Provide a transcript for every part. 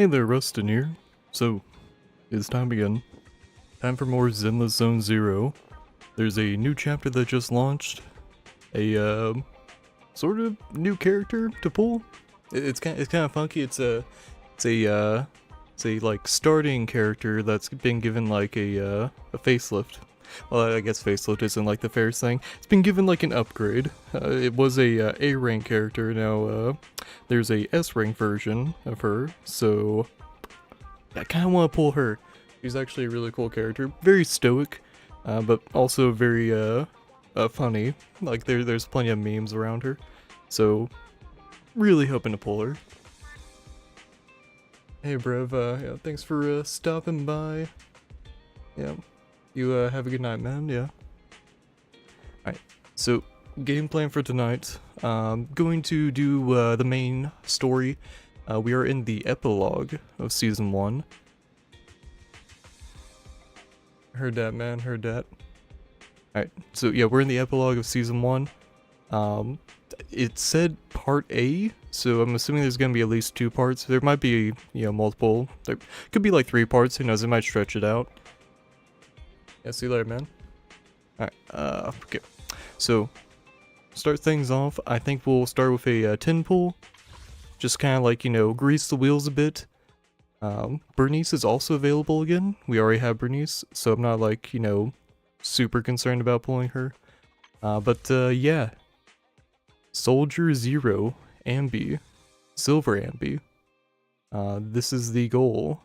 Hey there, Rustin here. So, it's time again. Time for more Zenless Zone Zero. There's a new chapter that just launched. A, sort of new character to pull. It's kind of funky. It's a like starting character that's been given like a facelift. Well, I guess facelift isn't like the fairest thing. It's been given like an upgrade. It was a rank character. Now there's a S rank version of her. So I kind of want to pull her. She's actually a really cool character. Very stoic, but also very funny. Like there's plenty of memes around her. So really hoping to pull her. Hey Brev, yeah, thanks for stopping by. Yeah. You have a good night, man. Yeah. Alright, so game plan for tonight. Going to do the main story. We are in the epilogue of season 1. Heard that, man. Heard that. Alright, so yeah, we're in the epilogue of season 1. It said part A, so I'm assuming there's gonna be at least 2 parts. There might be, you know, multiple. There could be like 3 parts. Who knows? It might stretch it out. Yeah, see you later, man. Alright, okay. So, start things off. I think we'll start with a 10 pull. Just kind of like, you know, grease the wheels a bit. Bernice is also available again. We already have Bernice, so I'm not like, you know, super concerned about pulling her. Yeah. Soldier 0, Ambi. Silver Ambi. This is the goal.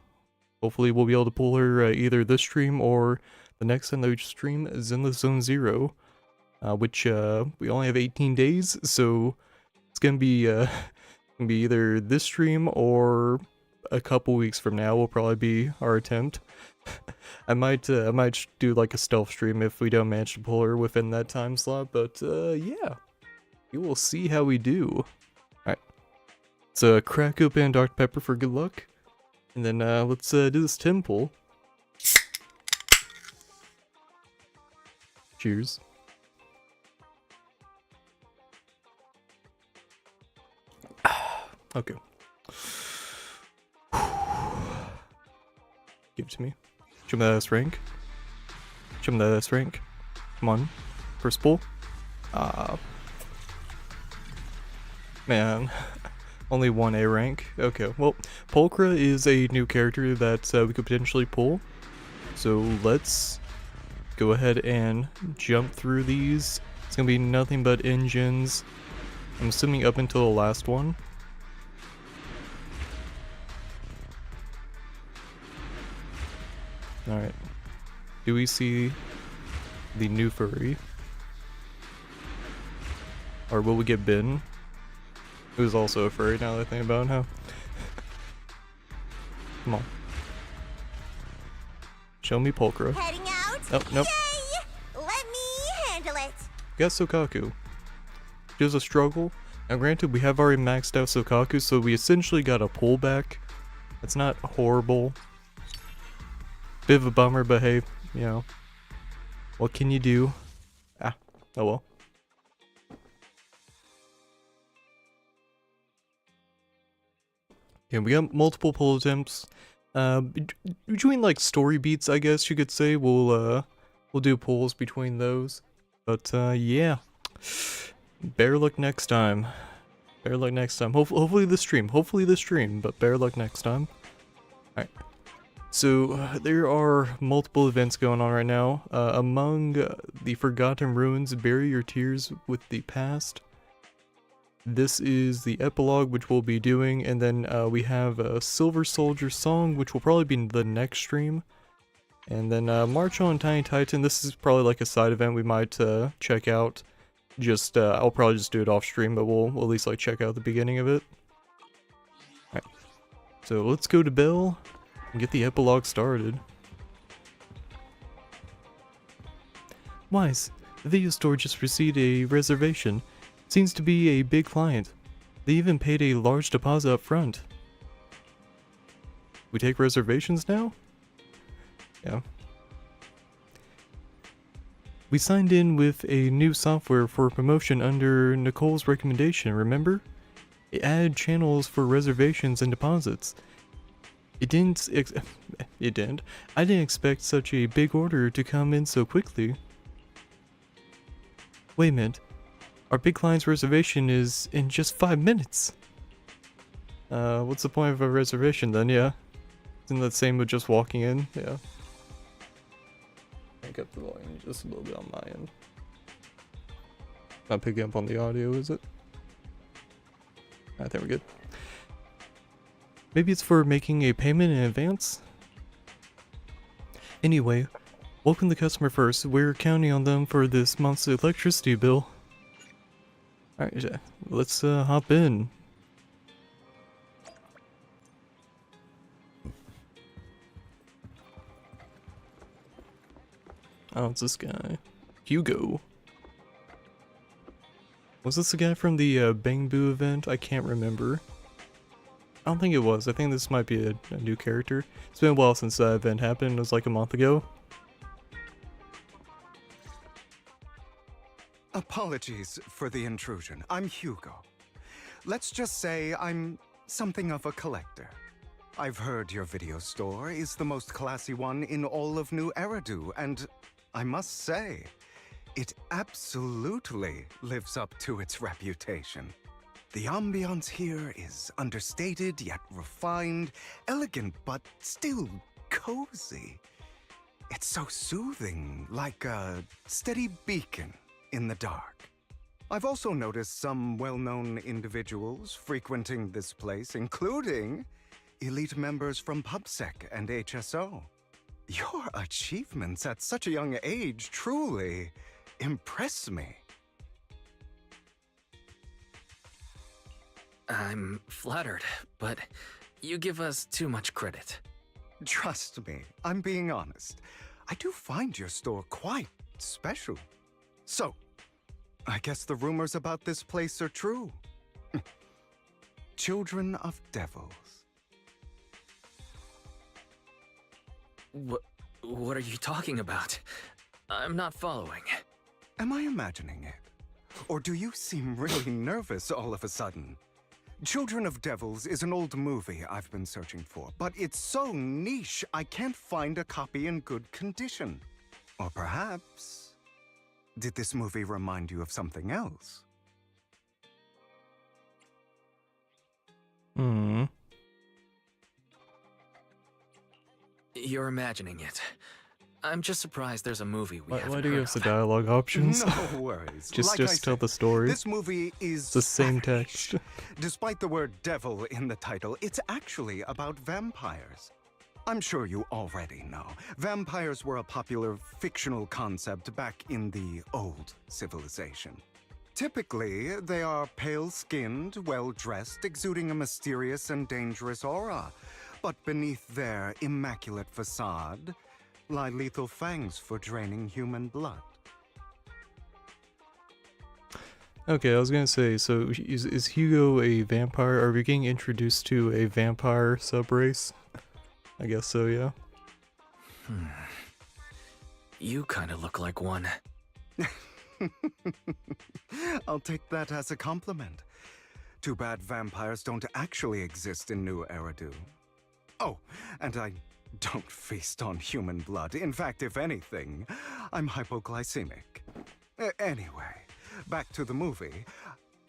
Hopefully we'll be able to pull her either this stream or the next time that we stream Zenless Zone 0, which we only have 18 days, so it's gonna be either this stream or a couple weeks from now will probably be our attempt. I might do like a stealth stream if we don't manage to pull her within that time slot, but yeah, you will see how we do. Alright, so crack open Dr. Pepper for good luck, and then let's do this 10 pull. Cheers. Okay. Give it to me. Show me that S rank. Show me that S rank. Come on. First pull. Man. Only 1 A rank. Okay, well, Pulchra is a new character that we could potentially pull. So let's go ahead and jump through these. It's gonna be nothing but engines. I'm assuming up until the last one. Alright. Do we see the new furry? Or will we get Ben? Who's also a furry now that I think about it, huh? Come on. Show me Pulchra. Heading out? Oh, nope. Yay! Let me handle it. Got Sokaku. It was a struggle. Now granted, we have already maxed out Sokaku, so we essentially got a pullback. It's not horrible. Bit of a bummer, but hey, you know, what can you do? Ah, oh well. Okay, we got multiple pull attempts. Between like story beats, I guess you could say, we'll do pulls between those. But yeah, better luck next time. Better luck next time. Hopefully this stream. Hopefully this stream, but better luck next time. Alright. So, there are multiple events going on right now. Among the Forgotten Ruins, bury your tears with the past. This is the epilogue, which we'll be doing, and then we have a Silver Soldier song, which will probably be the next stream. And then March on Tiny Titan, this is probably like a side event we might check out. Just, I'll probably just do it off stream, but we'll at least like check out the beginning of it. Alright, so let's go to Bell and get the epilogue started. Wise, the video store just received a reservation. Seems to be a big client. They even paid a large deposit up front. We take reservations now? Yeah. We signed in with a new software for promotion under Nicole's recommendation, remember? It added channels for reservations and deposits. It didn't. It didn't. I didn't expect such a big order to come in so quickly. Wait a minute. Our big client's reservation is in just 5 minutes. What's the point of a reservation then? Yeah. Isn't that same with just walking in? Yeah. Crank up the volume just a little bit on my end. Not picking up on the audio, is it? I think we're good. Maybe it's for making a payment in advance? Anyway, welcome the customer first. We're counting on them for this month's electricity bill. Alright, let's hop in. Oh, it's this guy. Hugo. Was this the guy from the Bang Boo event? I can't remember. I don't think it was. I think this might be a new character. It's been a while since that event happened. It was like a month ago. Apologies for the intrusion. I'm Hugo. Let's just say I'm something of a collector. I've heard your video store is the most classy one in all of New Eridu, and I must say, it absolutely lives up to its reputation. The ambiance here is understated yet refined, elegant but still cozy. It's so soothing, like a steady beacon in the dark. I've also noticed some well-known individuals frequenting this place, including elite members from PubSec and HSO. Your achievements at such a young age truly impress me. I'm flattered, but you give us too much credit. Trust me, I'm being honest. I do find your store quite special. So, I guess the rumors about this place are true. Children of devils. What are you talking about? I'm not following. Am I imagining it? Or do you seem really nervous all of a sudden? Children of Devils is an old movie I've been searching for, but it's so niche I can't find a copy in good condition. Or perhaps, did this movie remind you of something else? You're imagining it. I'm just surprised there's a movie we haven't Why do you heard have the of. dialogue options? No worries. just Like I tell said, the story. This movie is It's the same savage. text. Despite the word devil in the title, it's actually about vampires. I'm sure you already know. Vampires were a popular fictional concept back in the old civilization. Typically, they are pale-skinned, well-dressed, exuding a mysterious and dangerous aura. But beneath their immaculate facade lie lethal fangs for draining human blood. Okay, I was gonna say, so is Hugo a vampire? Are we getting introduced to a vampire subrace? I guess so, yeah. You kind of look like one. I'll take that as a compliment. Too bad vampires don't actually exist in New Eridu. Oh, and I don't feast on human blood. In fact, if anything, I'm hypoglycemic. Anyway, back to the movie.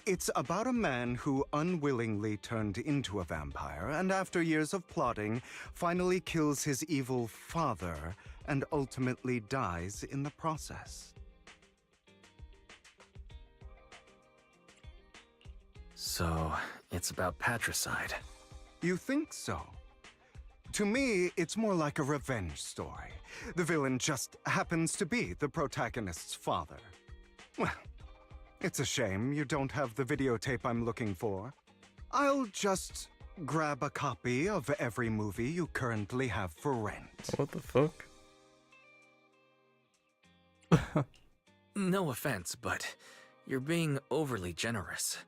It's about a man who unwillingly turned into a vampire and after years of plotting, finally kills his evil father and ultimately dies in the process. So, it's about patricide. You think so? To me, it's more like a revenge story. The villain just happens to be the protagonist's father. Well, it's a shame you don't have the videotape I'm looking for. I'll just grab a copy of every movie you currently have for rent. What the fuck? No offense, but you're being overly generous.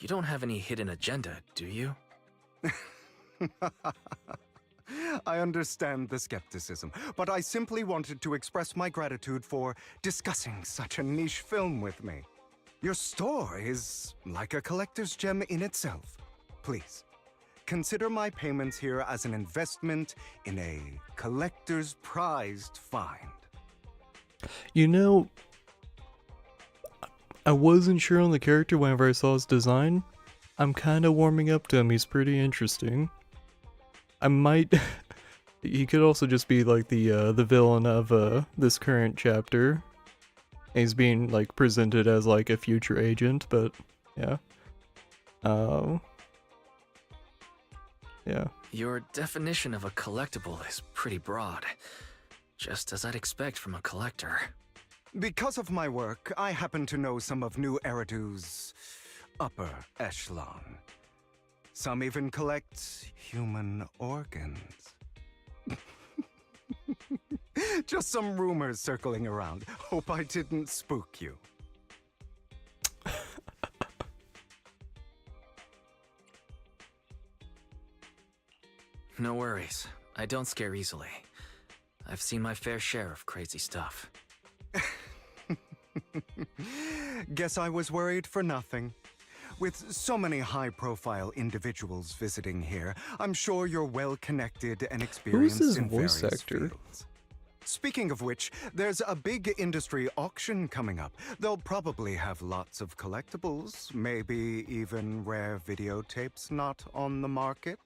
You don't have any hidden agenda, do you? I understand the skepticism, but I simply wanted to express my gratitude for discussing such a niche film with me. Your store is like a collector's gem in itself. Please, consider my payments here as an investment in a collector's prized find. You know, I wasn't sure on the character whenever I saw his design. I'm kind of warming up to him. He's pretty interesting. I might... he could also just be like the villain of this current chapter. And he's being like presented as like a future agent, but yeah. Yeah. Your definition of a collectible is pretty broad. Just as I'd expect from a collector. Because of my work, I happen to know some of New Eridu's upper echelon. Some even collect human organs. Just some rumors circling around. Hope I didn't spook you. No worries. I don't scare easily. I've seen my fair share of crazy stuff. Guess I was worried for nothing. With so many high-profile individuals visiting here, I'm sure you're well-connected and experienced his in voice various actor? fields. Speaking of which, there's a big industry auction coming up. They'll probably have lots of collectibles, maybe even rare videotapes not on the market.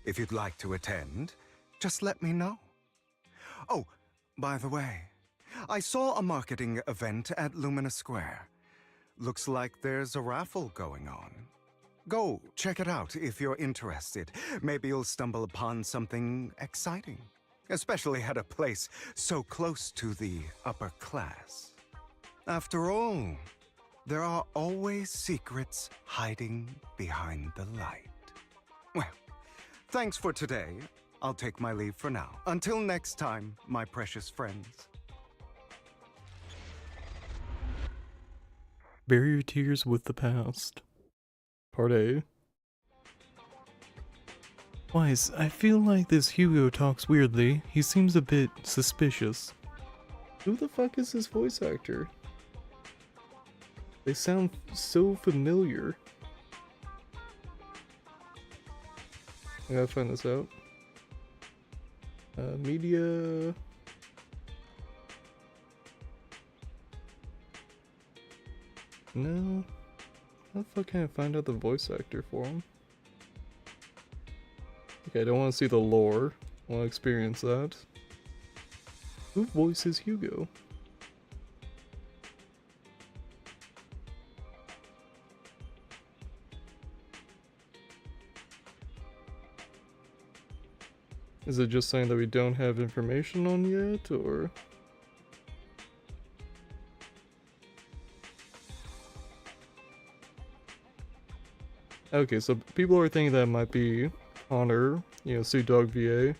If you'd like to attend, just let me know. Oh, by the way, I saw a marketing event at Lumina Square. Looks like there's a raffle going on. Go check it out if you're interested. Maybe you'll stumble upon something exciting, especially at a place so close to the upper class. After all, there are always secrets hiding behind the light. Well, thanks for today. I'll take my leave for now. Until next time, my precious friends. Bury your tears with the past. Part A. Wise, I feel like this Hugo talks weirdly. He seems a bit suspicious. Who the fuck is this voice actor? They sound so familiar. I gotta find this out. Media... No. How the fuck can I find out the voice actor for him? Okay, I don't want to see the lore. I want to experience that. Who voices Hugo? Is it just saying that we don't have information on yet, or...? Okay, so people are thinking that it might be Connor, you know, Sue Dog VA.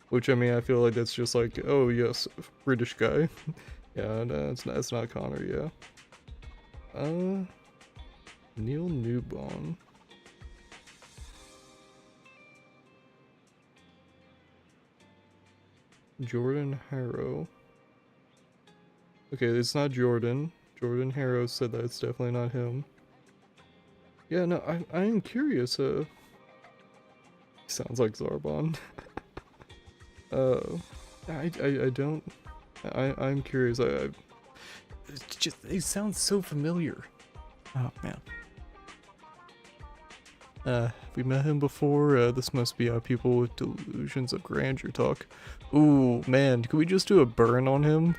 Which, I mean, I feel like that's just like, oh yes, British guy. Yeah, no, it's not Connor, yeah. Neil Newbon. Jordan Harrow. Okay, it's not Jordan. Jordan Harrow said that it's definitely not him. Yeah, no, I am curious, sounds like Zarbon. I'm curious, it's just, it sounds so familiar. Oh, man. We met him before, this must be how people with delusions of grandeur talk. Ooh, man, can we just do a burn on him?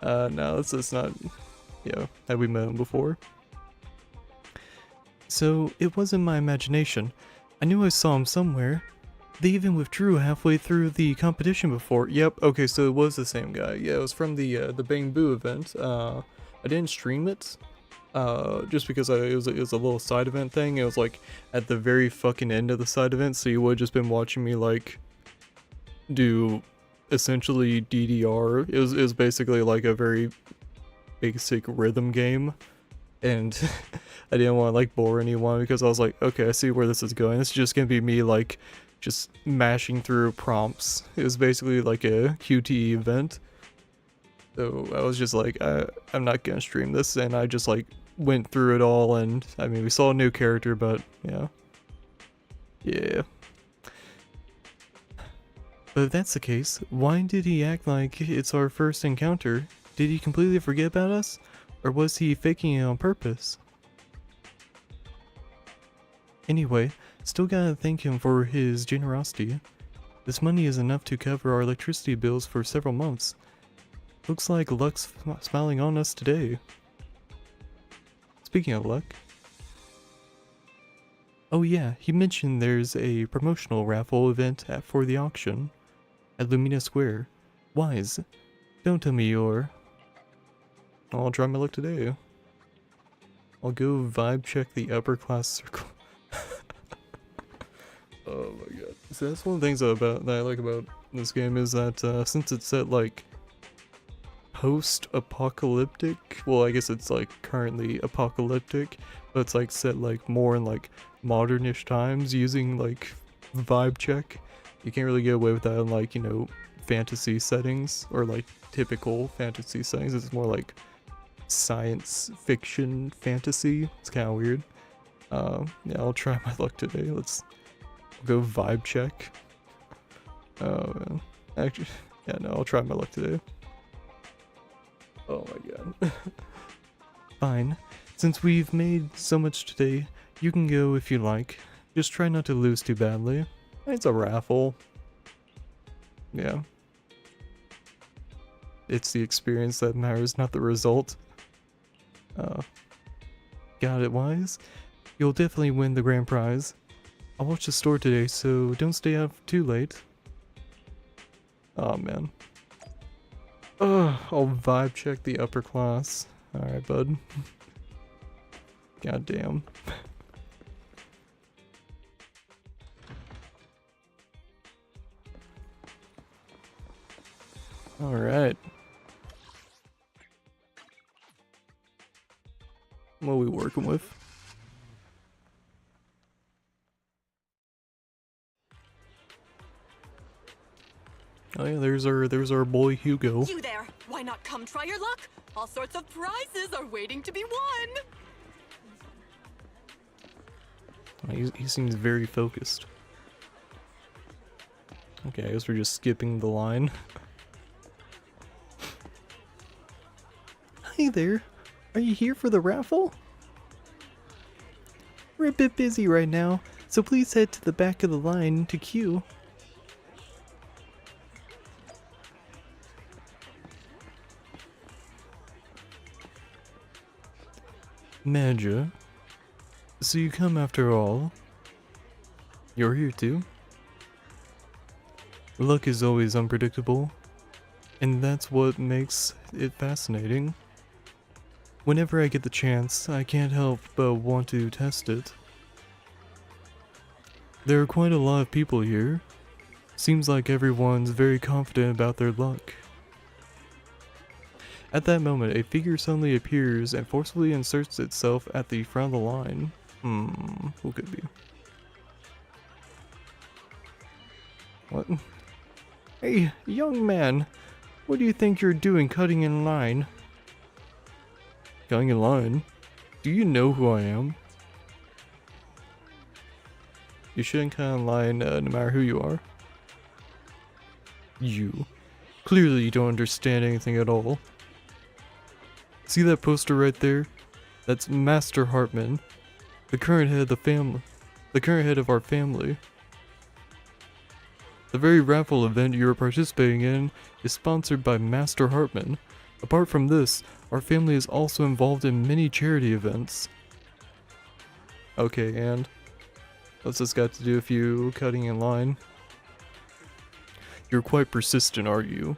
No, that's not, yeah, have we met him before? So, it wasn't my imagination. I knew I saw him somewhere. They even withdrew halfway through the competition before. Yep, okay, so it was the same guy. Yeah, it was from the Bang Boo event. I didn't stream it, just because it was a little side event thing. It was like at the very fucking end of the side event, so you would've just been watching me like do essentially DDR. It was basically like a very basic rhythm game. And I didn't want to like bore anyone because I was like, okay, I see where this is going. This is just gonna be me like just mashing through prompts. It was basically like a QTE event. So I was just like, I'm not gonna stream this, and I just like went through it all, and I mean, we saw a new character, but yeah. Yeah. But if that's the case, why did he act like it's our first encounter? Did he completely forget about us? Or was he faking it on purpose? Anyway, still gotta thank him for his generosity. This money is enough to cover our electricity bills for several months. Looks like luck's smiling on us today. Speaking of luck. Oh yeah, he mentioned there's a promotional raffle event for the auction at Lumina Square. Wise, don't tell me you're... I'll try my luck today. I'll go vibe check the upper class circle. Oh my god. So that's one of the things that I like about this game is that since it's set like post-apocalyptic, well I guess it's like currently apocalyptic, but it's like set like more in like modernish times using like vibe check. You can't really get away with that in like, you know, fantasy settings or like typical fantasy settings. It's more like science fiction fantasy. It's kind of weird. Yeah, I'll try my luck today. Let's go vibe check. Oh man. Actually, yeah, no, I'll try my luck today. Oh my god. Fine. Since we've made so much today, you can go if you like. Just try not to lose too badly. It's a raffle. Yeah. It's the experience that matters, not the result. Got it, Wise? You'll definitely win the grand prize. I'll watch the store today, so don't stay out too late. Oh man. I'll vibe check the upper class. Alright, bud. God damn. Alright. What are we working with? Oh yeah, there's our boy Hugo. You there! Why not come try your luck? All sorts of prizes are waiting to be won! He seems very focused. Okay, I guess we're just skipping the line. Hey there! Are you here for the raffle? We're a bit busy right now, so please head to the back of the line to queue. Manager, so you come after all. You're here too. Luck is always unpredictable, and that's what makes it fascinating. Whenever I get the chance, I can't help but want to test it. There are quite a lot of people here. Seems like everyone's very confident about their luck. At that moment, a figure suddenly appears and forcefully inserts itself at the front of the line. Who could it be? What? Hey, young man, what do you think you're doing cutting in line? Cutting in line? Do you know who I am? You shouldn't cut in line no matter who you are. You. Clearly you don't understand anything at all. See that poster right there? That's Master Hartman, the current head of the family. The current head of our family. The very raffle event you are participating in is sponsored by Master Hartman. Apart from this, our family is also involved in many charity events. Okay, and what's this got to do with you cutting in line? You're quite persistent, aren't you?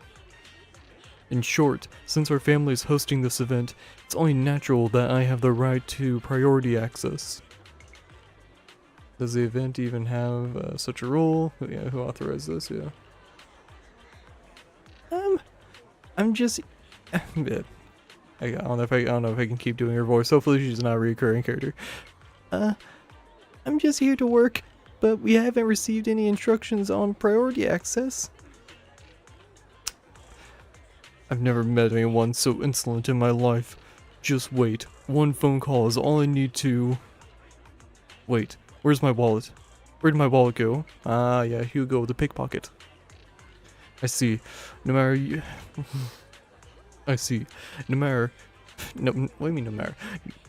In short, since our family is hosting this event, it's only natural that I have the right to priority access. Does the event even have such a rule? Yeah, who authorized this? Yeah. I'm just... I don't know if I can keep doing her voice. Hopefully she's not a recurring character. I'm just here to work, but we haven't received any instructions on priority access. I've never met anyone so insolent in my life. Just wait. One phone call is all I need to... Wait, where's my wallet? Where'd my wallet go? Ah, yeah, Hugo the pickpocket. I see. No matter you... I see. No matter... No, what do you mean no matter?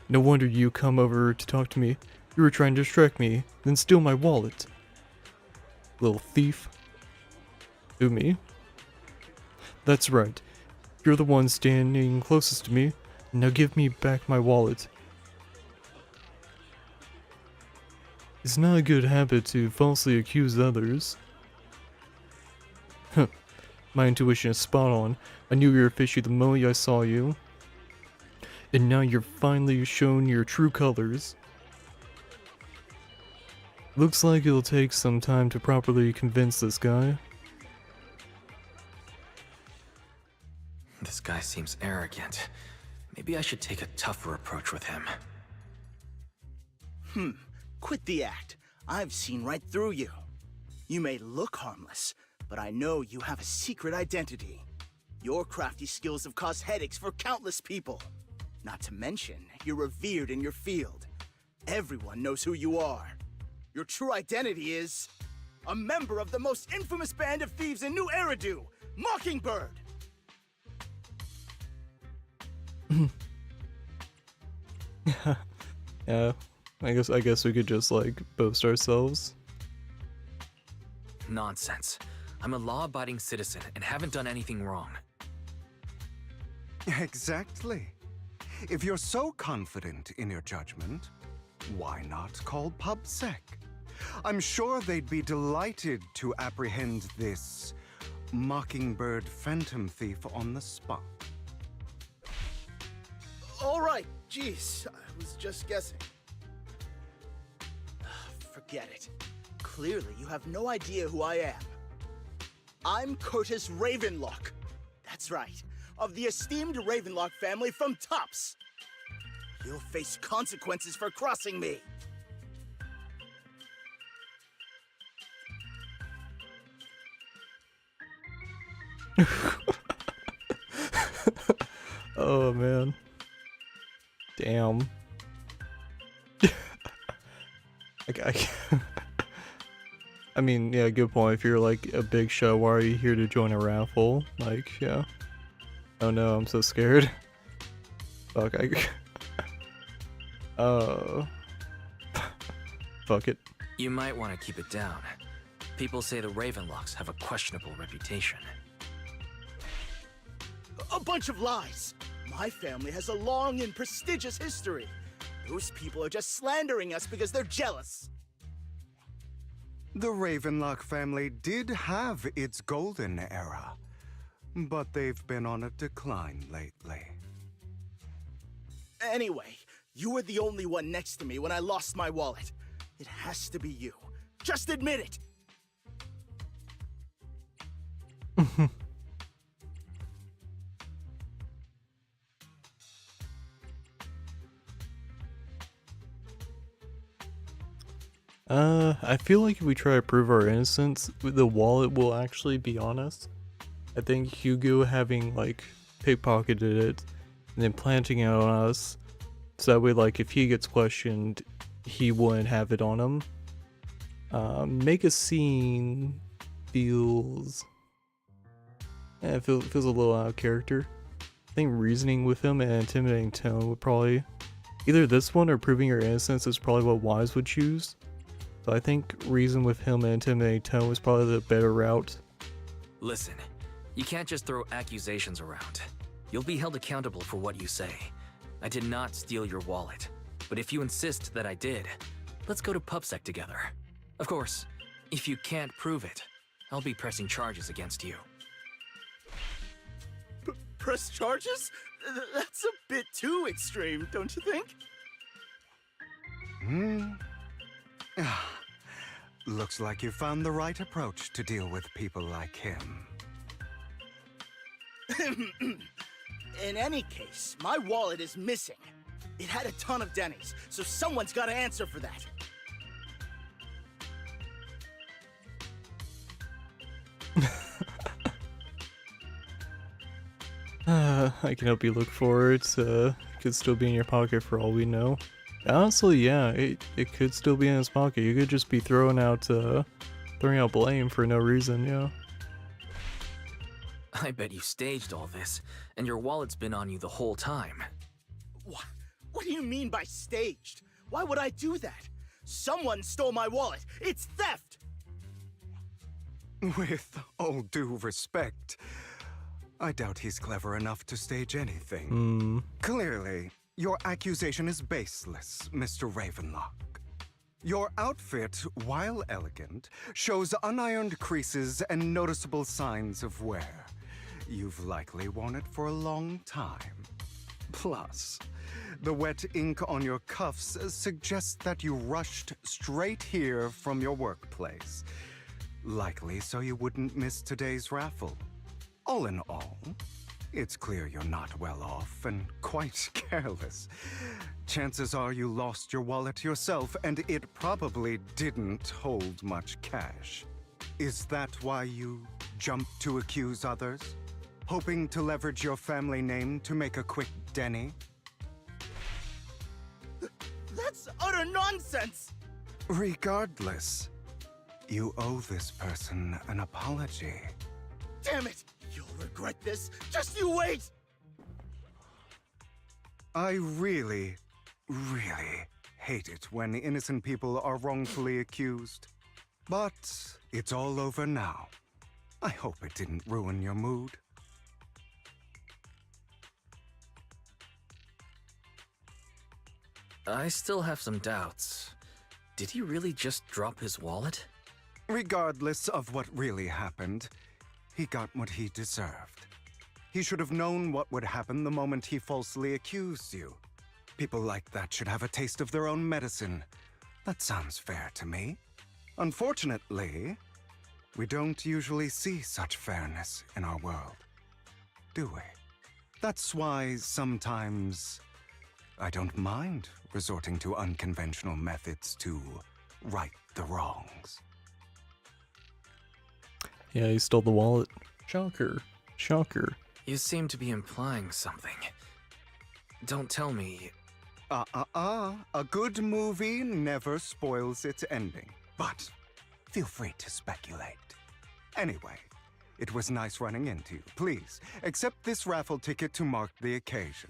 No wonder you come over to talk to me. You were trying to distract me, then steal my wallet. Little thief. Who, me? That's right. You're the one standing closest to me. Now give me back my wallet. It's not a good habit to falsely accuse others. Huh. My intuition is spot on. I knew you were fishy the moment I saw you. And now you're finally shown your true colors. Looks like it'll take some time to properly convince this guy. This guy seems arrogant. Maybe I should take a tougher approach with him. Quit the act. I've seen right through you. You may look harmless, but I know you have a secret identity. Your crafty skills have caused headaches for countless people. Not to mention, you're revered in your field. Everyone knows who you are. Your true identity is... a member of the most infamous band of thieves in New Eridu, Mockingbird! Yeah, I guess we could just like boast ourselves. Nonsense. I'm a law-abiding citizen and haven't done anything wrong. Exactly. If you're so confident in your judgment, why not call PubSec? I'm sure they'd be delighted to apprehend this Mockingbird phantom thief on the spot. All right, jeez, I was just guessing. Forget it. Clearly, you have no idea who I am. I'm Curtis Ravenlock. That's right, of the esteemed Ravenlock family from Tops. You'll face consequences for crossing me. Oh man. Damn. I mean, yeah, good point. If you're like a big show, why are you here to join a raffle? Like, yeah. Oh no, I'm so scared. Fuck, fuck it. You might want to keep it down. People say the Ravenlocks have a questionable reputation. A bunch of lies. My family has a long and prestigious history. Those people are just slandering us because they're jealous. The Ravenlock family did have its golden era, but they've been on a decline lately. Anyway, you were the only one next to me when I lost my wallet. It has to be you. Just admit it. I feel like if we try to prove our innocence, the wallet will actually be honest. I think Hugo having like pickpocketed it and then planting it on us, so that way like if he gets questioned, he wouldn't have it on him. Make a scene feels... it feels a little out of character. I think reasoning with him and intimidating tone would probably... either this one or proving your innocence is probably what Wise would choose. So I think reason with him and intimidating tone is probably the better route. Listen, you can't just throw accusations around. You'll be held accountable for what you say. I did not steal your wallet, but if you insist that I did, let's go to PubSec together. Of course, if you can't prove it, I'll be pressing charges against you. Press charges? That's a bit too extreme, don't you think? Looks like you found the right approach to deal with people like him. In any case, my wallet is missing. It had a ton of Denny's, so someone's got to answer for that. I can help you look for it. It could still be in your pocket for all we know. Honestly, yeah, it could still be in his pocket. You could just be throwing out blame for no reason, yeah. I bet you staged all this, and your wallet's been on you the whole time. What do you mean by staged? Why would I do that? Someone stole my wallet. It's theft! With all due respect, I doubt he's clever enough to stage anything. Clearly, your accusation is baseless, Mr. Ravenlock. Your outfit, while elegant, shows unironed creases and noticeable signs of wear. You've likely worn it for a long time. Plus, the wet ink on your cuffs suggests that you rushed straight here from your workplace. Likely so you wouldn't miss today's raffle. All in all, it's clear you're not well off and quite careless. Chances are you lost your wallet yourself, and it probably didn't hold much cash. Is that why you jumped to accuse others? Hoping to leverage your family name to make a quick Denny? That's utter nonsense! Regardless, you owe this person an apology. Damn it! You'll regret this. Just you wait! I really hate it when innocent people are wrongfully accused. But it's all over now. I hope it didn't ruin your mood. I still have some doubts. Did he really just drop his wallet? Regardless of what really happened, he got what he deserved. He should have known what would happen the moment he falsely accused you. People like that should have a taste of their own medicine. That sounds fair to me. Unfortunately, we don't usually see such fairness in our world, do we? That's why sometimes I don't mind resorting to unconventional methods to right the wrongs. Yeah, he stole the wallet. Shocker. Shocker. You seem to be implying something. Don't tell me. A good movie never spoils its ending. But feel free to speculate. Anyway, it was nice running into you. Please, accept this raffle ticket to mark the occasion.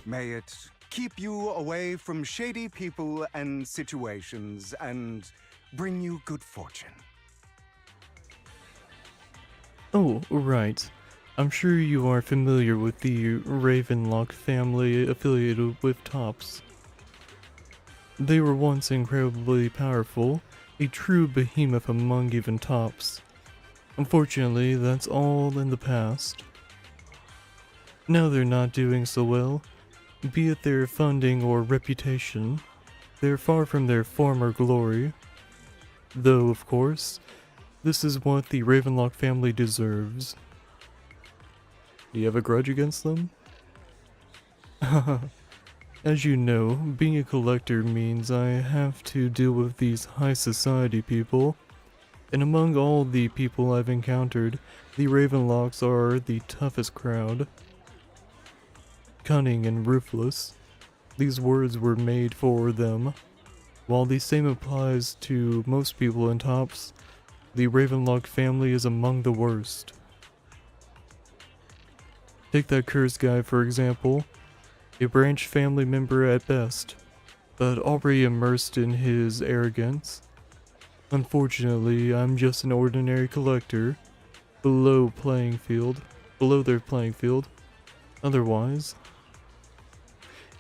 May it keep you away from shady people and situations and bring you good fortune. Oh, right. I'm sure you are familiar with the Ravenlock family affiliated with Tops. They were once incredibly powerful, a true behemoth among even Tops. Unfortunately, that's all in the past. Now they're not doing so well, be it their funding or reputation. They're far from their former glory. Though, of course, this is what the Ravenlock family deserves. Do you have a grudge against them? As you know, being a collector means I have to deal with these high society people. And among all the people I've encountered, the Ravenlocks are the toughest crowd. Cunning and ruthless. These words were made for them. While the same applies to most people in Tops, the Ravenlock family is among the worst. Take that cursed guy for example, a branch family member at best, but already immersed in his arrogance. Unfortunately, I'm just an ordinary collector, below their playing field. Otherwise,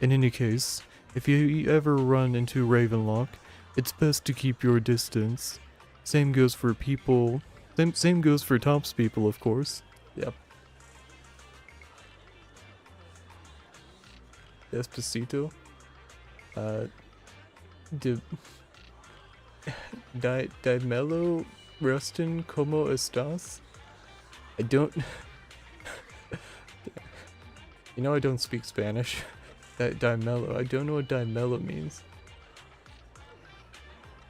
in any case, if you ever run into Ravenlock, it's best to keep your distance. Same goes for people, same goes for Tops people, of course. Yep. Despacito? Dimelo, Rustin, ¿cómo estás? I don't... You know I don't speak Spanish. Dimelo, I don't know what Dimelo means.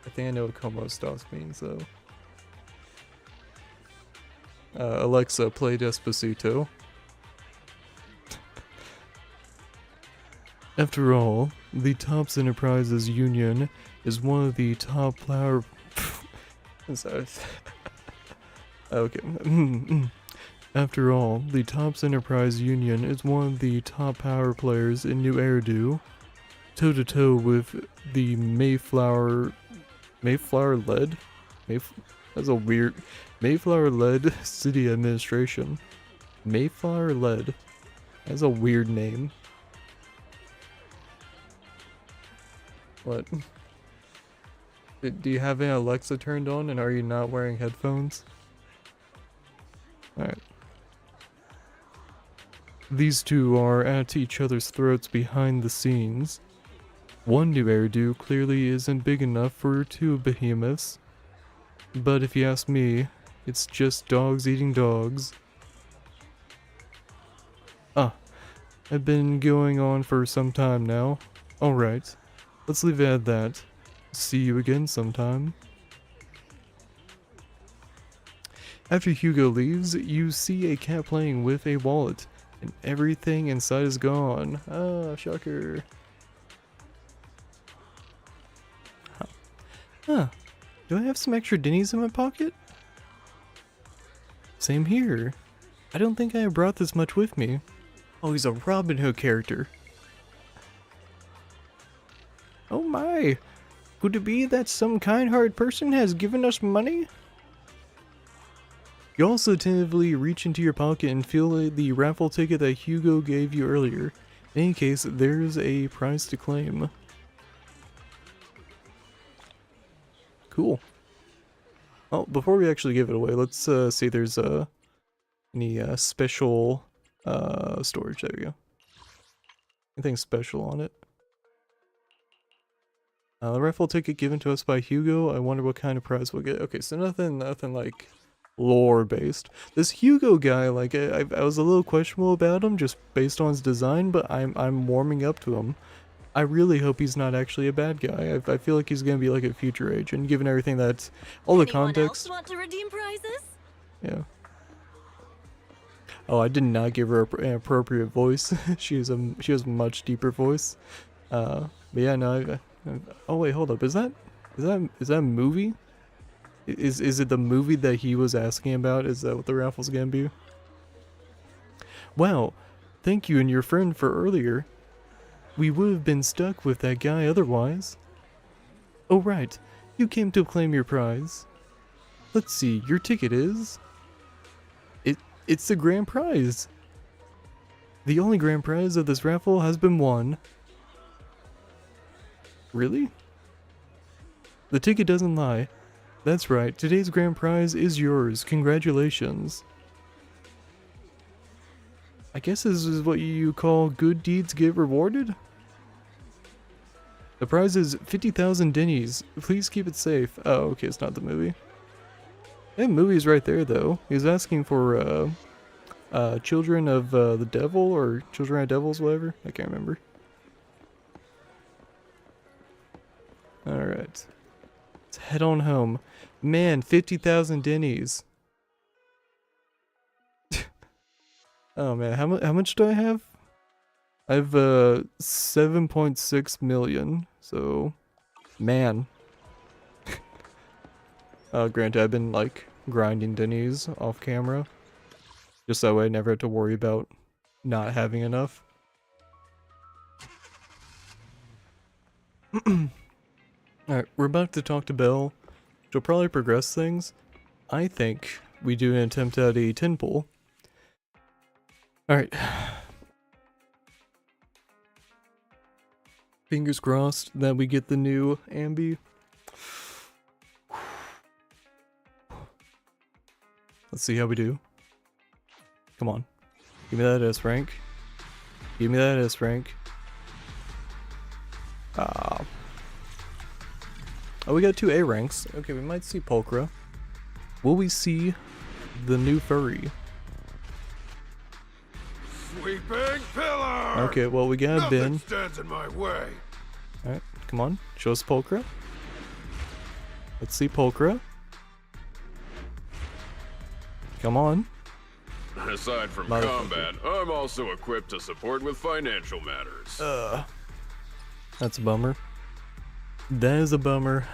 I think I know what ¿cómo estás means though. Alexa, play Despacito. After all, the Tops Enterprises Union is one of the top power... Sorry. Okay. After all, the Tops Enterprise Union is one of the top power players in New Eridu, toe-to-toe with the Mayflower-led? That's a weird... Mayflower-led city administration. Mayflower-led. That's a weird name. What? Do you have an Alexa turned on and are you not wearing headphones? Alright. These two are at each other's throats behind the scenes. One New Eridu clearly isn't big enough for two behemoths. But if you ask me, it's just dogs eating dogs. I've been going on for some time now. Alright, let's leave it at that. See you again sometime. After Hugo leaves, you see a cat playing with a wallet, and everything inside is gone. Ah, shocker. Huh. Do I have some extra Denny's in my pocket? Same here. I don't think I brought this much with me. Oh, he's a Robin Hood character. Oh my! Could it be that some kind-hearted person has given us money? You also attentively reach into your pocket and feel the raffle ticket that Hugo gave you earlier. In any case, there's a prize to claim. Cool. Well, before we actually give it away, let's see if there's any special storage. There we go. Anything special on it? The raffle ticket given to us by Hugo. I wonder what kind of prize we'll get. Okay, so nothing like lore based. This Hugo guy, like I was a little questionable about him just based on his design, but I'm warming up to him. I really hope he's not actually a bad guy. I feel like he's gonna be like a future agent, given everything that's all the Anyone context. else want to redeem prizes? Yeah. Oh, I did not give her an appropriate voice. she has a much deeper voice. But yeah, no. Oh wait, hold up. Is that a movie? Is it the movie that he was asking about? Is that what the raffle's gonna be? Wow, thank you and your friend for earlier. We would have been stuck with that guy otherwise. Oh right, you came to claim your prize. Let's see, your ticket is... It's the grand prize. The only grand prize of this raffle has been won. Really? The ticket doesn't lie. That's right, today's grand prize is yours. Congratulations. I guess this is what you call good deeds get rewarded? The prize is 50,000 Denny's. Please keep it safe. Oh, okay, it's not the movie. That movie's right there, though. He's asking for, Children of the Devil, or Children of Devils, whatever. I can't remember. Alright. Let's head on home. Man, 50,000 Denny's. Oh man, how much do I have? I have 7.6 million. So, man. Granted, I've been like grinding Denny's off camera, just that way I never have to worry about not having enough. Alright, we're about to talk to Belle, which will probably progress things. I think we do an attempt at a tin pull. Alright. Fingers crossed that we get the new Ambi. Let's see how we do. Come on. Give me that S rank. Give me that S rank. Oh, we got 2 A ranks. Okay, we might see Pulchra. Will we see the new furry? Sweeping pillar! Okay, well we got Ben. Nothing stands in my way. Alright, come on. Show us Pulchra. Let's see Pulchra. Come on. Aside from Motherfucker. combat, I'm also equipped to support with financial matters. That's a bummer. That is a bummer.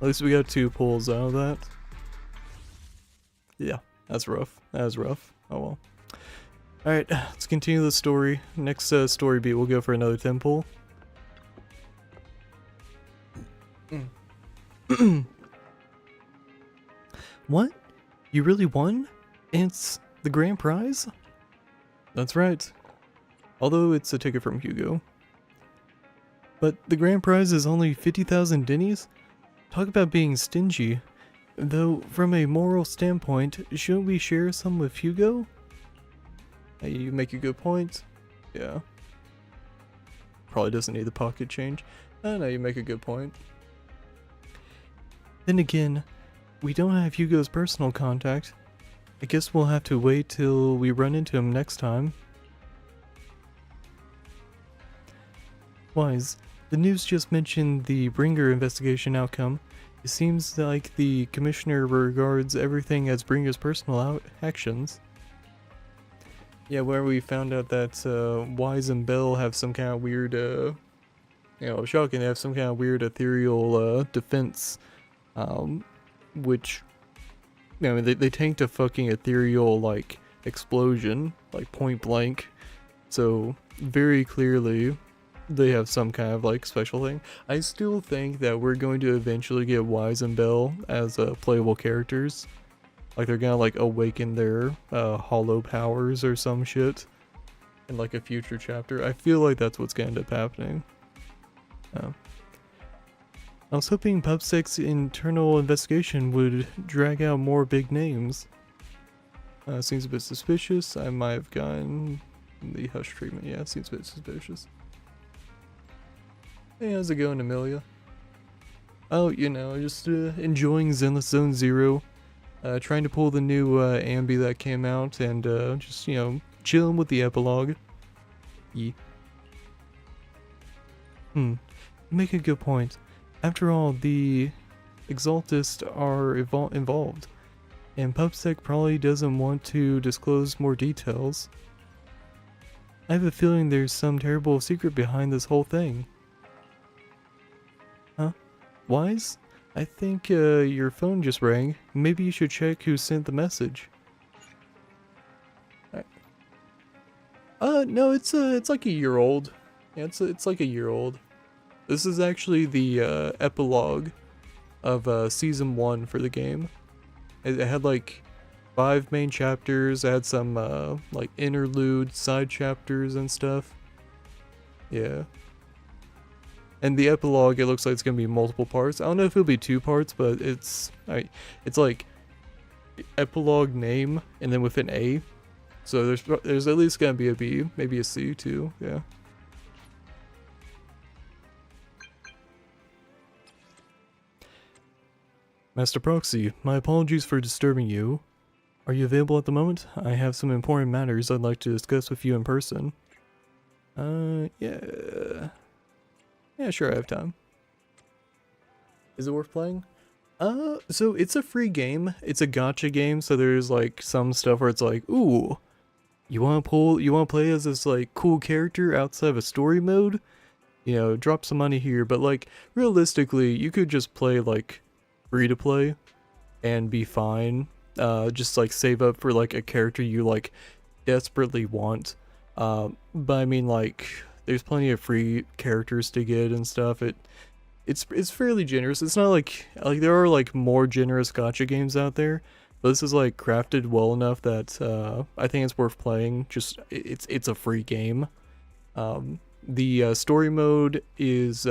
At least we got 2 pulls out of that. Yeah, that's rough. That is rough. Oh well. Alright, let's continue the story. Next story beat, we'll go for another 10 pull. What? You really won? It's the grand prize? That's right. Although it's a ticket from Hugo. But the grand prize is only 50,000 dinnies? Talk about being stingy. Though, from a moral standpoint, shouldn't we share some with Hugo? You make a good point. Yeah. Probably doesn't need the pocket change. No, you make a good point. Then again, we don't have Hugo's personal contact. I guess we'll have to wait till we run into him next time. Wise, the news just mentioned the Bringer investigation outcome. It seems like the commissioner regards everything as Bringer's personal actions. Yeah, where we found out that Wise and Bell have some kind of weird, shocking, they have some kind of weird ethereal defense, which, they tanked a fucking ethereal, like, explosion, like, point blank, so very clearly they have some kind of, like, special thing. I still think that we're going to eventually get Wise and Bell as playable characters. Like, they're gonna, like, awaken their hollow powers or some shit in, like, a future chapter. I feel like that's what's gonna end up happening. I was hoping PubSec's internal investigation would drag out more big names. Seems a bit suspicious. I might have gotten the hush treatment. Yeah, seems a bit suspicious. Hey, how's it going, Amelia? Oh, just enjoying Zenless Zone Zero. Trying to pull the new Ambi that came out and just, chilling with the epilogue. Yeah. You make a good point. After all, the Exaltists are involved, and PubSec probably doesn't want to disclose more details. I have a feeling there's some terrible secret behind this whole thing. Huh? Wise? I think your phone just rang. Maybe you should check who sent the message. No, it's like a year old. Yeah, it's like a year old. This is actually the epilogue of season 1 for the game. It had like 5 main chapters. It had some like interlude side chapters and stuff. Yeah. And the epilogue, it looks like it's gonna be multiple parts. I don't know if it'll be 2 parts, but it's like epilogue name and then with an A. So there's at least gonna be a B, maybe a C too. Yeah. Master Proxy, my apologies for disturbing you. Are you available at the moment? I have some important matters I'd like to discuss with you in person. Yeah. Yeah, sure, I have time. Is it worth playing? So it's a free game. It's a gacha game, so there's like some stuff where it's like, ooh, you wanna play as this like cool character outside of a story mode? Drop some money here, but like realistically, you could just play like free to play and be fine. Just like save up for like a character you like desperately want. But I mean, like, there's plenty of free characters to get and stuff. It's fairly generous. It's not like there are like more generous gacha games out there, but this is like crafted well enough that I think it's worth playing. Just it's a free game. The story mode is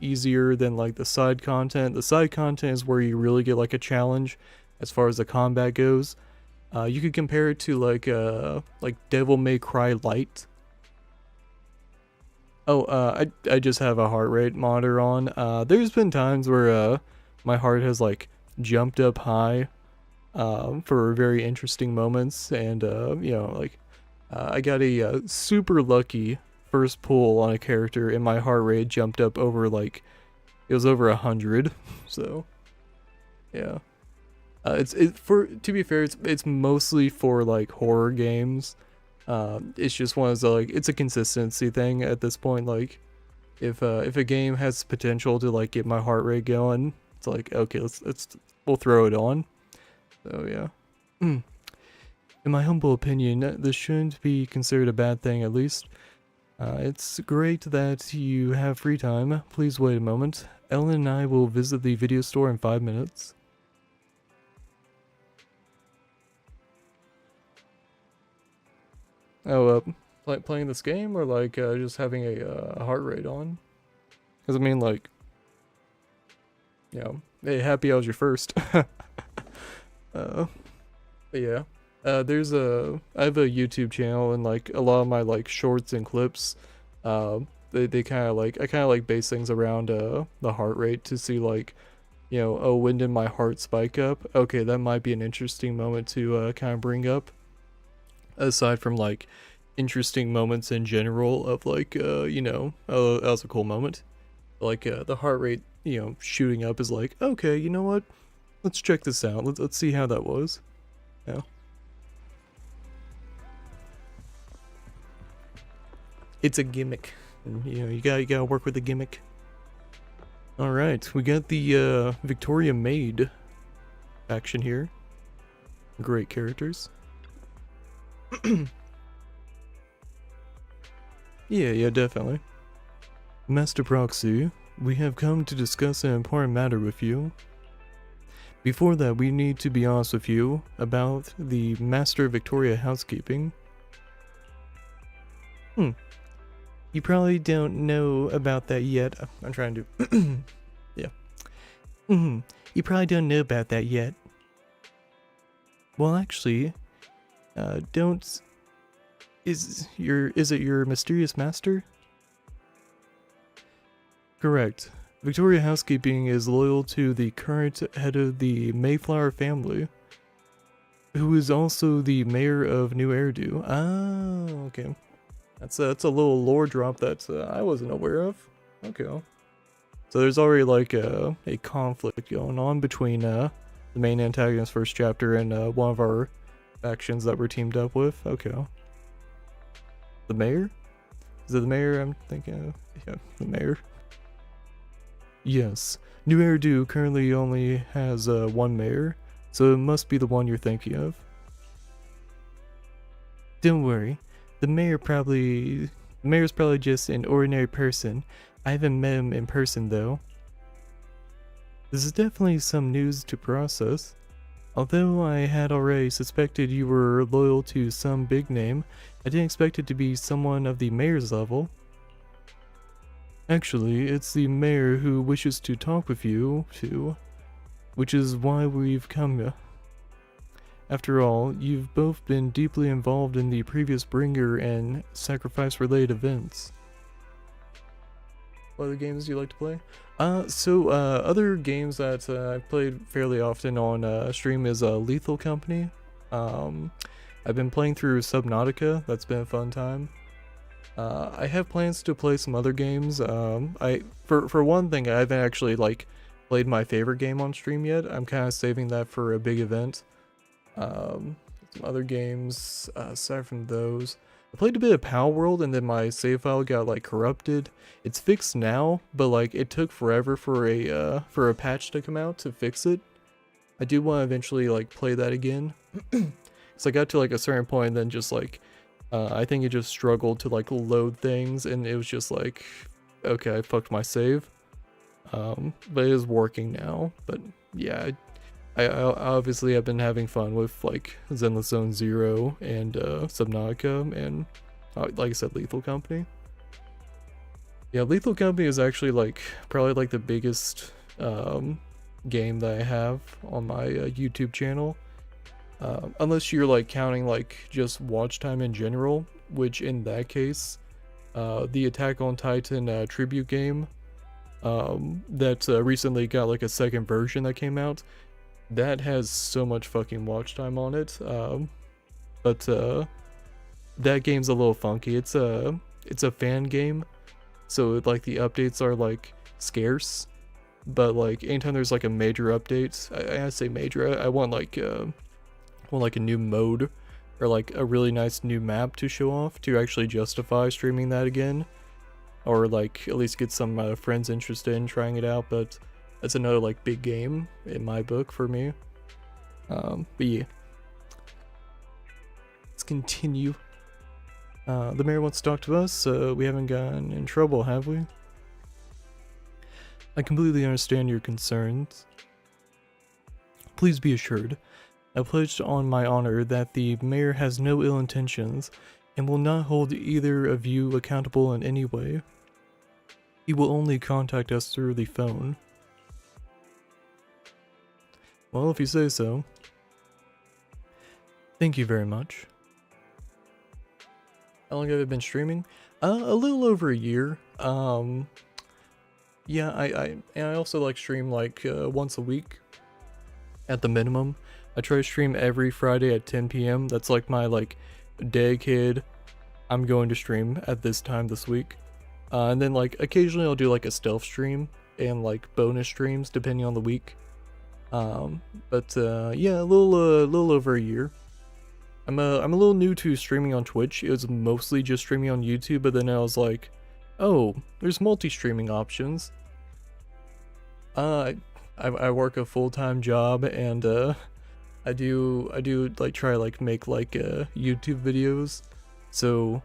easier than like the side content. The side content is where you really get like a challenge as far as the combat goes. You could compare it to like Devil May Cry Lite. Oh, I just have a heart rate monitor on. There's been times where my heart has like jumped up high for very interesting moments, and I got a super lucky first pull on a character, and my heart rate jumped up over it was over 100. So yeah, to be fair, it's mostly for like horror games. It's just one of those, like, it's a consistency thing at this point. Like, if a game has potential to like get my heart rate going, it's like, okay, we'll throw it on. So yeah. In my humble opinion, this shouldn't be considered a bad thing, at least. It's great that you have free time. Please wait a moment. Ellen and I will visit the video store in 5 minutes. Oh, playing this game, or like just having a heart rate on? Because I mean, like, you know, hey, happy I was your first. But yeah, I have a YouTube channel, and like a lot of my like shorts and clips, they kind of like, I kind of like base things around the heart rate to see like, you know, oh, when did my heart spike up? Okay, that might be an interesting moment to kind of bring up. Aside from like interesting moments in general of like, you know, oh, that was a cool moment. Like the heart rate, you know, shooting up is like, okay, you know what? Let's check this out. Let's see how that was. Yeah. It's a gimmick. And, you know, you gotta work with the gimmick. All right, we got the Victoria Maid action here. Great characters. Yeah, definitely. Master Proxy, we have come to discuss an important matter with you. Before that, we need to be honest with you about the Master Victoria housekeeping. You probably don't know about that yet. I'm trying to... yeah. You probably don't know about that yet. Well, actually... Is it your mysterious master? Correct. Victoria Housekeeping is loyal to the current head of the Mayflower family, who is also the mayor of New Eridu. Ah, okay. That's a little lore drop that I wasn't aware of. Okay. So there's already like a conflict going on between the main antagonist first chapter and one of our factions that we're teamed up with. Okay. The mayor? Is it the mayor I'm thinking of? Yeah, the mayor. Yes. New Eridu currently only has one mayor, so it must be the one you're thinking of. Don't worry. The mayor's probably just an ordinary person. I haven't met him in person though. This is definitely some news to process. Although I had already suspected you were loyal to some big name, I didn't expect it to be someone of the mayor's level. Actually, it's the mayor who wishes to talk with you, too. Which is why we've come here. After all, you've both been deeply involved in the previous bringer and sacrifice-related events. What other games do you like to play? Other games that I've played fairly often on stream is Lethal Company. I've been playing through Subnautica. That's been a fun time. I have plans to play some other games. For one thing, I haven't actually like played my favorite game on stream yet. I'm kind of saving that for a big event. Some other games aside from those. I played a bit of Power World, and then my save file got like corrupted. It's fixed now, but like it took forever for a patch to come out to fix it. I do want to eventually like play that again. So I got to like a certain point, and then just like I think it just struggled to like load things, and it was just like, okay, I fucked my save. But it is working now. But yeah, I obviously have been having fun with like Zenless Zone Zero and Subnautica and like I said, Lethal Company. Yeah, Lethal Company is actually like probably like the biggest game that I have on my YouTube channel. Unless you're like counting like just watch time in general, which in that case, the Attack on Titan tribute game that recently got like a second version that came out. That has so much fucking watch time on it, but that game's a little funky. It's a fan game, so like the updates are like scarce, but like anytime there's like a major update, I say major, I want like a new mode or like a really nice new map to show off to actually justify streaming that again. or like at least get some friends interested in trying it out. But that's another like big game in my book for me. But yeah, let's continue. The mayor wants to talk to us. We haven't gotten in trouble, have we? I completely understand your concerns. Please be assured, I pledged on my honor that the mayor has no ill intentions and will not hold either of you accountable in any way. He will only contact us through the phone. Well, if you say so. Thank you very much. How long have I been streaming? A little over a year. Yeah, I also like stream like once a week at the minimum. I try to stream every Friday at 10 p.m. That's like my like dedicated, I'm going to stream at this time this week. And then like occasionally I'll do like a stealth stream and like bonus streams depending on the week. But yeah, a little over a year. I'm a little new to streaming on Twitch. It was mostly just streaming on YouTube, but then I was like, oh, there's multi-streaming options. I work a full-time job, and I do like try like make like YouTube videos. So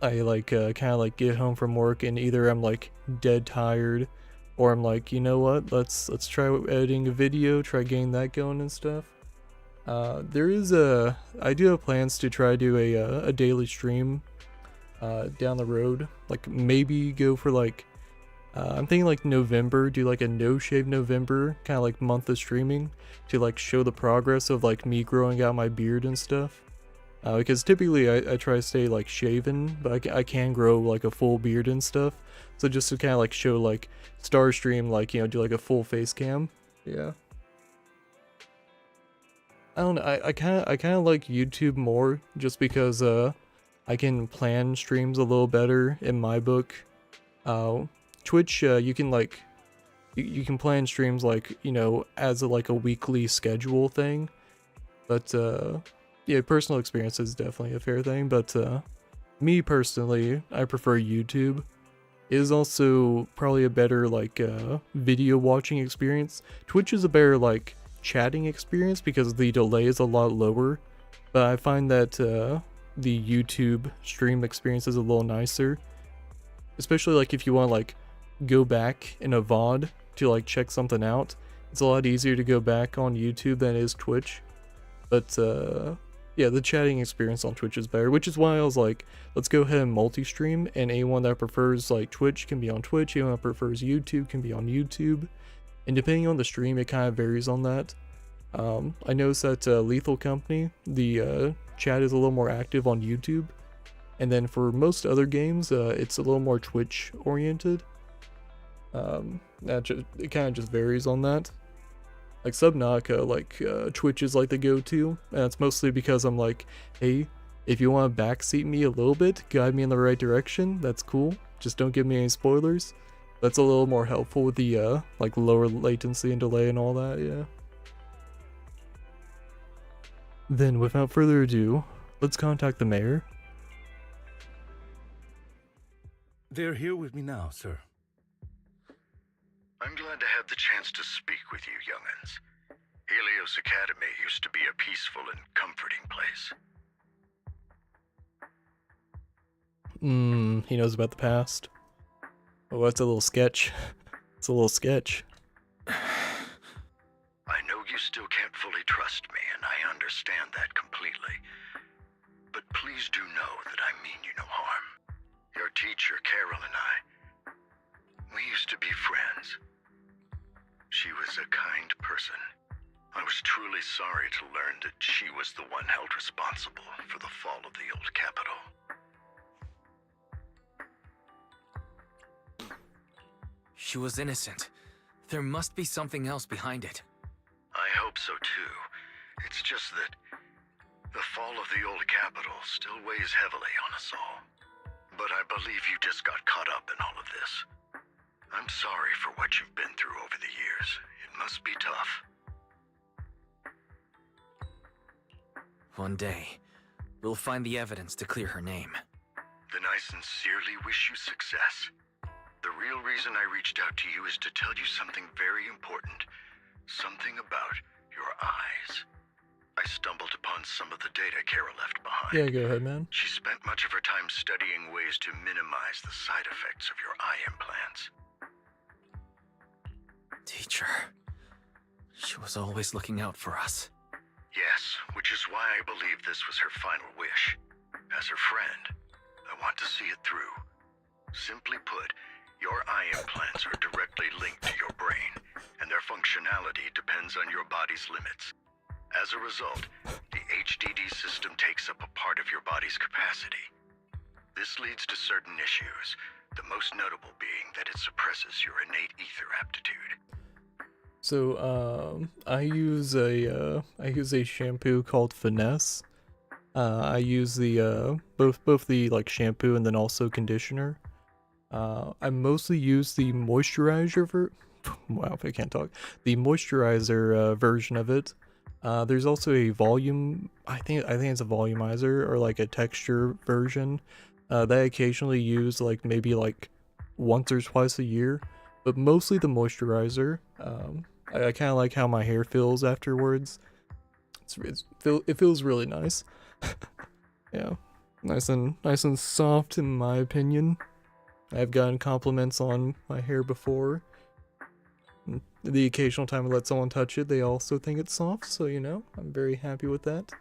I like kind of like get home from work and either I'm like dead tired, or I'm like, you know what, let's try editing a video, try getting that going and stuff. I do have plans to try to do a daily stream down the road, like maybe go for like I'm thinking like November, do like a no shave November kind of like month of streaming to like show the progress of like me growing out my beard and stuff. Because typically I try to stay like shaven, but I can grow like a full beard and stuff. So just to kind of like show like star stream, like, you know, do like a full face cam. Yeah. I don't know, I kind of like YouTube more just because I can plan streams a little better in my book. Twitch, you can like you can plan streams like, you know, as like a weekly schedule thing. But yeah, personal experience is definitely a fair thing, but me personally, I prefer YouTube. It is also probably a better like video watching experience. Twitch is a better like chatting experience because the delay is a lot lower, but I find that the YouTube stream experience is a little nicer, especially like if you want to like go back in a VOD to like check something out. It's a lot easier to go back on YouTube than it is Twitch. But yeah, the chatting experience on Twitch is better, which is why I was like, let's go ahead and multi-stream, and anyone that prefers like Twitch can be on Twitch, anyone that prefers YouTube can be on YouTube. And depending on the stream, it kind of varies on that. I noticed that Lethal Company, the chat is a little more active on YouTube. And then for most other games, it's a little more Twitch oriented. It kind of just varies on that. Like Subnautica, like Twitch is like the go-to, and that's mostly because I'm like, hey, if you want to backseat me a little bit, guide me in the right direction, that's cool. Just don't give me any spoilers. That's a little more helpful with the like lower latency and delay and all that, yeah. Then without further ado, let's contact the mayor. They're here with me now, sir. I'm glad to have the chance to speak with you, young'uns. Helios Academy used to be a peaceful and comforting place. He knows about the past. Oh, that's a little sketch. It's a little sketch. I know you still can't fully trust me, and I understand that completely. But please do know that I mean you no harm. Your teacher, Carol, and I, we used to be friends. She was a kind person. I was truly sorry to learn that she was the one held responsible for the fall of the old capital. She was innocent. There must be something else behind it. I hope so too. It's just that the fall of the old capital still weighs heavily on us all. But I believe you just got caught up in all of this. I'm sorry for what you've been through over the years. It must be tough. One day, we'll find the evidence to clear her name. then I sincerely wish you success. The real reason I reached out to you is to tell you something very important. Something about your eyes. I stumbled upon some of the data Kara left behind. Yeah, go ahead, man. She spent much of her time studying ways to minimize the side effects of your eye implants. Teacher. She was always looking out for us. Yes, which is why I believe this was her final wish. As her friend, I want to see it through. Simply put, your eye implants are directly linked to your brain, and their functionality depends on your body's limits. As a result, the HDD system takes up a part of your body's capacity. This leads to certain issues, the most notable being that it suppresses your innate ether aptitude. So, I use a shampoo called Finesse. I use the, both the, like, shampoo and then also conditioner. I mostly use the moisturizer wow, I can't talk. The moisturizer, version of it. There's also a volume, I think it's a volumizer, or like a texture version, that I occasionally use, like, maybe, like, once or twice a year. But mostly the moisturizer. I kind of like how my hair feels afterwards. It feels really nice. Yeah, nice and soft in my opinion. I've gotten compliments on my hair before. And the occasional time I let someone touch it, they also think it's soft. So you know, I'm very happy with that.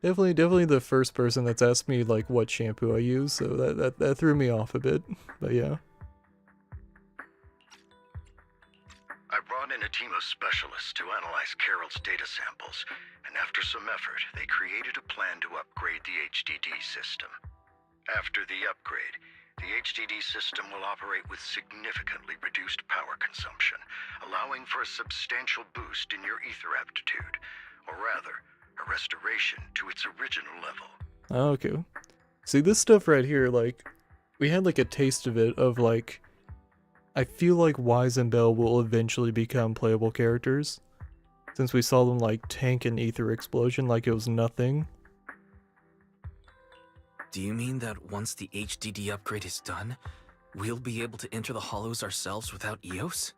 Definitely the first person that's asked me like what shampoo I use, so that threw me off a bit, but yeah. I brought in a team of specialists to analyze Carol's data samples, and after some effort, they created a plan to upgrade the HDD system. After the upgrade, the HDD system will operate with significantly reduced power consumption, allowing for a substantial boost in your ether aptitude, or rather, a restoration to its original level. Okay. See, this stuff right here, like, we had like a taste of it, of like, I feel like Wise and Bell will eventually become playable characters, since we saw them like tank an ether explosion like it was nothing. Do you mean that once the HDD upgrade is done, we'll be able to enter the hollows ourselves without EOS?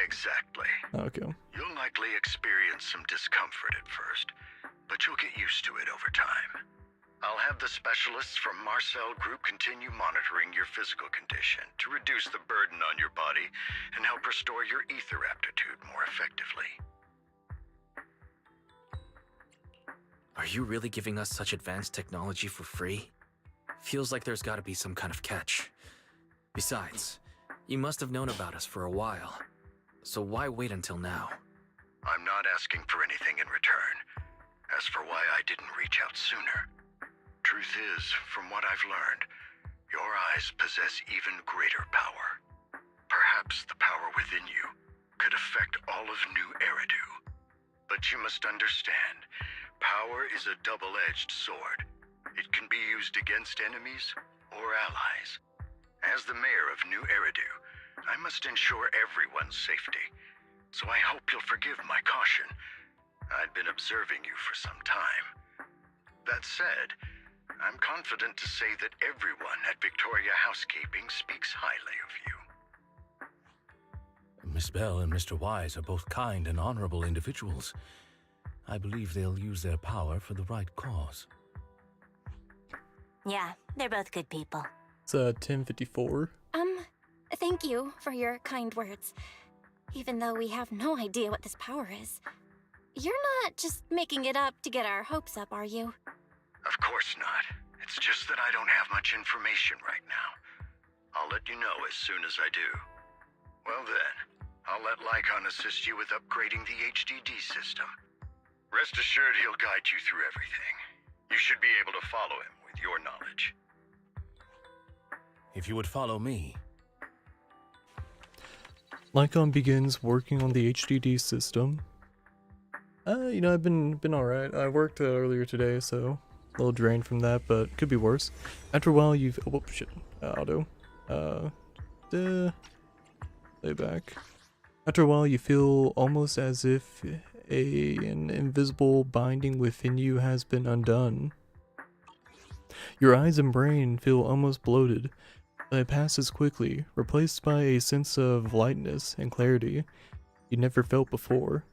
Exactly. Okay. You'll likely experience some discomfort at first, but you'll get used to it over time. I'll have the specialists from Marcel Group continue monitoring your physical condition to reduce the burden on your body and help restore your ether aptitude more effectively. Are you really giving us such advanced technology for free? Feels like there's gotta be some kind of catch. Besides, you must have known about us for a while. So why wait until now? I'm not asking for anything in return. As for why I didn't reach out sooner, truth is, from what I've learned, your eyes possess even greater power. Perhaps the power within you could affect all of New Eridu. But you must understand, power is a double-edged sword. It can be used against enemies or allies. As the mayor of New Eridu, I must ensure everyone's safety. So I hope you'll forgive my caution. I'd been observing you for some time. That said, I'm confident to say that everyone at Victoria Housekeeping speaks highly of you. Miss Bell and Mr. Wise are both kind and honorable individuals. I believe they'll use their power for the right cause. Yeah, they're both good people. It's 1054. Thank you for your kind words. Even though we have no idea what this power is. You're not just making it up to get our hopes up, are you? Of course not. It's just that I don't have much information right now. I'll let you know as soon as I do. Well then, I'll let Lycon assist you with upgrading the HDD system. Rest assured he'll guide you through everything. You should be able to follow him with your knowledge. If you would follow me. Lycon begins working on the HDD system. You know, I've been alright. I worked earlier today, so a little drained from that, but could be worse. After a while, you've... Oh, shit. Auto. Lay back. After a while, you feel almost as if an invisible binding within you has been undone. Your eyes and brain feel almost bloated, but it passes quickly, replaced by a sense of lightness and clarity you never felt before.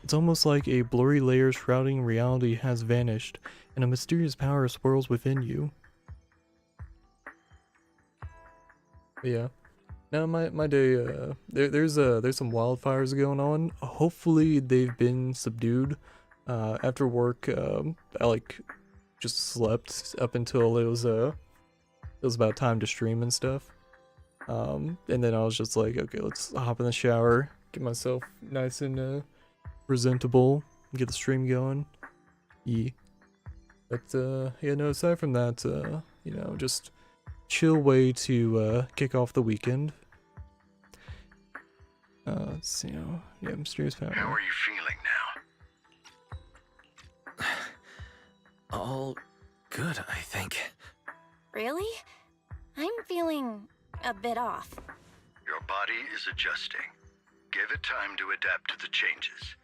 It's almost like a blurry layer shrouding reality has vanished, and a mysterious power swirls within you. But yeah. Now my day, there's some wildfires going on. Hopefully they've been subdued. After work, I like just slept up until it was about time to stream and stuff. And then I was just like, okay, let's hop in the shower, get myself nice and presentable, get the stream going. Yeah. But yeah, no, aside from that, you know, just chill way to kick off the weekend. Let's see, yeah, mysterious power. How are you feeling now? All good, I think. Really? I'm feeling a bit off. Your body is adjusting. Give it time to adapt to the changes.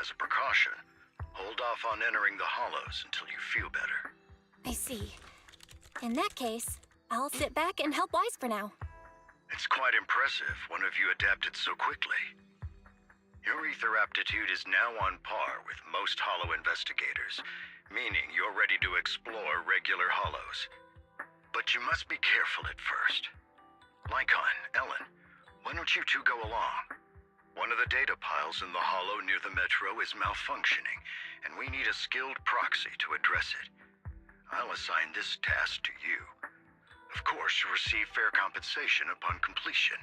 As a precaution, hold off on entering the hollows until you feel better. I see. In that case, I'll sit back and help Wise for now. It's quite impressive one of you adapted so quickly. Your ether aptitude is now on par with most hollow investigators, meaning you're ready to explore regular hollows. But you must be careful at first. Lycon, Ellen, why don't you two go along? One of the data piles in the hollow near the metro is malfunctioning, and we need a skilled proxy to address it. I'll assign this task to you. Of course, you'll receive fair compensation upon completion.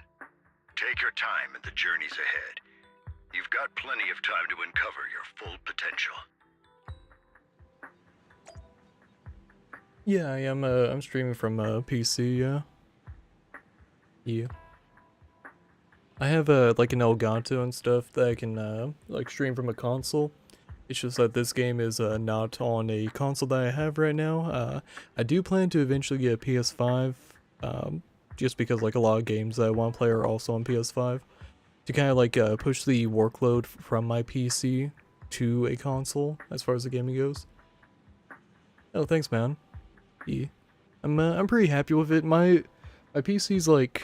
Take your time in the journeys ahead. You've got plenty of time to uncover your full potential. Yeah, I'm streaming from PC, yeah. Yeah. I have like an Elgato and stuff that I can like stream from a console. It's just that this game is not on a console that I have right now. I do plan to eventually get a PS5, just because like a lot of games that I want to play are also on PS5. To kind of like push the workload from my PC to a console as far as the gaming goes. Oh, thanks, man. Yeah. I'm pretty happy with it. My PC's like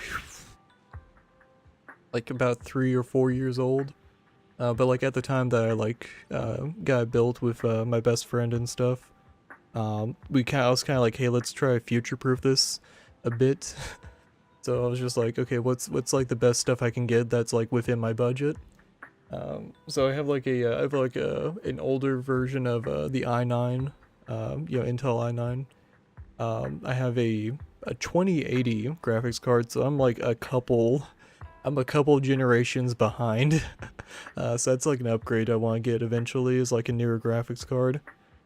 about 3 or 4 years old. But like at the time that I like got it built with my best friend and stuff, I was kind of like, hey, let's try future-proof this a bit. So I was just like, okay, what's like the best stuff I can get that's like within my budget. So I have like an older version of the i9, you know, Intel i9. I have a 2080 graphics card, so I'm like a couple generations behind. So that's like an upgrade I want to get eventually, is like a newer graphics card.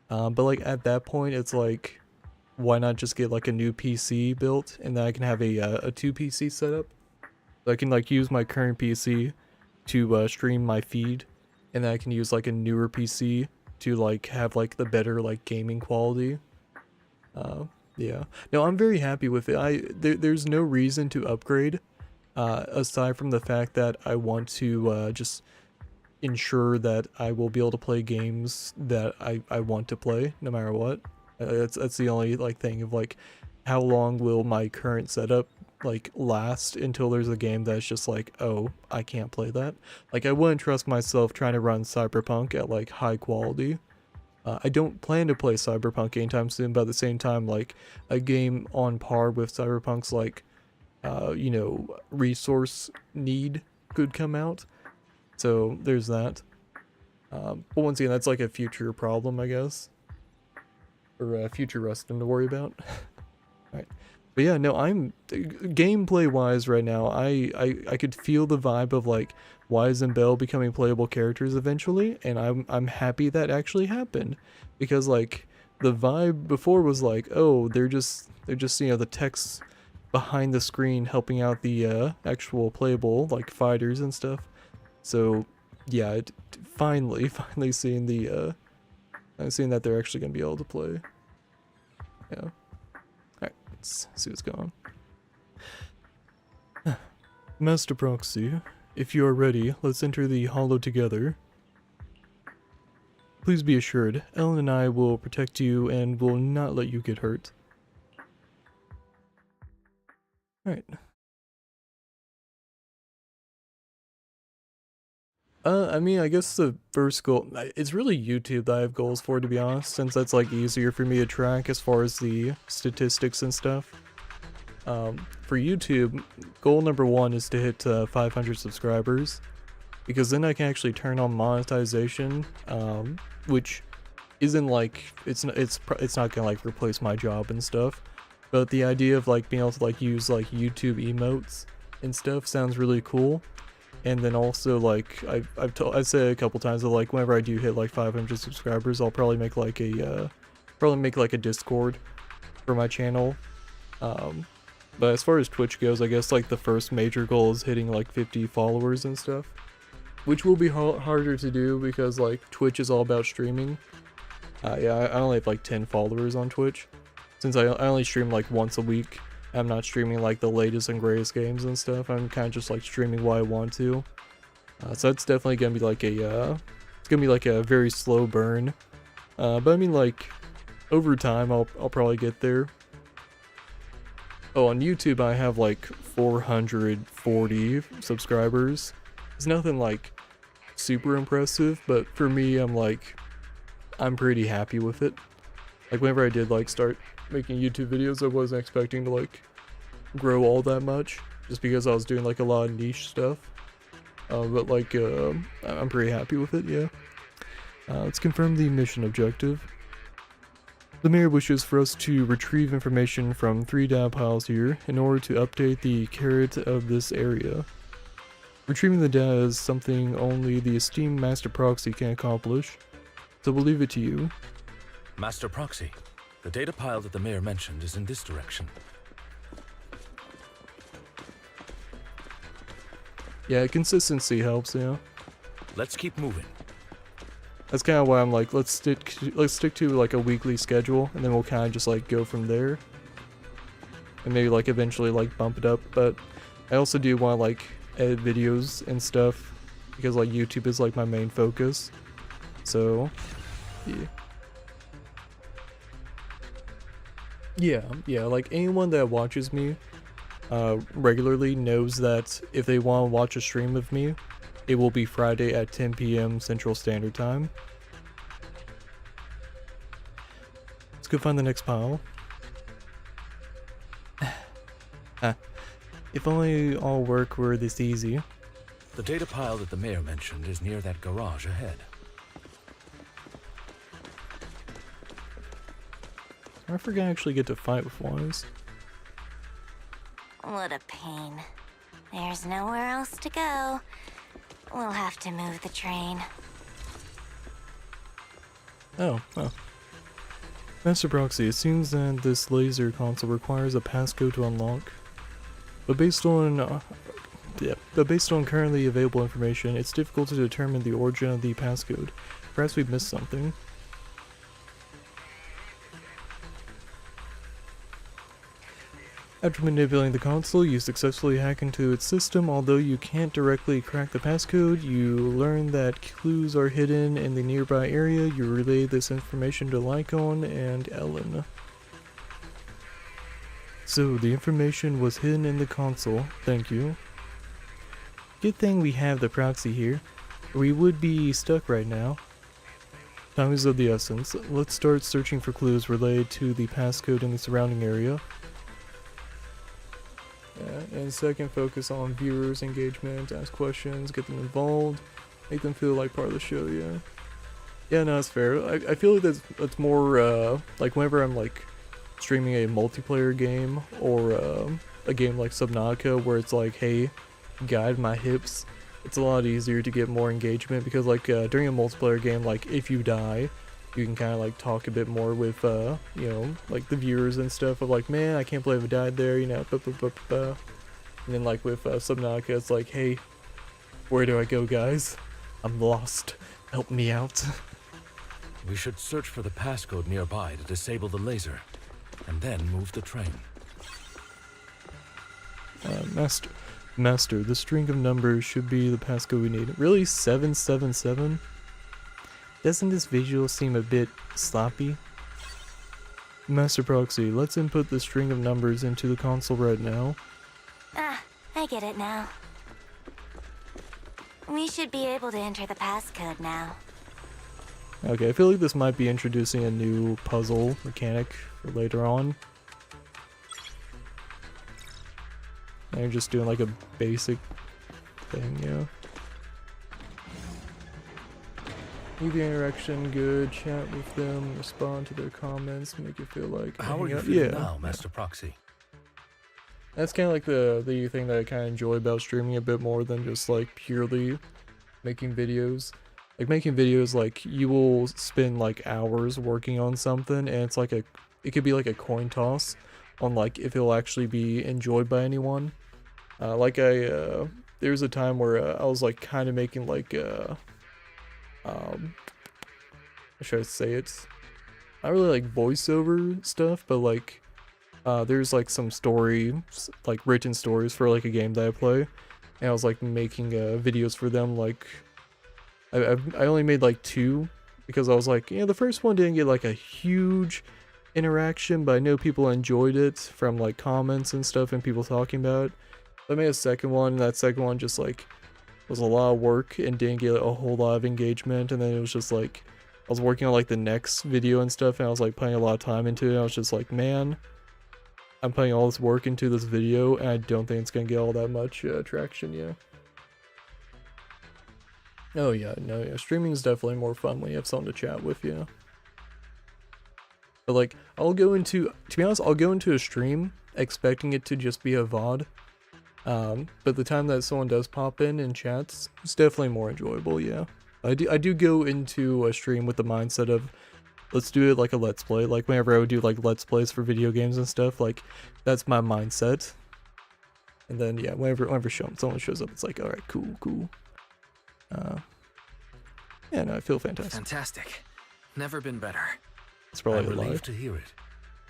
But like at that point, it's like, why not just get like a new PC built, and then I can have a 2 PC setup. So I can like use my current PC to stream my feed, and then I can use like a newer PC to like have like the better like gaming quality. Yeah. No, I'm very happy with it. There's no reason to upgrade. Aside from the fact that I want to just ensure that I will be able to play games that I want to play no matter what. That's the only like thing of like, how long will my current setup like last until there's a game that's just like, oh, I can't play that. Like, I wouldn't trust myself trying to run Cyberpunk at like high quality. I don't plan to play Cyberpunk anytime soon, but at the same time, like a game on par with Cyberpunk's like you know, resource need could come out. So there's that. But once again, that's like a future problem, I guess. Or future Rustin to worry about. Alright. But yeah, no, I'm gameplay wise right now, I could feel the vibe of like Wise and Bell becoming playable characters eventually, and I'm happy that actually happened. Because like the vibe before was like, oh, they're just you know, the text behind the screen helping out the actual playable like fighters and stuff. So yeah, finally seeing the seeing that they're actually gonna be able to play. Yeah. Alright, let's see what's going on. Master Proxy, if you are ready, let's enter the hollow together. Please be assured, Ellen and I will protect you and will not let you get hurt. Alright. I mean, I guess the first goal, it's really YouTube that I have goals for, to be honest, since that's like easier for me to track as far as the statistics and stuff. For YouTube, goal number 1 is to hit 500 subscribers, because then I can actually turn on monetization, which isn't like, it's not gonna like replace my job and stuff, but the idea of like being able to like use like YouTube emotes and stuff sounds really cool. And then also like I've said a couple times that like whenever I do hit like 500 subscribers, I'll probably make like a Discord for my channel. But as far as Twitch goes, I guess like the first major goal is hitting like 50 followers and stuff, which will be harder to do because like Twitch is all about streaming. Yeah, I only have like 10 followers on Twitch, since I only stream like once a week. I'm not streaming like the latest and greatest games and stuff. I'm kind of just like streaming what I want to. So that's definitely gonna be like it's gonna be like a very slow burn. But I mean like over time I'll probably get there. Oh, on YouTube I have like 440 subscribers. It's nothing like super impressive, but for me I'm pretty happy with it. Like whenever I did like start making YouTube videos, I wasn't expecting to like grow all that much, just because I was doing like a lot of niche stuff. But like I'm pretty happy with it, yeah. Let's confirm the mission objective. The mayor wishes for us to retrieve information from 3 data piles here in order to update the carrot of this area. Retrieving the data is something only the esteemed Master Proxy can accomplish, so we'll leave it to you. Master Proxy, the data pile that the mayor mentioned is in this direction. Yeah, consistency helps, you know. Let's keep moving. That's kind of why I'm like, let's stick to like a weekly schedule, and then we'll kind of just like go from there, and maybe like eventually like bump it up. But I also do want to like edit videos and stuff, because like YouTube is like my main focus. So yeah, like anyone that watches me regularly knows that if they want to watch a stream of me, it will be Friday at 10 p.m. Central Standard Time. Let's go find the next pile. If only all work were this easy. The data pile that the mayor mentioned is near that garage ahead. I forgot I actually get to fight with Wise. What a pain. There's nowhere else to go. We'll have to move the train. Oh. Master Proxy, it seems that this laser console requires a passcode to unlock. But based on currently available information, it's difficult to determine the origin of the passcode. Perhaps we've missed something. After manipulating the console, you successfully hack into its system. Although you can't directly crack the passcode, you learn that clues are hidden in the nearby area. You relay this information to Lycon and Ellen. So, the information was hidden in the console. Thank you. Good thing we have the proxy here. We would be stuck right now. Time is of the essence. Let's start searching for clues related to the passcode in the surrounding area. And second, focus on viewers' engagement, ask questions, get them involved, make them feel like part of the show, yeah. Yeah, no, that's fair. I feel like that's more, like whenever I'm like streaming a multiplayer game, or a game like Subnautica where it's like, hey, guide my hips, it's a lot easier to get more engagement, because like during a multiplayer game, like if you die, you can kind of like talk a bit more with you know, like the viewers and stuff of like, man, I can't believe I died there, you know, and then like with Subnautica, it's like, hey, where do I go, guys? I'm lost, help me out. We should search for the passcode nearby to disable the laser, and then move the train. Master, the string of numbers should be the passcode we need. Really? 777? Doesn't this visual seem a bit sloppy? Master Proxy, let's input the string of numbers into the console right now. Ah, I get it now. We should be able to enter the passcode now. Okay, I feel like this might be introducing a new puzzle mechanic for later on. And you're just doing like a basic thing, yeah. Leave the interaction good, chat with them, respond to their comments, make you feel like... How are you out. feeling Yeah. now, Master Proxy? That's kind of like the thing that I kind of enjoy about streaming a bit more than just like purely making videos. Like making videos, like you will spend like hours working on something, and it's like it could be like a coin toss on like if it'll actually be enjoyed by anyone. There was a time where I was like kind of making like how should I say it? Not really like voiceover stuff, but like there's like some story, like written stories for like a game that I play, and I was like making videos for them. Like I only made like 2 because I was like, yeah, the first one didn't get like a huge interaction, but I know people enjoyed it from like comments and stuff and people talking about it. So I made a second one, and that second one just like was a lot of work and didn't get a whole lot of engagement, and then it was just like I was working on like the next video and stuff, and I was like putting a lot of time into it, and I was just like, man, I'm putting all this work into this video, and I don't think it's gonna get all that much traction, yeah. Oh yeah, no, yeah, streaming is definitely more fun when you have someone to chat with, yeah. But like, to be honest, I'll go into a stream expecting it to just be a VOD. But the time that someone does pop in and chats, it's definitely more enjoyable, yeah. I do go into a stream with the mindset of, let's do it like a let's play. Like whenever I would do like let's plays for video games and stuff, like that's my mindset. And then yeah, whenever someone shows up, it's like, all right, cool. Yeah, no, I feel fantastic. Fantastic. Never been better. It's probably I'm a lie. relieved to hear it.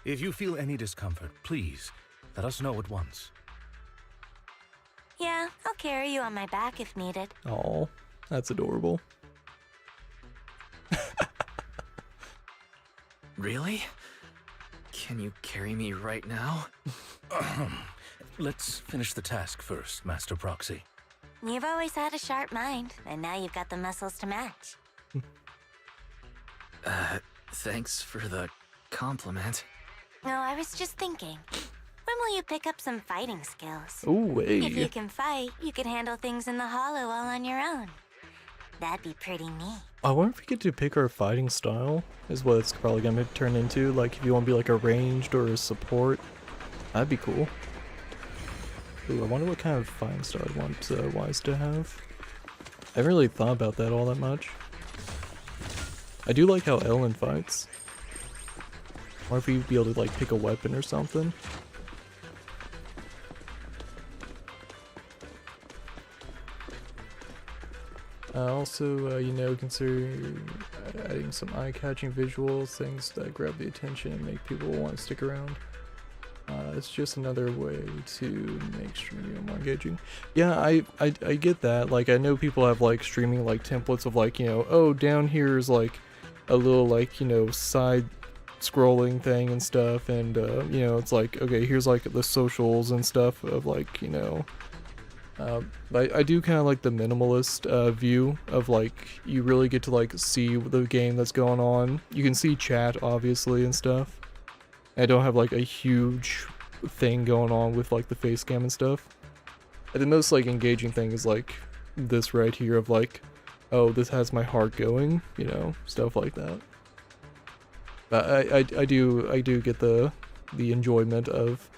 If you feel any discomfort, please let us know at once. Yeah, I'll carry you on my back if needed. Aw, that's adorable. Really? Can you carry me right now? Let's finish the task first, Master Proxy. You've always had a sharp mind, and now you've got the muscles to match. Thanks for the compliment. No, I was just thinking. When will you pick up some fighting skills? Ooh, hey. If you can fight, you can handle things in the hollow all on your own. That'd be pretty neat. I wonder if we get to pick our fighting style, is what it's probably gonna turn into. Like, if you want to be like a ranged or a support, that'd be cool. Ooh, I wonder what kind of fighting style I want Wise to have. I haven't really thought about that all that much. I do like how Ellen fights. Or if you'd be able to like pick a weapon or something. Also, you know, consider adding some eye-catching visuals, things that grab the attention and make people want to stick around. It's just another way to make streaming more engaging. Yeah, I get that. Like, I know people have like streaming like templates of like, you know, oh, down here is like a little like, you know, side scrolling thing and stuff, and you know, it's like, okay, here's like the socials and stuff of like, you know. I do kind of like the minimalist view of like, you really get to like see the game that's going on. You can see chat obviously and stuff. I don't have like a huge thing going on with like the face cam and stuff. And the most like engaging thing is like this right here of like, oh, this has my heart going, you know, stuff like that. But I do get the enjoyment of,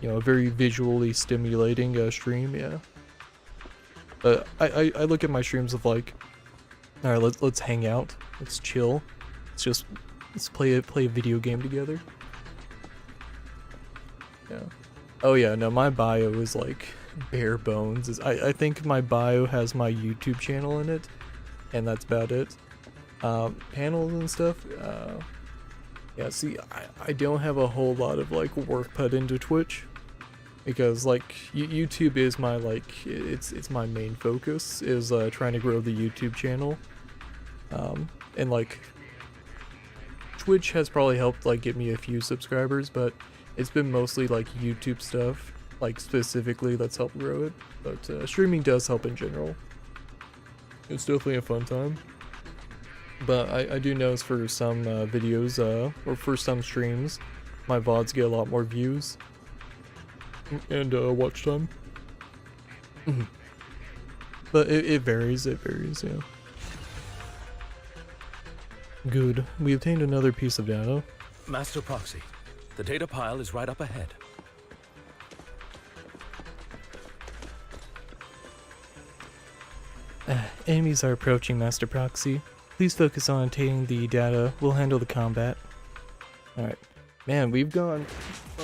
you know, a very visually stimulating stream, yeah. I look at my streams of like, all right, let's hang out, let's chill, let's play a video game together. Yeah. Oh yeah, no, my bio is like bare bones. I think my bio has my YouTube channel in it, and that's about it. Panels and stuff. Yeah. See, I don't have a whole lot of like work put into Twitch. because like YouTube is my it's my main focus is trying to grow the YouTube channel, and like Twitch has probably helped like get me a few subscribers, but it's been mostly like YouTube stuff, like specifically that's helped grow it. But streaming does help in general. It's definitely a fun time. But I do notice for some videos or for some streams, my VODs get a lot more views and watch time. But it varies, yeah. Good. We obtained another piece of data. Master Proxy, the data pile is right up ahead. Enemies are approaching, Master Proxy. Please focus on obtaining the data. We'll handle the combat. Alright. Man, we've gone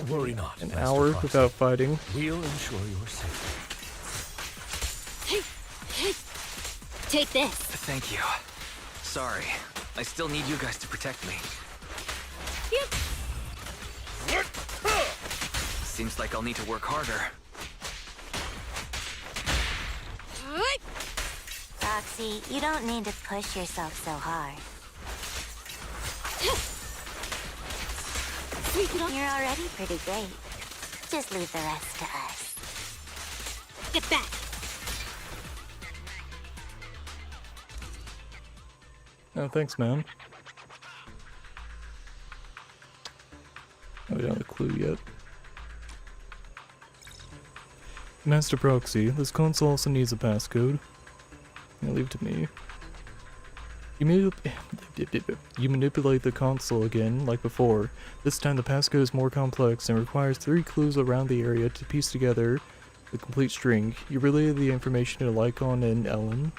Worry not, an Master hour Proxy. without fighting. We'll ensure your safety. Take this. Thank you. Sorry. I still need you guys to protect me. Seems like I'll need to work harder. Roxy, you don't need to push yourself so hard. You're already pretty great. Just leave the rest to us. Get back. Oh, thanks, man. Oh, we don't have a clue yet. Master Proxy, this console also needs a passcode. Yeah, leave it to me. You manipulate the console again, like before. This time the passcode is more complex and requires 3 clues around the area to piece together the complete string. You relay the information to Lycon and Ellen.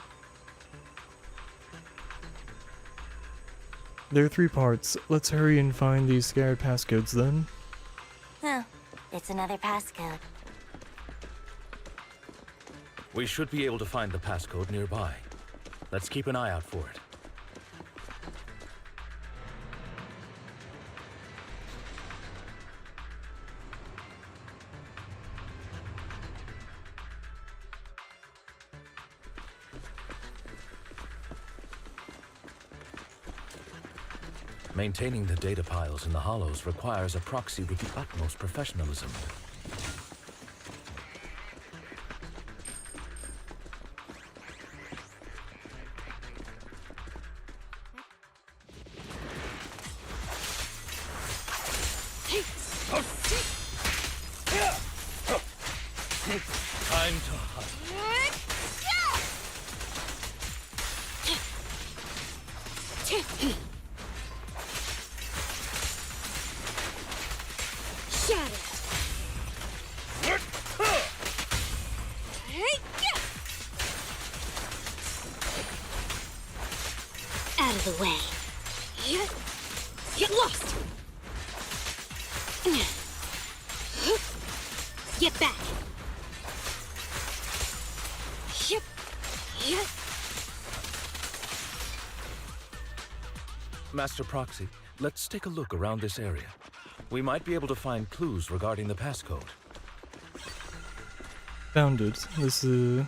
There are 3 parts. Let's hurry and find these scattered passcodes then. Oh, it's another passcode. We should be able to find the passcode nearby. Let's keep an eye out for it. Maintaining the data piles in the hollows requires a proxy with the utmost professionalism. Time to hunt. Out of the way. Get lost. Get back. Master Proxy, let's take a look around this area. We might be able to find clues regarding the passcode. Found it. This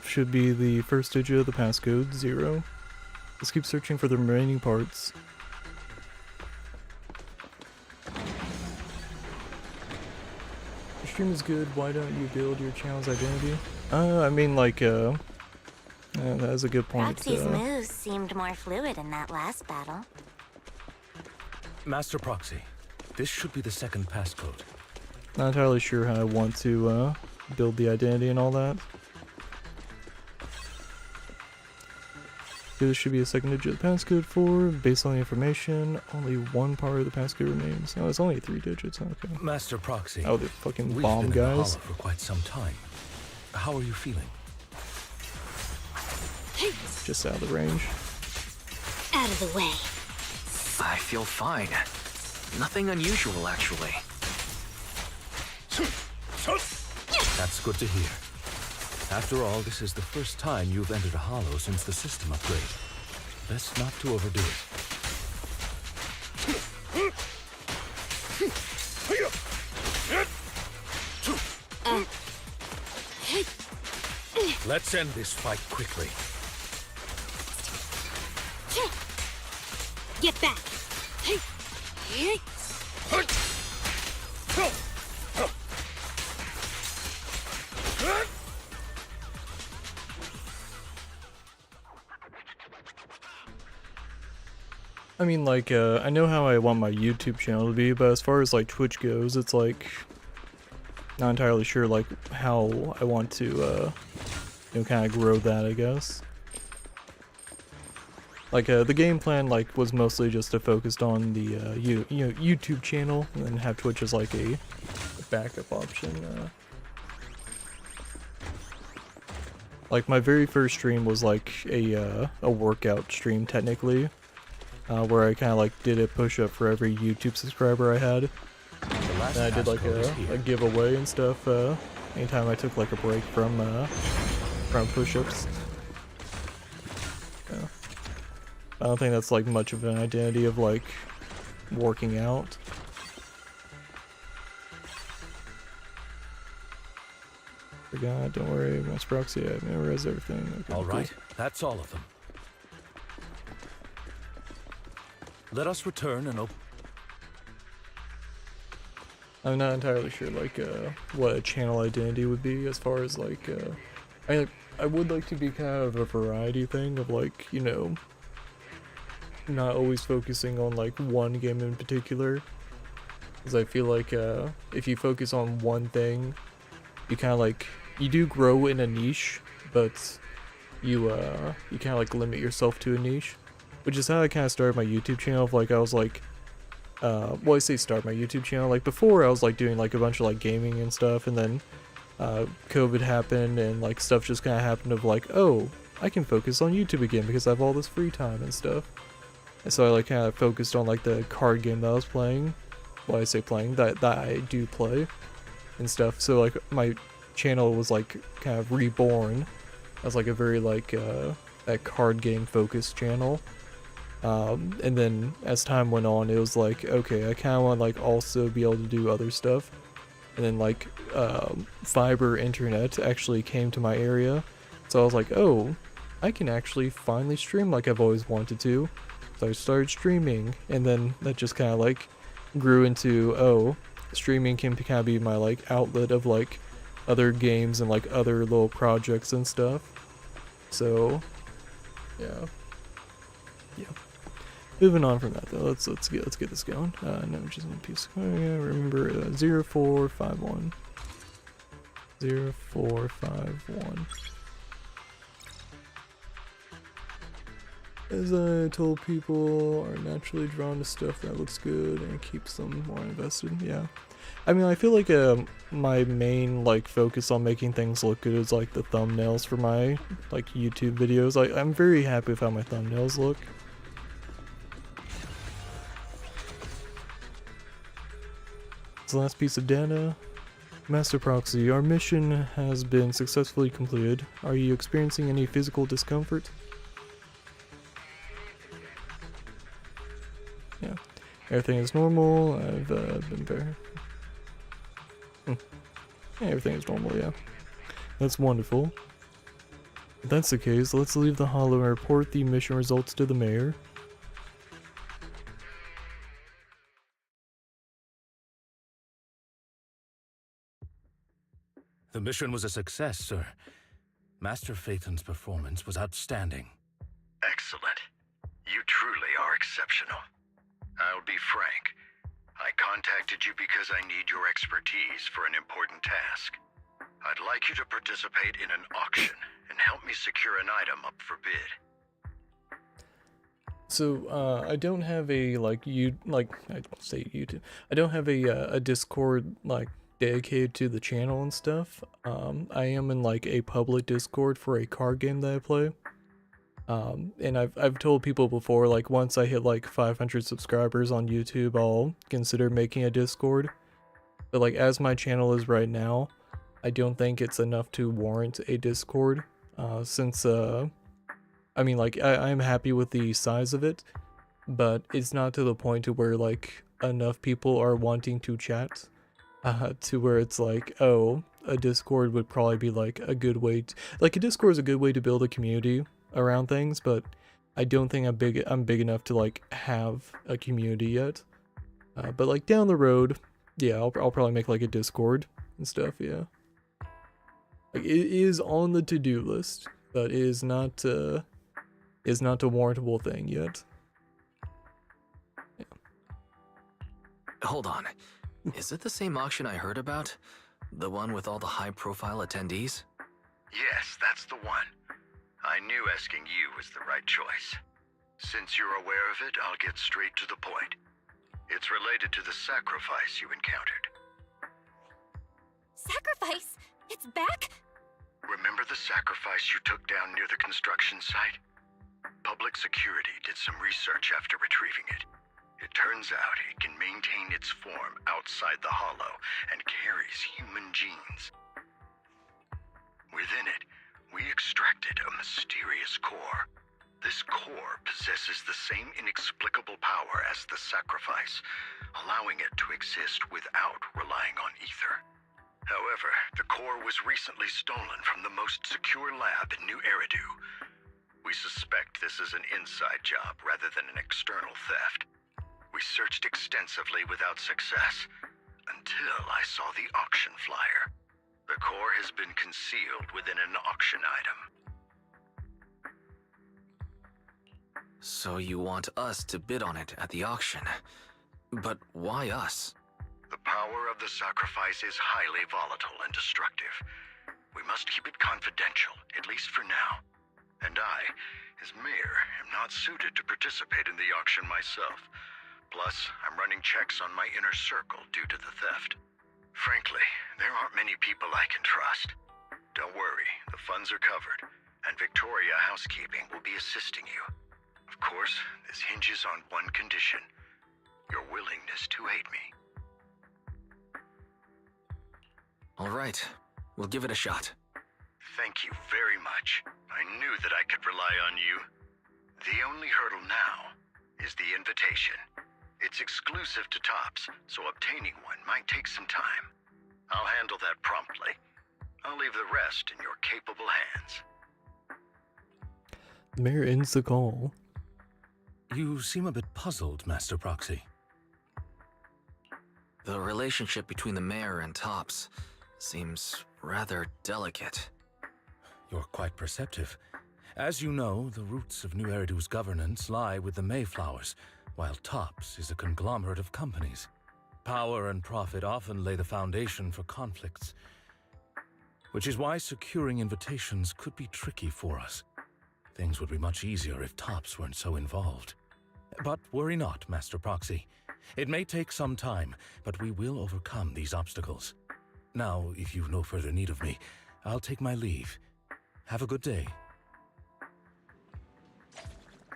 should be the first digit of the passcode, 0. Let's keep searching for the remaining parts. Your stream is good, why don't you build your channel's identity? I mean like, that's a good point. Roxy's moves seemed more fluid in that last battle. Master Proxy, this should be the second passcode. Not entirely sure how I want to build the identity and all that. This should be a second digit passcode for. Based on the information, only 1 part of the passcode remains. Oh, it's only 3 digits. Okay. Master Proxy. Oh, the fucking we've bomb been in the guys. hollow for quite some time. How are you feeling? Just out of the range. Out of the way. I feel fine. Nothing unusual, actually. That's good to hear. After all, this is the first time you've entered a hollow since the system upgrade. Best not to overdo it. Let's end this fight quickly. Get back! Hey! Hey! I mean, like, I know how I want my YouTube channel to be, but as far as, like, Twitch goes, it's, like, not entirely sure, like, how I want to, you know, kind of grow that, I guess. Like, the game plan, like, was mostly just to focus on the, you know, YouTube channel, and then have Twitch as, like, a backup option. Like, my very first stream was, like, a workout stream, technically. Where I kind of like did a push-up for every YouTube subscriber I had, and I did like a giveaway and stuff. Anytime I took like a break from push-ups. Yeah. I don't think that's like much of an identity of like working out. Forgot, don't worry, my proxy, I memorized everything. Okay, All right, that's all of them. Let us return and open. I'm not entirely sure, like, what a channel identity would be as far as, like, I would like to be kind of a variety thing of, like, you know, not always focusing on, like, one game in particular. Because I feel like, if you focus on one thing, you kind of, like, you do grow in a niche, but you kind of, like, limit yourself to a niche. Which is how I kind of started my YouTube channel. Of like, I was like, well, I say start my YouTube channel. Like before, I was like doing like a bunch of like gaming and stuff, and then COVID happened, and like stuff just kind of happened. Of like, oh, I can focus on YouTube again because I have all this free time and stuff. And so I like kind of focused on like the card game that I was playing. Well, I say playing that I do play and stuff. So like my channel was like kind of reborn as like a very like that card game focused channel. And then as time went on, it was like, okay, I kind of want to like also be able to do other stuff. And then like fiber internet actually came to my area, so I was like, oh, I can actually finally stream like I've always wanted to. So I started streaming, and then that just kind of like grew into, oh, streaming can kind of be my like outlet of like other games and like other little projects and stuff. So yeah. Moving on from that though, let's get this going. No, just one piece. Oh, yeah, remember 0451. 0451. As I told people, are naturally drawn to stuff that looks good and keeps them more invested. Yeah, I mean, I feel like my main like focus on making things look good is like the thumbnails for my like YouTube videos. I'm very happy with how my thumbnails look. The last piece of data. Master Proxy, our mission has been successfully completed. Are you experiencing any physical discomfort? Yeah. Everything is normal. I've been there. Yeah, everything is normal, yeah. That's wonderful. If that's the case, let's leave the hollow and report the mission results to the mayor. The mission was a success, sir. Master Phaeton's performance was outstanding. Excellent. You truly are exceptional. I'll be frank. I contacted you because I need your expertise for an important task. I'd like you to participate in an auction and help me secure an item up for bid. So, I don't have a, I don't have a Discord, like, dedicated to the channel and stuff. I am in, like, a public Discord for a card game that I play. And I've told people before, like, once I hit, like, 500 subscribers on YouTube, I'll consider making a Discord. But, like, as my channel is right now, I don't think it's enough to warrant a Discord. Since, I mean, like, I'm happy with the size of it, but it's not to the point to where, like, enough people are wanting to chat, to where it's like, oh, a Discord would probably be like a good way to, like a Discord is a good way to build a community around things, but I don't think I'm big enough to like have a community yet. But like down the road, yeah, I'll probably make like a Discord and stuff, yeah. Like it is on the to-do list, but it is not a warrantable thing yet. Yeah. Hold on. Is it the same auction I heard about? The one with all the high-profile attendees? Yes, that's the one. I knew asking you was the right choice. Since you're aware of it, I'll get straight to the point. It's related to the sacrifice you encountered. Sacrifice? It's back? Remember the sacrifice you took down near the construction site? Public security did some research after retrieving it. It turns out it can maintain its form outside the hollow and carries human genes. Within it, we extracted a mysterious core. This core possesses the same inexplicable power as the sacrifice, allowing it to exist without relying on ether. However, the core was recently stolen from the most secure lab in New Eridu. We suspect this is an inside job rather than an external theft. We searched extensively without success, until I saw the auction flyer. The core has been concealed within an auction item. So you want us to bid on it at the auction. But why us? The power of the sacrifice is highly volatile and destructive. We must keep it confidential, at least for now. And I, as mayor, am not suited to participate in the auction myself. Plus, I'm running checks on my inner circle due to the theft. Frankly, there aren't many people I can trust. Don't worry, the funds are covered, and Victoria Housekeeping will be assisting you. Of course, this hinges on one condition: your willingness to aid me. All right, we'll give it a shot. Thank you very much. I knew that I could rely on you. The only hurdle now is the invitation. It's exclusive to Tops, so obtaining one might take some time. I'll handle that promptly. I'll leave the rest in your capable hands. The mayor ends the call. You seem a bit puzzled, Master Proxy. The relationship between the mayor and Tops seems rather delicate. You're quite perceptive. As you know, the roots of New Eridu's governance lie with the Mayflowers, while Tops is a conglomerate of companies. Power and profit often lay the foundation for conflicts, which is why securing invitations could be tricky for us. Things would be much easier if Tops weren't so involved. But worry not, Master Proxy. It may take some time, but we will overcome these obstacles. Now, if you've no further need of me, I'll take my leave. Have a good day.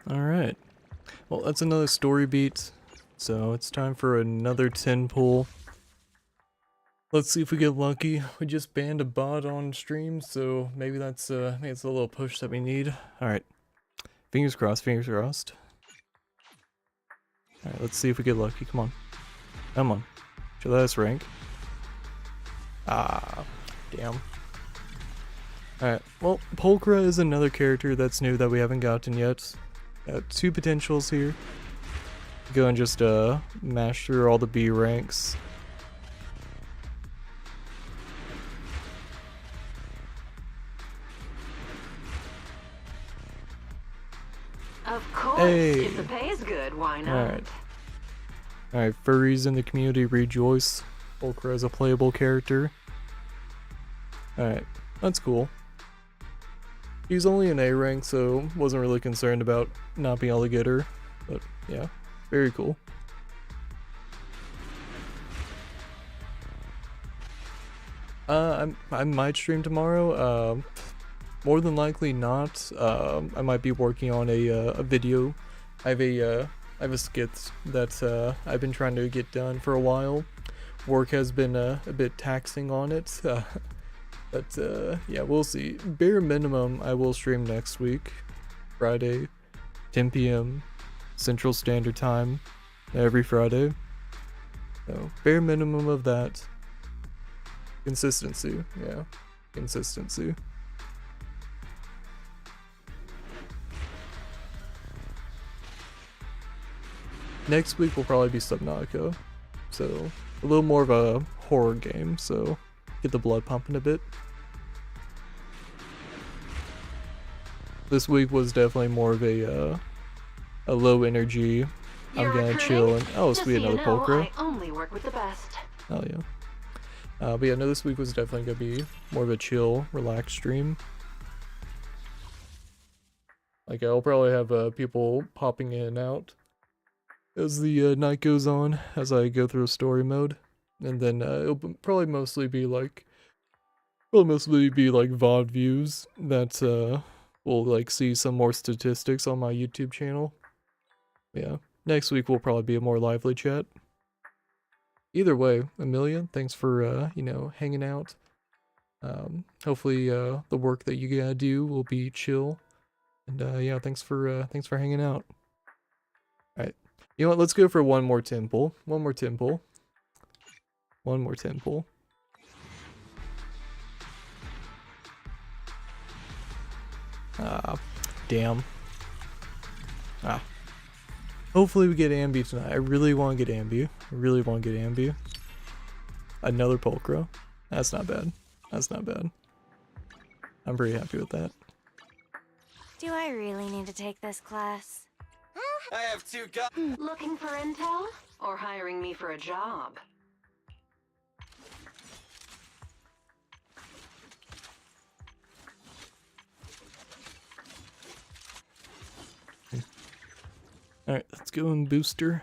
Alright. Well, that's another story beat. So it's time for another 10 pull. Let's see if we get lucky. We just banned a bot on stream, so maybe that's a little push that we need. Alright. Fingers crossed, fingers crossed. Alright, let's see if we get lucky. Come on. Come on. Should let us rank. Ah, damn. Alright, well, Pulchra is another character that's new that we haven't gotten yet. Got two potentials here. Go and just mash through all the B ranks. Of course, hey. If the pay is good, why not? Alright, furries in the community rejoice. Pulchra is a playable character. Alright, that's cool. He's only an A rank, so wasn't really concerned about not being able to get her. But yeah, very cool. I might stream tomorrow. More than likely not. I might be working on a video. I have a skit that I've been trying to get done for a while. Work has been a bit taxing on it. But yeah, we'll see. Bare minimum, I will stream next week, Friday, 10 p.m. Central Standard Time, every Friday. So bare minimum of that. Consistency, yeah. Consistency. Next week will probably be Subnautica, so a little more of a horror game, so get the blood pumping a bit. This week was definitely more of a low energy. I'm gonna chill and sweet, another pulcro. I only work with the best. Oh yeah. But yeah, no, this week was definitely gonna be more of a chill, relaxed stream. Like I'll probably have people popping in and out as the night goes on, as I go through story mode, and then it'll probably mostly be like VOD views that will like see some more statistics on my YouTube channel. Yeah, next week will probably be a more lively chat. Either way, Amelia, thanks for you know, hanging out. Hopefully the work that you gotta do will be chill, and yeah, thanks for hanging out. All right. You know what, let's go for one more temple. One more temple. One more temple. Ah, damn. Ah. Hopefully we get Ambi tonight. I really want to get Ambi. I really want to get Ambi. Another Pulcro. That's not bad. That's not bad. I'm pretty happy with that. Do I really need to take this class? I have 2 guns. Looking for intel? Or hiring me for a job? Alright, let's go in booster.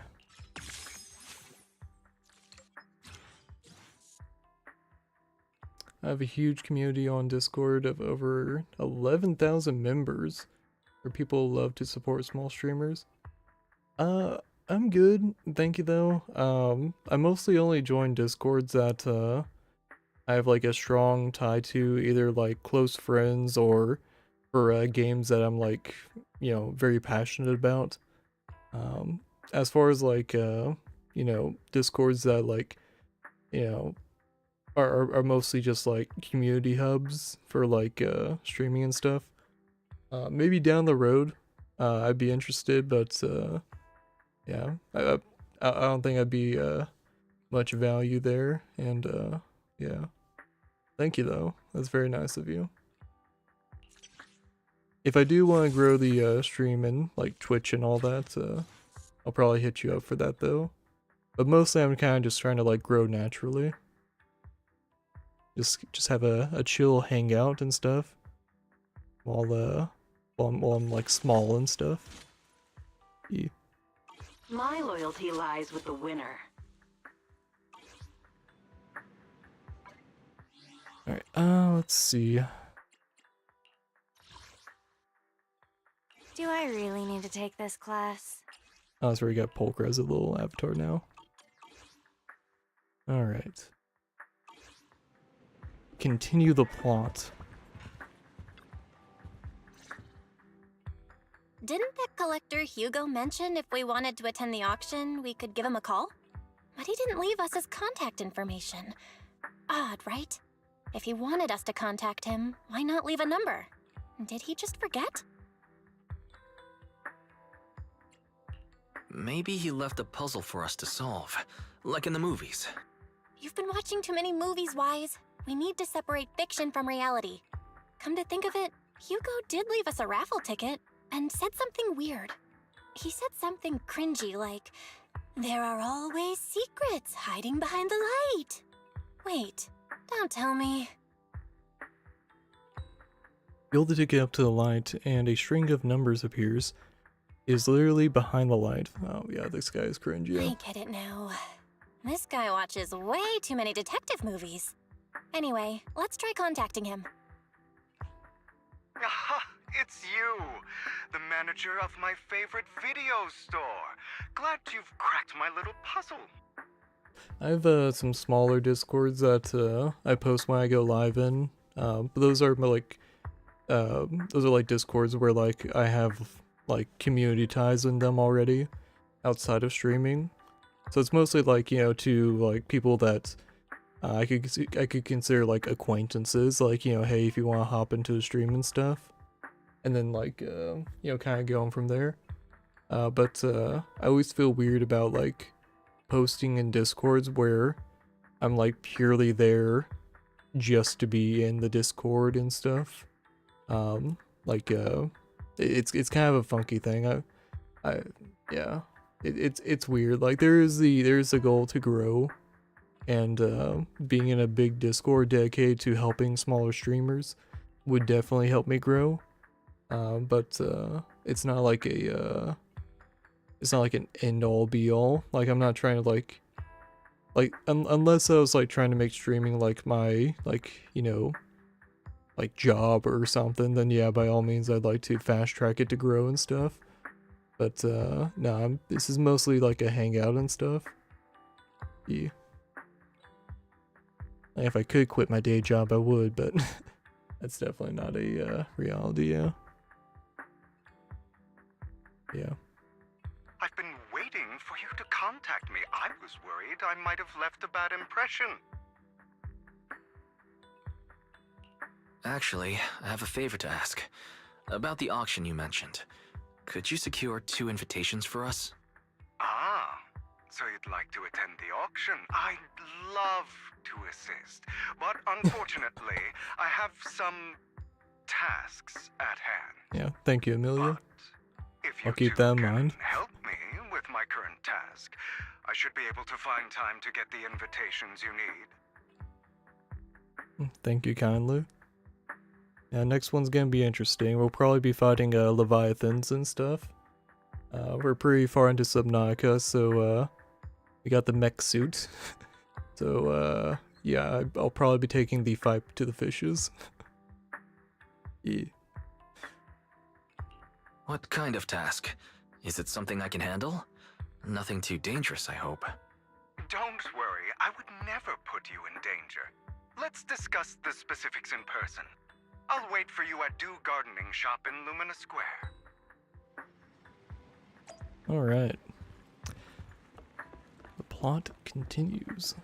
I have a huge community on Discord of over 11,000 members where people love to support small streamers. I'm good, thank you though. I mostly only join Discords that I have like a strong tie to, either like close friends or for games that I'm like, you know, very passionate about. As far as like you know, Discords that like, you know, are mostly just like community hubs for like streaming and stuff. Maybe down the road I'd be interested, but yeah, I don't think I'd be much value there, and yeah. Thank you though, that's very nice of you. If I do want to grow the stream and like Twitch and all that, I'll probably hit you up for that though. But mostly I'm kind of just trying to like grow naturally. Just have a chill hangout and stuff while I'm like small and stuff. Yeah. My loyalty lies with the winner. Alright, let's see. Do I really need to take this class? Oh, that's where we got Polkra as a little avatar now. Alright. Continue the plot. Didn't that collector Hugo mention if we wanted to attend the auction, we could give him a call? But he didn't leave us his contact information. Odd, right? If he wanted us to contact him, why not leave a number? Did he just forget? Maybe he left a puzzle for us to solve, like in the movies. You've been watching too many movies, Wise. We need to separate fiction from reality. Come to think of it, Hugo did leave us a raffle ticket and said something weird. He said something cringy like, "There are always secrets hiding behind the light." Wait, don't tell me. Hold the ticket up to the light and a string of numbers appears. It is literally behind the light. Oh yeah, this guy is cringy. I get it now. This guy watches way too many detective movies. Anyway, let's try contacting him. Aha, it's you, the manager of my favorite video store. Glad you've cracked my little puzzle. I have some smaller Discords that I post when I go live in. But those are like Discords where like I have like community ties in them already outside of streaming. So it's mostly like, you know, to like people that I could consider like acquaintances, like, you know, hey, if you want to hop into the stream and stuff, and then like you know, kind of going from there. But I always feel weird about like posting in Discords where I'm like purely there just to be in the Discord and stuff. Like it's kind of a funky thing. Yeah, it's weird. Like there's the goal to grow, and being in a big Discord dedicated to helping smaller streamers would definitely help me grow. But it's not like a it's not like an end all be all. Like I'm not trying to like unless I was like trying to make streaming like my like, you know, like job or something, then yeah, by all means I'd like to fast track it to grow and stuff. But no, this is mostly like a hangout and stuff. Yeah. Like, if I could quit my day job, I would, but that's definitely not a reality. Yeah. Yeah. I've been waiting for you to contact me. I was worried I might have left a bad impression. Actually, I have a favor to ask. About the auction you mentioned. Could you secure 2 invitations for us? Ah, so you'd like to attend the auction? I'd love to assist, but unfortunately, I have some tasks at hand. Yeah, thank you, Amelia. But if you I'll keep two that in can mind. help me with my current task, I should be able to find time to get the invitations you need. Thank you kindly. Yeah, next one's gonna be interesting. We'll probably be fighting Leviathans and stuff. We're pretty far into Subnautica, so we got the mech suit. So yeah, I'll probably be taking the fight to the fishes. Yeah. What kind of task? Is it something I can handle? Nothing too dangerous, I hope. Don't worry, I would never put you in danger. Let's discuss the specifics in person. I'll wait for you at Dew Gardening Shop in Lumina Square. Alright. The plot continues.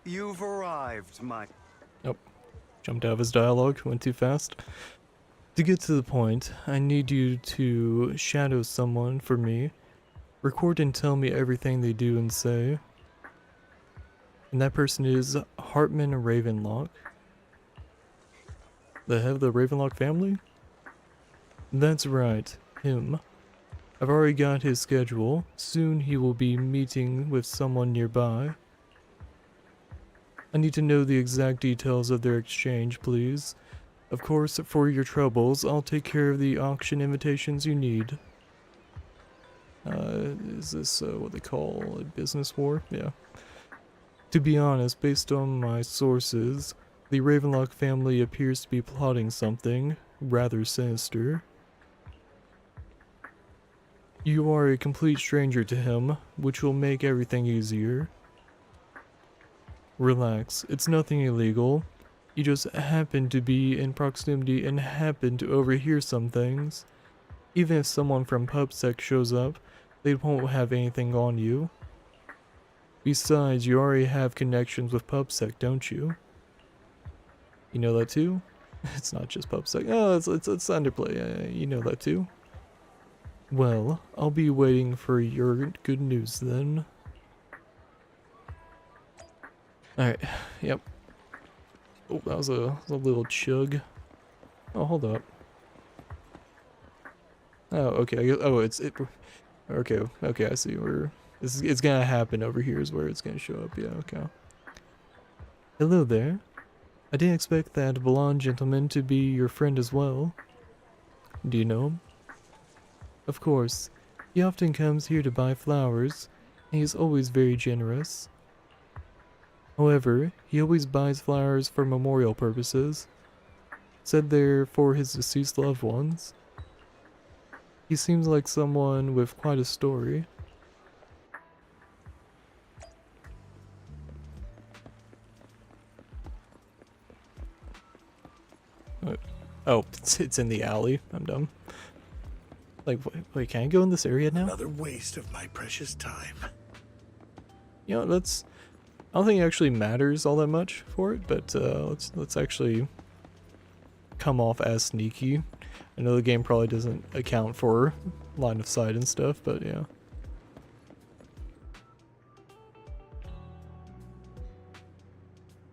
You've arrived, my... Nope. Jumped out of his dialogue, went too fast. To get to the point, I need you to shadow someone for me. Record and tell me everything they do and say. And that person is Hartman Ravenlock. The head of the Ravenlock family? That's right, him. I've already got his schedule. Soon he will be meeting with someone nearby. I need to know the exact details of their exchange, please. Of course, for your troubles, I'll take care of the auction invitations you need. Is this what they call a business war? Yeah. To be honest, based on my sources, the Ravenlock family appears to be plotting something rather sinister. You are a complete stranger to him, which will make everything easier. Relax, it's nothing illegal. You just happen to be in proximity and happen to overhear some things. Even if someone from PubSec shows up, they won't have anything on you. Besides, you already have connections with PubSec, don't you? You know that too? It's not just PubSec. Oh, it's Underplay. You know that too. Well, I'll be waiting for your good news then. Alright, yep. Oh, that was a little chug. Oh, hold up. Oh, okay. Okay, I see where it's gonna happen over here is where it's gonna show up. Yeah, okay. Hello there. I didn't expect that blonde gentleman to be your friend as well. Do you know him? Of course. He often comes here to buy flowers, and he's always very generous. However, he always buys flowers for memorial purposes. Said they're for his deceased loved ones. He seems like someone with quite a story. What? Oh, it's in the alley. I'm dumb. Like, wait, can I go in this area now? Another waste of my precious time. You know, I don't think it actually matters all that much for it, but let's actually come off as sneaky. I know the game probably doesn't account for line of sight and stuff, but yeah.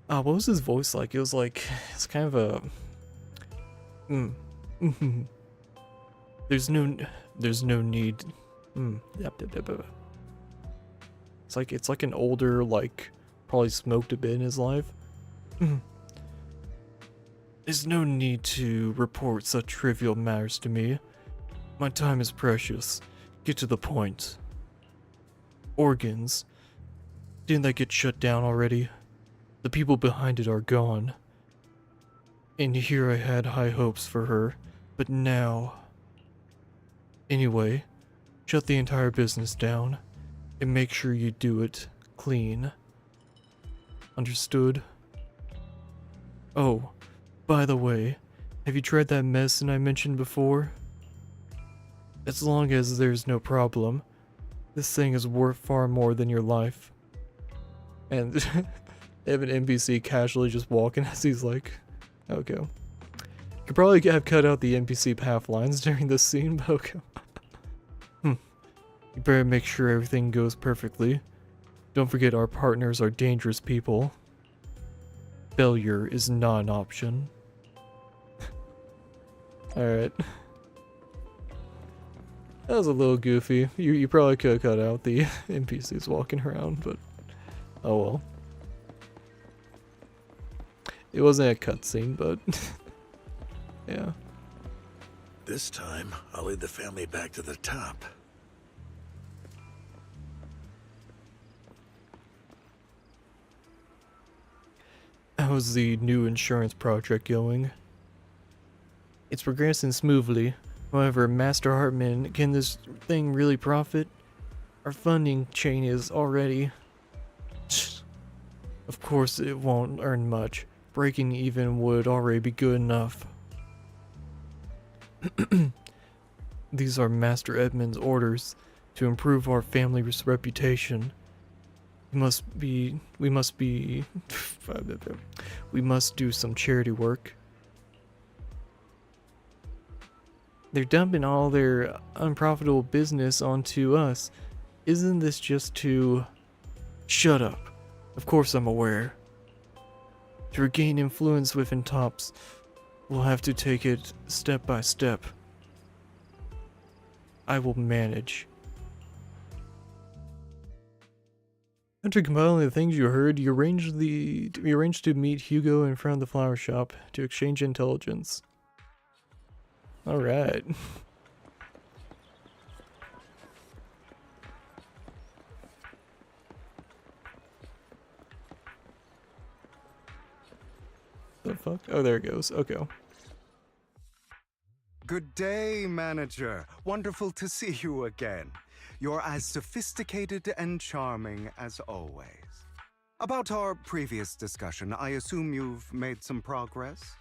What was his voice like? It was like, it's kind of a... There's no need... It's like an older, like, probably smoked a bit in his life. There's no need to report such trivial matters to me. My time is precious. Get to the point. Organs. Didn't that get shut down already? The people behind it are gone. And here I had high hopes for her, but now... Anyway, shut the entire business down, and make sure you do it clean. Understood? Oh, by the way, have you tried that medicine I mentioned before? As long as there's no problem, this thing is worth far more than your life. And they have an NPC casually just walking as he's like, okay. Could probably have cut out the NPC path lines during this scene, but okay. You better make sure everything goes perfectly. Don't forget our partners are dangerous people. Failure is not an option. Alright. That was a little goofy. You probably could have cut out the NPCs walking around, but oh well. It wasn't a cutscene, but yeah. This time, I'll lead the family back to the top. How's the new insurance project going? It's progressing smoothly. However, Master Hartman, can this thing really profit? Our funding chain is already... Of course it won't earn much. Breaking even would already be good enough. These are Master Edmund's orders to improve our family's reputation. We must do some charity work. They're dumping all their unprofitable business onto us. Isn't this just to... Shut up. Of course I'm aware. To regain influence within tops, we'll have to take it step by step. I will manage. After compiling the things you heard, you arranged to meet Hugo in front of the flower shop to exchange intelligence. Alright. The fuck? Oh, there it goes. Okay. Good day, manager. Wonderful to see you again. You're as sophisticated and charming as always. About our previous discussion, I assume you've made some progress?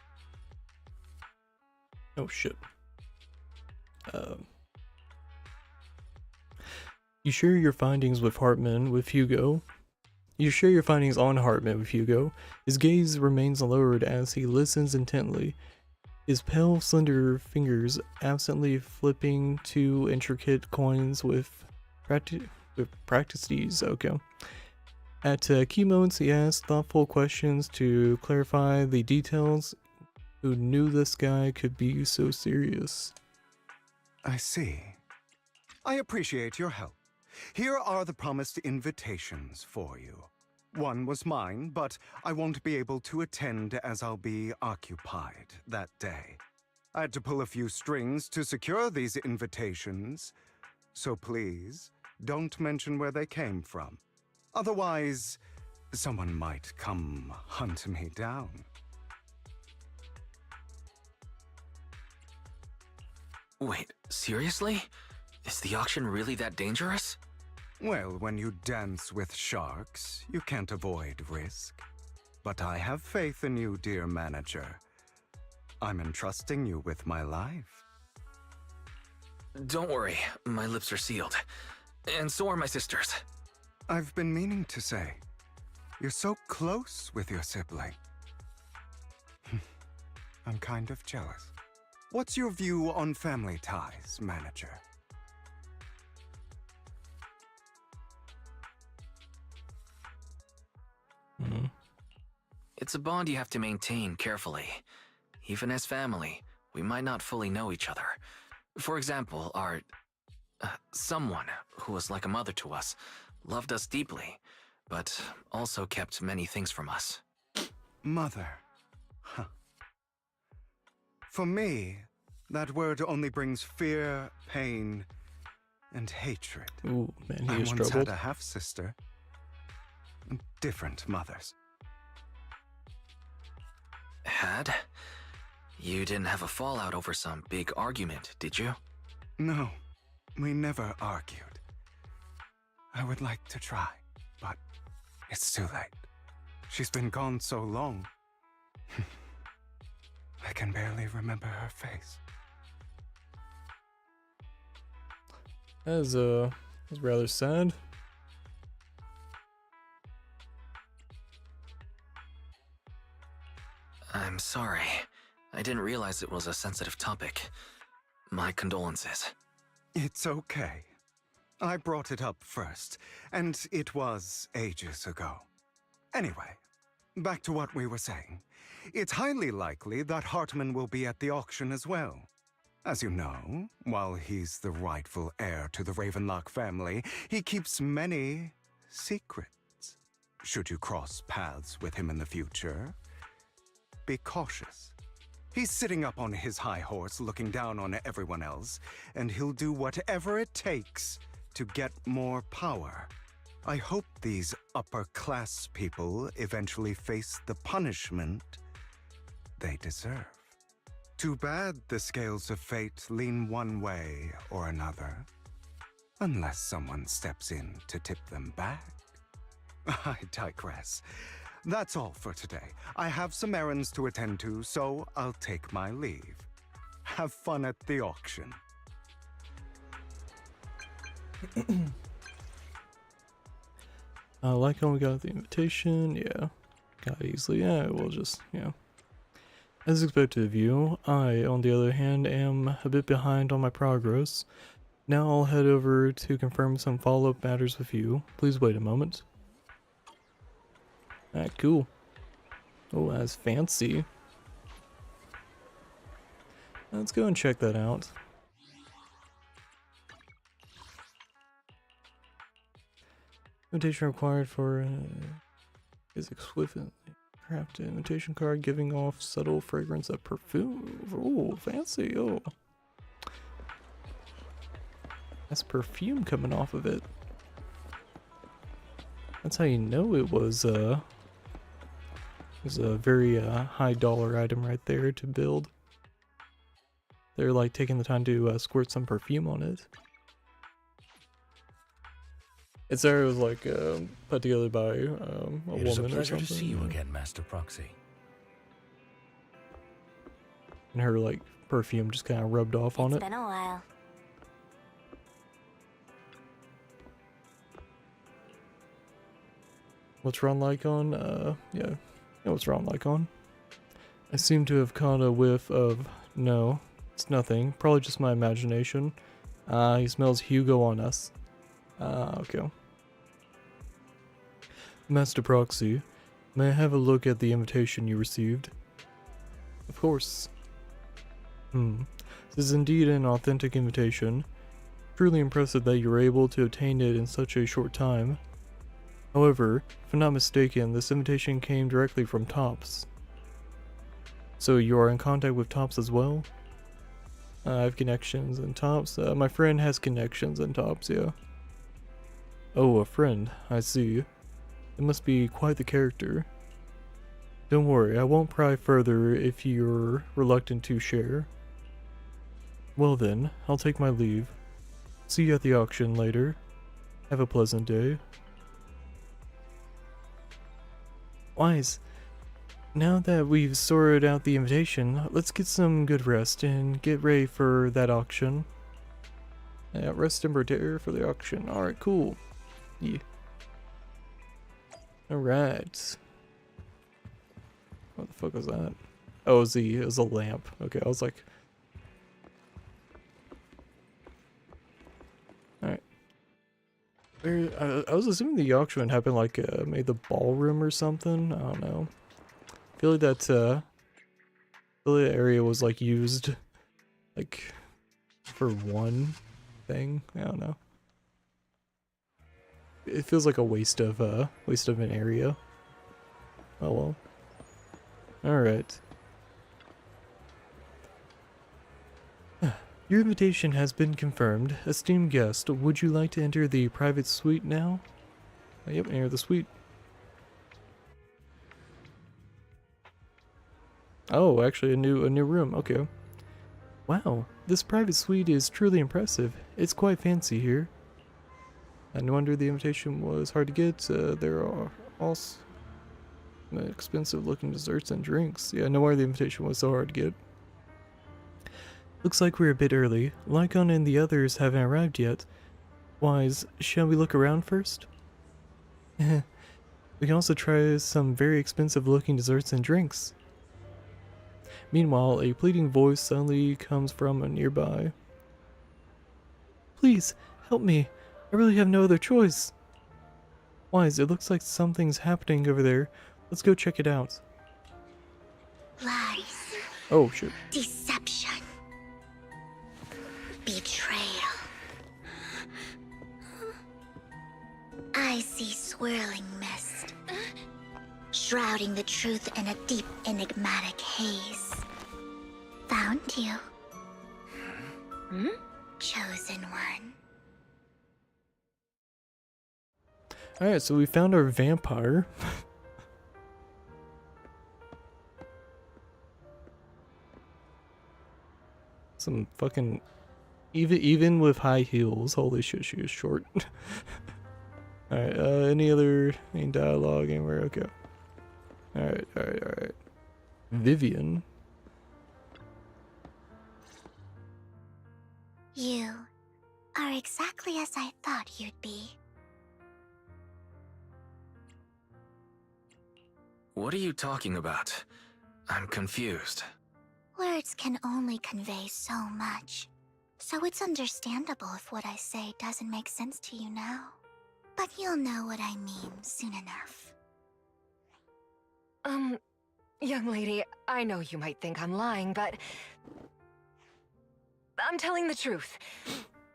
Oh shit. You share your findings with Hartman with Hugo. You share your findings on Hartman with Hugo. His gaze remains lowered as he listens intently. His pale, slender fingers absently flipping two intricate coins with practice ease. Okay. At key moments, he asks thoughtful questions to clarify the details. Who knew this guy could be so serious? I see. I appreciate your help. Here are the promised invitations for you. One was mine, but I won't be able to attend as I'll be occupied that day. I had to pull a few strings to secure these invitations, so please don't mention where they came from. Otherwise, someone might come hunt me down. Wait, seriously? Is the auction really that dangerous? Well, when you dance with sharks, you can't avoid risk. But I have faith in you, dear manager. I'm entrusting you with my life. Don't worry, my lips are sealed. And so are my sisters. I've been meaning to say, you're so close with your sibling. I'm kind of jealous. What's your view on family ties, manager? It's a bond you have to maintain carefully. Even as family, we might not fully know each other. For example, our someone who was like a mother to us loved us deeply, but also kept many things from us. Mother. Huh. For me, that word only brings fear, pain, and hatred. Ooh, man, I he is once troubled. had a half-sister. Different mothers. Had? You didn't have a fallout over some big argument, did you? No, we never argued. I would like to try, but it's too late. She's been gone so long. I can barely remember her face. That's rather sad. I'm sorry. I didn't realize it was a sensitive topic. My condolences. It's okay. I brought it up first, and it was ages ago. Anyway, back to what we were saying. It's highly likely that Hartman will be at the auction as well. As you know, while he's the rightful heir to the Ravenlock family, he keeps many secrets. Should you cross paths with him in the future, be cautious. He's sitting up on his high horse looking down on everyone else, and he'll do whatever it takes to get more power. I hope these upper-class people eventually face the punishment they deserve. Too bad the scales of fate lean one way or another, unless someone steps in to tip them back. I digress. That's all for today. I have some errands to attend to, so I'll take my leave. Have fun at the auction. I like how we got the invitation. Yeah, got easily. Yeah, we'll just, yeah. As expected of you, I, on the other hand, am a bit behind on my progress. Now I'll head over to confirm some follow-up matters with you. Please wait a moment. Alright, cool. Oh, that's fancy. Let's go and check that out. Invitation required for is exquisitely crafted invitation card giving off subtle fragrance of perfume. Oh, fancy. Oh, that's perfume coming off of it. That's how you know it was a very high dollar item right there to build. They're like taking the time to squirt some perfume on it. It's there. It was like put together by a woman It's a or pleasure something. to see you again, Master Proxy. And her like perfume just kind of rubbed off on it. It's been a while. What's wrong, Lycon? Yeah, what's wrong, Lycon? I seem to have caught a whiff of... No, it's nothing. Probably just my imagination. He smells Hugo on us. Okay. Master Proxy, may I have a look at the invitation you received? Of course. This is indeed an authentic invitation. Truly impressive that you were able to obtain it in such a short time. However, if I'm not mistaken, this invitation came directly from Tops. So you are in contact with Tops as well? I have connections in Tops. My friend has connections in Tops, yeah. Oh, a friend, I see. It must be quite the character. Don't worry, I won't pry further if you're reluctant to share. Well then, I'll take my leave. See you at the auction later. Have a pleasant day. Wise, Now that we've sorted out the invitation, let's get some good rest and get ready for that auction. Yeah, rest and prepare for the auction. Alright, cool. Yeah. Alright. What the fuck was that? Oh, it was a lamp. Okay, I was like... Alright. I was assuming the auction would happen like maybe the ballroom or something. I don't know. I feel like that area was like used like for one thing. I don't know. It feels like a waste of an area. Oh well. Alright. Your invitation has been confirmed. Esteemed guest, would you like to enter the private suite now? Yep, enter the suite. Oh, actually a new room. Okay. Wow, this private suite is truly impressive. It's quite fancy here. No wonder the invitation was hard to get. There are also expensive looking desserts and drinks. Yeah, no wonder the invitation was so hard to get. Looks like we're a bit early. Lycon and the others haven't arrived yet. Wise, shall we look around first? We can also try some very expensive looking desserts and drinks. Meanwhile, a pleading voice suddenly comes from a nearby. Please, help me. I really have no other choice. Wise, it looks like something's happening over there. Let's go check it out. Lies. Oh, shit. Deception. Betrayal. I see swirling mist, shrouding the truth in a deep, enigmatic haze. Found you. Chosen one. Alright, so we found our vampire. Some fucking... Even with high heels, holy shit, she is short. Alright, any dialogue anywhere? Okay. Alright. Vivian. You are exactly as I thought you'd be. What are you talking about? I'm confused. Words can only convey so much, so it's understandable if what I say doesn't make sense to you now. But you'll know what I mean soon enough. Young lady, I know you might think I'm lying, but... I'm telling the truth.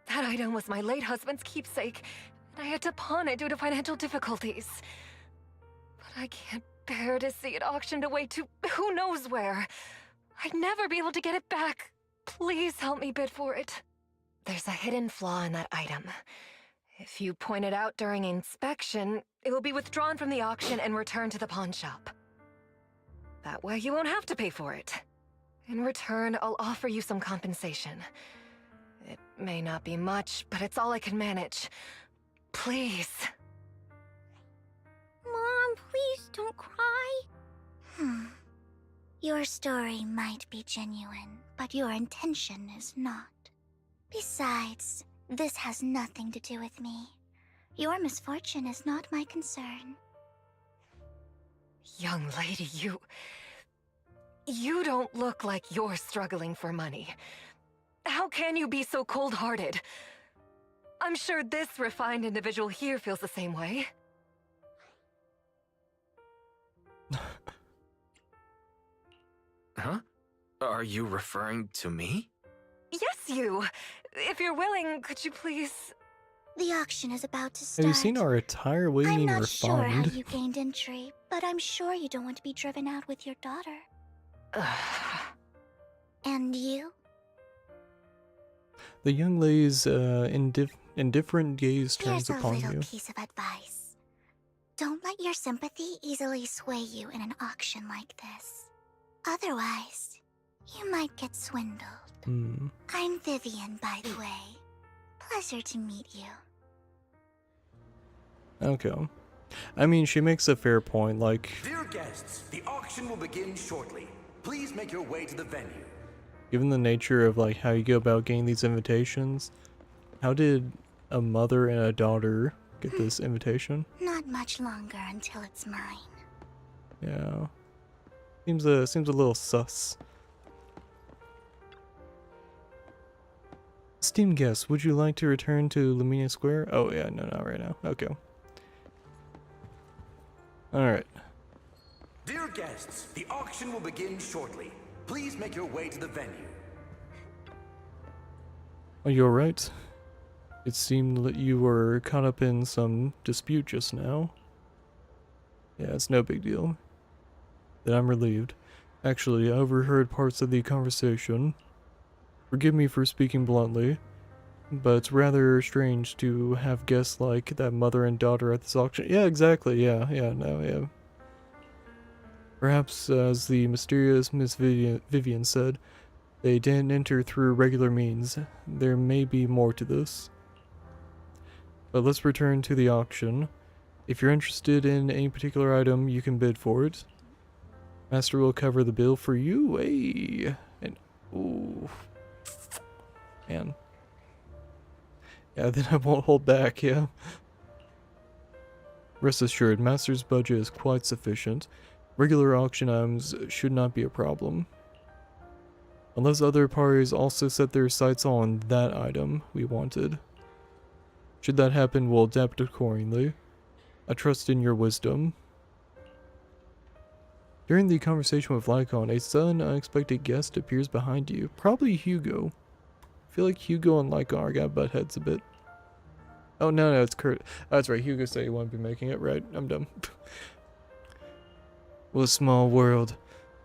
That item was my late husband's keepsake, and I had to pawn it due to financial difficulties. But I can't bear to see it auctioned away to who knows where. I'd never be able to get it back. Please help me bid for it. There's a hidden flaw in that item. If you point it out during inspection, it will be withdrawn from the auction and returned to the pawn shop. That way you won't have to pay for it. In return, I'll offer you some compensation. It may not be much, but it's all I can manage. Please. Mom, please don't cry. Your story might be genuine, but your intention is not. Besides, this has nothing to do with me. Your misfortune is not my concern. Young lady, you don't look like you're struggling for money. How can you be so cold-hearted? I'm sure this refined individual here feels the same way. Huh? Are you referring to me? Yes, you! If you're willing, could you please... The auction is about to start. Have you seen our attire? What do you I'm mean not sure how refined? you gained entry, but I'm sure you don't want to be driven out with your daughter. And you? The young lady's indifferent gaze turns Here's a upon little you. piece of advice. Don't let your sympathy easily sway you in an auction like this. Otherwise, you might get swindled. I'm Vivian, by the way. Pleasure to meet you. Okay. I mean, she makes a fair point, like... Dear guests, the auction will begin shortly. Please make your way to the venue. Given the nature of like how you go about getting these invitations, how did a mother and a daughter get this invitation? Not much longer until it's mine. Yeah. Seems a little sus. Esteemed guests, would you like to return to Lumina Square? Oh yeah, no, not right now. Okay. Alright. Dear guests, the auction will begin shortly. Please make your way to the venue. Are you alright? It seemed that you were caught up in some dispute just now. Yeah, it's no big deal. Then I'm relieved. Actually, I overheard parts of the conversation. Forgive me for speaking bluntly, but it's rather strange to have guests like that mother and daughter at this auction. Yeah, exactly, yeah. Perhaps, as the mysterious Miss Vivian said, they didn't enter through regular means. There may be more to this. But let's return to the auction. If you're interested in any particular item, you can bid for it. Master will cover the bill for you. Hey! And, ooh. Man. Yeah, then I won't hold back, yeah. Rest assured, Master's budget is quite sufficient. Regular auction items should not be a problem. Unless other parties also set their sights on that item we wanted. Should that happen, we'll adapt accordingly. I trust in your wisdom. During the conversation with Lycon, a sudden unexpected guest appears behind you. Probably Hugo. I feel like Hugo and Lycon are got butt heads a bit. Oh no, it's Kurt. Oh, that's right, Hugo said he won't be making it, right? I'm dumb. What a small world.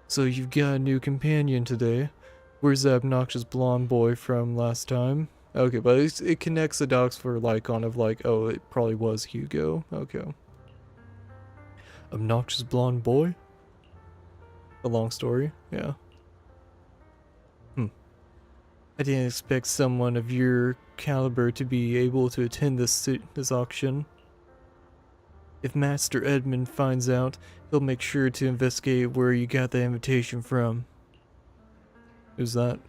So you've got a new companion today. Where's that obnoxious blonde boy from last time? Okay, but it connects the dots for Lycon of like, oh, it probably was Hugo. Okay. Obnoxious blonde boy? A long story, yeah. I didn't expect someone of your caliber to be able to attend this auction. If Master Edmund finds out, he'll make sure to investigate where you got the invitation from. Who's that?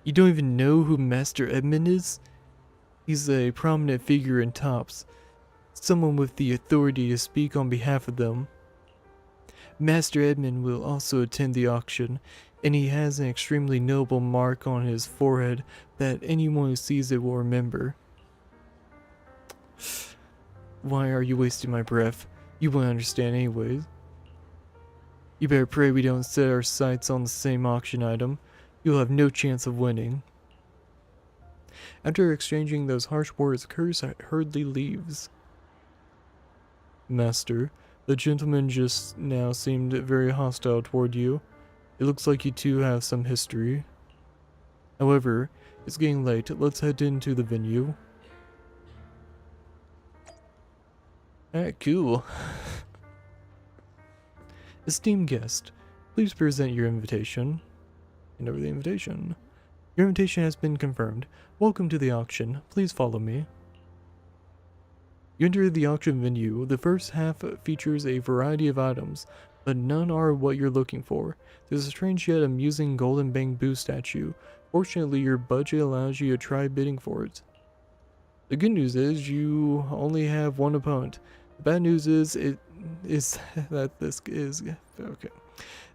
You don't even know who Master Edmund is? He's a prominent figure in Tops. Someone with the authority to speak on behalf of them. Master Edmund will also attend the auction, and he has an extremely noble mark on his forehead that anyone who sees it will remember. Why are you wasting my breath? You won't understand anyways. You better pray we don't set our sights on the same auction item. You'll have no chance of winning. After exchanging those harsh words, Curse hurriedly leaves. Master, the gentleman just now seemed very hostile toward you. It looks like you two have some history. However, it's getting late. Let's head into the venue. Alright, cool. Esteemed guest, please present your invitation. Hand over the invitation. Your invitation has been confirmed. Welcome to the auction. Please follow me. You enter the auction venue. The first half features a variety of items, but none are what you're looking for. There's a strange yet amusing golden bamboo statue. Fortunately, your budget allows you to try bidding for it. The good news is you only have one opponent. The bad news is that this is okay.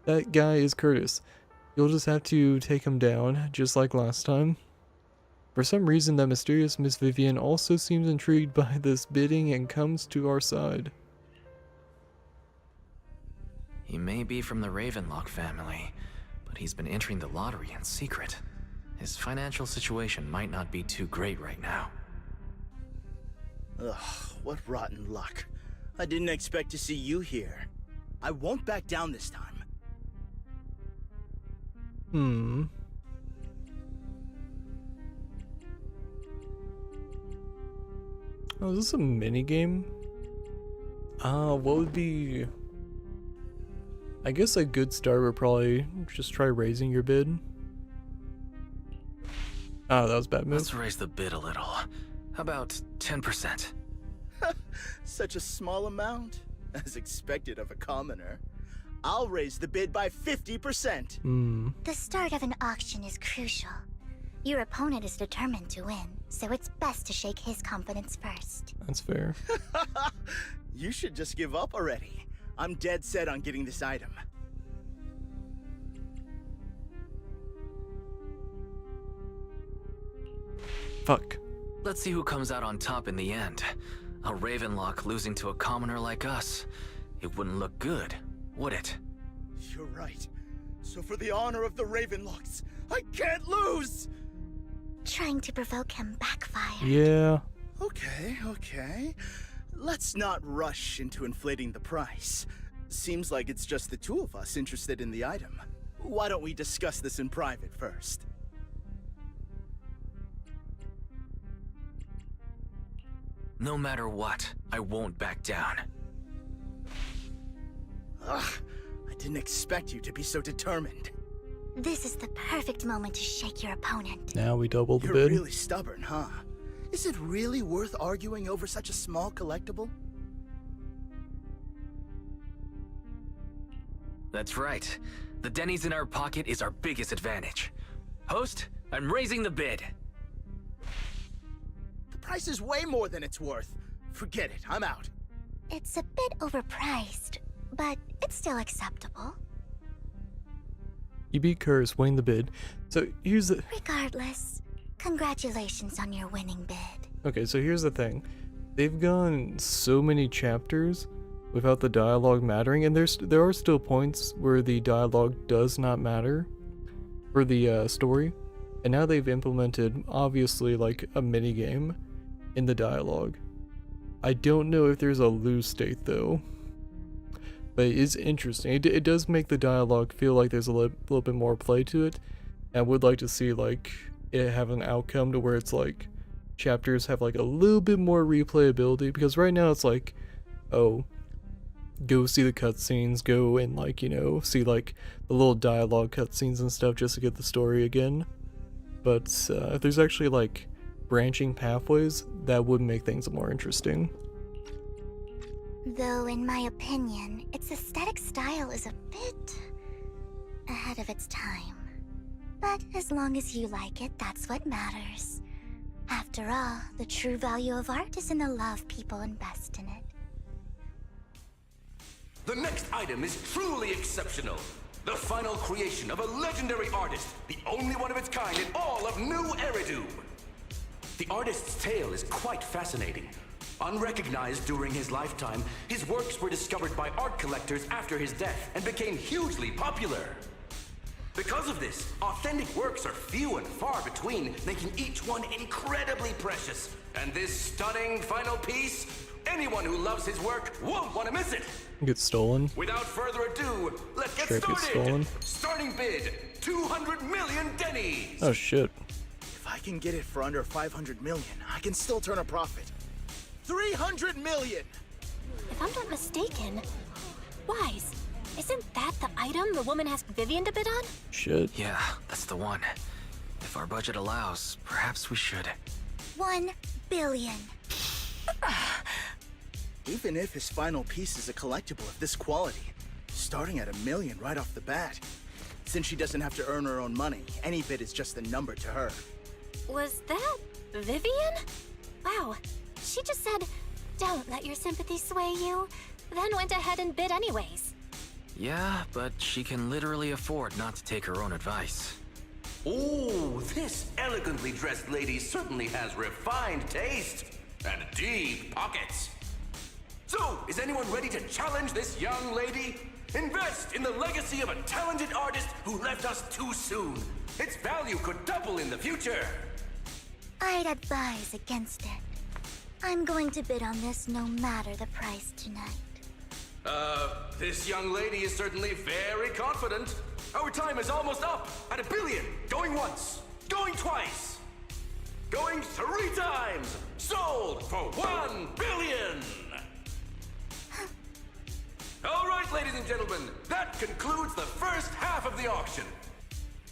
That guy is Curtis. You'll just have to take him down, just like last time. For some reason, that mysterious Miss Vivian also seems intrigued by this bidding and comes to our side. He may be from the Ravenlock family, but he's been entering the lottery in secret. His financial situation might not be too great right now. Ugh, what rotten luck. I didn't expect to see you here. I won't back down this time. Oh, is this a mini game? What would be... I guess a good start would probably just try raising your bid. Oh, that was a bad move. Let's raise the bid a little. How about 10%? Such a small amount? as expected of a commoner. I'll raise the bid by 50%. The start of an auction is crucial. Your opponent is determined to win, so it's best to shake his confidence first. That's fair. You should just give up already. I'm dead set on getting this item. Fuck. Let's see who comes out on top in the end. A Ravenlock losing to a commoner like us. It wouldn't look good, would it? You're right. So for the honor of the Ravenlocks, I can't lose! Trying to provoke him backfired. Yeah. Okay. Let's not rush into inflating the price. Seems like it's just the two of us interested in the item. Why don't we discuss this in private first? No matter what, I won't back down. Ugh, I didn't expect you to be so determined. This is the perfect moment to shake your opponent. Now we double the You're bid. really stubborn, huh? Is it really worth arguing over such a small collectible? That's right. The Denny's in our pocket is our biggest advantage. Host, I'm raising the bid. The price is way more than it's worth. Forget it, I'm out. It's a bit overpriced, but it's still acceptable. You beat Curse, winning the bid. So here's the... Regardless, congratulations on your winning bid. Okay, so here's the thing. They've gone so many chapters without the dialogue mattering, and there are still points where the dialogue does not matter for the story. And now they've implemented, obviously, like a mini game in the dialogue. I don't know if there's a lose state though, but it is interesting. It does make the dialogue feel like there's a little bit more play to it. I would like to see like it have an outcome to where it's like chapters have like a little bit more replayability, because right now it's like, oh, go see the cutscenes, go and like, you know, see like the little dialogue cutscenes and stuff just to get the story again. But if there's actually like branching pathways, that would make things more interesting. Though, in my opinion, its aesthetic style is a bit ahead of its time. But as long as you like it, that's what matters. After all, the true value of art is in the love people invest in it. The next item is truly exceptional. The final creation of a legendary artist, the only one of its kind in all of New Eridu. The artist's tale is quite fascinating. Unrecognized during his lifetime, his works were discovered by art collectors after his death and became hugely popular. Because of this, authentic works are few and far between, making each one incredibly precious. And this stunning final piece, anyone who loves his work won't want to miss it. Get stolen. Without further ado, let's get Straight started. get stolen. Starting bid, 200 million Denny's. Oh shit. If I can get it for under 500 million, I can still turn a profit. 300 million! If I'm not mistaken, Wise, isn't that the item the woman asked Vivian to bid on? Shit. Yeah, that's the one. If our budget allows, perhaps we should. 1 billion. Even if his final piece is a collectible of this quality, starting at $1 million right off the bat. Since she doesn't have to earn her own money, any bid is just a number to her. Was that Vivian? Wow, she just said, "Don't let your sympathy sway you," then went ahead and bid anyways. Yeah, but she can literally afford not to take her own advice. Ooh, this elegantly dressed lady certainly has refined taste and deep pockets. So, is anyone ready to challenge this young lady? Invest in the legacy of a talented artist who left us too soon. Its value could double in the future. I'd advise against it. I'm going to bid on this no matter the price tonight. This young lady is certainly very confident. Our time is almost up at $1 billion. Going once, going twice, going 3 times. Sold for $1 billion. All right, ladies and gentlemen, that concludes the first half of the auction.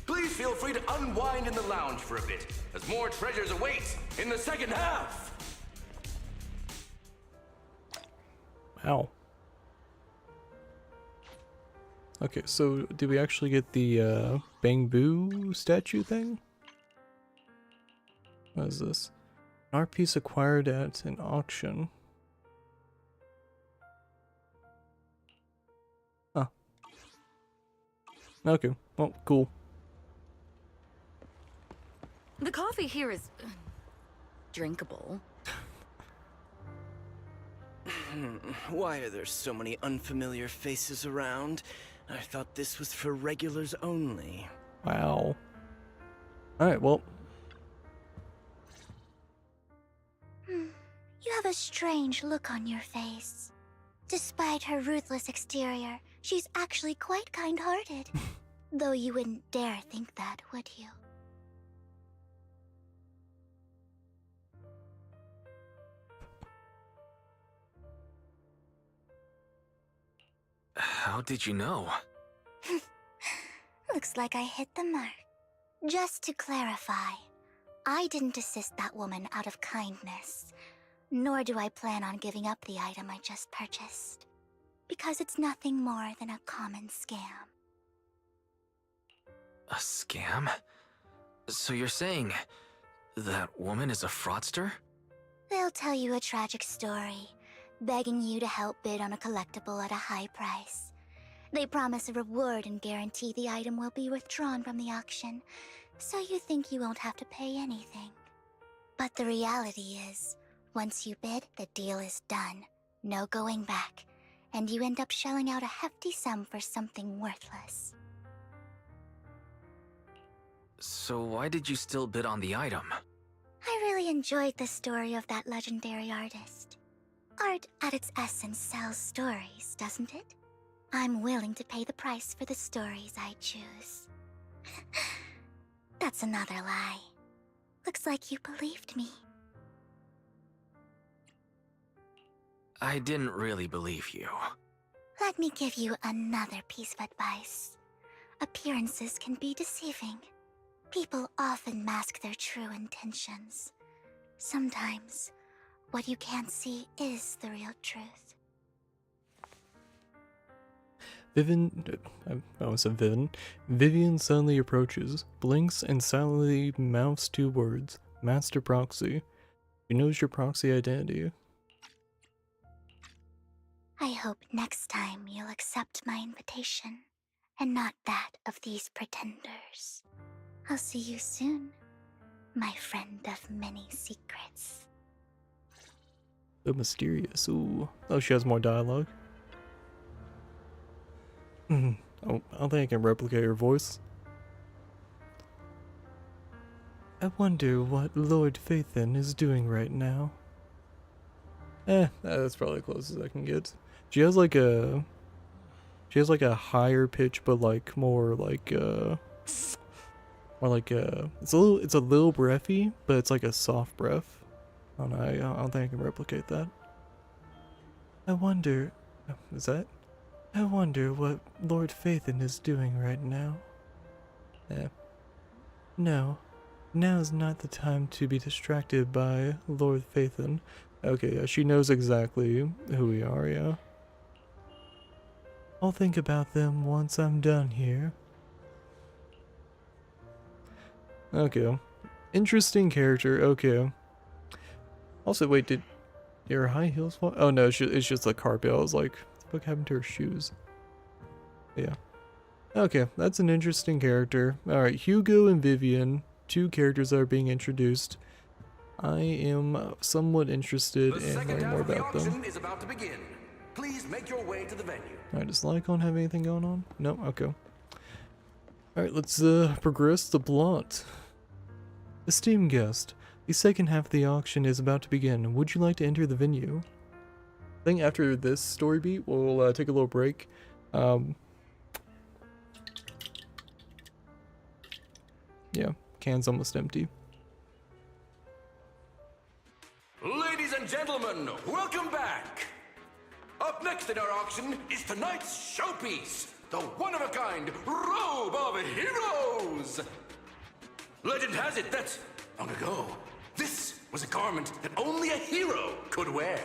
Please feel free to unwind in the lounge for a bit, as more treasures await in the second half. Wow. Okay, so did we actually get the Bang Boo statue thing? What is this? An art piece acquired at an auction. Huh. Okay, well, cool. The coffee here is drinkable. Why are there so many unfamiliar faces around? I thought this was for regulars only. Wow. Alright, well. You have a strange look on your face. Despite her ruthless exterior, she's actually quite kind-hearted. Though you wouldn't dare think that, would you? How did you know? Looks like I hit the mark. Just to clarify, I didn't assist that woman out of kindness, nor do I plan on giving up the item I just purchased, because it's nothing more than a common scam. A scam? So you're saying that woman is a fraudster? They'll tell you a tragic story, begging you to help bid on a collectible at a high price. They promise a reward and guarantee the item will be withdrawn from the auction, so you think you won't have to pay anything. But the reality is, once you bid, the deal is done. No going back, and you end up shelling out a hefty sum for something worthless. So why did you still bid on the item? I really enjoyed the story of that legendary artist. Art, at its essence, sells stories, doesn't it? I'm willing to pay the price for the stories I choose. That's another lie. Looks like you believed me. I didn't really believe you. Let me give you another piece of advice. Appearances can be deceiving. People often mask their true intentions. Sometimes, what you can't see is the real truth. Vivian suddenly approaches, blinks, and silently mouths two words, Master Proxy. She knows your proxy identity. I hope next time you'll accept my invitation, and not that of these pretenders. I'll see you soon, my friend of many secrets. So mysterious. Ooh. Oh, she has more dialogue. Oh, I don't think I can replicate her voice. I wonder what Lord Phaethon is doing right now. That's probably the closest I can get. She has like a higher pitch, but like more like it's a little breathy, but it's like a soft breath. I don't think I can replicate that. I wonder what Lord Phaethon is doing right now. No, now's not the time to be distracted by Lord Phaethon. Okay, yeah, she knows exactly who we are, yeah. I'll think about them once I'm done here. Okay. Interesting character, okay. Also, wait, did her high heels fall? Oh no, it's just a carpet. I was like, what the fuck happened to her shoes? Yeah. Okay, that's an interesting character. Alright, Hugo and Vivian, two characters that are being introduced. I am somewhat interested in learning more about them. Is about to begin. Please make your way to the venue. Alright, does Lycon have anything going on? No? Okay. Alright, let's progress to Blunt. Esteemed guest, the second half of the auction is about to begin. Would you like to enter the venue? I think after this story beat, we'll take a little break. Yeah, can's almost empty. Ladies and gentlemen, welcome back! Up next in our auction is tonight's showpiece, the one-of-a-kind Robe of Heroes! Legend has it that, long ago, this was a garment that only a hero could wear.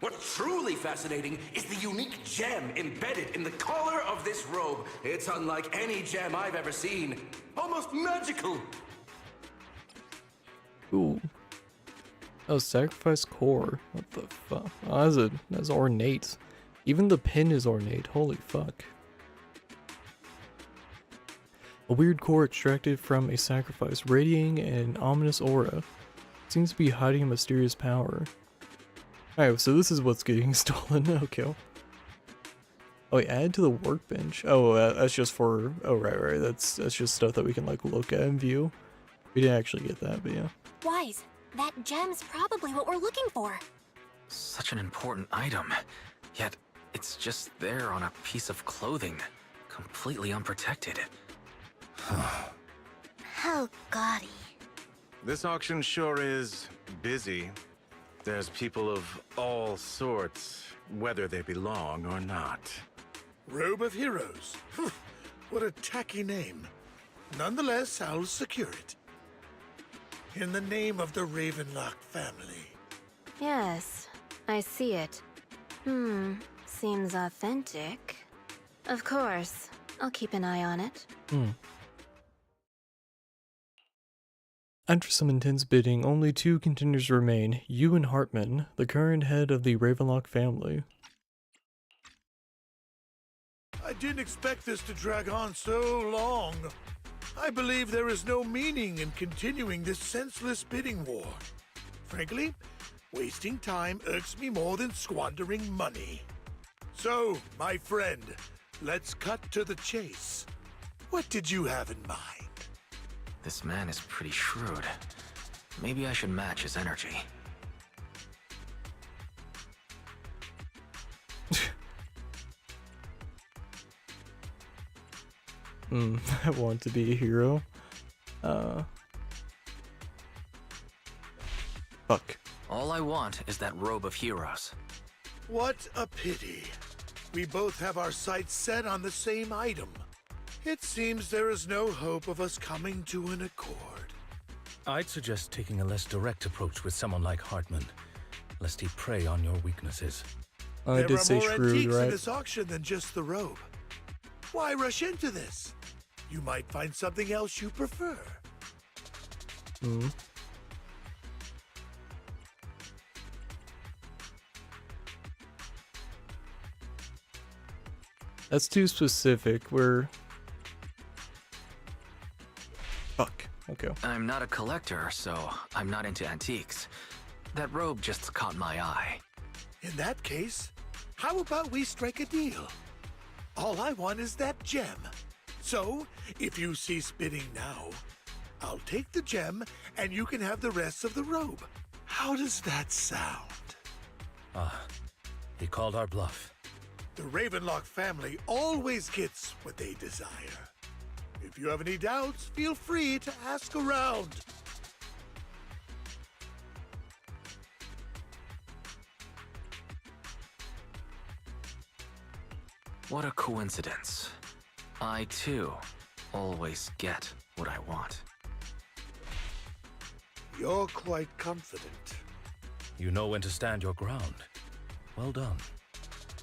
What's truly fascinating is the unique gem embedded in the collar of this robe. It's unlike any gem I've ever seen. Almost magical. Ooh. Oh, sacrifice core. What the fuck? Oh, that's ornate. Even the pin is ornate. Holy fuck. A weird core extracted from a sacrifice, radiating an ominous aura. Seems to be hiding a mysterious power. Alright, so this is what's getting stolen. Okay. Oh, wait, add to the workbench. Oh, that's just for... Oh, right. That's just stuff that we can, like, look at and view. We didn't actually get that, but yeah. Wise, that gem's probably what we're looking for. Such an important item, yet it's just there on a piece of clothing, completely unprotected. How gaudy. This auction sure is busy. There's people of all sorts, whether they belong or not. Robe of Heroes. What a tacky name. Nonetheless, I'll secure it. In the name of the Ravenlock family. Yes, I see it. Seems authentic. Of course, I'll keep an eye on it. After some intense bidding, only 2 contenders remain, you and Hartman, the current head of the Ravenlock family. I didn't expect this to drag on so long. I believe there is no meaning in continuing this senseless bidding war. Frankly, wasting time irks me more than squandering money. So, my friend, let's cut to the chase. What did you have in mind? This man is pretty shrewd. Maybe I should match his energy. I want to be a hero. Fuck. All I want is that robe of heroes. What a pity. We both have our sights set on the same item. It seems there is no hope of us coming to an accord. I'd suggest taking a less direct approach with someone like Hartman, lest he prey on your weaknesses. I did say there are more shrewd, antiques right? in this auction than just the robe. Why rush into this? You might find something else you prefer. That's too specific. Fuck. Okay. I'm not a collector, so I'm not into antiques. That robe just caught my eye. In that case, how about we strike a deal? All I want is that gem. So, if you cease bidding now, I'll take the gem and you can have the rest of the robe. How does that sound? He called our bluff. The Ravenlock family always gets what they desire. If you have any doubts, feel free to ask around. What a coincidence. I, too, always get what I want. You're quite confident. You know when to stand your ground. Well done.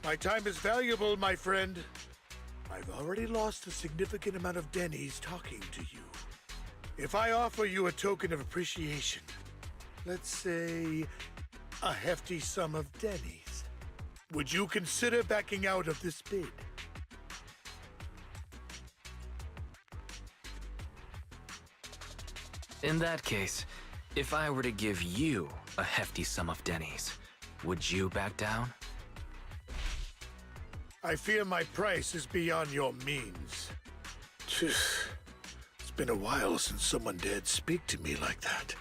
My time is valuable, my friend. I've already lost a significant amount of Denny's talking to you. If I offer you a token of appreciation, let's say a hefty sum of Denny's, would you consider backing out of this bid? In that case, if I were to give you a hefty sum of Denny's, would you back down? I fear my price is beyond your means. It's been a while since someone dared speak to me like that.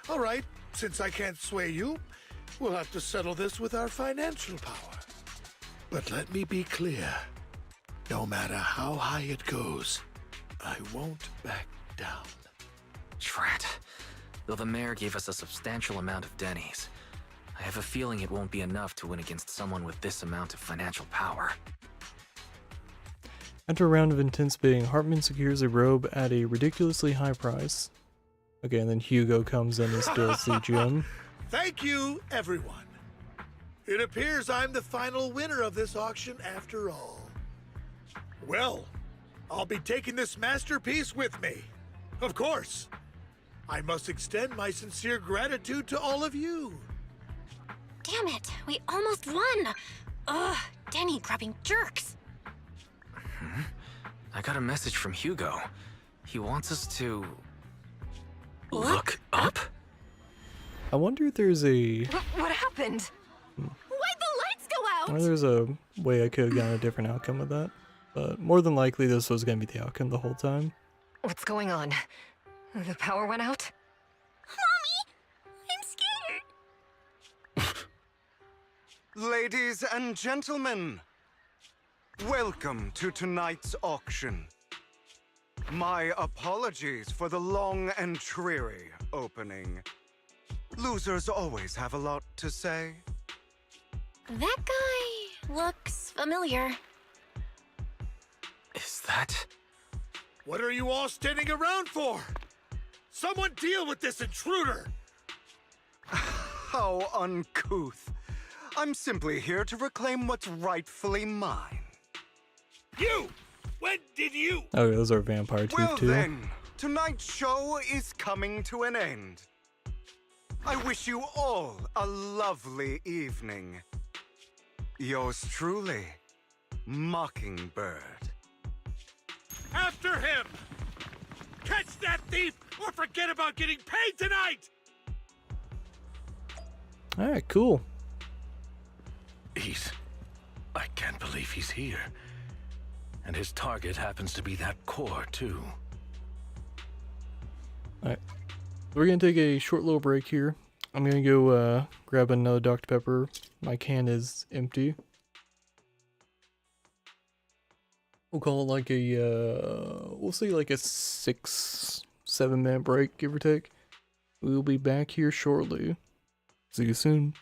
All right, since I can't sway you, we'll have to settle this with our financial power. But let me be clear. No matter how high it goes, I won't back down. Drat. Though the mayor gave us a substantial amount of Denny's, I have a feeling it won't be enough to win against someone with this amount of financial power. After a round of intense bidding, Hartman secures a robe at a ridiculously high price. Okay, and then Hugo comes in and steals the gem. Thank you, everyone. It appears I'm the final winner of this auction after all. Well, I'll be taking this masterpiece with me. Of course. I must extend my sincere gratitude to all of you. Damn it, we almost won! Ugh, Denny grabbing jerks. I got a message from Hugo. He wants us to... Look up? I wonder if there's a... What happened? Why'd the lights go out? I wonder if there's a way I could have gotten a different outcome with that. But more than likely, this was going to be the outcome the whole time. What's going on? The power went out? Mommy! I'm scared! Ladies and gentlemen, welcome to tonight's auction. My apologies for the long and dreary opening. Losers always have a lot to say. That guy looks familiar. Is that... What are you all standing around for? Someone deal with this intruder! How uncouth. I'm simply here to reclaim what's rightfully mine. You! When did you? Oh, those are vampire teeth Well too. then, tonight's show is coming to an end. I wish you all a lovely evening. Yours truly, Mockingbird. After him! Catch that thief or forget about getting paid tonight! Alright, cool. I can't believe he's here. And his target happens to be that core, too. Alright. We're gonna take a short little break here. I'm gonna go grab another Dr. Pepper. My can is empty. We'll call it like a, we'll say like a 6-7 minute break, give or take. We'll be back here shortly. See you soon.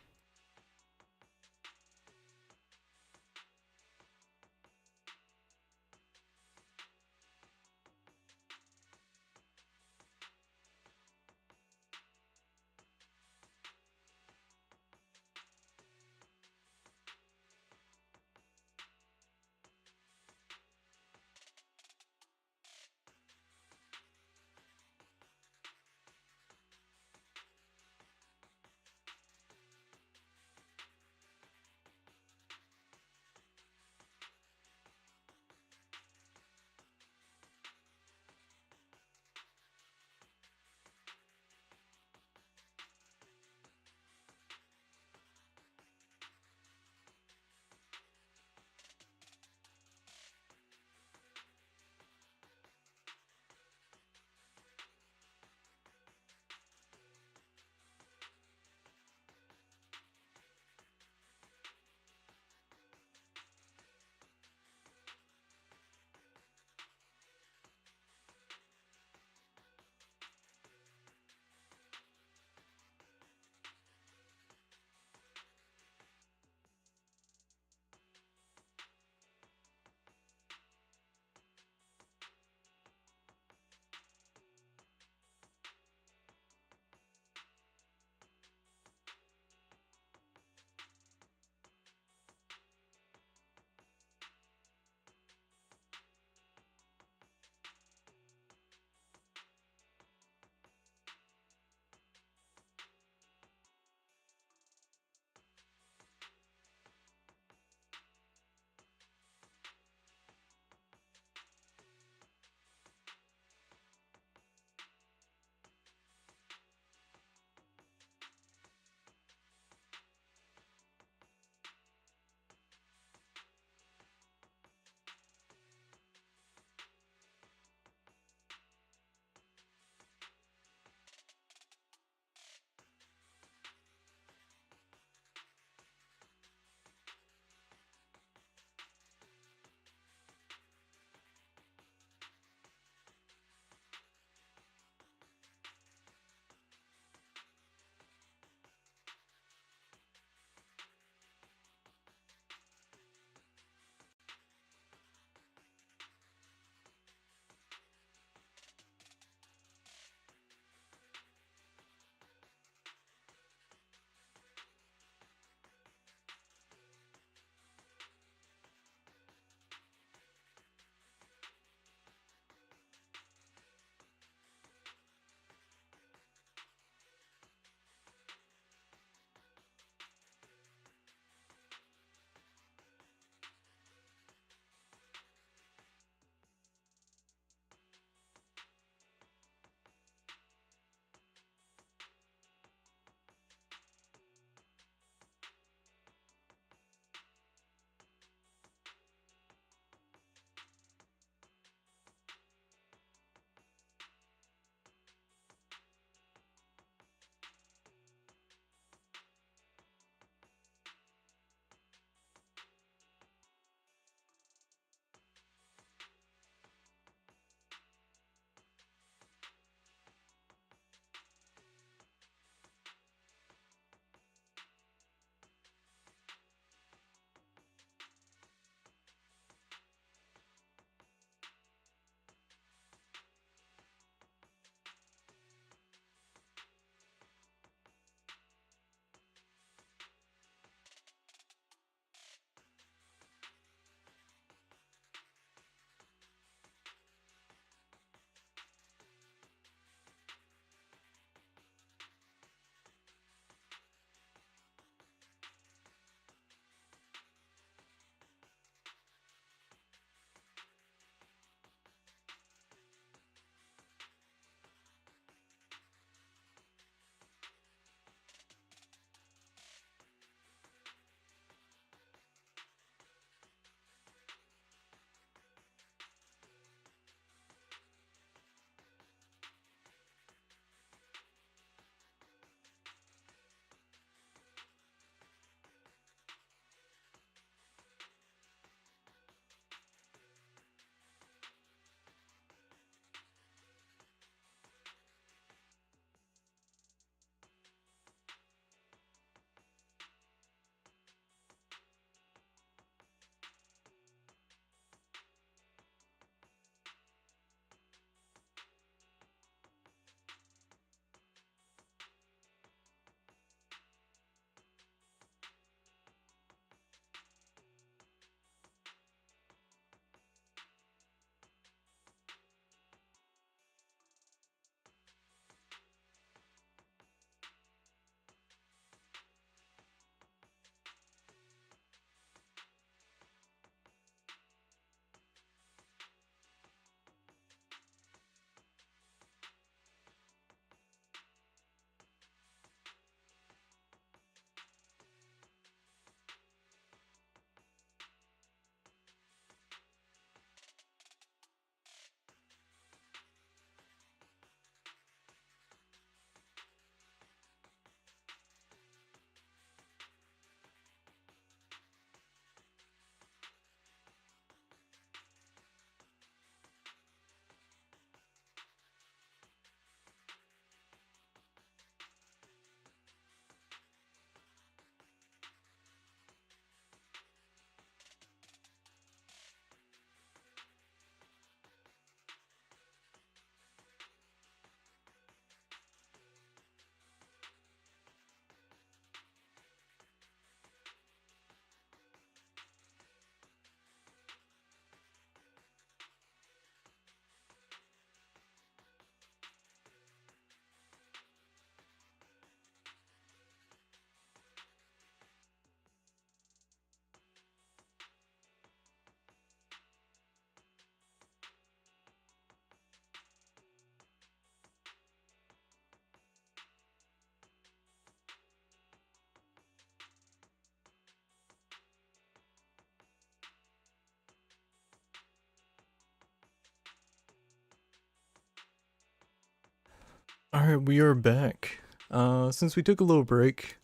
Alright, we are back. Since we took a little break...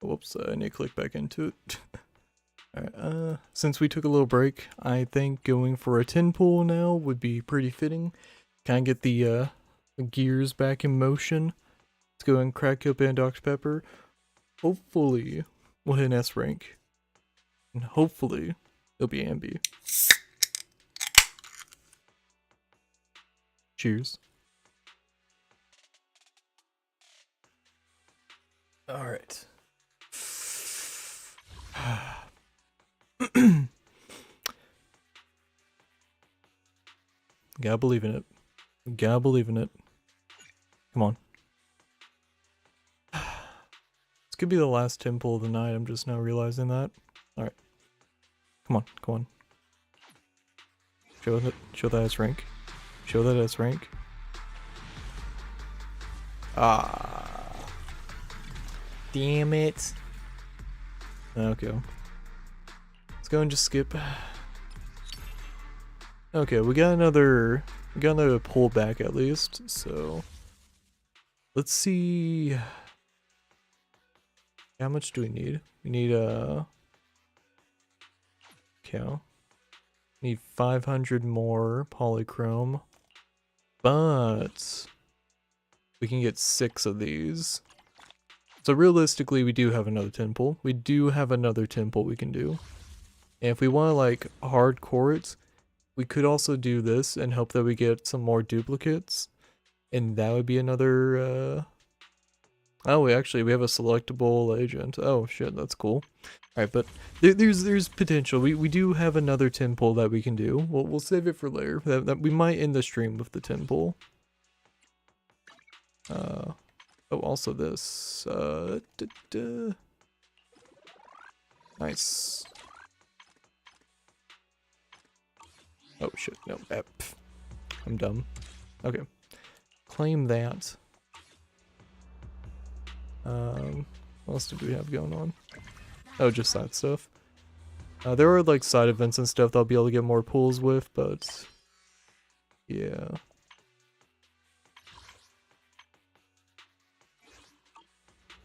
Whoops, I need to click back into it. Alright, since we took a little break, I think going for a 10 pull now would be pretty fitting. Kind of get the gears back in motion. Let's go and crack open Dr. Pepper. Hopefully, we'll hit an S rank. And hopefully, it'll be Ambi. Cheers. Alright. Gotta believe in it. Gotta believe in it. Come on. This could be the last temple of the night, I'm just now realizing that. Alright. Come on, come on. Show that S rank. Show that S rank. Ah. Damn it. Okay. Let's go and just skip. Okay, we got another pullback at least, so let's see. How much do we need? We need need 500 more polychrome, but we can get 6 of these. So realistically, we do have another temple. We do have another temple we can do. And if we want to like hardcore it, we could also do this and hope that we get some more duplicates. And that would be another, oh, we have a selectable agent. Oh shit, that's cool. Alright, but there's potential. We do have another temple that we can do. We'll save it for later. That we might end the stream with the temple. Oh, also this. Nice. Oh shit, no. I'm dumb. Okay. Claim that. What else did we have going on? Oh, just side stuff. There are like side events and stuff that I'll be able to get more pulls with, but yeah.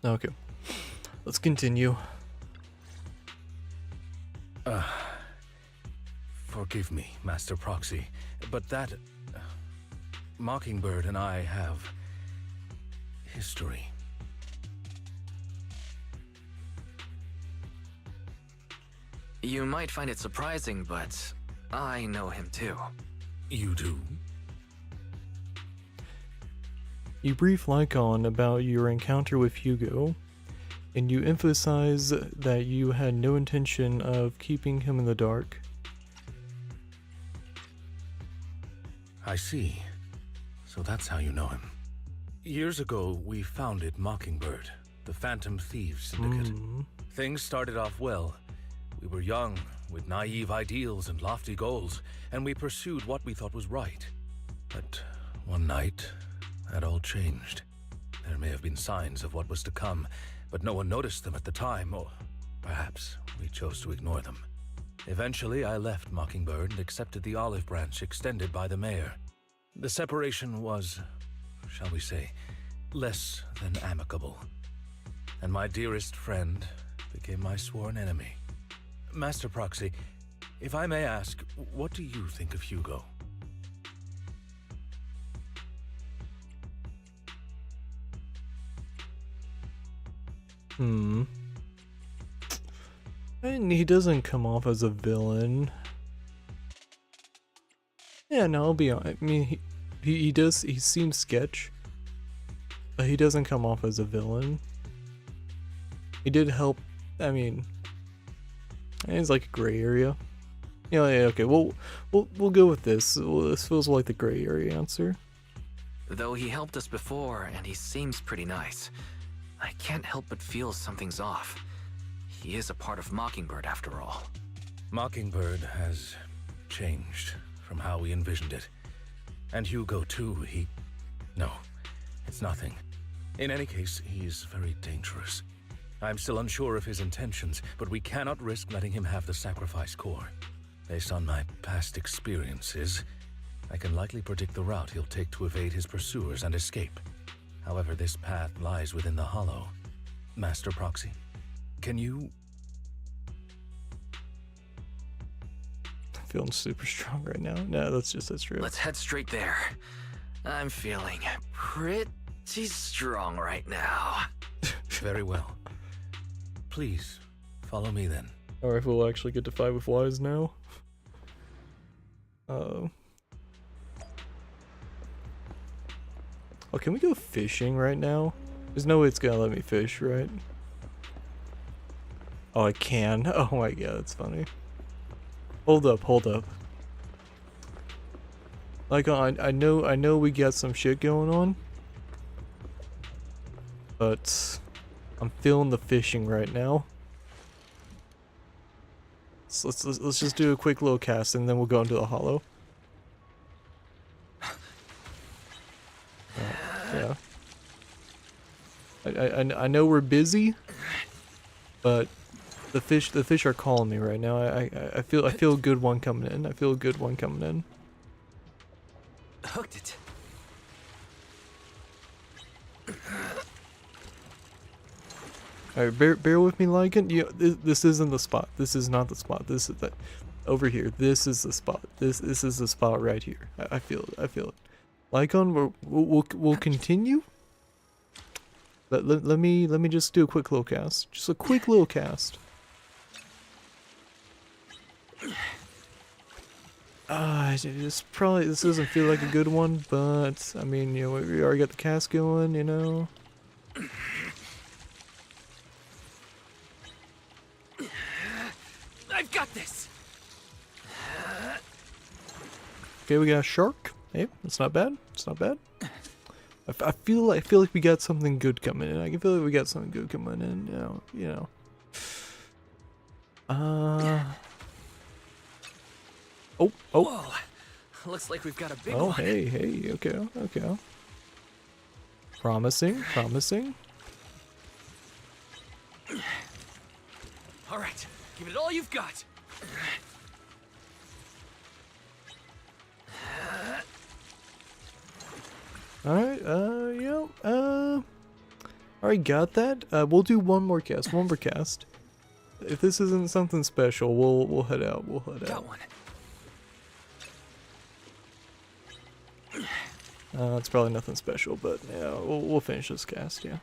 Okay. Let's continue. Forgive me, Master Proxy, but that Mockingbird and I have history. You might find it surprising, but I know him too. You do? You brief Lycon about your encounter with Hugo, and you emphasize that you had no intention of keeping him in the dark. I see. So that's how you know him. Years ago, we founded Mockingbird, the Phantom Thieves Syndicate. Things started off well. We were young, with naive ideals and lofty goals, and we pursued what we thought was right. But one night, that all changed. There may have been signs of what was to come, but no one noticed them at the time, or perhaps we chose to ignore them. Eventually, I left Mockingbird and accepted the olive branch extended by the mayor. The separation was, shall we say, less than amicable. And my dearest friend became my sworn enemy. Master Proxy, if I may ask, what do you think of Hugo? And he doesn't come off as a villain. Yeah, no, I'll be honest. I mean, he seems sketch, but he doesn't come off as a villain. He did help. I mean, it's like a gray area. Yeah, okay. We'll go with this. This feels like the gray area answer. Though he helped us before, and he seems pretty nice, I can't help but feel something's off. He is a part of Mockingbird after all. Mockingbird has changed from how we envisioned it. And Hugo too, No, it's nothing. In any case, he is very dangerous. I'm still unsure of his intentions, but we cannot risk letting him have the sacrifice core. Based on my past experiences, I can likely predict the route he'll take to evade his pursuers and escape. However, this path lies within the hollow. Master Proxy, can you... I'm feeling super strong right now. No, that's true. Let's head straight there. I'm feeling pretty strong right now. Very well. Please, follow me then. Alright, we'll actually get to fight with Wise now. Oh, can we go fishing right now? There's no way it's gonna let me fish, right? Oh, I can. Oh my god, that's funny. Hold up. Like, I know we got some shit going on, but I'm feeling the fishing right now. So let's just do a quick little cast and then we'll go into the hollow. Yeah. I know we're busy, but the fish are calling me right now. I feel a good one coming in. Hooked it. Alright, bear with me, Lycan. This isn't the spot. This is not the spot. This is the over here. This is the spot. This is the spot right here. I feel it. Lycan, we'll continue. Let me just do a quick little cast. Just a quick little cast. This doesn't feel like a good one, but I mean, we already got the cast going, I've got this. Okay, we got a shark. Hey, that's not bad. I feel like we got something good coming in. I can feel like we got something good coming in. Oh. Whoa. Looks like we've got a big one. Oh, hey. Okay. Promising. All right, give it all you've got. Alright, alright, got that. We'll do one more cast. If this isn't something special, we'll head out. Got one. It's probably nothing special, but yeah, we'll finish this cast, yeah.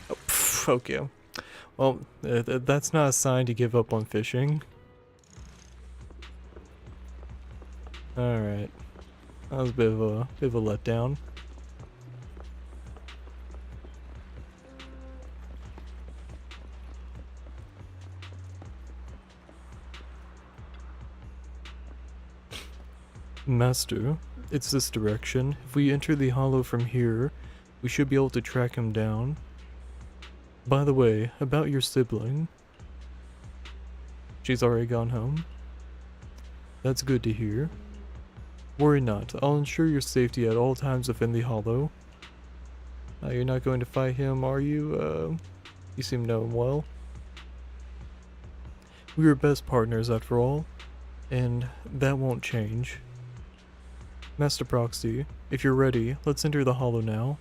Oh, okay. Well, that's not a sign to give up on fishing. Alright. That was a bit of a letdown. Master, it's this direction. If we enter the hollow from here, we should be able to track him down. By the way, about your sibling. She's already gone home. That's good to hear. Worry not, I'll ensure your safety at all times within the hollow. You're not going to fight him, are you? You seem to know him well. We are best partners after all, and that won't change. Master Proxy, if you're ready, let's enter the hollow now.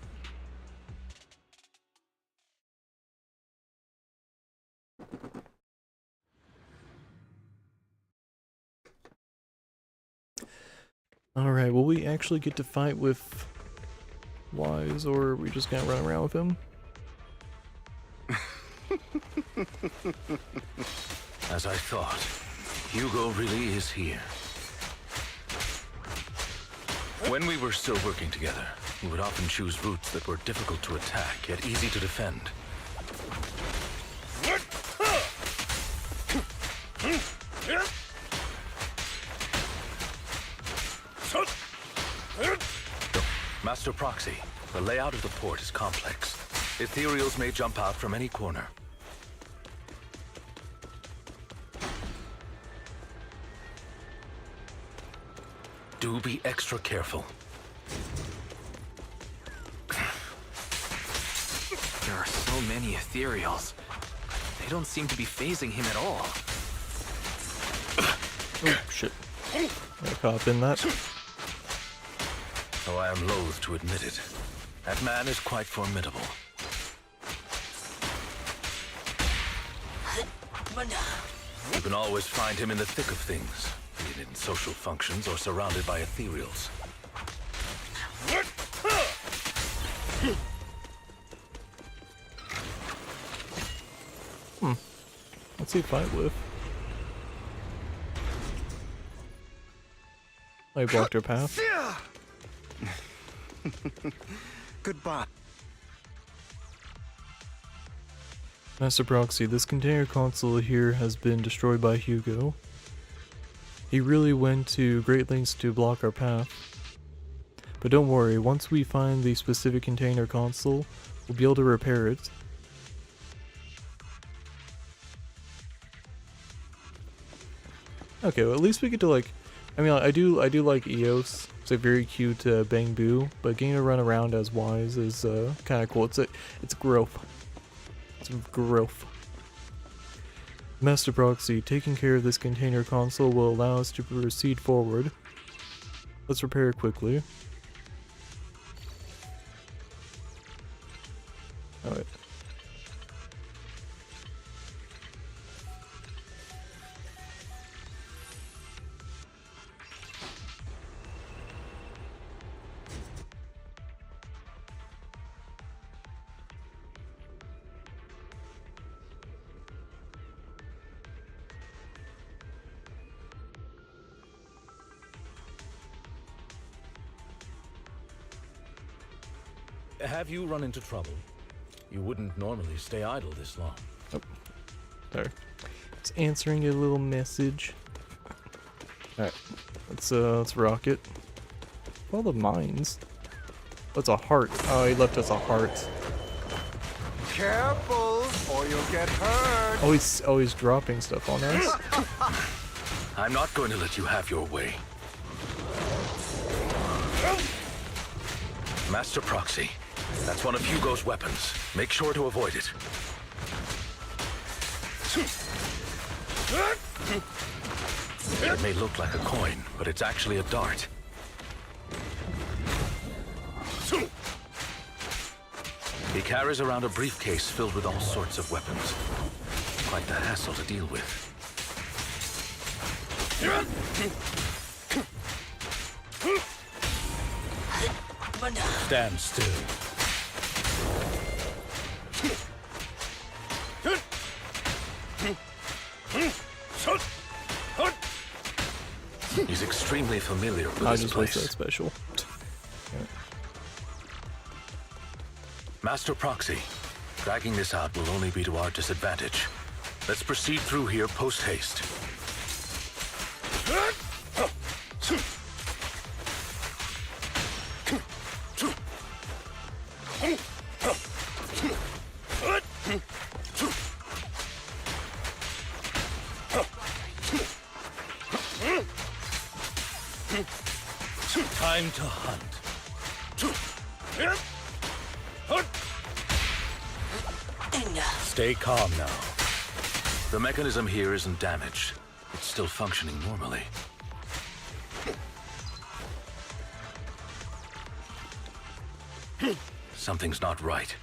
Alright, will we actually get to fight with Wise, or are we just gonna run around with him? As I thought, Hugo really is here. When we were still working together, he would often choose routes that were difficult to attack, yet easy to defend. Master Proxy, the layout of the port is complex. Ethereals may jump out from any corner. Do be extra careful. There are so many ethereals. They don't seem to be phasing him at all. Oh, shit. Got caught up in that. though I am loath to admit it. That man is quite formidable. You can always find him in the thick of things, be it in social functions or surrounded by ethereals. What's he fight with? Oh, he blocked her path. Goodbye. Master Proxy, this container console here has been destroyed by Hugo. He really went to great lengths to block our path. But don't worry, once we find the specific container console, we'll be able to repair it. Okay, well at least we get to like, I mean I do like Eos. It's a very cute Bang Boo, but getting to run around as Wise is kind of cool. It's growth. It's growth. Master Proxy, taking care of this container console will allow us to proceed forward. Let's repair it quickly. Alright. Have you run into trouble? You wouldn't normally stay idle this long. Oh, there. It's answering a little message. Alright, let's rock it. All the mines. What's a heart? Oh, he left us a heart. Careful, or you'll get hurt. Always dropping stuff on us. I'm not going to let you have your way. Master Proxy, that's one of Hugo's weapons. Make sure to avoid it. It may look like a coin, but it's actually a dart. He carries around a briefcase filled with all sorts of weapons. Quite the hassle to deal with. Stand still. He's extremely familiar with I this just place. wish that special. Master Proxy, dragging this out will only be to our disadvantage. Let's proceed through here post-haste. Time to hunt. Stay calm now. The mechanism here isn't damaged. It's still functioning normally. Something's not right.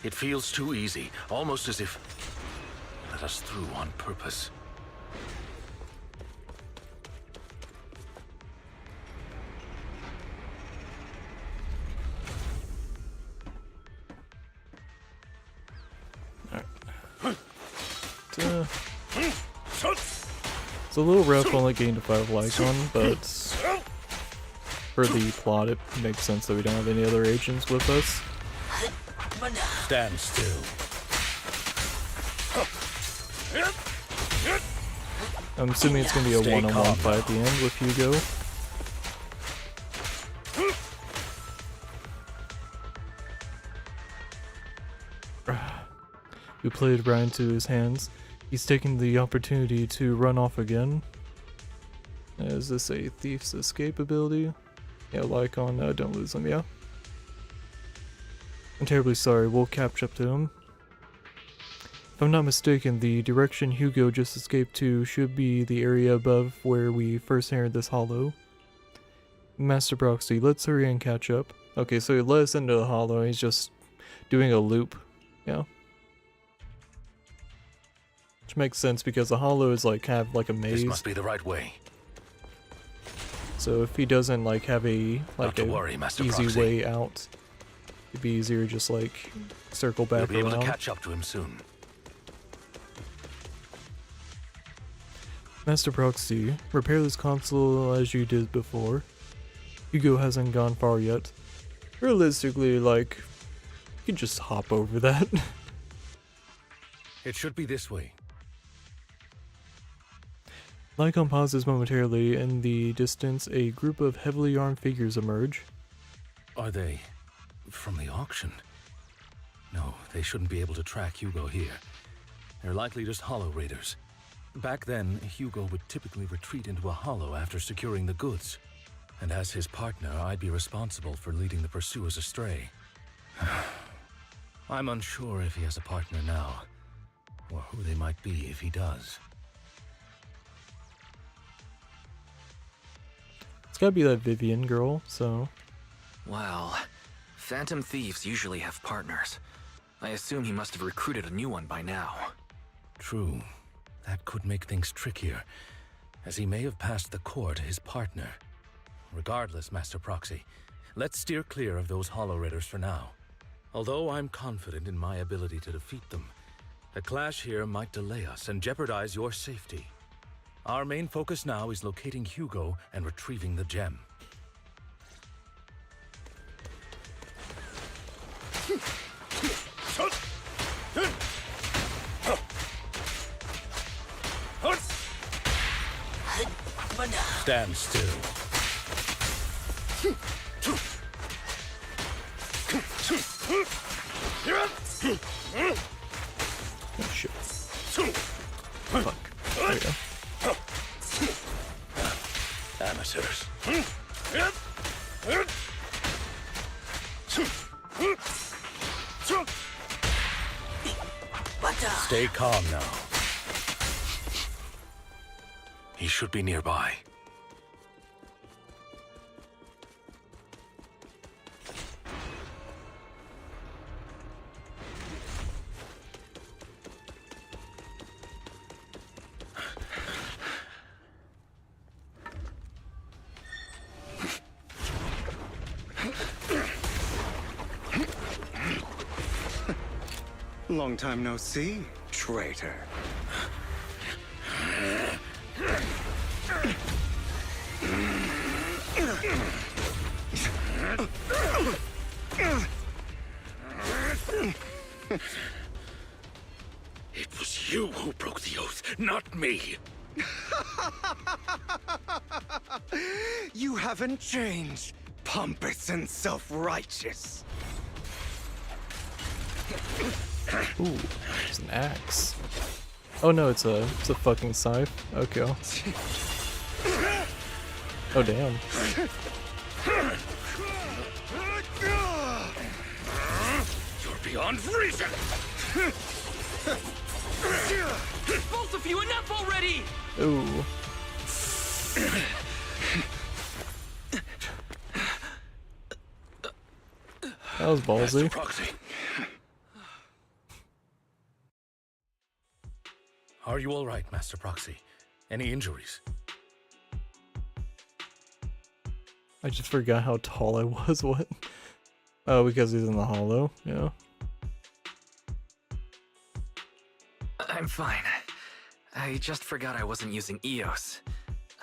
It feels too easy, almost as if it let us through on purpose. It's a little rough only getting to 5 Lycon, but for the plot it makes sense that we don't have any other agents with us. Stand still. I'm assuming it's going to be a Stay one-on-one calm fight at the end with Hugo. We played right into his hands. He's taking the opportunity to run off again. Is this a thief's escape ability? Yeah, Lycon, don't lose him, yeah? I'm terribly sorry, we'll catch up to him. If I'm not mistaken, the direction Hugo just escaped to should be the area above where we first entered this hollow. Master Proxy, let's hurry and catch up. Okay, so he let us into the hollow, he's just doing a loop. Yeah. Which makes sense because the hollow is like kind of like a maze. This must be the right way. So if he doesn't like have a Master easy Proxy. way out, it'd be easier to just like circle back We'll be able around. to catch up to him soon. Master Proxy, repair this console as you did before. Hugo hasn't gone far yet. Realistically, like, you could just hop over that. It should be this way. Lycon pauses momentarily. In the distance, a group of heavily armed figures emerge. Are they from the auction? No, they shouldn't be able to track Hugo here. They're likely just hollow raiders. Back then, Hugo would typically retreat into a hollow after securing the goods. And as his partner, I'd be responsible for leading the pursuers astray. I'm unsure if he has a partner now, or who they might be if he does. It's gotta be that Vivian girl, so... Well, Phantom Thieves usually have partners. I assume he must have recruited a new one by now. True. That could make things trickier, as he may have passed the core to his partner. Regardless, Master Proxy, let's steer clear of those hollow raiders for now. Although I'm confident in my ability to defeat them, a clash here might delay us and jeopardize your safety. Our main focus now is locating Hugo and retrieving the gem. Stand still. Oh shit. Fuck. There we go. Amateurs. Stay calm now. He should be nearby. Long time no see, traitor. It was you who broke the oath, not me. You haven't changed, pompous and self-righteous. Ooh, it's an axe. Oh no, it's a fucking scythe. Okay. Oh damn. You're beyond reason. Both of you, enough already! Ooh. That was ballsy. Are you all right, Master Proxy? Any injuries? I just forgot how tall I was. What? Oh, because he's in the hollow. Yeah. I'm fine. I just forgot I wasn't using EOS.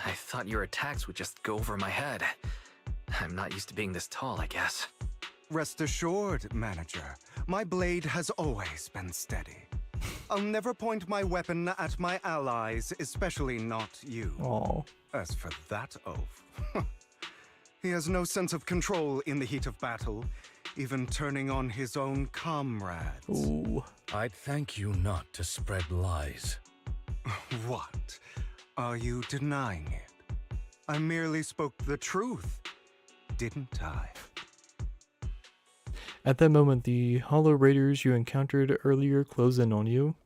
I thought your attacks would just go over my head. I'm not used to being this tall, I guess. Rest assured, manager, my blade has always been steady. I'll never point my weapon at my allies, especially not you. Aww. As for that oaf, he has no sense of control in the heat of battle, even turning on his own comrades. Ooh. I'd thank you not to spread lies. What? Are you denying it? I merely spoke the truth, didn't I? At that moment, the hollow raiders you encountered earlier close in on you.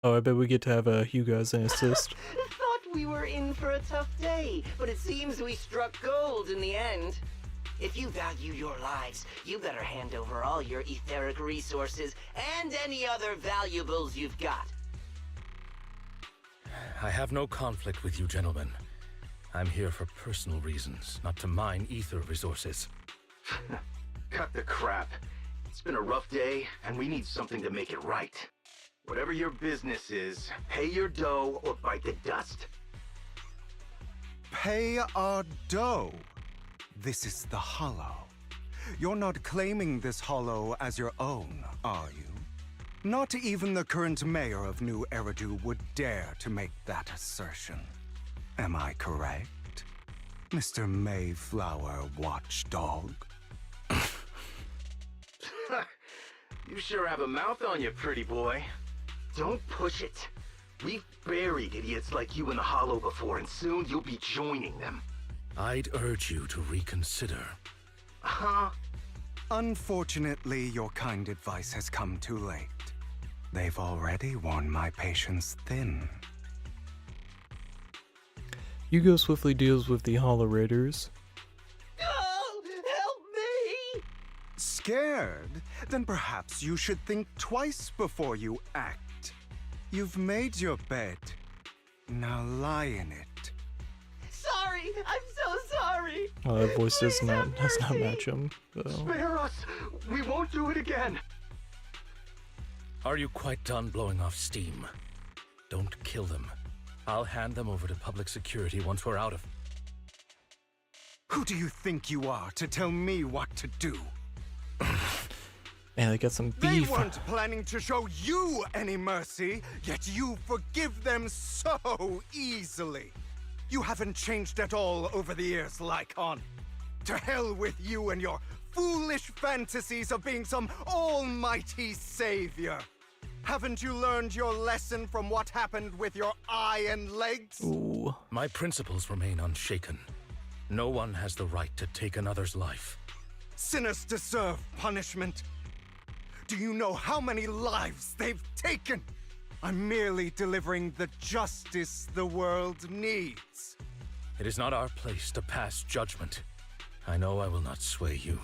Oh, I bet we get to have Hugo as an assist. Thought we were in for a tough day, but it seems we struck gold in the end. If you value your lives, you better hand over all your etheric resources and any other valuables you've got. I have no conflict with you, gentlemen. I'm here for personal reasons, not to mine ether resources. Cut the crap. It's been a rough day, and we need something to make it right. Whatever your business is, pay your dough or bite the dust. Pay our dough? This is the Hollow. You're not claiming this Hollow as your own, are you? Not even the current mayor of New Eridu would dare to make that assertion. Am I correct, Mr. Mayflower Watchdog? You sure have a mouth on you, pretty boy. Don't push it. We've buried idiots like you in the Hollow before, and soon you'll be joining them. I'd urge you to reconsider. Huh? Unfortunately, your kind advice has come too late. They've already worn my patience thin. Hugo swiftly deals with the Hollow Raiders. Oh, help me! Scared? Then perhaps you should think twice before you act. You've made your bed. Now lie in it. Sorry, I'm so sorry. Oh, that voice does not match him, though. Spare us! We won't do it again! Are you quite done blowing off steam? Don't kill them. I'll hand them over to public security once we're out of... Who do you think you are to tell me what to do? Man, they got some They beef. weren't planning to show you any mercy, yet you forgive them so easily. You haven't changed at all over the years, Lycon. To hell with you and your foolish fantasies of being some almighty savior. Haven't you learned your lesson from what happened with your eye and legs? Ooh. My principles remain unshaken. No one has the right to take another's life. Sinners deserve punishment. Do you know how many lives they've taken? I'm merely delivering the justice the world needs. It is not our place to pass judgment. I know I will not sway you.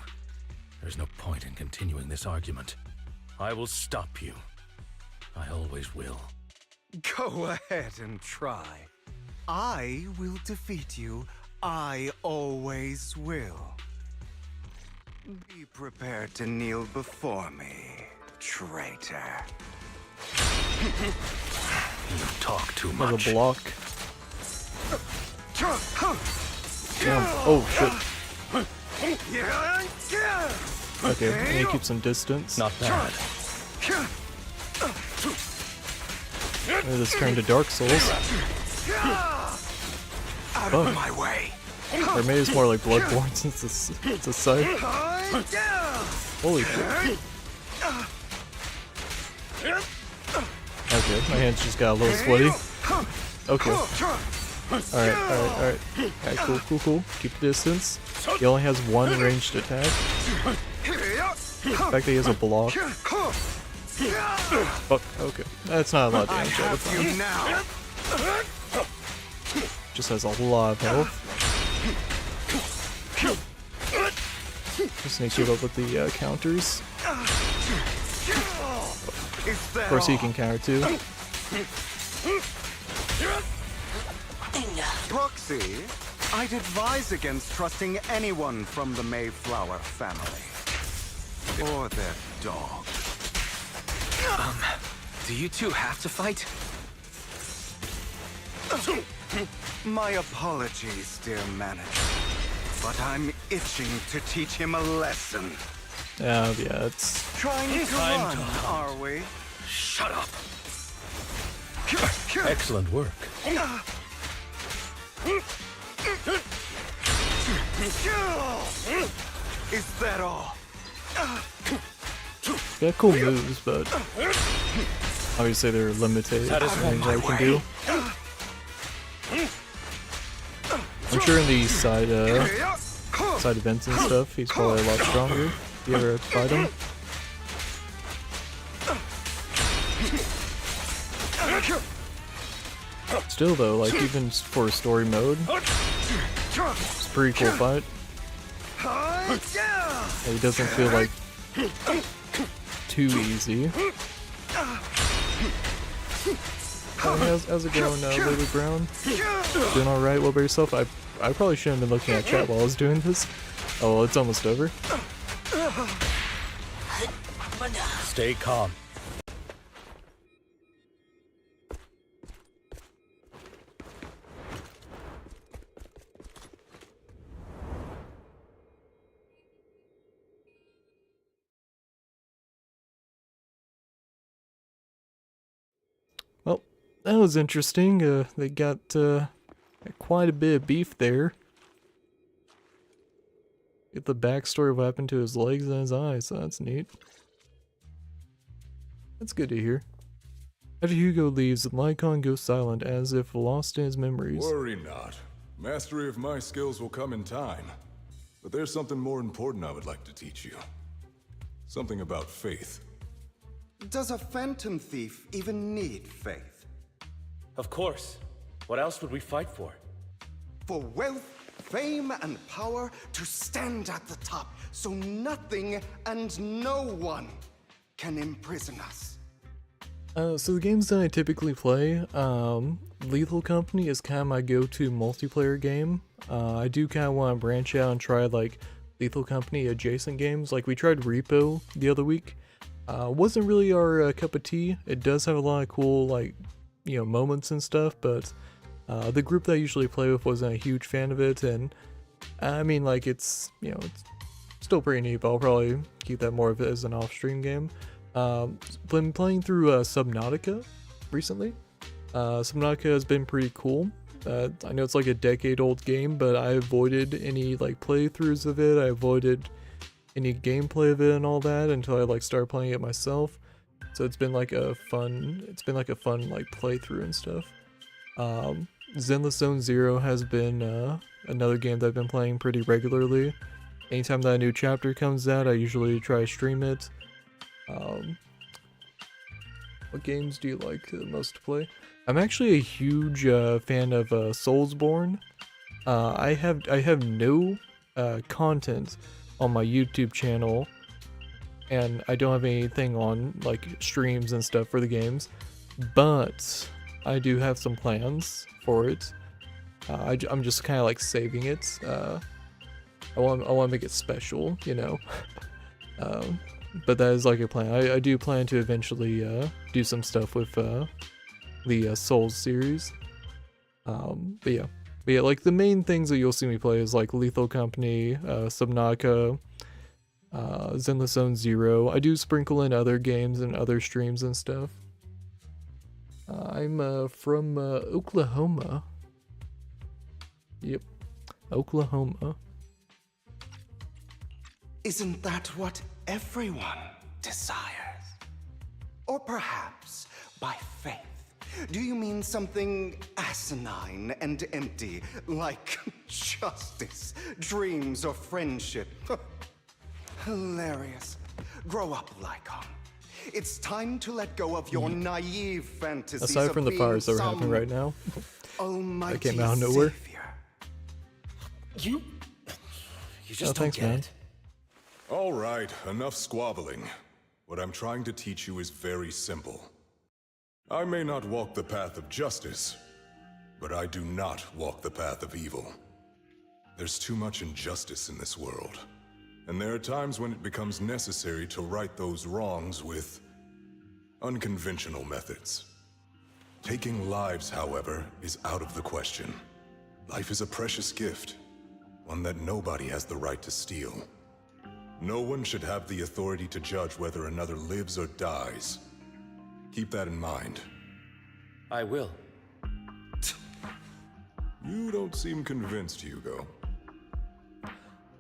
There's no point in continuing this argument. I will stop you. I always will. Go ahead and try. I will defeat you. I always will. Be prepared to kneel before me, traitor. You talk too much. There's a block. Damn. Oh, shit. Okay, I need to keep some distance. Not bad. Maybe this turned to Dark Souls. Out of my way. Or maybe it's more like Bloodborne since it's a scythe. Holy shit. Okay, my hands just got a little sweaty. Okay. Alright. Alright, cool. Keep the distance. He only has one ranged attack. The fact that he has a block. Fuck, okay. That's not a lot of damage out of time. Just has a lot of health. Just need to keep up with the counters. Of course he can counter too. Proxy, I'd advise against trusting anyone from the Mayflower family. Or their dog. Do you two have to fight? My apologies, dear manager. But I'm itching to teach him a lesson. Yeah, it's... Trying to run, are we? Shut up! Excellent work. Is that all? Got cool moves, but obviously they're limited in the things I can do. I'm sure in these side events and stuff, he's probably a lot stronger if you ever fight him. Still though, like even for story mode, it's a pretty cool fight. It doesn't feel like too easy. How's it going, Lily Brown? Doing alright? What about yourself? I probably shouldn't have been looking at chat while I was doing this. Oh, well, it's almost over. Stay calm. Well, that was interesting. They got quite a bit of beef there. Get the backstory of what happened to his legs and his eyes, so that's neat. That's good to hear. After Hugo leaves, Lycon goes silent as if lost in his memories. Worry not. Mastery of my skills will come in time. But there's something more important I would like to teach you. Something about faith. Does a phantom thief even need faith? Of course. What else would we fight for? For wealth, fame, and power to stand at the top, so nothing and no one can imprison us. So the games that I typically play, Lethal Company is kind of my go-to multiplayer game. I do kind of want to branch out and try like Lethal Company adjacent games. Like we tried Repo the other week. Wasn't really our cup of tea. It does have a lot of cool like, you know, moments and stuff, but the group that I usually play with wasn't a huge fan of it, and I mean like it's, you know, it's still pretty neat, but I'll probably keep that more of it as an off-stream game. Been playing through Subnautica recently. Subnautica has been pretty cool. I know it's like a decade-old game, but I avoided any like playthroughs of it. I avoided any gameplay of it and all that until I like started playing it myself. So it's been like a fun like playthrough and stuff. Zenless Zone Zero has been another game that I've been playing pretty regularly. Anytime that a new chapter comes out, I usually try to stream it. What games do you like the most to play? I'm actually a huge fan of Soulsborne. I have no content on my YouTube channel, and I don't have anything on like streams and stuff for the games, but I do have some plans for it. I'm just kind of like saving it. I want to make it special, you know. But that is like a plan. I do plan to eventually do some stuff with the Souls series. But yeah, like the main things that you'll see me play is like Lethal Company, Subnautica, Zenless Zone Zero. I do sprinkle in other games and other streams and stuff. I'm from Oklahoma. Yep, Oklahoma. Isn't that what everyone desires? Or perhaps by faith. Do you mean something asinine and empty, like justice, dreams, or friendship? Hilarious. Grow up, Lycon. It's time to let go of your naive fantasies. Aside from the fires that are happening right now, that came out of nowhere. You just don't thanks, get man. it. All right, enough squabbling. What I'm trying to teach you is very simple. I may not walk the path of justice, but I do not walk the path of evil. There's too much injustice in this world, and there are times when it becomes necessary to right those wrongs with unconventional methods. Taking lives, however, is out of the question. Life is a precious gift, one that nobody has the right to steal. No one should have the authority to judge whether another lives or dies. Keep that in mind. I will. You don't seem convinced, Hugo.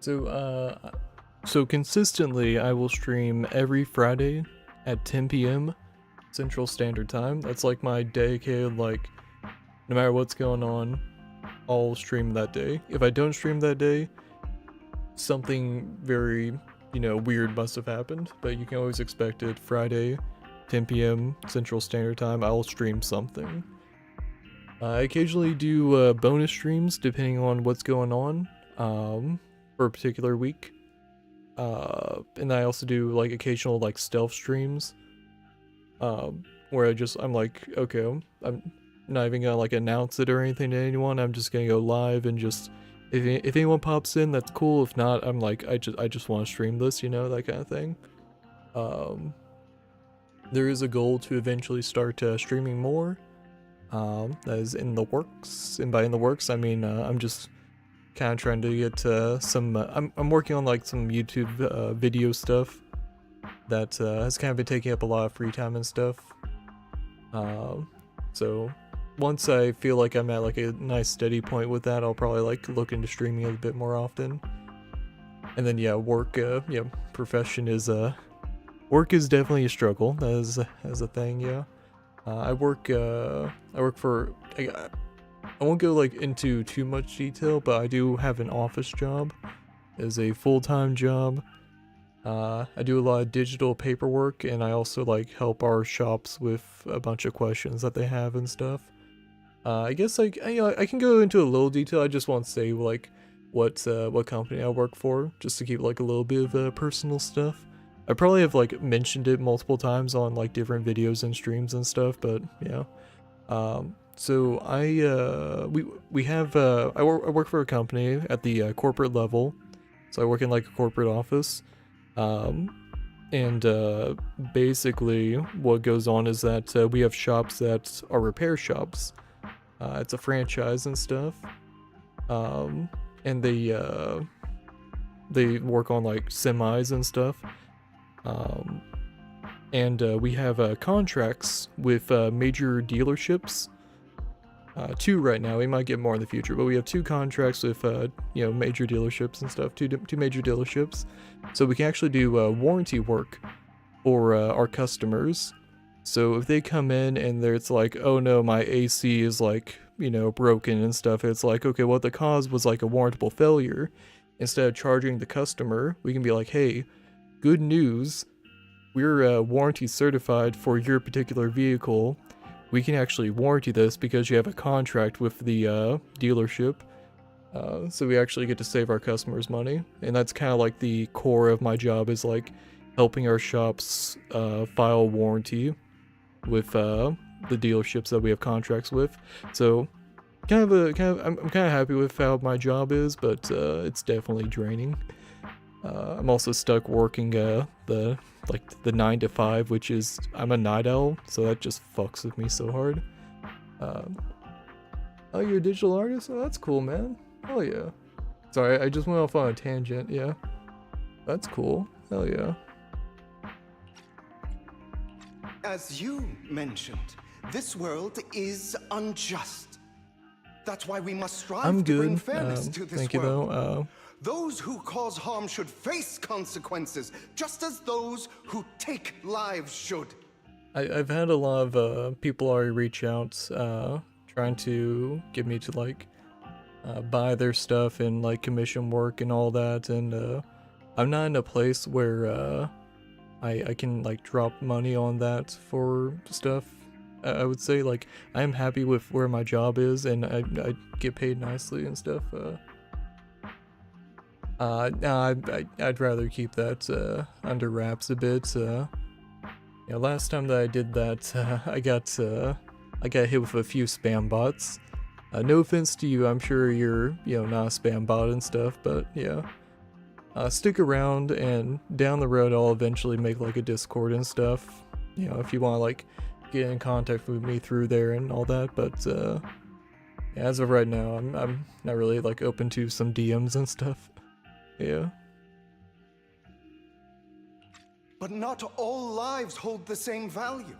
So consistently, I will stream every Friday at 10 p.m. Central Standard Time. That's like my dedicated, like, no matter what's going on, I'll stream that day. If I don't stream that day, something very, you know, weird must have happened, but you can always expect it Friday 10 p.m. Central Standard Time, I'll stream something. I occasionally do bonus streams depending on what's going on for a particular week. And I also do like occasional like stealth streams where I'm like, okay, I'm not even gonna like announce it or anything to anyone. I'm just gonna go live and just if anyone pops in, that's cool. If not, I'm like, I just want to stream this, you know, that kind of thing. There is a goal to eventually start streaming more. That is in the works, and by in the works, I mean I'm just kind of trying to get some. I'm working on like some YouTube video stuff that has kind of been taking up a lot of free time and stuff. So once I feel like I'm at like a nice steady point with that, I'll probably like look into streaming a bit more often. And then yeah, work. Yeah, profession is work is definitely a struggle. As a thing, yeah. I work for. I won't go like into too much detail, but I do have an office job. It's a full-time job. I do a lot of digital paperwork, and I also like help our shops with a bunch of questions that they have and stuff. I guess like I can go into a little detail. I just won't say like what company I work for, just to keep like a little bit of personal stuff. I probably have like mentioned it multiple times on like different videos and streams and stuff, but yeah. So we have I work for a company at the corporate level, so I work in like a corporate office, and basically what goes on is that we have shops that are repair shops. It's a franchise and stuff, and they work on like semis and stuff. And we have contracts with major dealerships. 2 right now. We might get more in the future, but we have 2 contracts with you know, major dealerships and stuff. Two major dealerships, so we can actually do warranty work for our customers. So if they come in and it's like, oh no, my AC is like, you know, broken and stuff, it's like, okay, well the cause was like a warrantable failure. Instead of charging the customer, we can be like, hey, good news, we're warranty certified for your particular vehicle. We can actually warranty this because you have a contract with the dealership. So we actually get to save our customers money. And that's kind of like the core of my job, is like helping our shops file warranty with the dealerships that we have contracts with. So I'm kind of happy with how my job is, but it's definitely draining. I'm also stuck working the 9 to 5, which is, I'm a night owl, so that just fucks with me so hard. Oh, you're a digital artist? Oh, that's cool, man. Hell yeah. Sorry, I just went off on a tangent, yeah. That's cool. Hell yeah. As you mentioned, this world is unjust. That's why we must strive to bring fairness to this thank you world. though. Those who cause harm should face consequences, just as those who take lives should. I've had a lot of people already reach out, trying to get me to like buy their stuff and like commission work and all that, and I'm not in a place where I can like drop money on that for stuff. I would say like I am happy with where my job is, and I get paid nicely and stuff. No, I'd rather keep that under wraps a bit. Yeah, last time that I did that, I got hit with a few spam bots. No offense to you, I'm sure you're, you know, not a spam bot and stuff, but yeah. Stick around, and down the road I'll eventually make like a Discord and stuff. You know, if you want to like get in contact with me through there and all that, but yeah, as of right now, I'm not really like open to some DMs and stuff. Yeah. But not all lives hold the same value.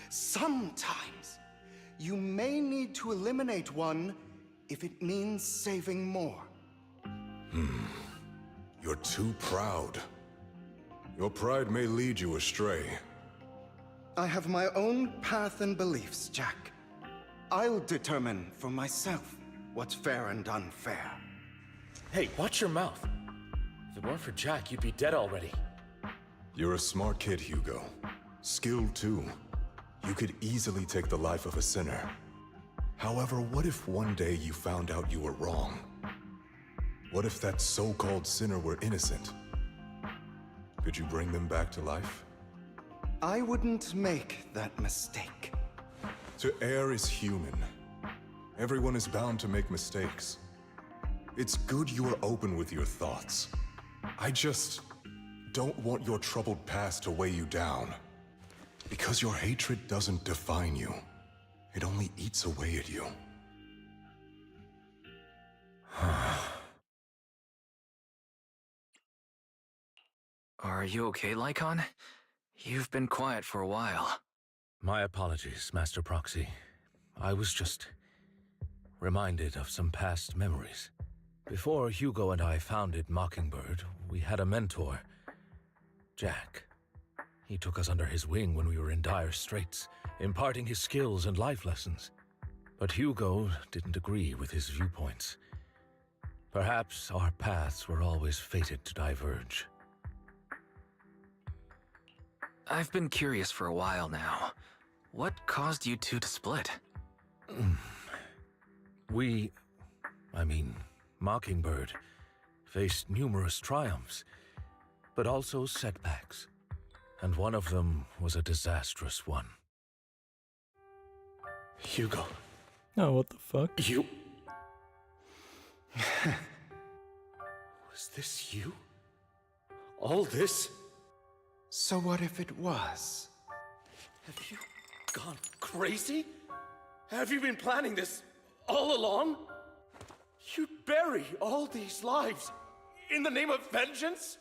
Sometimes, you may need to eliminate one if it means saving more. You're too proud. Your pride may lead you astray. I have my own path and beliefs, Jack. I'll determine for myself what's fair and unfair. Hey, watch your mouth. If it weren't for Jack, you'd be dead already. You're a smart kid, Hugo. Skilled too. You could easily take the life of a sinner. However, what if one day you found out you were wrong? What if that so-called sinner were innocent? Could you bring them back to life? I wouldn't make that mistake. To err is human. Everyone is bound to make mistakes. It's good you are open with your thoughts. I just don't want your troubled past to weigh you down. Because your hatred doesn't define you. It only eats away at you. Are you okay, Lycon? You've been quiet for a while. My apologies, Master Proxy. I was just reminded of some past memories. Before Hugo and I founded Mockingbird, we had a mentor, Jack. He took us under his wing when we were in dire straits, imparting his skills and life lessons. But Hugo didn't agree with his viewpoints. Perhaps our paths were always fated to diverge. I've been curious for a while now. What caused you two to split? Mockingbird, faced numerous triumphs, but also setbacks. And one of them was a disastrous one. Hugo. Oh, what the fuck? You... Was this you? All this? So what if it was? Have you gone crazy? Have you been planning this all along? You'd bury all these lives in the name of vengeance?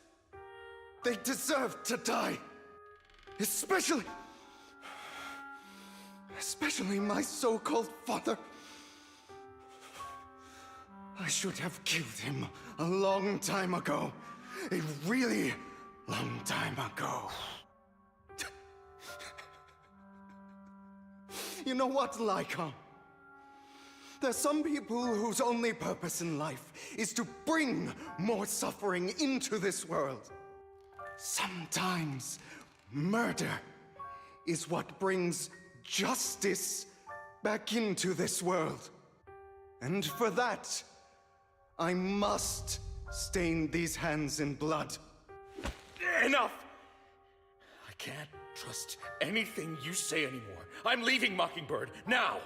They deserve to die. Especially my so-called father. I should have killed him a long time ago. A really long time ago. You know what, Lycon? There's some people whose only purpose in life is to bring more suffering into this world. Sometimes murder is what brings justice back into this world. And for that, I must stain these hands in blood. Enough! I can't trust anything you say anymore. I'm leaving Mockingbird, now!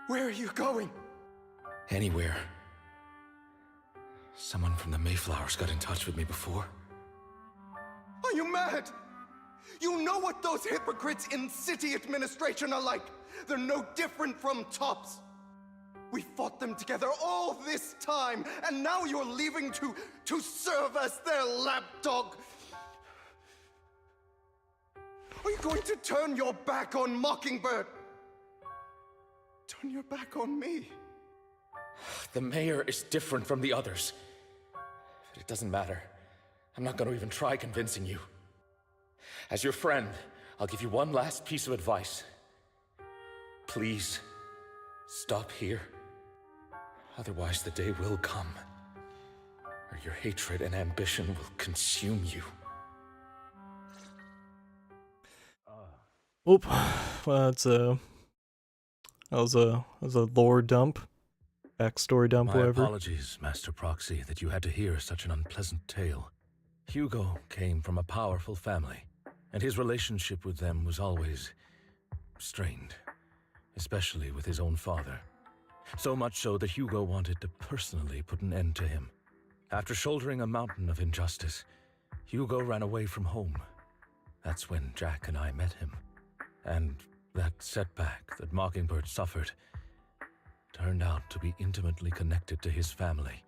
Where are you going? Anywhere. Someone from the Mayflowers got in touch with me before. Are you mad? You know what those hypocrites in city administration are like. They're no different from tops. We fought them together all this time, and now you're leaving to serve as their lapdog. Are you going to turn your back on Mockingbird? Turn your back on me? The mayor is different from the others. But it doesn't matter. I'm not going to even try convincing you. As your friend, I'll give you one last piece of advice. Please, stop here. Otherwise, the day will come where your hatred and ambition will consume you. Oop. Well, that was a lore dump. Backstory dump, My whatever. apologies, Master Proxy, that you had to hear such an unpleasant tale. Hugo came from a powerful family, and his relationship with them was always strained, especially with his own father. So much so that Hugo wanted to personally put an end to him. After shouldering a mountain of injustice, Hugo ran away from home. That's when Jack and I met him. And that setback that Mockingbird suffered turned out to be intimately connected to his family.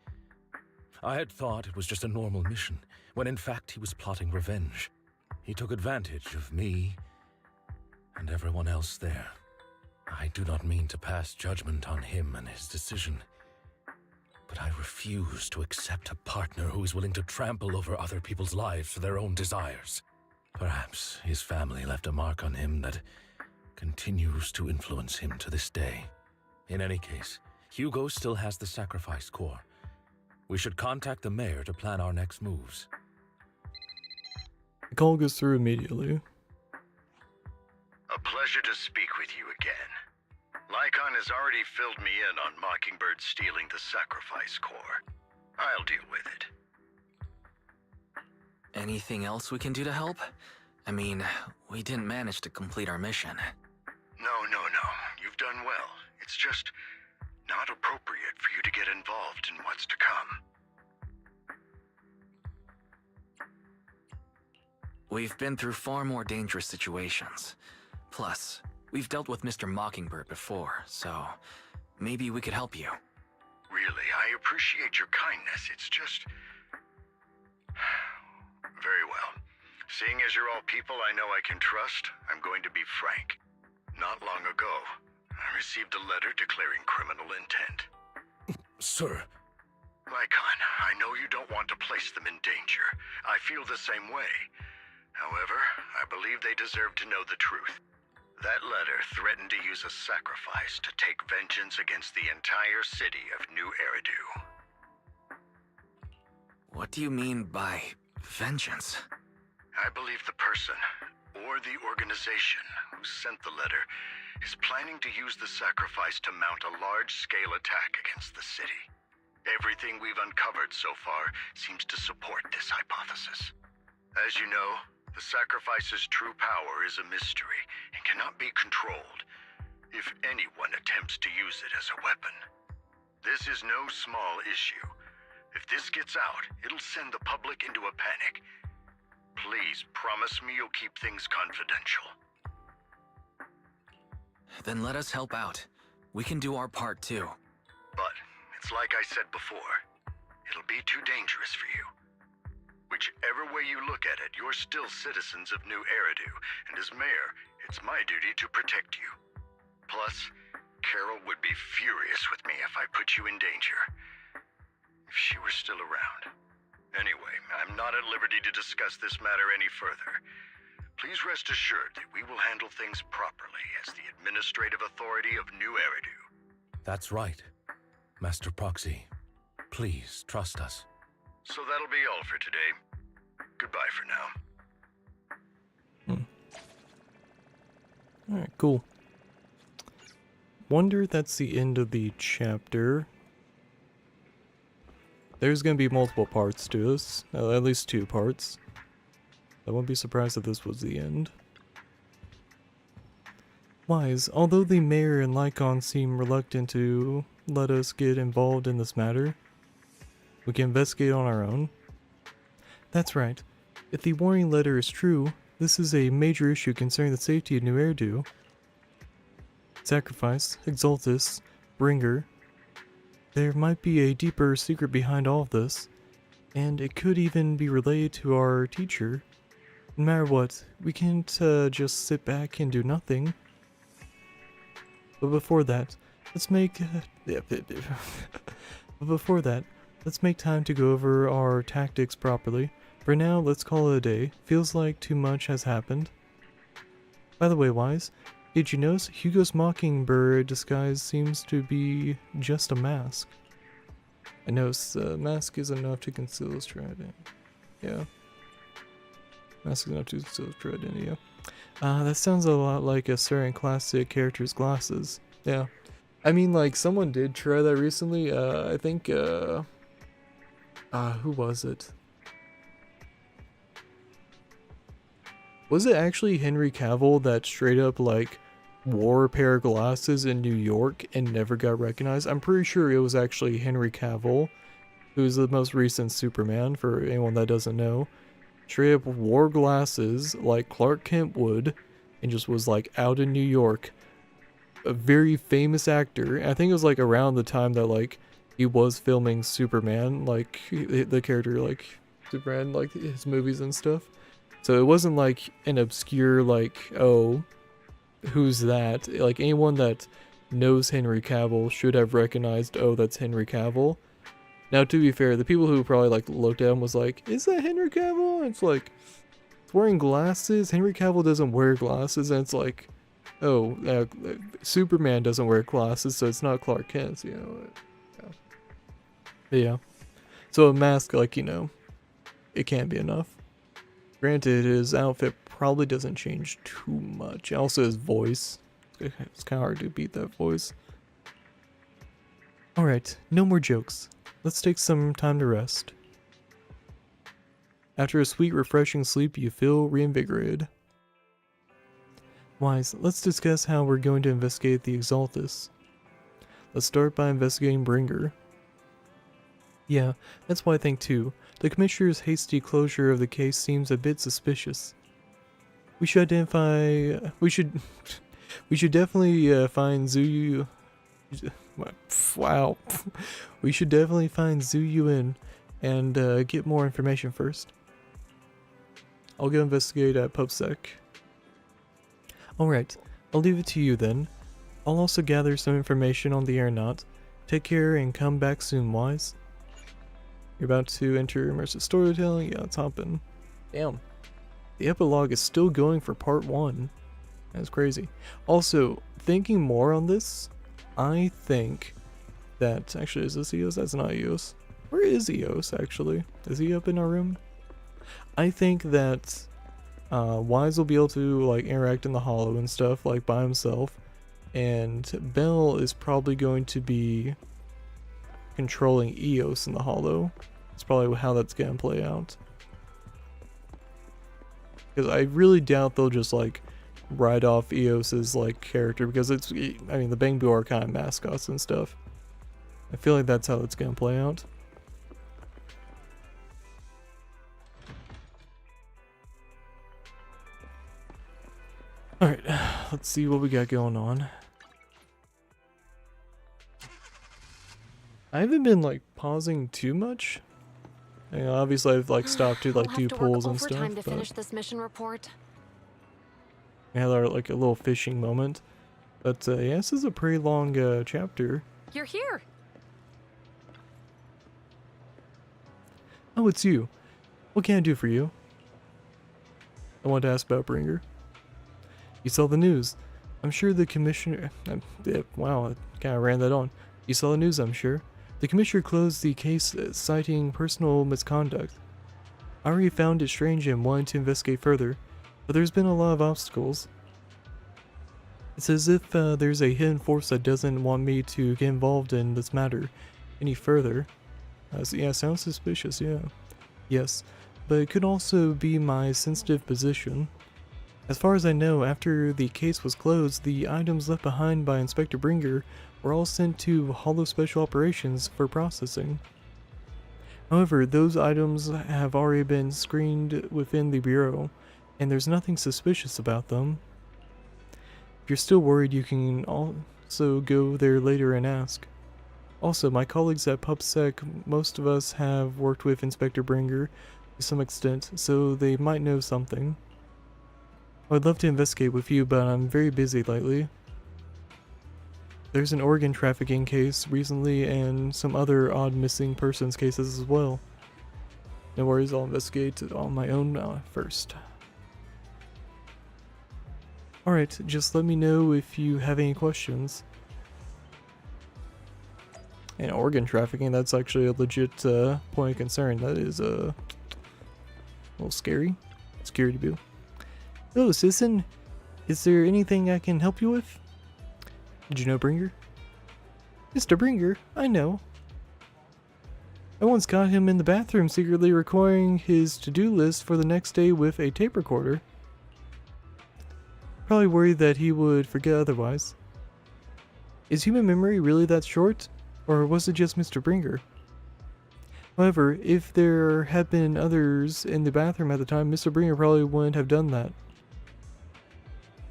I had thought it was just a normal mission, when in fact he was plotting revenge. He took advantage of me and everyone else there. I do not mean to pass judgment on him and his decision, but I refuse to accept a partner who is willing to trample over other people's lives for their own desires. Perhaps his family left a mark on him that continues to influence him to this day. In any case, Hugo still has the sacrifice core. We should contact the mayor to plan our next moves. The call goes through immediately. Pleasure to speak with you again. Lycon has already filled me in on Mockingbird stealing the sacrifice core. I'll deal with it. Anything else we can do to help? I mean, we didn't manage to complete our mission. No. You've done well. It's just not appropriate for you to get involved in what's to come. We've been through far more dangerous situations. Plus, we've dealt with Mr. Mockingbird before, so maybe we could help you. Really, I appreciate your kindness. It's just... Very well. Seeing as you're all people I know I can trust, I'm going to be frank. Not long ago, I received a letter declaring criminal intent. Sir. Lycon, I know you don't want to place them in danger. I feel the same way. However, I believe they deserve to know the truth. That letter threatened to use a sacrifice to take vengeance against the entire city of New Eridu. What do you mean by vengeance? I believe the person, or the organization, who sent the letter is planning to use the sacrifice to mount a large-scale attack against the city. Everything we've uncovered so far seems to support this hypothesis. As you know, the sacrifice's true power is a mystery and cannot be controlled if anyone attempts to use it as a weapon. This is no small issue. If this gets out, it'll send the public into a panic. Please promise me you'll keep things confidential. Then let us help out. We can do our part too. But it's like I said before, it'll be too dangerous for you. Whichever way you look at it, you're still citizens of New Eridu, and as mayor, it's my duty to protect you. Plus, Carol would be furious with me if I put you in danger. If she were still around. Anyway, I'm not at liberty to discuss this matter any further. Please rest assured that we will handle things properly as the administrative authority of New Eridu. That's right. Master Proxy, please trust us. So that'll be all for today. Goodbye for now. Alright, cool. Wonder if that's the end of the chapter. There's gonna be multiple parts to this. At least 2 parts. I wouldn't be surprised if this was the end. Wise, although the mayor and Lycon seem reluctant to let us get involved in this matter, we can investigate on our own. That's right. If the warning letter is true, this is a major issue concerning the safety of New Eridu. Sacrifice, Exaltus, Bringer. There might be a deeper secret behind all of this, and it could even be related to our teacher. No matter what, we can't just sit back and do nothing. But before that, let's make time to go over our tactics properly. For now, let's call it a day. Feels like too much has happened. By the way, Wise, did you notice Hugo's Mockingbird disguise seems to be just a mask? I noticed the mask is enough to conceal his true identity. Yeah. Mask is enough to conceal his true identity, yeah. That sounds a lot like a certain classic character's glasses. Yeah. I mean, like, someone did try that recently. I think, who was it? Was it actually Henry Cavill that straight up, like, wore a pair of glasses in New York and never got recognized? I'm pretty sure it was actually Henry Cavill, who's the most recent Superman, for anyone that doesn't know. Straight up wore glasses like Clark Kent would, and just was, like, out in New York. A very famous actor. I think it was, like, around the time that, like, he was filming Superman, like, the character, like, Superman, like, his movies and stuff. So it wasn't, like, an obscure, like, oh, who's that? Like, anyone that knows Henry Cavill should have recognized, oh, that's Henry Cavill. Now, to be fair, the people who probably, like, looked at him was like, is that Henry Cavill? And it's like, it's wearing glasses? Henry Cavill doesn't wear glasses, and it's like, oh, Superman doesn't wear glasses, so it's not Clark Kent, you know. Yeah. So a mask, like, you know, it can't be enough. Granted, his outfit probably doesn't change too much. Also his voice. It's kind of hard to beat that voice. Alright, no more jokes. Let's take some time to rest. After a sweet, refreshing sleep, you feel reinvigorated. Wise, let's discuss how we're going to investigate the Exaltus. Let's start by investigating Bringer. Yeah, that's what I think too. The Commissioner's hasty closure of the case seems a bit suspicious. We should identify... We should definitely find Zuyu... Wow. We should definitely find Zuyuin and get more information first. I'll go investigate at PubSec. Alright, I'll leave it to you then. I'll also gather some information on the aeronaut. Take care and come back soon, Wise. You're about to enter immersive storytelling? Yeah, let's hop in. Damn. The epilogue is still going for part 1. That's crazy. Also, thinking more on this, I think that... Actually, is this Eos? That's not Eos. Where is Eos, actually? Is he up in our room? I think that Wise will be able to like interact in the Hollow and stuff, like by himself. And Bell is probably going to be controlling Eos in the Hollow. That's probably how that's going to play out. Because I really doubt they'll just like write off Eos's like character, because it's, I mean, the Bangbu are kind of mascots and stuff. I feel like that's how it's going to play out. Alright, let's see what we got going on. I haven't been like pausing too much. You know, obviously I've like stopped to like do pulls and stuff. To finish this mission report. We had our like a little fishing moment. But yeah, this is a pretty long chapter. You're here. Oh, it's you. What can I do for you? I want to ask about Bringer. You saw the news. I'm sure the commissioner... wow, I kind of ran that on. You saw the news, I'm sure. The commissioner closed the case citing personal misconduct. I already found it strange and wanted to investigate further, but there's been a lot of obstacles. It's as if there's a hidden force that doesn't want me to get involved in this matter any further. So yeah, sounds suspicious, yeah. Yes, but it could also be my sensitive position. As far as I know, after the case was closed, the items left behind by Inspector Bringer were all sent to Hollow Special Operations for processing. However, those items have already been screened within the Bureau, and there's nothing suspicious about them. If you're still worried, you can also go there later and ask. Also, my colleagues at PubSec, most of us have worked with Inspector Bringer to some extent, so they might know something. I would love to investigate with you, but I'm very busy lately. There's an organ trafficking case recently and some other odd missing persons cases as well. No worries, I'll investigate on my own first. Alright, just let me know if you have any questions. And organ trafficking, that's actually a legit point of concern. That is a little scary. Scary to do. Hello, citizen. Is there anything I can help you with? Did you know Bringer? Mr. Bringer, I know. I once caught him in the bathroom secretly recording his to-do list for the next day with a tape recorder. Probably worried that he would forget otherwise. Is human memory really that short? Or was it just Mr. Bringer? However, if there had been others in the bathroom at the time, Mr. Bringer probably wouldn't have done that.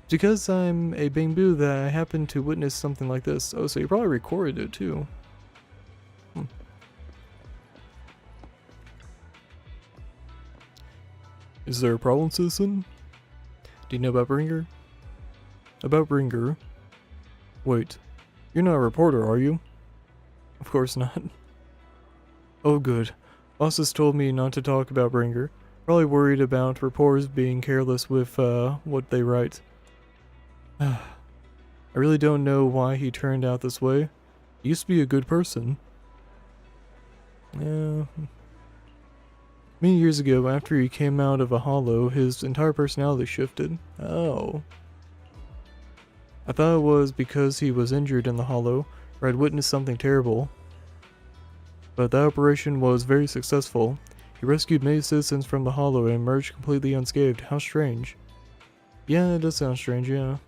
Because I'm a Bangbu that I happened to witness something like this. Oh, so you probably recorded it too. Is there a problem, citizen? Do you know about Bringer? About Bringer? Wait, you're not a reporter, are you? Of course not. Oh good. Boss has told me not to talk about Bringer. Probably worried about reporters being careless with what they write. I really don't know why he turned out this way. He used to be a good person. Yeah. Many years ago, after he came out of a hollow, his entire personality shifted. Oh. I thought it was because he was injured in the hollow, or had witnessed something terrible. But that operation was very successful. He rescued many citizens from the hollow and emerged completely unscathed. How strange. Yeah, it does sound strange, yeah. Do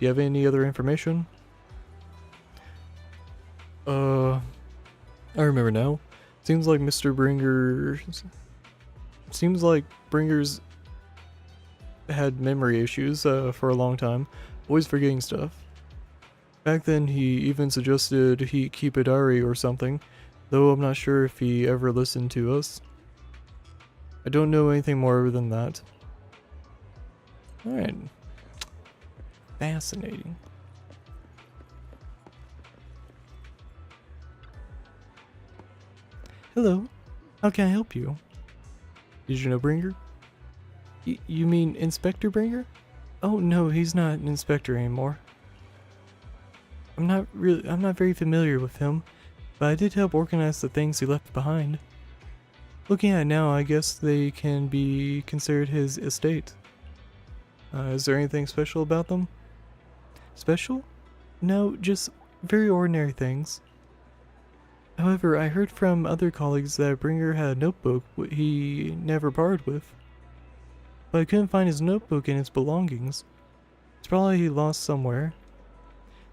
you have any other information? I remember now. Seems like Bringer's had memory issues for a long time, always forgetting stuff. Back then he even suggested he keep a diary or something, though I'm not sure if he ever listened to us. I don't know anything more than that. Alright. Fascinating. Hello, how can I help you? Did you know Bringer? You mean Inspector Bringer? Oh no, he's not an inspector anymore. I'm not very familiar with him, but I did help organize the things he left behind. Looking at it now, I guess they can be considered his estate. Is there anything special about them? Special? No, just very ordinary things. However, I heard from other colleagues that Bringer had a notebook he never parted with. But I couldn't find his notebook and its belongings. It's probably lost somewhere.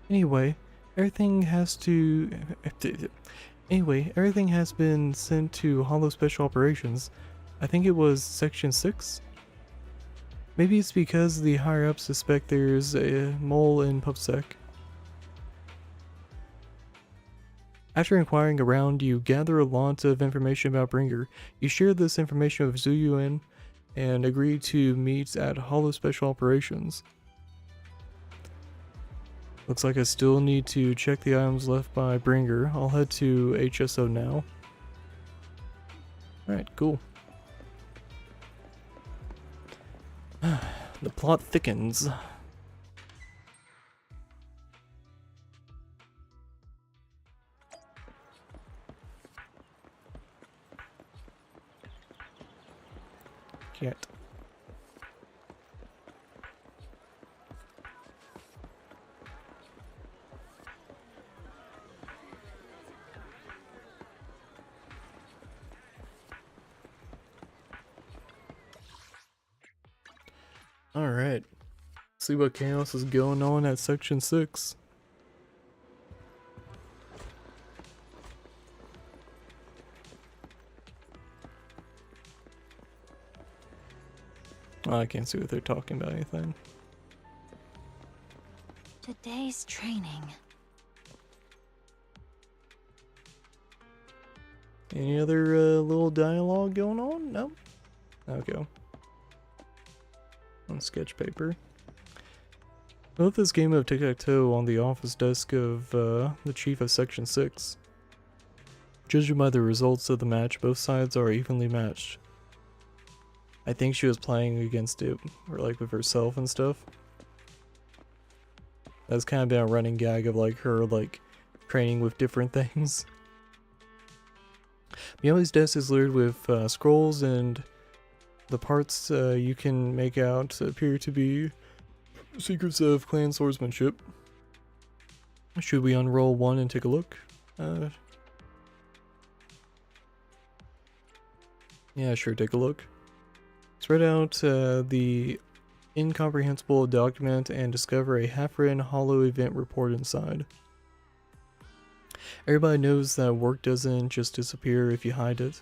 Anyway, everything has been sent to Hollow Special Operations. I think it was Section 6? Maybe it's because the higher-ups suspect there's a mole in PubSec. After inquiring around, you gather a lot of information about Bringer. You share this information with Zuyuan and agree to meet at Hollow Special Operations. Looks like I still need to check the items left by Bringer. I'll head to HSO now. Alright, cool. The plot thickens. Cat. Alright. See what chaos is going on at Section 6. I can't see what they're talking about anything. Today's training. Any other little dialogue going on? No? Okay. On sketch paper. I left this game of tic-tac-toe on the office desk of the chief of Section 6. Judging by the results of the match, both sides are evenly matched. I think she was playing against it, or like with herself and stuff. That's kind of been a running gag of like her like training with different things. Miyomi's desk is littered with scrolls, and the parts you can make out appear to be secrets of clan swordsmanship. Should we unroll one and take a look? Yeah, sure, take a look. Spread out the incomprehensible document and discover a half-written hollow event report inside. Everybody knows that work doesn't just disappear if you hide it.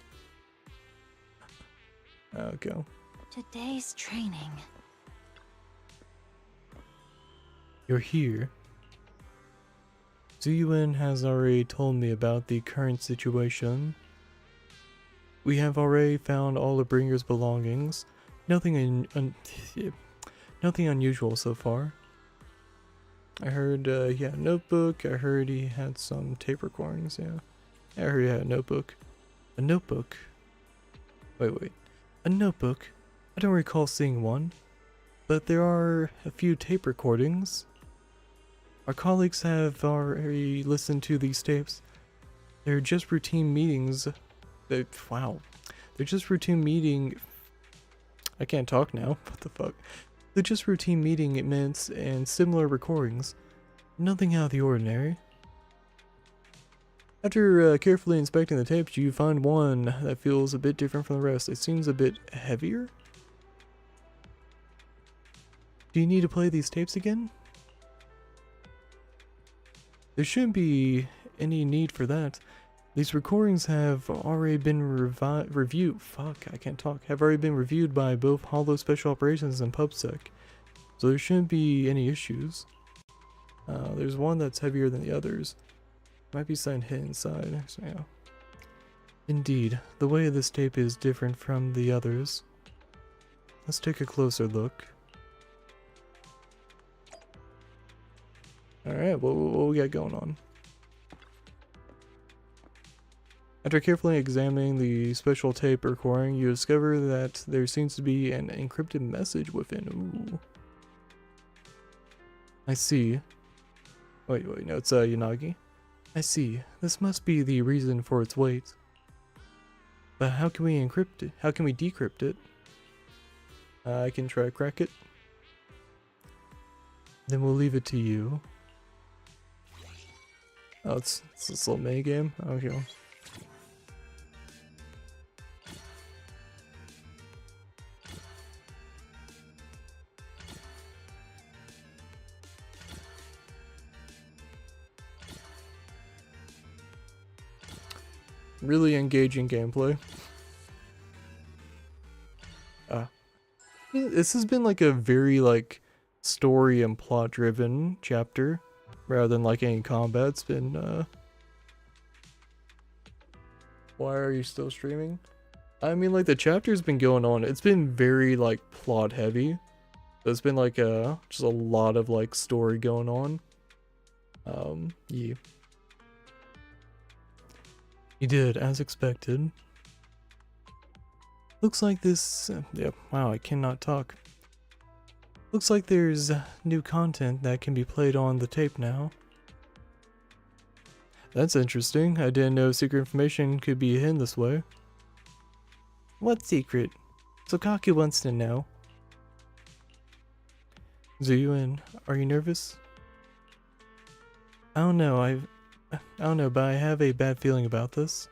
Okay. Today's training. You're here. Zuyuan has already told me about the current situation. We have already found all of Bringer's belongings. Nothing nothing unusual so far. I heard he had a notebook. I heard he had some tape recordings, yeah. I heard he had a notebook. A notebook? Wait. A notebook? I don't recall seeing one. But there are a few tape recordings. Our colleagues have already listened to these tapes. They're just routine meetings. Wow. They're just routine meeting. I can't talk now. What the fuck? They're just routine meeting minutes and similar recordings. Nothing out of the ordinary. After carefully inspecting the tapes, you find one that feels a bit different from the rest. It seems a bit heavier. Do you need to play these tapes again? There shouldn't be any need for that. These recordings have already been reviewed. Fuck, I can't talk. Have already been reviewed by both Hollow Special Operations and PubSec, so there shouldn't be any issues. There's one that's heavier than the others. Might be something hidden inside. So, yeah. Indeed, the weight of this tape is different from the others. Let's take a closer look. Alright, what we got going on? After carefully examining the special tape recording, you discover that there seems to be an encrypted message within. Ooh. I see. Wait, no, it's Yanagi. I see. This must be the reason for its weight. But how can we encrypt it? How can we decrypt it? I can try to crack it. Then we'll leave it to you. Oh, it's this little mini game? Okay. Really engaging gameplay. This has been like a very like story and plot driven chapter rather than like any combat. It's been why are you still streaming? I mean, like, the chapter's been going on. It's been very like plot heavy. So it's been like just a lot of like story going on. Yeah. You did, as expected. Looks like this... yep, wow, I cannot talk. Looks like there's new content that can be played on the tape now. That's interesting. I didn't know secret information could be hidden this way. What secret? Sokaku wants to know. Zuyuin, are you nervous? I don't know, but I have a bad feeling about this.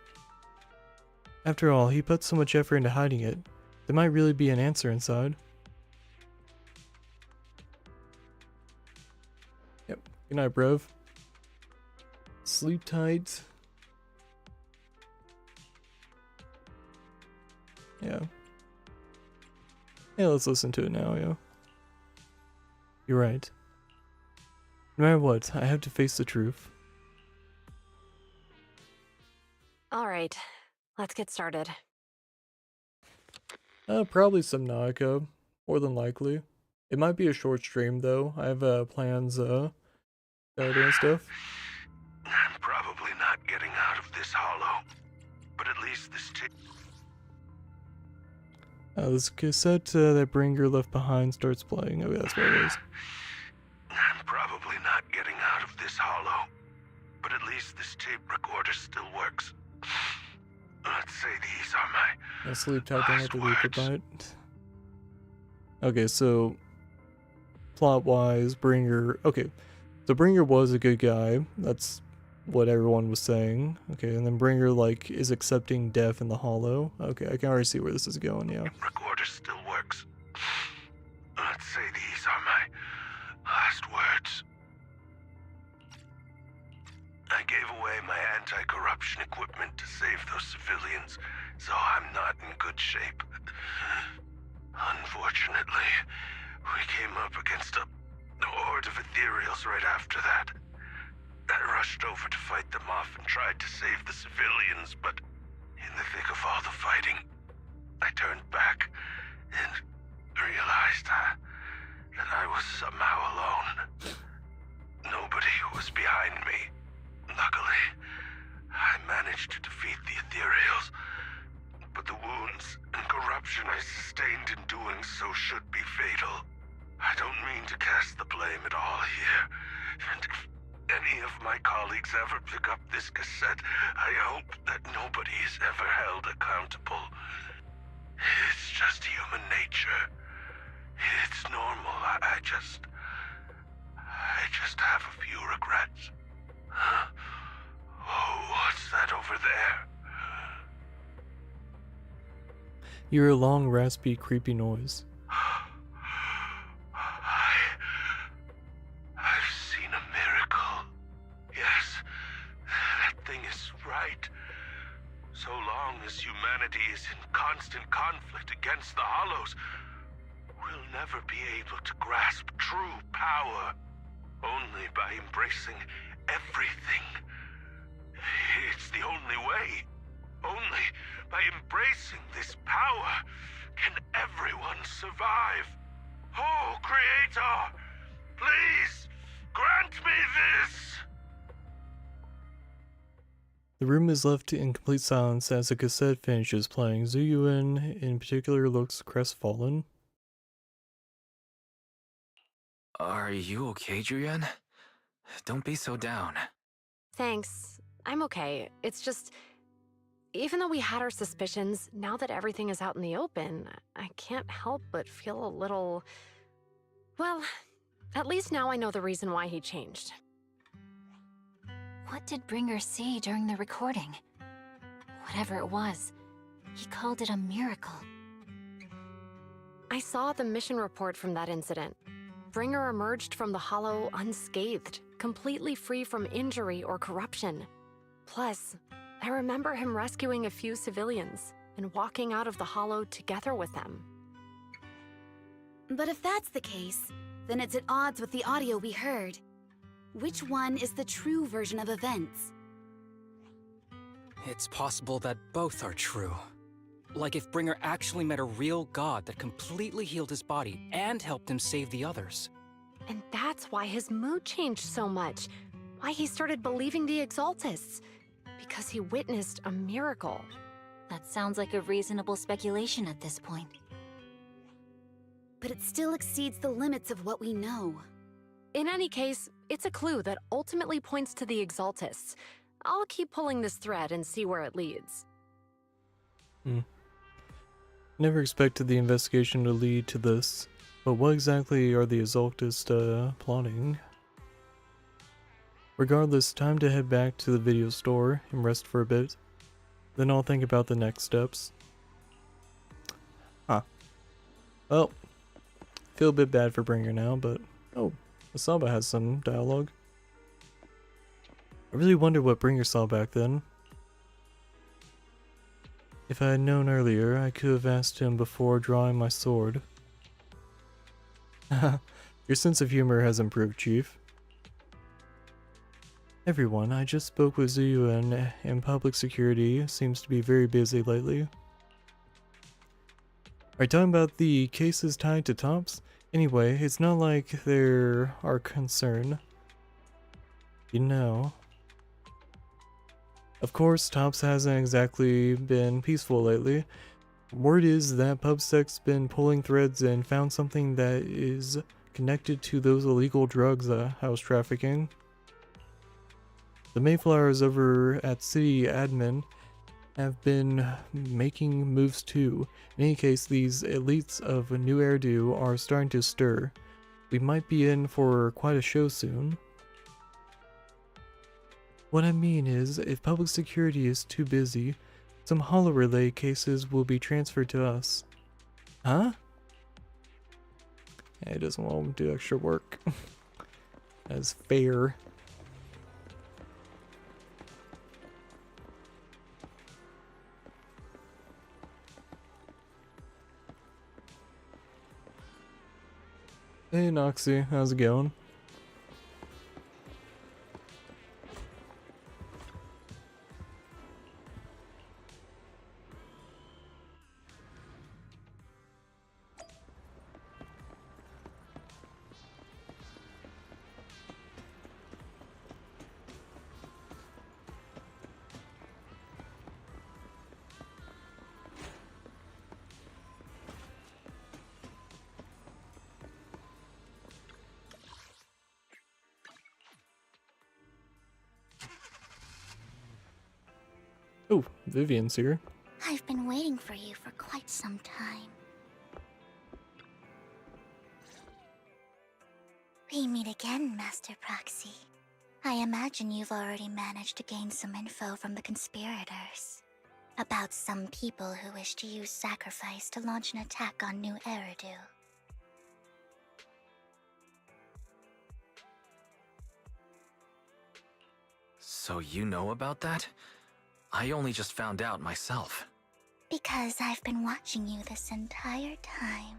After all, he put so much effort into hiding it. There might really be an answer inside. Yep. Good night, bruv. Sleep tight. Yeah. Yeah, let's listen to it now, yeah. You're right. No matter what, I have to face the truth. Alright, let's get started. Probably some Naoko, more than likely. It might be a short stream though. I have plans Saturday and stuff. I'm probably not getting out of this hollow, but at least this This cassette that Bringer left behind starts playing. Oh, that's what it is. I'm probably not getting out of this hollow, but at least this tape recorder still works. Let's say these are my I sleep tight, don't have to leap about. Okay, so plot-wise, Bringer. Okay, so Bringer was a good guy. That's what everyone was saying. Okay, and then Bringer like is accepting death in the hollow. Okay, I can already see where this is going. Yeah. Recorder still works. Let's say these are my last words. I gave away my anti-corruption equipment to save those civilians, so I'm not in good shape. Unfortunately, we came up against a horde of ethereals right after that. I rushed over to fight them off and tried to save the civilians, but in the thick of all the fighting, I turned back and realized that I was somehow alone. Nobody was behind me. Luckily, I managed to defeat the ethereals, but the wounds and corruption I sustained in doing so should be fatal. I don't mean to cast the blame at all here, and if any of my colleagues ever pick up this cassette, I hope that nobody is ever held accountable. It's just human nature. It's normal. I just have a few regrets. Oh, what's that over there? You hear a long, raspy, creepy noise. I've seen a miracle. Yes, that thing is right. So long as humanity is in constant conflict against the Hollows, we'll never be able to grasp true power. Only by embracing everything. It's the only way. Only by embracing this power can everyone survive. Oh, Creator, please grant me this! The room is left in complete silence as the cassette finishes playing. Zuyuan in particular looks crestfallen. Are you okay, Julian? Don't be so down. Thanks. I'm okay. It's just, even though we had our suspicions, now that everything is out in the open, I can't help but feel a little... Well, at least now I know the reason why he changed. What did Bringer see during the recording? Whatever it was, he called it a miracle. I saw the mission report from that incident. Bringer emerged from the Hollow unscathed, completely free from injury or corruption. Plus, I remember him rescuing a few civilians and walking out of the Hollow together with them. But if that's the case, then it's at odds with the audio we heard. Which one is the true version of events? It's possible that both are true. Like if Bringer actually met a real god that completely healed his body and helped him save the others. And that's why his mood changed so much. Why he started believing the Exaltists. Because he witnessed a miracle. That sounds like a reasonable speculation at this point. But it still exceeds the limits of what we know. In any case, it's a clue that ultimately points to the Exaltists. I'll keep pulling this thread and see where it leads. Never expected the investigation to lead to this, but what exactly are the Exaltists plotting? Regardless, time to head back to the video store and rest for a bit. Then I'll think about the next steps. Well, feel a bit bad for Bringer now, but oh, Asaba has some dialogue. I really wonder what Bringer saw back then. If I had known earlier, I could have asked him before drawing my sword. Your sense of humor has improved, Chief. Everyone, I just spoke with Zuyuan, and public security seems to be very busy lately. Are you talking about the cases tied to Tops? Anyway, it's not like there are concern. You know. Of course, Tops hasn't exactly been peaceful lately. Word is that PubSec's been pulling threads and found something that is connected to those illegal drugs house trafficking. The Mayflowers over at City Admin have been making moves too. In any case, these elites of New Eridu are starting to stir. We might be in for quite a show soon. What I mean is, if public security is too busy, some holo relay cases will be transferred to us. Huh? Yeah, he doesn't want to do extra work. That's fair. Hey Noxie, how's it going? Oh, Vivian's here. I've I've been waiting for you for quite some time. We meet again, Master Proxy. I imagine you've already managed to gain some info from the conspirators about some people who wish to use sacrifice to launch an attack on New Eridu. So you know about that? I only just found out myself. Because I've been watching you this entire time.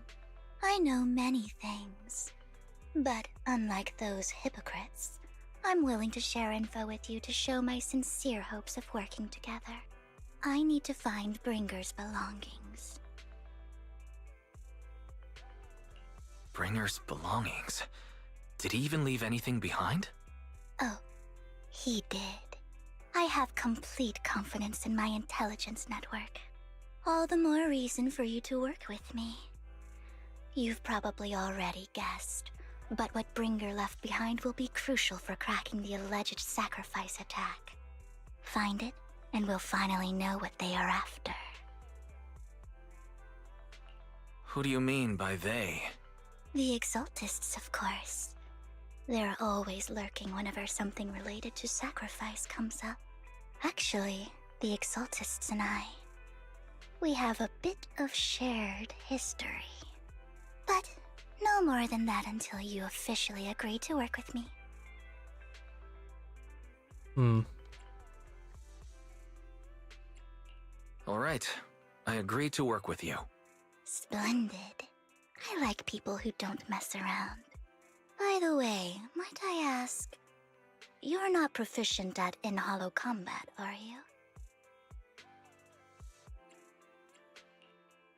I know many things. But unlike those hypocrites, I'm willing to share info with you to show my sincere hopes of working together. I need to find Bringer's belongings. Bringer's belongings? Did he even leave anything behind? Oh, he did. I have complete confidence in my intelligence network. All the more reason for you to work with me. You've probably already guessed, but what Bringer left behind will be crucial for cracking the alleged sacrifice attack. Find it, and we'll finally know what they are after. Who do you mean by they? The Exaltists, of course. They're always lurking whenever something related to sacrifice comes up. Actually, the Exaltists and I, we have a bit of shared history. But no more than that until you officially agree to work with me. All right, I agree to work with you. Splendid. I like people who don't mess around. By the way, might I ask, you're not proficient at in-hollow combat, are you?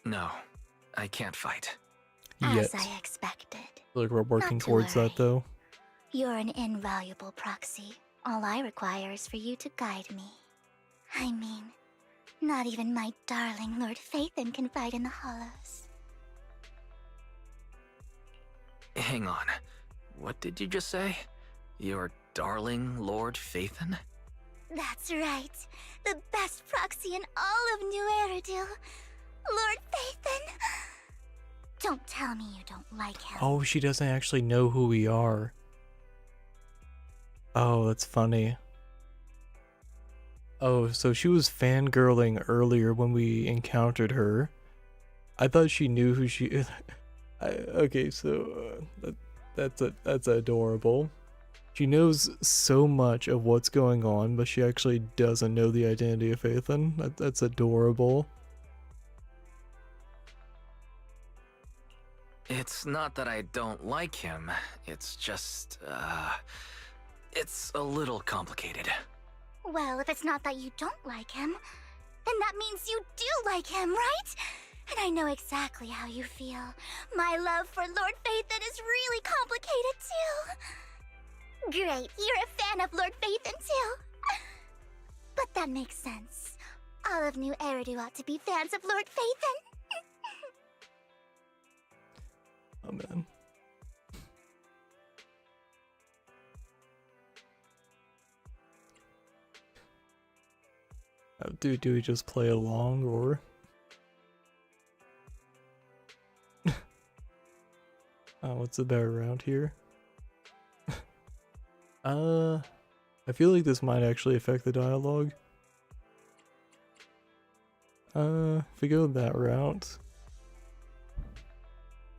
No, I can't fight. As I expected. Like we're working Not to towards that though. You're an invaluable proxy. All I require is for you to guide me. I mean, not even my darling Lord Phaethon can fight in the Hollows. Hang on. What did you just say? Your darling Lord Phaethon? That's right. The best proxy in all of New Eridu. Lord Phaethon. Don't tell me you don't like him. Oh, she doesn't actually know who we are. Oh, that's funny. Oh, so she was fangirling earlier when we encountered her. I thought she knew who she is. Okay, so that's adorable. She knows so much of what's going on, but she actually doesn't know the identity of Phaethon. That's adorable. It's not that I don't like him. It's just, it's a little complicated. Well, if it's not that you don't like him, then that means you do like him, right? And I know exactly how you feel. My love for Lord Phaethon is really complicated too. Great, you're a fan of Lord Phaethon too. But that makes sense. All of New Eridu ought to be fans of Lord Phaethon. Oh man. Do we just play along or? What's the better around here? I feel like this might actually affect the dialogue. If we go that route.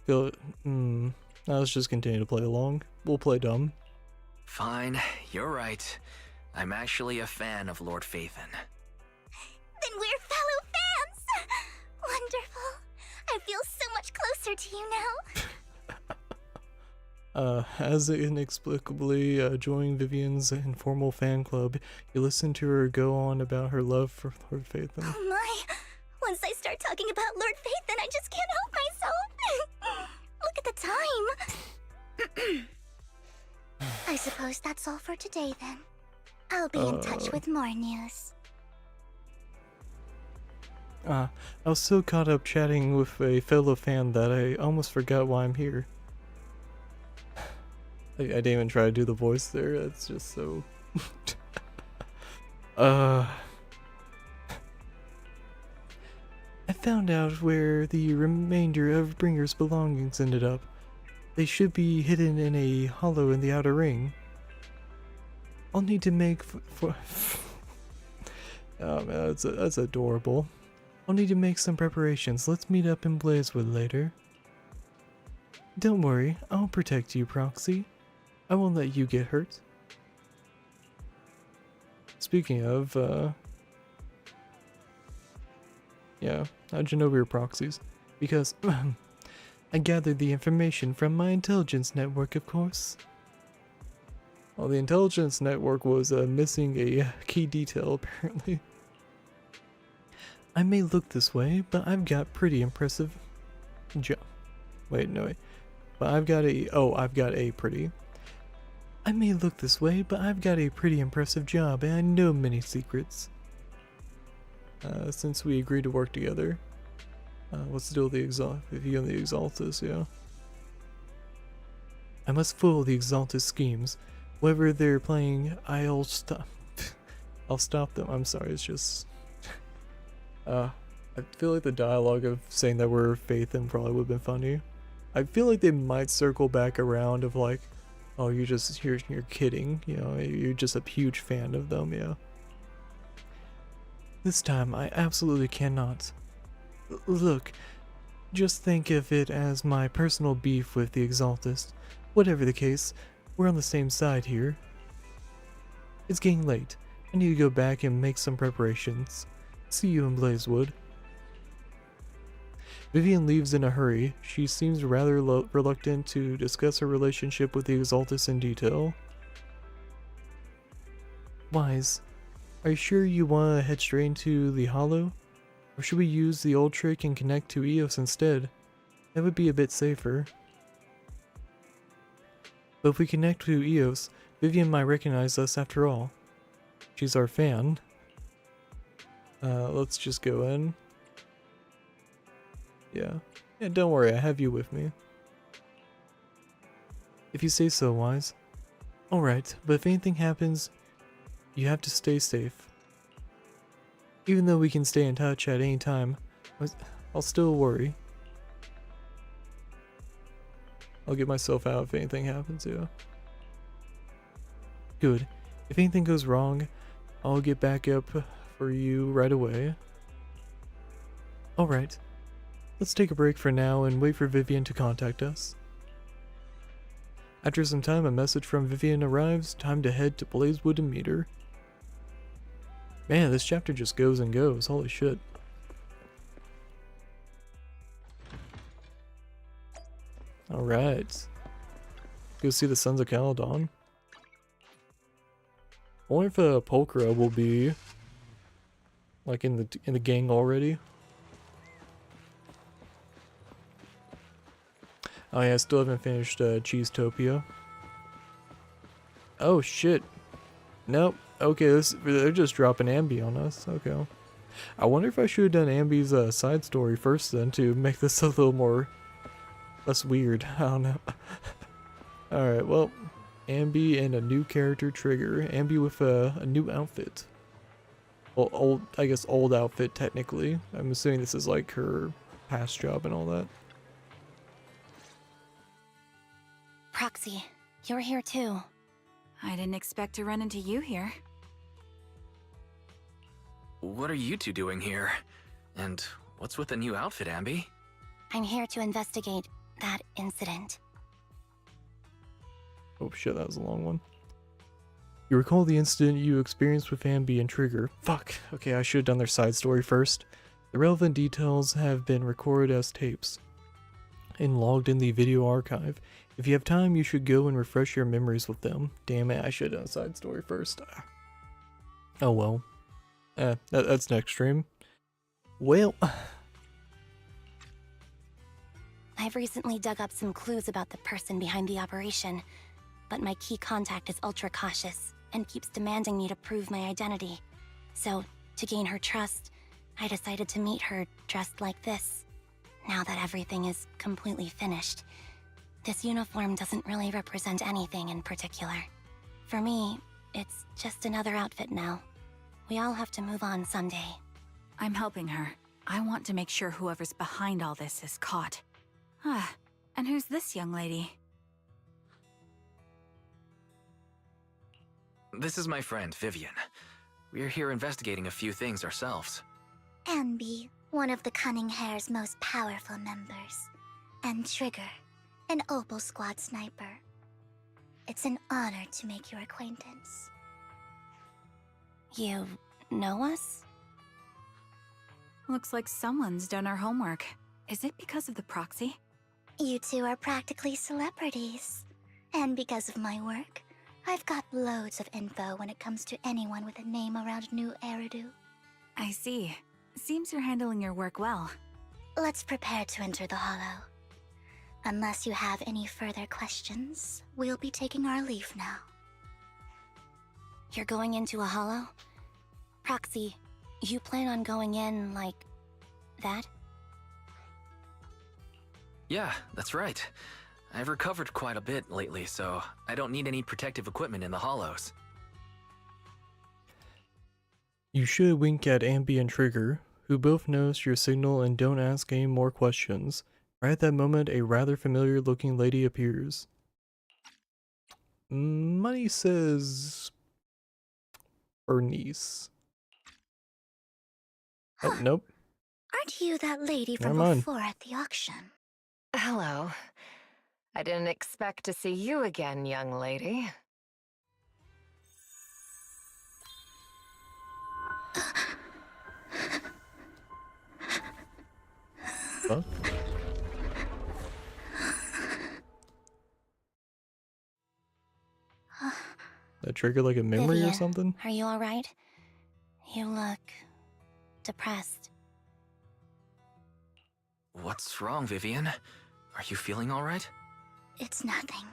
Now let's just continue to play along. We'll play dumb. Fine, you're right. I'm actually a fan of Lord Phaethon. Then we're fellow fans! Wonderful. I feel so much closer to you now. As inexplicably joining Vivian's informal fan club, you listen to her go on about her love for Lord Phaethon. Oh my! Once I start talking about Lord Phaethon, I just can't help myself. Look at the time. I suppose that's all for today then. I'll be in touch with more news. I was so caught up chatting with a fellow fan that I almost forgot why I'm here. I didn't even try to do the voice there, that's just so... found out where the remainder of Bringer's belongings ended up. They should be hidden in a hollow in the outer ring. I'll need to make oh man, that's adorable. I'll need to make some preparations. Let's meet up in Blazewood later. Don't worry, I'll protect you, Proxy. I won't let you get hurt. Speaking of, yeah, how'd you know we were proxies? Because I gathered the information from my intelligence network, of course. Well, the intelligence network was missing a key detail, apparently. I may look this way, but I've got pretty impressive job. Wait, no, wait. But I've got a pretty. I may look this way, but I've got a pretty impressive job, and I know many secrets. Since we agreed to work together. What's the deal with the Vivian the Exaltus, yeah. I must foil the Exaltus schemes. Whether they're playing, I'll stop them. I'm sorry, it's just... I feel like the dialogue of saying that we're Faithin probably would have been funny. I feel like they might circle back around of like, oh, you're kidding, you know, you're just a huge fan of them, yeah. This time, I absolutely cannot. Look, just think of it as my personal beef with the Exaltist. Whatever the case, we're on the same side here. It's getting late. I need to go back and make some preparations. See you in Blazewood. Vivian leaves in a hurry. She seems rather reluctant to discuss her relationship with the Exaltus in detail. Wise, are you sure you want to head straight into the Hollow? Or should we use the old trick and connect to Eos instead? That would be a bit safer. But if we connect to Eos, Vivian might recognize us after all. She's our fan. Let's just go in. Yeah, don't worry, I have you with me. If you say so, Wise. Alright, but if anything happens, you have to stay safe. Even though we can stay in touch at any time, I'll still worry. I'll get myself out if anything happens, yeah. Good. If anything goes wrong, I'll get back up for you right away. Alright. Let's take a break for now and wait for Vivian to contact us. After some time, a message from Vivian arrives. Time to head to Blazewood to meet her. Man, this chapter just goes and goes. Holy shit. Alright. Go see the Sons of Caledon. I wonder if Pulchra will be like in the gang already. Oh yeah, I still haven't finished Cheesetopia. Oh shit. Nope. Okay, they're just dropping Ambi on us. Okay. I wonder if I should have done Ambi's side story first then to make this a little more less weird. I don't know. Alright, well, Ambi and a new character Trigger. Ambi with a new outfit. Well, I guess old outfit technically. I'm assuming this is like her past job and all that. Proxy, you're here too. I didn't expect to run into you here. What are you two doing here? And what's with the new outfit, Ambi? I'm here to investigate that incident. Oh shit, that was a long one. You recall the incident you experienced with Ambi and Trigger. Fuck. Okay, I should have done their side story first. The relevant details have been recorded as tapes and logged in the video archive. If you have time, you should go and refresh your memories with them. Damn it, I should have done a side story first. Oh well. That's next stream. Well. I've recently dug up some clues about the person behind the operation, but my key contact is ultra cautious and keeps demanding me to prove my identity. So, to gain her trust, I decided to meet her dressed like this. Now that everything is completely finished, this uniform doesn't really represent anything in particular. For me, it's just another outfit now. We all have to move on someday. I'm helping her. I want to make sure whoever's behind all this is caught. Ah, and who's this young lady? This is my friend, Vivian. We're here investigating a few things ourselves. Ambi, one of the Cunning Hare's most powerful members. And Trigger, an Opal Squad sniper. It's an honor to make your acquaintance. You know us? Looks like someone's done our homework. Is it because of the proxy? You two are practically celebrities. And because of my work, I've got loads of info when it comes to anyone with a name around New Eridu. I see. Seems you're handling your work well. Let's prepare to enter the Hollow. Unless you have any further questions, we'll be taking our leave now. You're going into a hollow? Proxy, you plan on going in like that? Yeah, that's right. I've recovered quite a bit lately, so I don't need any protective equipment in the hollows. You should wink at Ambi and Trigger, who both notice your signal and don't ask any more questions. Right at that moment, a rather familiar looking lady appears. Money says Bernice. Oh, nope. Aren't you that lady from Never mind. before at the auction? Hello. I didn't expect to see you again, young lady. Huh? That trigger like a memory or Vivian, something? Are you alright? You look depressed. What's wrong, Vivian? Are you feeling all right? It's nothing.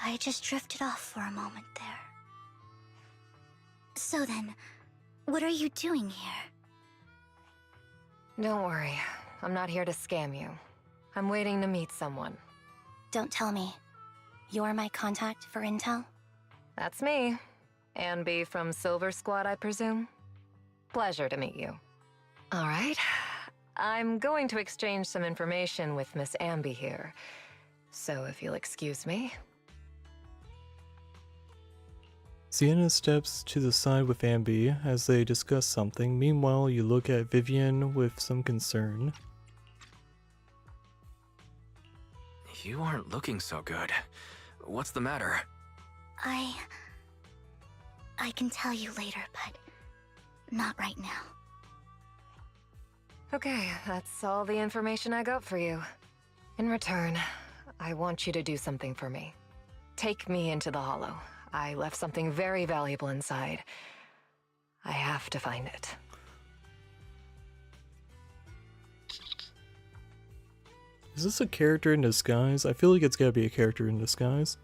I just drifted off for a moment there. So then, what are you doing here? Don't worry. I'm not here to scam you. I'm waiting to meet someone. Don't tell me. You're my contact for intel? That's me. Ambi from Silver Squad, I presume? Pleasure to meet you. All right. I'm going to exchange some information with Miss Ambi here. So if you'll excuse me. Sienna steps to the side with Ambi as they discuss something. Meanwhile, you look at Vivian with some concern. You aren't looking so good. What's the matter? I can tell you later, but not right now. Okay, that's all the information I got for you. In return, I want you to do something for me. Take me into the Hollow. I left something very valuable inside. I have to find it. Is this a character in disguise? I feel like it's gotta be a character in disguise.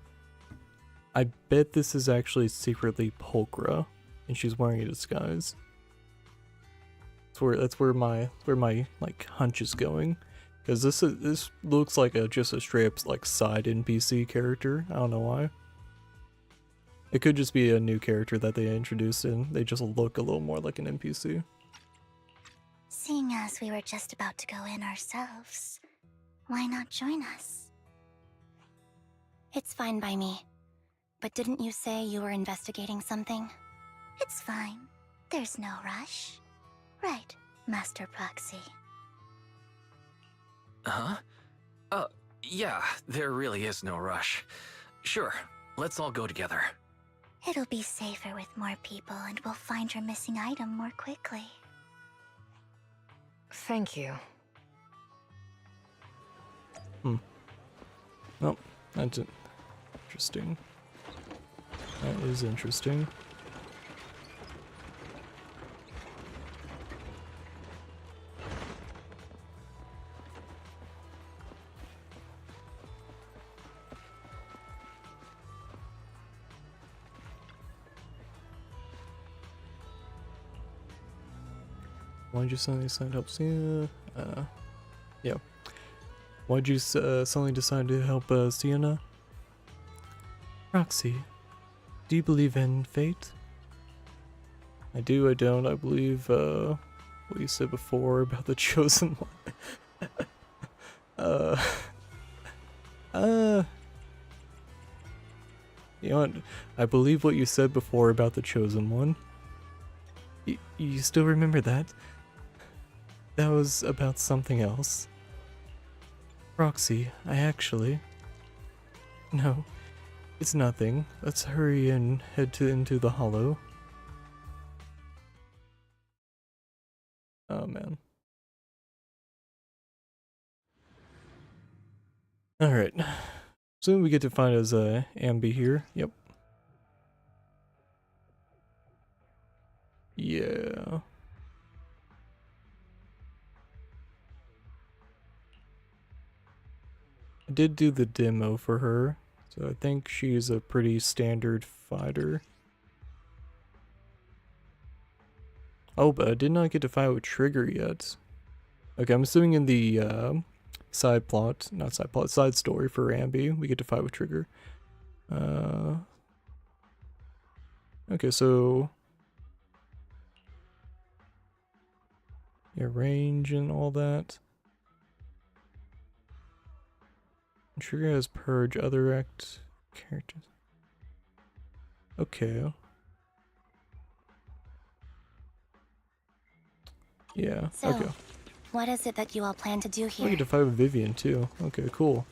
I bet this is actually secretly Pulchra, and she's wearing a disguise. That's where my like hunch is going, because this looks like just a straight up like side NPC character. I don't know why. It could just be a new character that they introduced and they just look a little more like an NPC. Seeing as we were just about to go in ourselves, why not join us? It's fine by me. But didn't you say you were investigating something? It's fine. There's no rush. Right, Master Proxy. Huh? Yeah, there really is no rush. Sure, let's all go together. It'll be safer with more people and we'll find your missing item more quickly. Thank you. Oh, that's interesting. That is interesting. Why'd you suddenly decide to help Sienna? Yeah. Why'd you suddenly decide to help Sienna? Roxy, do you believe in fate? I do, I don't. I believe, what you said before about the chosen one. You know what? I believe what you said before about the chosen one. You still remember that? That was about something else. Roxy, I actually... No, it's nothing. Let's hurry and head into the hollow. Oh man. Alright. Soon we get to find us Ambi here. Yep. Yeah. I did do the demo for her, so I think she's a pretty standard fighter. Oh, but I did not get to fight with Trigger yet. Okay, I'm assuming in the side story for Ambi, we get to fight with Trigger. Okay, so your range and all that. Trigger has purge other act characters. Okay. Yeah, So, okay. what is it that you all plan to do We here? get to fight with Vivian too. Okay, cool.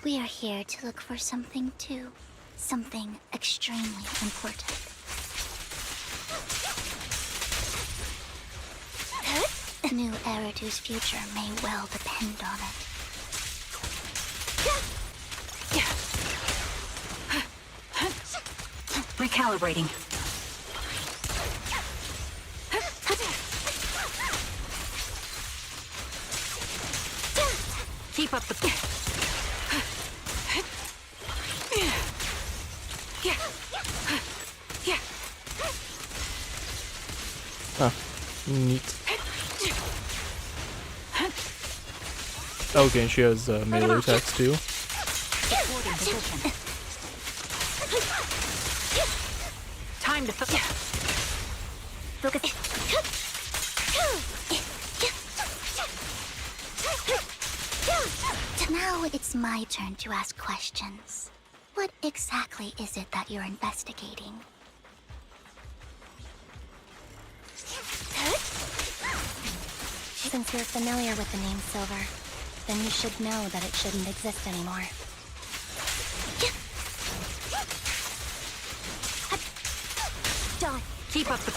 We are here to look for something too. Something extremely important. New Eridu's future may well depend on it. Recalibrating. Keep up the... Huh. Neat. Okay, and she has melee attacks too. Time to Focus. Now it's my turn to ask questions. What exactly is it that you're investigating? Since you're familiar with the name Silver, then you should know that it shouldn't exist anymore. keep up the...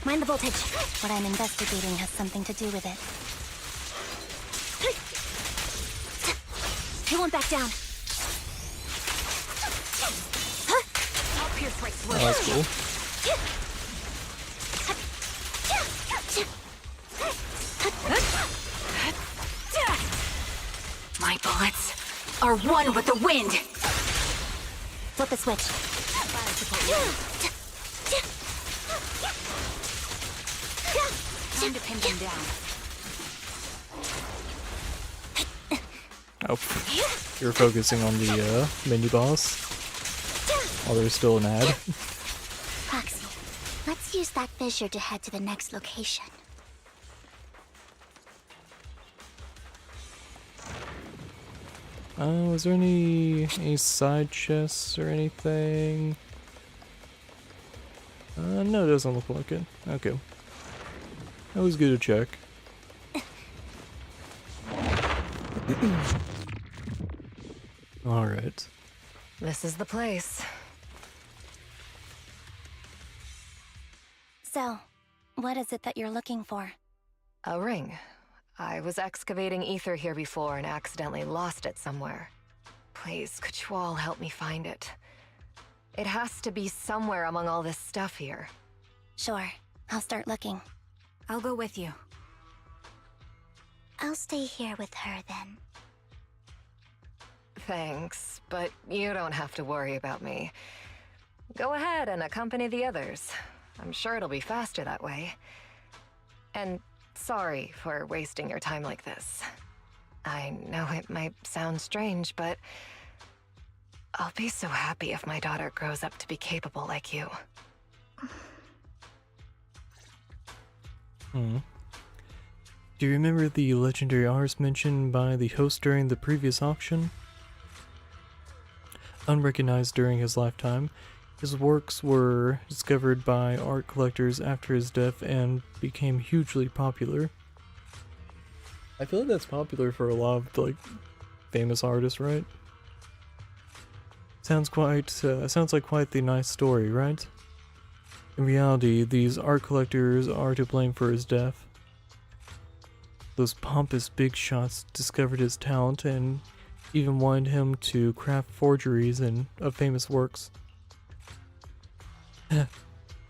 Mind the voltage. What I'm investigating has something to do with it. He won't back down. I'll pierce right through. Oh, that's cool. My bullets are one with the wind. Flip the switch. Time to pin them down. Oh, you're focusing on the mini boss. Oh, there's still an ad. Proxy, let's use that fissure to head to the next location. Was there any side chests or anything? No, it doesn't look like it. Okay. That was good to check. Alright. This is the place. So, what is it that you're looking for? A ring. I was excavating ether here before and accidentally lost it somewhere. Please, could you all help me find it? It has to be somewhere among all this stuff here. Sure, I'll start looking. I'll go with you. I'll stay here with her then. Thanks, but you don't have to worry about me. Go ahead and accompany the others. I'm sure it'll be faster that way. And sorry for wasting your time like this. I know it might sound strange, but I'll be so happy if my daughter grows up to be capable like you. Do you remember the legendary artist mentioned by the host during the previous auction? Unrecognized during his lifetime, his works were discovered by art collectors after his death and became hugely popular. I feel like that's popular for a lot of, like, famous artists, right? Sounds like quite the nice story, right? In reality, these art collectors are to blame for his death. Those pompous big shots discovered his talent and even wanted him to craft forgeries of famous works.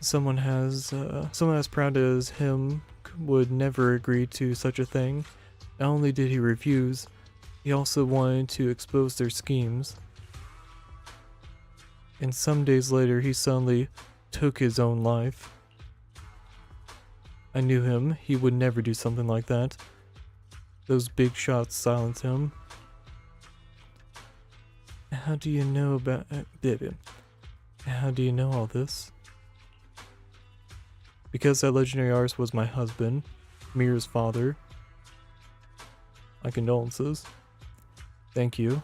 Someone as proud as him would never agree to such a thing. Not only did he refuse, he also wanted to expose their schemes. And some days later, he suddenly took his own life. I knew him. He would never do something like that. Those big shots silenced him. How do you know about How do you know all this? Because that legendary artist was my husband, Mira's father. My condolences. Thank you.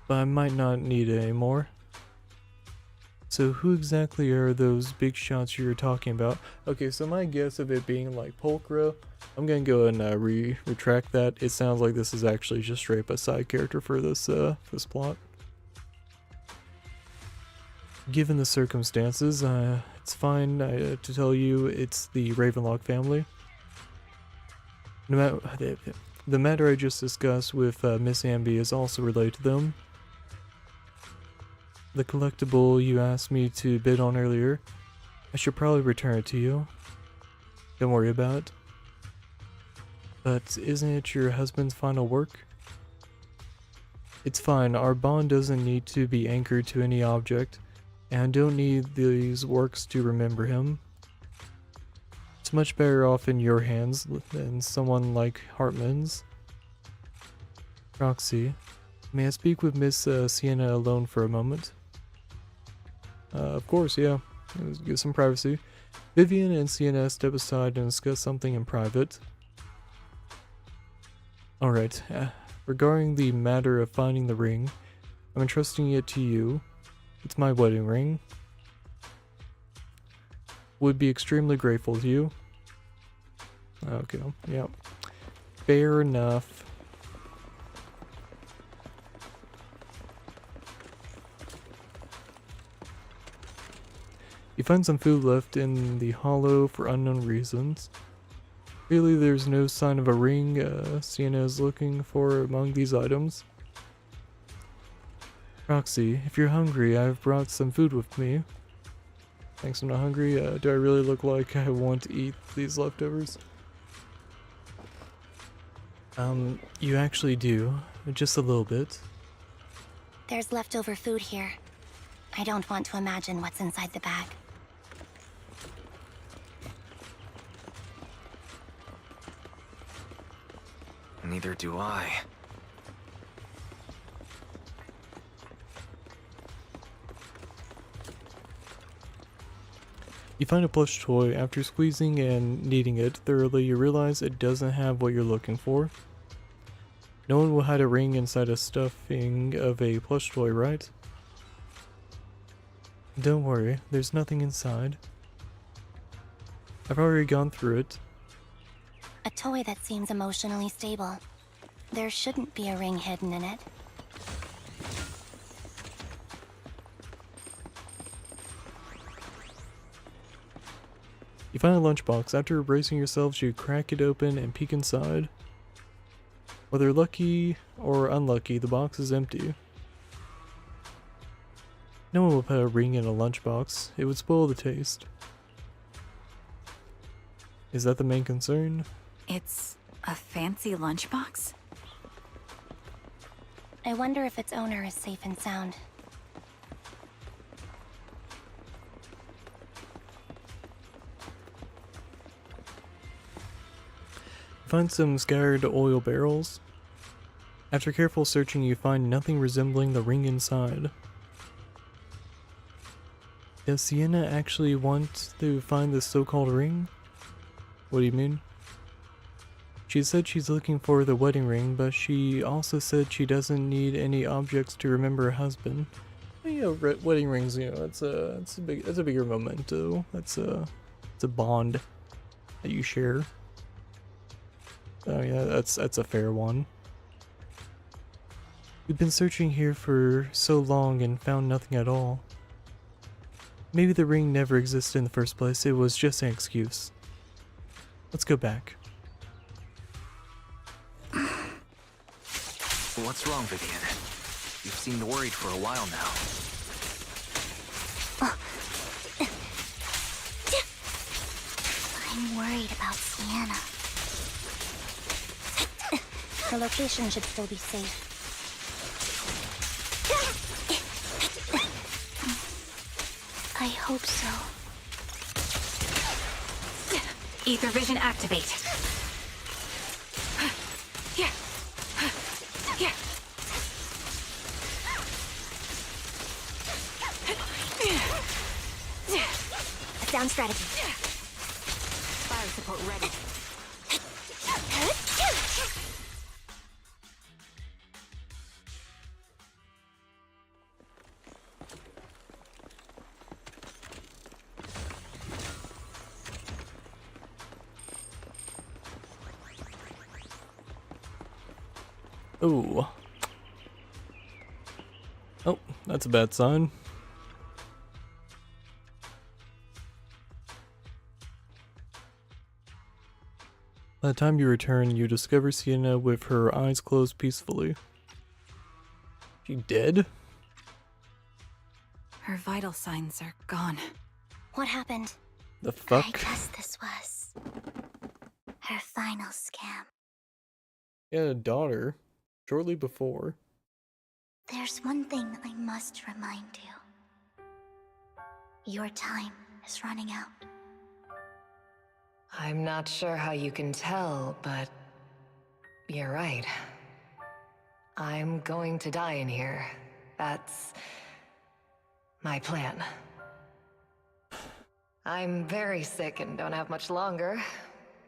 But I might not need it anymore. So who exactly are those big shots you're talking about? Okay, so my guess of it being like Pulchra, I'm gonna go and retract that. It sounds like this is actually just straight up a side character for this plot. Given the circumstances, it's fine to tell you it's the Ravenlock family. The matter I just discussed with Miss Amby is also related to them. The collectible you asked me to bid on earlier, I should probably return it to you. Don't worry about it. But isn't it your husband's final work? It's fine, our bond doesn't need to be anchored to any object, and I don't need these works to remember him. It's much better off in your hands than someone like Hartman's. Roxy, may I speak with Miss Sienna alone for a moment? Of course, yeah. Let's give some privacy. Vivian and Sienna step aside and discuss something in private. Alright, regarding the matter of finding the ring, I'm entrusting it to you. It's my wedding ring. Would be extremely grateful to you. Okay, yeah. Fair enough. You find some food left in the hollow for unknown reasons. Really, there's no sign of a ring Sienna is looking for among these items. Roxy, if you're hungry, I've brought some food with me. Thanks, I'm not hungry. Do I really look like I want to eat these leftovers? You actually do. Just a little bit. There's leftover food here. I don't want to imagine what's inside the bag. Neither do I. You find a plush toy. After squeezing and kneading it thoroughly, you realize it doesn't have what you're looking for. No one will hide a ring inside a stuffing of a plush toy, right? Don't worry, there's nothing inside. I've already gone through it. A toy that seems emotionally stable. There shouldn't be a ring hidden in it. You find a lunchbox. After bracing yourselves, you crack it open and peek inside. Whether lucky or unlucky, the box is empty. No one will put a ring in a lunchbox. It would spoil the taste. Is that the main concern? It's a fancy lunchbox? I wonder if its owner is safe and sound. Find some scattered oil barrels. After careful searching, you find nothing resembling the ring inside. Does Sienna actually want to find this so-called ring? What do you mean? She said she's looking for the wedding ring, but she also said she doesn't need any objects to remember her husband. You know, wedding rings, you know, that's a bigger memento. It's a bond that you share. Oh yeah, that's a fair one. We've been searching here for so long and found nothing at all. Maybe the ring never existed in the first place, it was just an excuse. Let's go back. What's wrong, Vivian? You've seemed worried for a while now. I'm worried about Sienna. Her location should still be safe. I hope so. Ether vision activate. Down strategy. Fire support ready. Ooh. Oh, that's a bad sign. By the time you return, you discover Sienna with her eyes closed peacefully. She dead? Her vital signs are gone. What happened? The fuck? I guess this was her final scam. She had a daughter shortly before. There's one thing I must remind you. Your time is running out. I'm not sure how you can tell, but you're right. I'm going to die in here. That's my plan. I'm very sick and don't have much longer.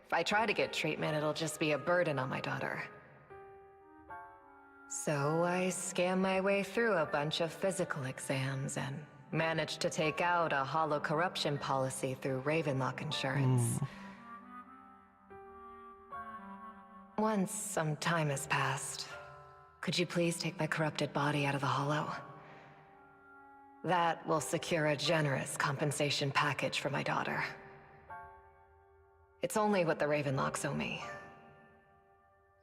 If I try to get treatment, it'll just be a burden on my daughter. So I scam my way through a bunch of physical exams and managed to take out a hollow corruption policy through Ravenlock Insurance. Once some time has passed, could you please take my corrupted body out of the hollow? That will secure a generous compensation package for my daughter. It's only what the Ravenlocks owe me.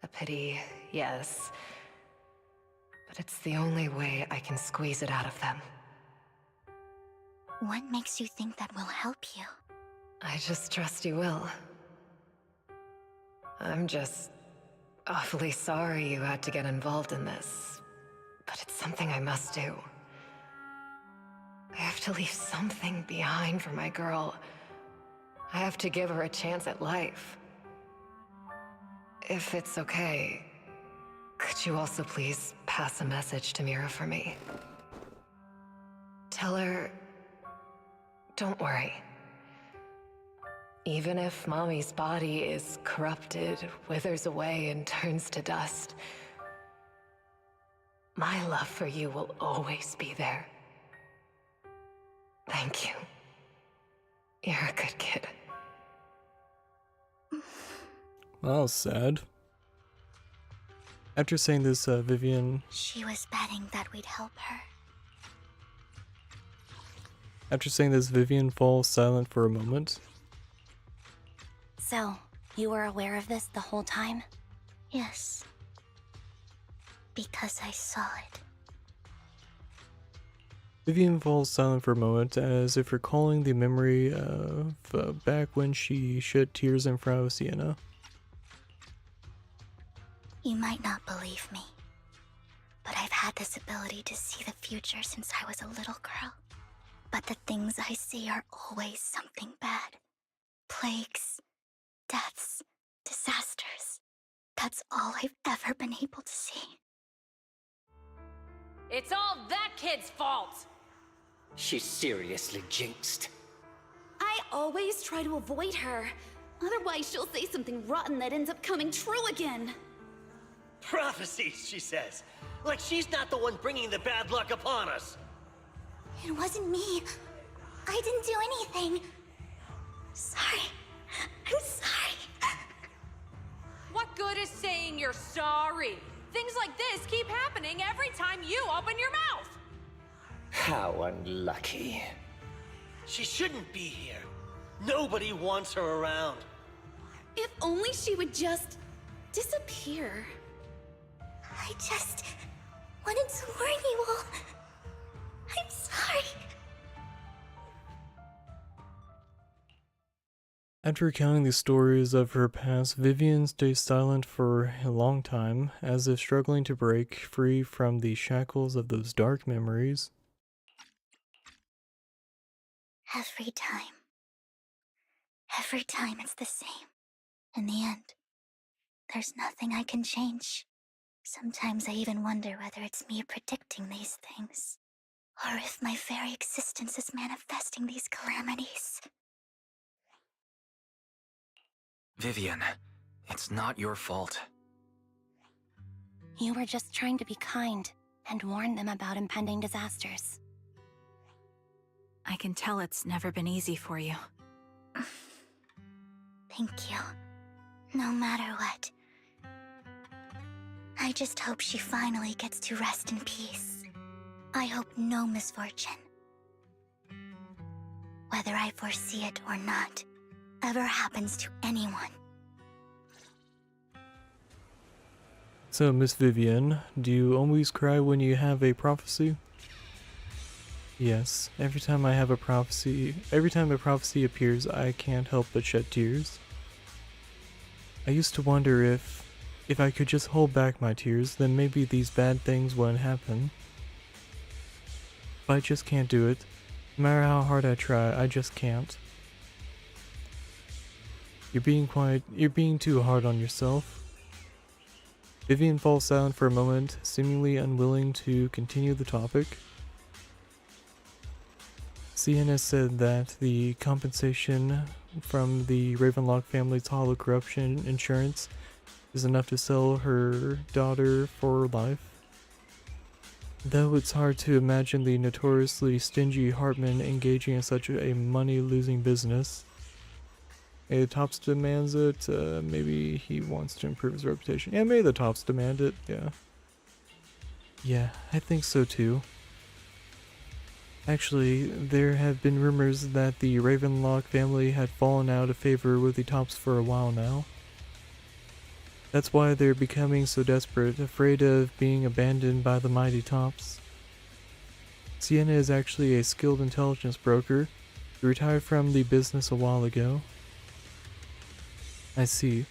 A pity, yes. But it's the only way I can squeeze it out of them. What makes you think that will help you? I just trust you will. I'm just awfully sorry you had to get involved in this, but it's something I must do. I have to leave something behind for my girl. I have to give her a chance at life. If it's okay, could you also please pass a message to Mira for me? Tell her, don't worry. Even if Mommy's body is corrupted, withers away, and turns to dust, my love for you will always be there. Thank you. You're a good kid. That was sad. After saying this, Vivian... She was betting that we'd help her. After saying this, Vivian falls silent for a moment. So, you were aware of this the whole time? Yes. Because I saw it. Vivian falls silent for a moment, as if recalling the memory of back when she shed tears in front of Sienna. You might not believe me, but I've had this ability to see the future since I was a little girl. But the things I see are always something bad. Plagues, deaths, disasters. That's all I've ever been able to see. It's all that kid's fault! She's seriously jinxed. I always try to avoid her, Otherwise, she'll say something rotten that ends up coming true again. Prophecies, she says. Like she's not the one bringing the bad luck upon us. It wasn't me. I didn't do anything. Sorry. I'm sorry. What good is saying you're sorry? Things like this keep happening every time you open your mouth. How unlucky. She shouldn't be here. Nobody wants her around. If only she would just disappear. I just wanted to warn you all. I'm sorry. After recounting the stories of her past, Vivian stays silent for a long time, as if struggling to break free from the shackles of those dark memories. Every time it's the same. In the end, there's nothing I can change. Sometimes I even wonder whether it's me predicting these things, or if my very existence is manifesting these calamities. Vivian, it's not your fault. You were just trying to be kind and warn them about impending disasters. I can tell it's never been easy for you. Thank you. No matter what. I just hope she finally gets to rest in peace. I hope no misfortune, whether I foresee it or not, ever happens to anyone. So, Miss Vivian, do you always cry when you have a prophecy? Yes, every time a prophecy appears, I can't help but shed tears. I used to wonder if I could just hold back my tears, then maybe these bad things wouldn't happen. But I just can't do it. No matter how hard I try, I just can't. You're being too hard on yourself. Vivian falls silent for a moment, seemingly unwilling to continue the topic. Sienna said that the compensation from the Ravenlock family's hollow corruption insurance is enough to sell her daughter for life. Though it's hard to imagine the notoriously stingy Hartman engaging in such a money-losing business. Maybe the Tops demands it, maybe he wants to improve his reputation. Yeah, maybe the Tops demand it, yeah. Yeah, I think so too. Actually, there have been rumors that the Ravenlock family had fallen out of favor with the Tops for a while now. That's why they're becoming so desperate, afraid of being abandoned by the mighty Tops. Sienna is actually a skilled intelligence broker who retired from the business a while ago. I see.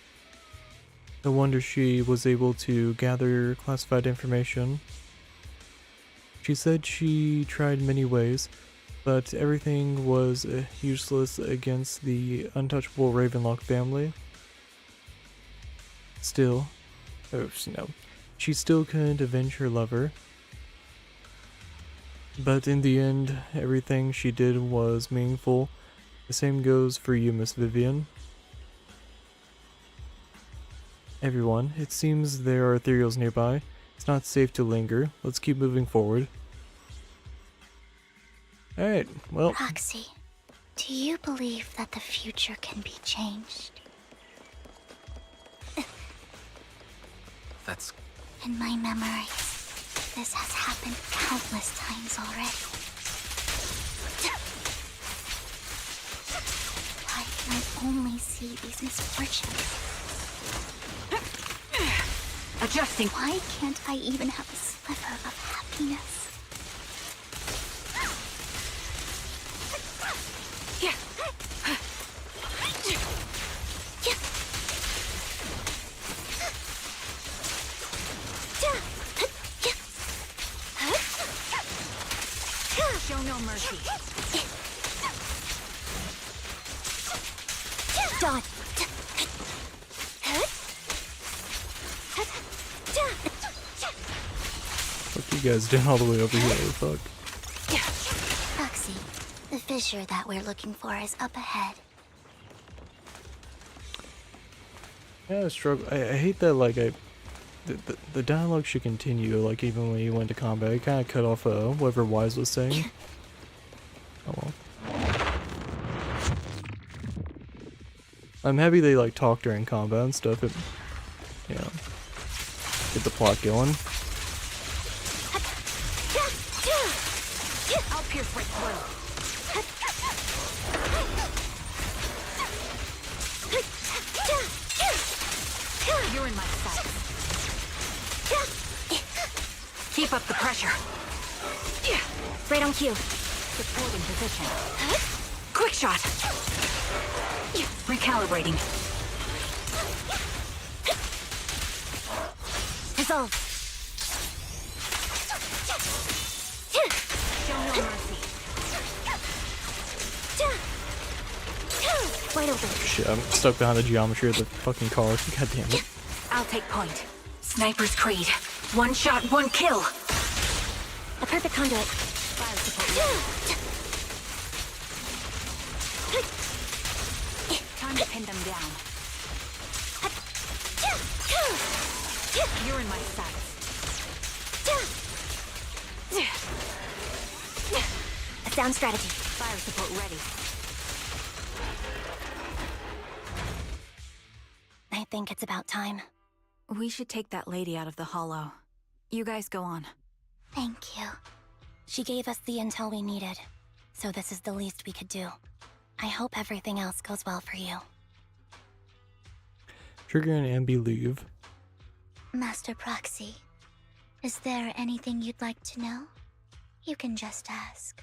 No wonder she was able to gather classified information. She said she tried many ways, but everything was useless against the untouchable Ravenlock family. Still, she still couldn't avenge her lover. But in the end, everything she did was meaningful. The same goes for you, Miss Vivian. Everyone, it seems there are ethereals nearby. It's not safe to linger. Let's keep moving forward. Alright, well... Roxy, do you believe that the future can be changed? That's... In my memories, this has happened countless times already. Why can I only see these misfortunes? Adjusting. Why can't I even have a sliver of happiness? Show no mercy. Done. What you guys doing all the way over here? What the fuck? Roxy, the fissure that we're looking for is up ahead. Yeah, I struggle. I hate that, like, the dialogue should continue, like, even when you went to combat. It kind of cut off whatever Wise was saying. Oh well. I'm happy they, like, talk during combat and stuff. It, you know, get the plot going. I'll pierce right through. You're in my sights. Keep up the pressure. Right on cue. Supporting position. Quick shot. Recalibrating. Dissolve. Show no mercy. Wide open. Shit, I'm stuck behind the geometry of the fucking car. God damn it. I'll take point. Sniper's creed. One shot, one kill. A perfect conduit. Fire support. Time to pin them down. You're in my sights. A sound strategy. Fire support ready. I think it's about time. We should take that lady out of the hollow. You guys go on. Thank you. She gave us the intel we needed, so this is the least we could do. I hope everything else goes well for you. Trigger and Ambi leave. Master Proxy, is there anything you'd like to know? You can just ask.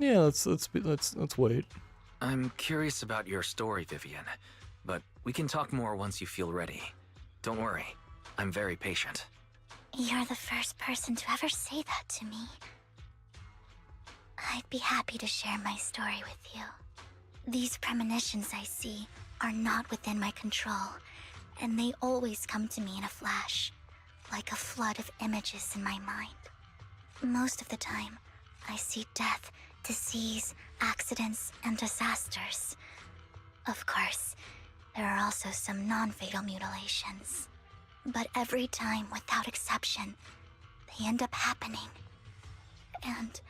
Yeah, let's wait. I'm curious about your story, Vivian, but we can talk more once you feel ready. Don't worry, I'm very patient. You're the first person to ever say that to me. I'd be happy to share my story with you. These premonitions I see are not within my control, and they always come to me in a flash, like a flood of images in my mind. Most of the time, I see death, disease, accidents, and disasters. Of course, there are also some non-fatal mutilations. But every time, without exception, they end up happening. And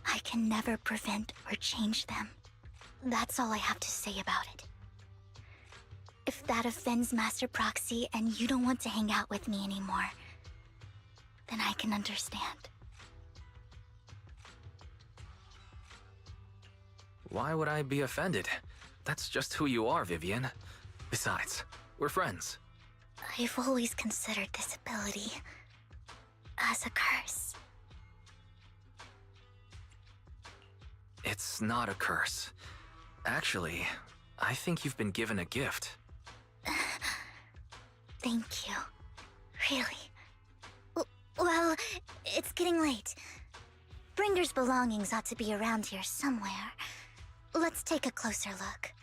I can never prevent or change them. That's all I have to say about it. If that offends Master Proxy and you don't want to hang out with me anymore, then I can understand. Why would I be offended? That's just who you are, Vivian. Besides, we're friends. I've always considered this ability as a curse. It's not a curse. Actually, I think you've been given a gift. Thank you. Really. Well, it's getting late. Bringer's belongings ought to be around here somewhere. Let's take a closer look.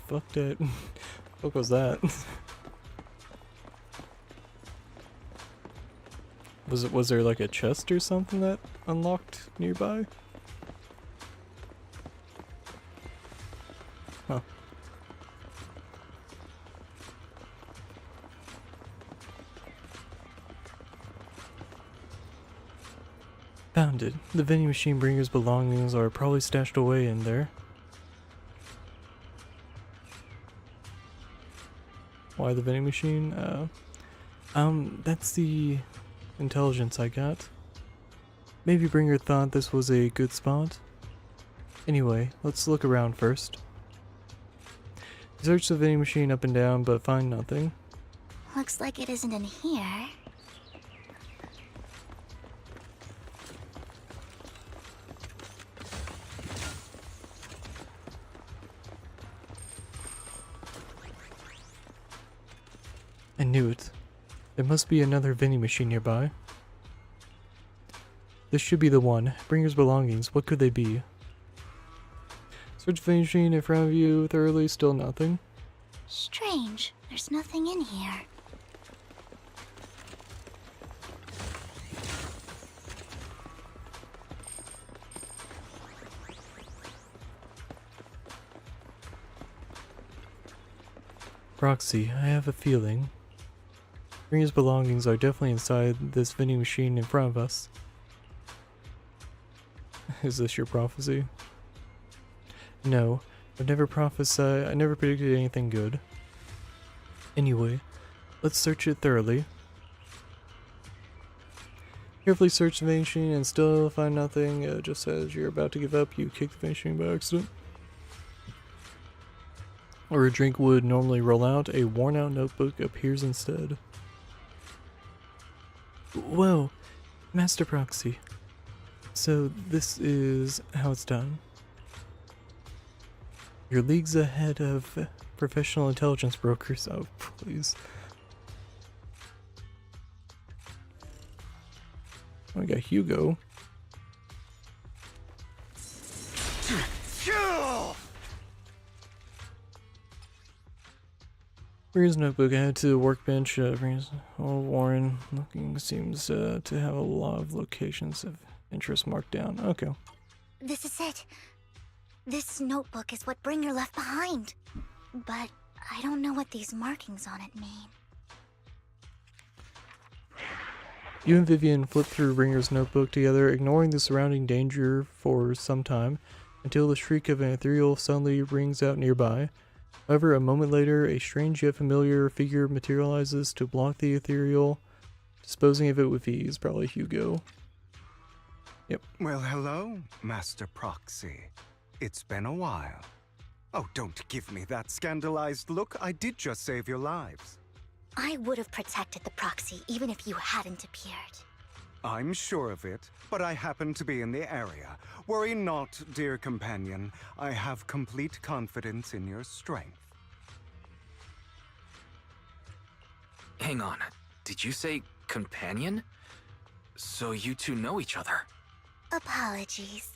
Fuck that. What was that? Was there like a chest or something that unlocked nearby? Huh. Found it. The vending machine bringer's belongings are probably stashed away in there. Why the vending machine? That's the intelligence I got. Maybe Bringer thought this was a good spot. Anyway, let's look around first. Search the vending machine up and down, but find nothing. Looks like it isn't in here. I knew it. There must be another vending machine nearby. This should be the one. Bringer's belongings. What could they be? Search vending machine in front of you thoroughly. Still nothing. Strange. There's nothing in here. Proxy, I have a feeling. Bringer's belongings are definitely inside this vending machine in front of us. Is this your prophecy? No, I've never prophesied. I never predicted anything good. Anyway, let's search it thoroughly. Carefully search the vending machine and still find nothing. Just as you're about to give up, you kick the vending machine by accident. Or a drink would normally roll out, a worn-out notebook appears instead. Whoa, Master Proxy. So this is how it's done. You're leagues ahead of professional intelligence brokers. Oh, please. I got Hugo. Bringer's notebook added to the workbench. Warren looking seems to have a lot of locations of interest marked down. Okay. This is it. This notebook is what Bringer left behind. But I don't know what these markings on it mean. You and Vivian flip through Bringer's notebook together, ignoring the surrounding danger for some time, until the shriek of an ethereal suddenly rings out nearby. However, a moment later, a strange yet familiar figure materializes to block the ethereal, disposing of it with ease. Probably Hugo. Yep. Well, hello, Master Proxy. It's been a while. Oh, don't give me that scandalized look. I did just save your lives. I would have protected the proxy even if you hadn't appeared. I'm sure of it, but I happen to be in the area. Worry not, dear companion. I have complete confidence in your strength. Hang on. Did you say companion? So you two know each other? Apologies.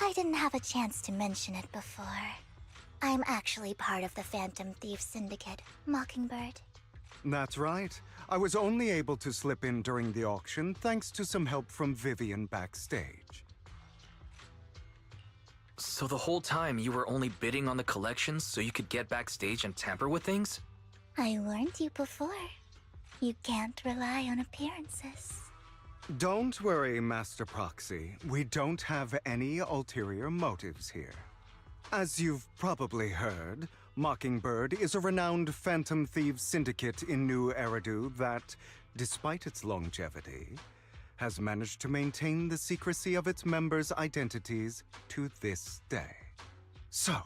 I didn't have a chance to mention it before. I'm actually part of the Phantom Thief Syndicate, Mockingbird. That's right. I was only able to slip in during the auction thanks to some help from Vivian backstage. So the whole time you were only bidding on the collections so you could get backstage and tamper with things? I warned you before. You can't rely on appearances. Don't worry, Master Proxy. We don't have any ulterior motives here. As you've probably heard, Mockingbird is a renowned Phantom Thieves syndicate in New Eridu that, despite its longevity, has managed to maintain the secrecy of its members' identities to this day. So,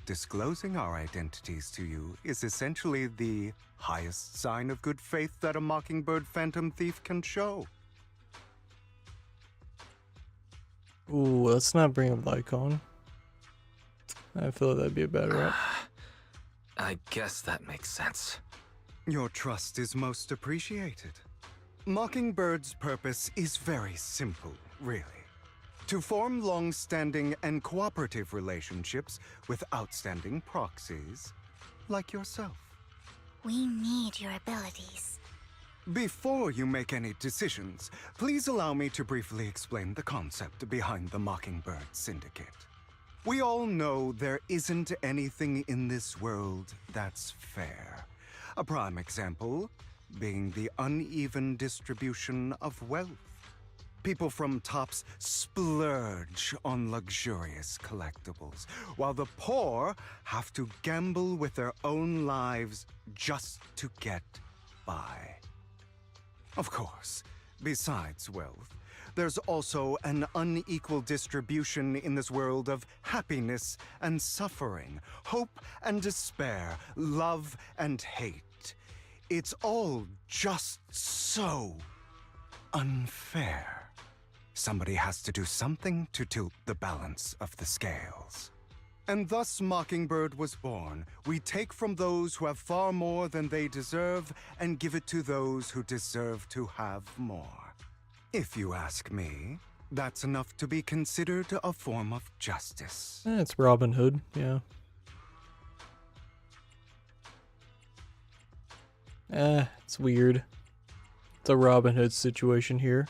disclosing our identities to you is essentially the highest sign of good faith that a Mockingbird Phantom Thief can show. Ooh, let's not bring up Lycon. I feel like that'd be a bad rap. I guess that makes sense. Your trust is most appreciated. Mockingbird's purpose is very simple, really. To form long-standing and cooperative relationships with outstanding proxies like yourself. We need your abilities. Before you make any decisions, please allow me to briefly explain the concept behind the Mockingbird Syndicate. We all know there isn't anything in this world that's fair. A prime example being the uneven distribution of wealth. People from tops splurge on luxurious collectibles, while the poor have to gamble with their own lives just to get by. Of course, besides wealth, there's also an unequal distribution in this world of happiness and suffering, hope and despair, love and hate. It's all just so unfair. Somebody has to do something to tilt the balance of the scales. And thus Mockingbird was born. We take from those who have far more than they deserve and give it to those who deserve to have more. If you ask me, that's enough to be considered a form of justice. It's Robin Hood, yeah. It's weird. It's a Robin Hood situation here.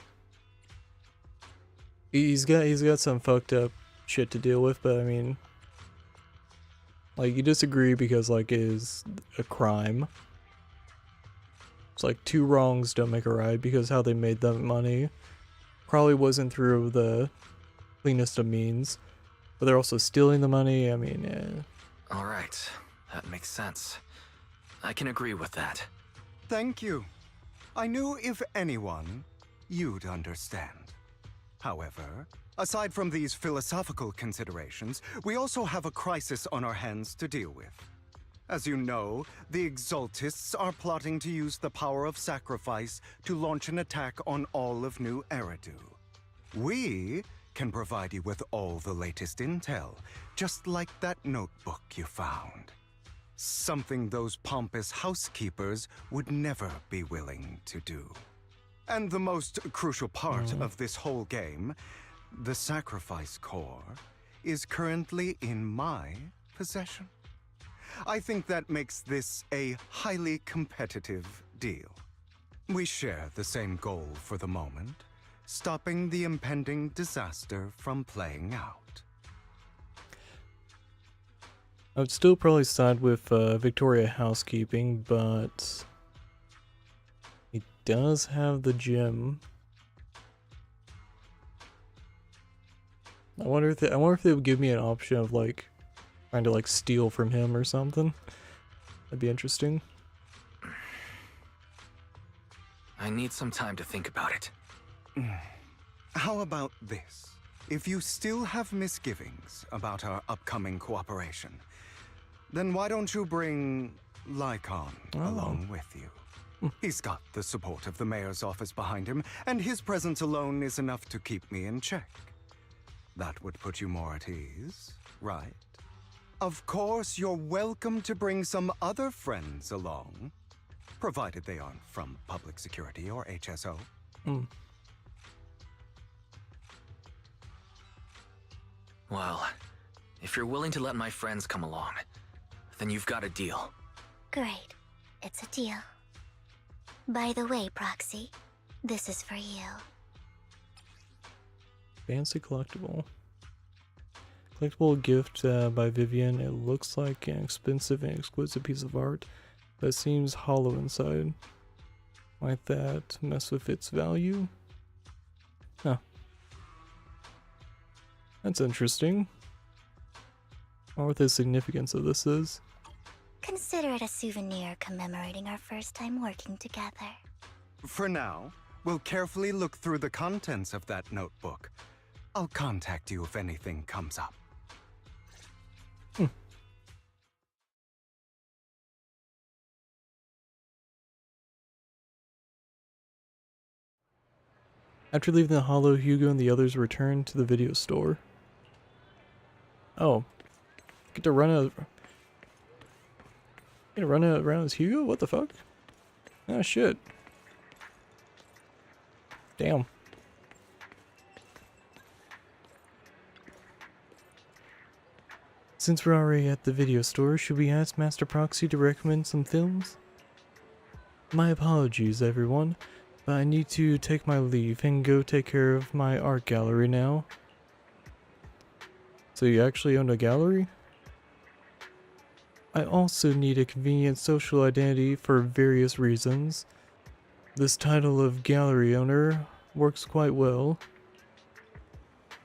He's got some fucked up shit to deal with, but I mean, Like, you disagree because, like, it is a crime. It's like 2 wrongs don't make a right, because how they made that money probably wasn't through the cleanest of means. But they're also stealing the money, I mean, yeah. Alright, that makes sense. I can agree with that. Thank you. I knew if anyone, you'd understand. However, aside from these philosophical considerations, we also have a crisis on our hands to deal with. As you know, the Exaltists are plotting to use the power of sacrifice to launch an attack on all of New Eridu. We can provide you with all the latest intel, just like that notebook you found. Something those pompous housekeepers would never be willing to do. And the most crucial part of this whole game, the sacrifice core, is currently in my possession. I think that makes this a highly competitive deal. We share the same goal for the moment, stopping the impending disaster from playing out. I would still probably side with Victoria Housekeeping, but he does have the gem. I wonder if they would give me an option of like trying to like steal from him or something. That'd be interesting. I need some time to think about it. How about this? If you still have misgivings about our upcoming cooperation, then why don't you bring Lycon along with you? He's got the support of the mayor's office behind him, and his presence alone is enough to keep me in check. That would put you more at ease, right? Of course, you're welcome to bring some other friends along, provided they aren't from public security or HSO. Well, if you're willing to let my friends come along, then you've got a deal. Great. It's a deal. By the way, Proxy, this is for you. Fancy collectible. Collectible gift by Vivian. It looks like an expensive and exquisite piece of art, but it seems hollow inside. Might that mess with its value? Huh. That's interesting. I wonder what the significance of this is. Consider it a souvenir commemorating our first time working together. For now, we'll carefully look through the contents of that notebook. I'll contact you if anything comes up. After leaving the Hollow, Hugo and the others return to the video store. Oh. Get to run out. Get to run out around as Hugo? What the fuck? Ah, shit. Damn. Since we're already at the video store, should we ask Master Proxy to recommend some films? My apologies, everyone, but I need to take my leave and go take care of my art gallery now. So you actually own a gallery? I also need a convenient social identity for various reasons. This title of gallery owner works quite well.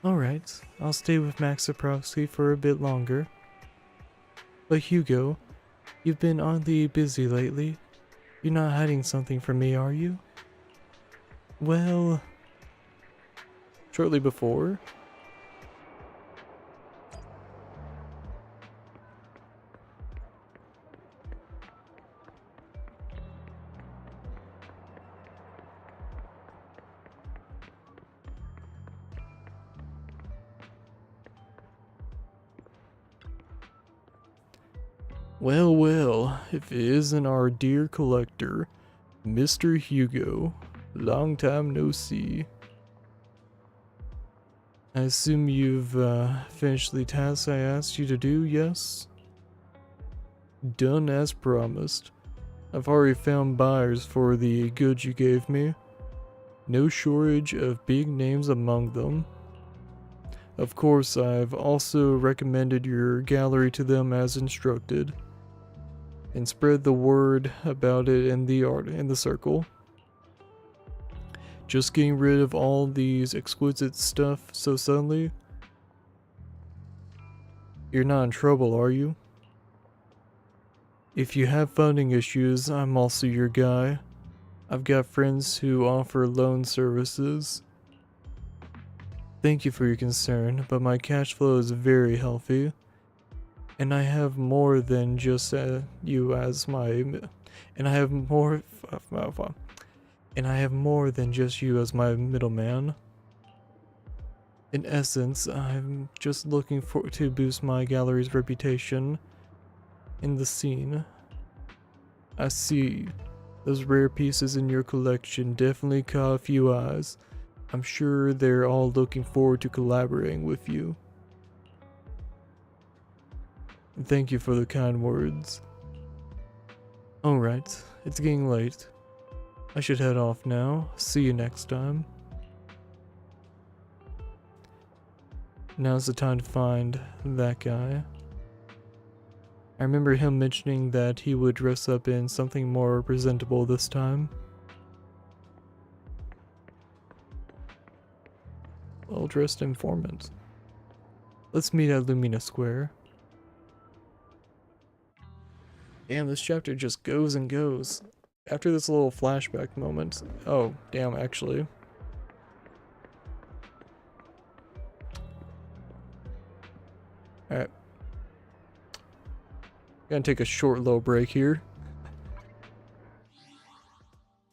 Alright, I'll stay with Master Proxy for a bit longer. But Hugo, you've been oddly busy lately. You're not hiding something from me, are you? Well, shortly before. Well, well, if it isn't our dear collector, Mr. Hugo. Long time no see. I assume you've finished the task I asked you to do, yes? Done as promised. I've already found buyers for the goods you gave me. No shortage of big names among them. Of course, I've also recommended your gallery to them as instructed, and spread the word about it in the circle. Just getting rid of all these exquisite stuff so suddenly? You're not in trouble, are you? If you have funding issues, I'm also your guy. I've got friends who offer loan services. Thank you for your concern, but my cash flow is very healthy, and I have more than just you as my, and I have more than just you as my middleman. In essence, I'm just looking to boost my gallery's reputation in the scene. I see. Those rare pieces in your collection definitely caught a few eyes. I'm sure they're all looking forward to collaborating with you. Thank you for the kind words. Alright, it's getting late. I should head off now. See you next time. Now's the time to find that guy. I remember him mentioning that he would dress up in something more presentable this time. Well-dressed informant. Let's meet at Lumina Square. Damn, this chapter just goes and goes. After this little flashback moment. Oh, damn, actually. Alright. Gonna take a short little break here.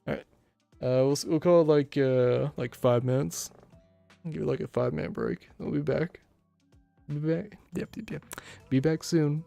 Alright. We'll call it like 5 minutes. Give it like a 5-minute break. We'll be back. Be back. Yep. Be back soon.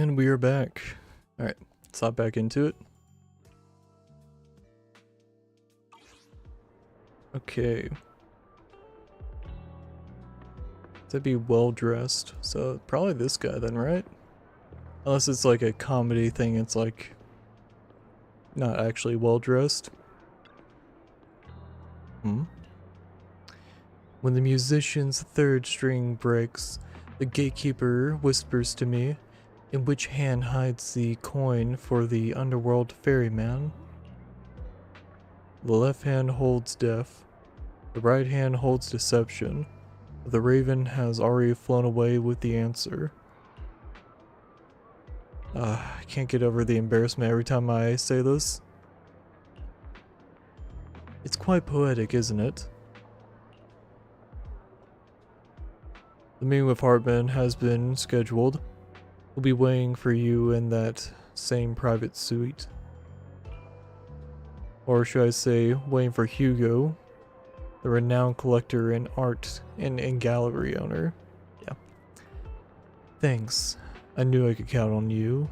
And we are back. Alright, let's hop back into it. Okay. To be well dressed. So probably this guy then, right? Unless it's like a comedy thing, it's like not actually well dressed. When the musician's third string breaks, the gatekeeper whispers to me, in which hand hides the coin for the underworld ferryman? The left hand holds death, the right hand holds deception. The raven has already flown away with the answer. I can't get over the embarrassment every time I say this. It's quite poetic, isn't it? The meeting with Hartman has been scheduled. We'll be waiting for you in that same private suite. Or should I say, waiting for Hugo, the renowned collector in art and gallery owner. Yeah. Thanks. I knew I could count on you.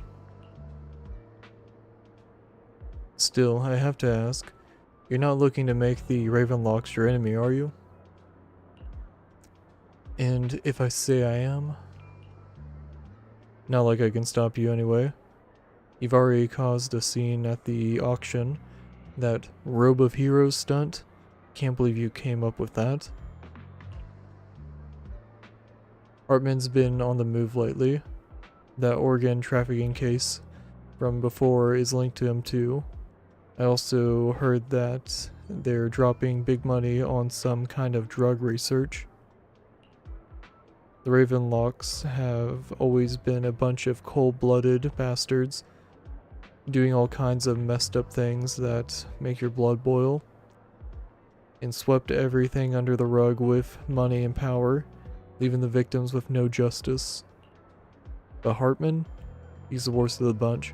Still, I have to ask, you're not looking to make the Ravenlocks your enemy, are you? And if I say I am? Not like I can stop you anyway. You've already caused a scene at the auction. That Robe of Heroes stunt? Can't believe you came up with that. Hartman's been on the move lately. That organ trafficking case from before is linked to him too. I also heard that they're dropping big money on some kind of drug research. The Ravenlocks have always been a bunch of cold-blooded bastards, doing all kinds of messed up things that make your blood boil, and swept everything under the rug with money and power, leaving the victims with no justice. But Hartman, he's the worst of the bunch.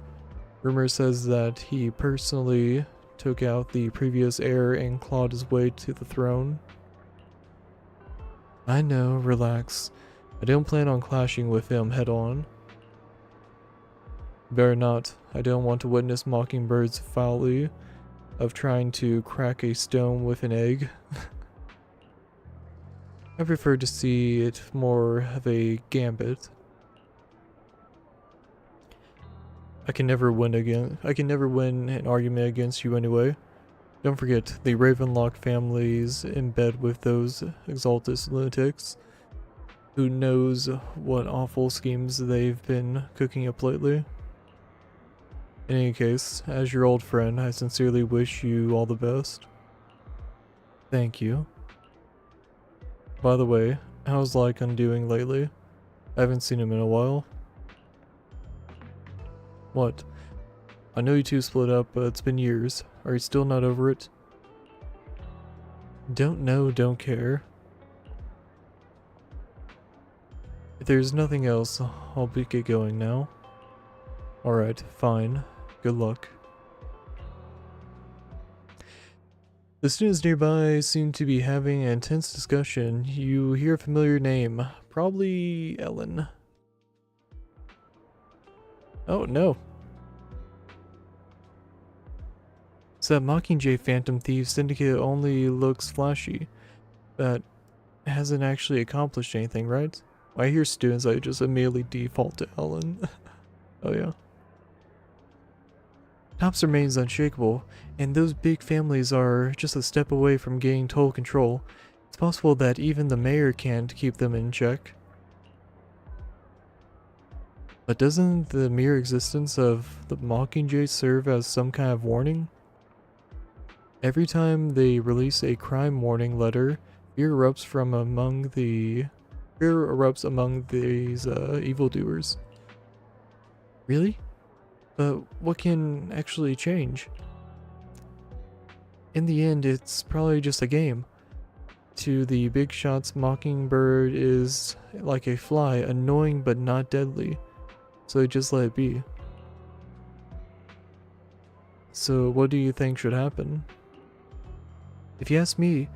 Rumor says that he personally took out the previous heir and clawed his way to the throne. I know, relax. I don't plan on clashing with him head on. Better not. I don't want to witness Mockingbird's folly of trying to crack a stone with an egg. I prefer to see it more of a gambit. I can never win an argument against you anyway. Don't forget, the Ravenlock family's in bed with those Exaltus lunatics. Who knows what awful schemes they've been cooking up lately. In any case, as your old friend, I sincerely wish you all the best. Thank you. By the way, how's Lycon doing lately? I haven't seen him in a while. What? I know you two split up, but it's been years. Are you still not over it? Don't know, don't care. If there's nothing else, I'll get going now. Alright, fine. Good luck. The students nearby seem to be having an intense discussion. You hear a familiar name. Probably Ellen. Oh, no. So that Mockingjay Phantom Thief Syndicate only looks flashy, but hasn't actually accomplished anything, right? When I hear students, I just immediately default to Ellen. Oh yeah. Tops remains unshakable, and those big families are just a step away from getting total control. It's possible that even the mayor can't keep them in check. But doesn't the mere existence of the Mockingjay serve as some kind of warning? Every time they release a crime warning letter, fear erupts among these evildoers. Really? But what can actually change? In the end, it's probably just a game. To the big shots, Mockingbird is like a fly, annoying but not deadly. So they just let it be. So what do you think should happen? If you ask me,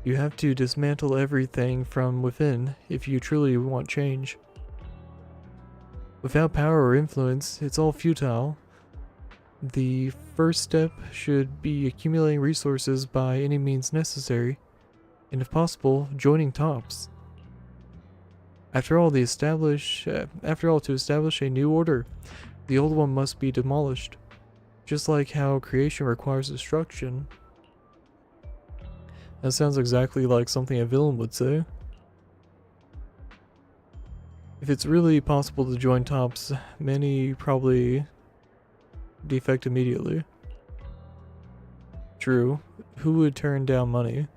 you have to dismantle everything from within if you truly want change. Without power or influence, it's all futile. The first step should be accumulating resources by any means necessary, and if possible, joining tops. After all, to establish a new order, the old one must be demolished. Just like how creation requires destruction. That sounds exactly like something a villain would say. If it's really possible to join tops, many probably defect immediately. True. Who would turn down money?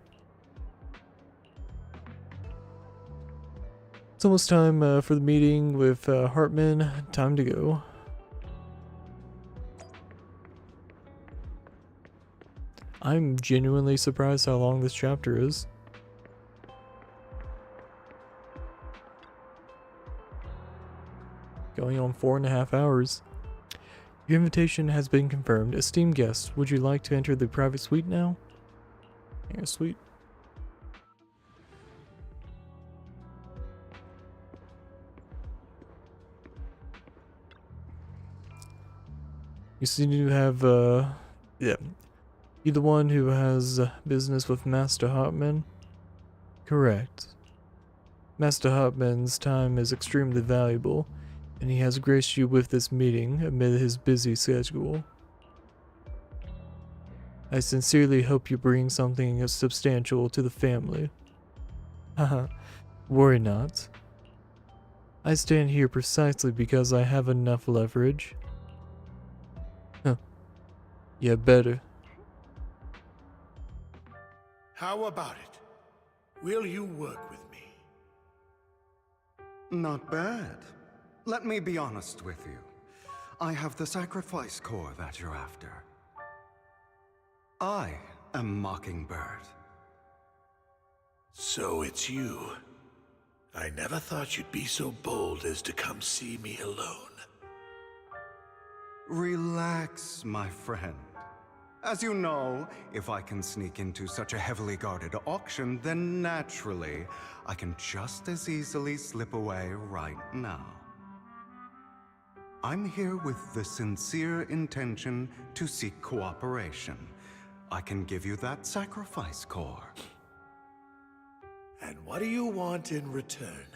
It's almost time for the meeting with Hartman. Time to go. I'm genuinely surprised how long this chapter is. Going on 4.5 hours. Your invitation has been confirmed. Esteemed guests, would you like to enter the private suite now? Yeah, suite. You seem to have, yeah. You the one who has business with Master Hartman? Correct. Master Hartman's time is extremely valuable, and he has graced you with this meeting amid his busy schedule. I sincerely hope you bring something substantial to the family. Haha, worry not. I stand here precisely because I have enough leverage. Huh. Yeah, better. How about it? Will you work with me? Not bad. Let me be honest with you. I have the sacrifice core that you're after. I am Mockingbird. So it's you. I never thought you'd be so bold as to come see me alone. Relax, my friend. As you know, if I can sneak into such a heavily guarded auction, then naturally, I can just as easily slip away right now. I'm here with the sincere intention to seek cooperation. I can give you that sacrifice core. And what do you want in return?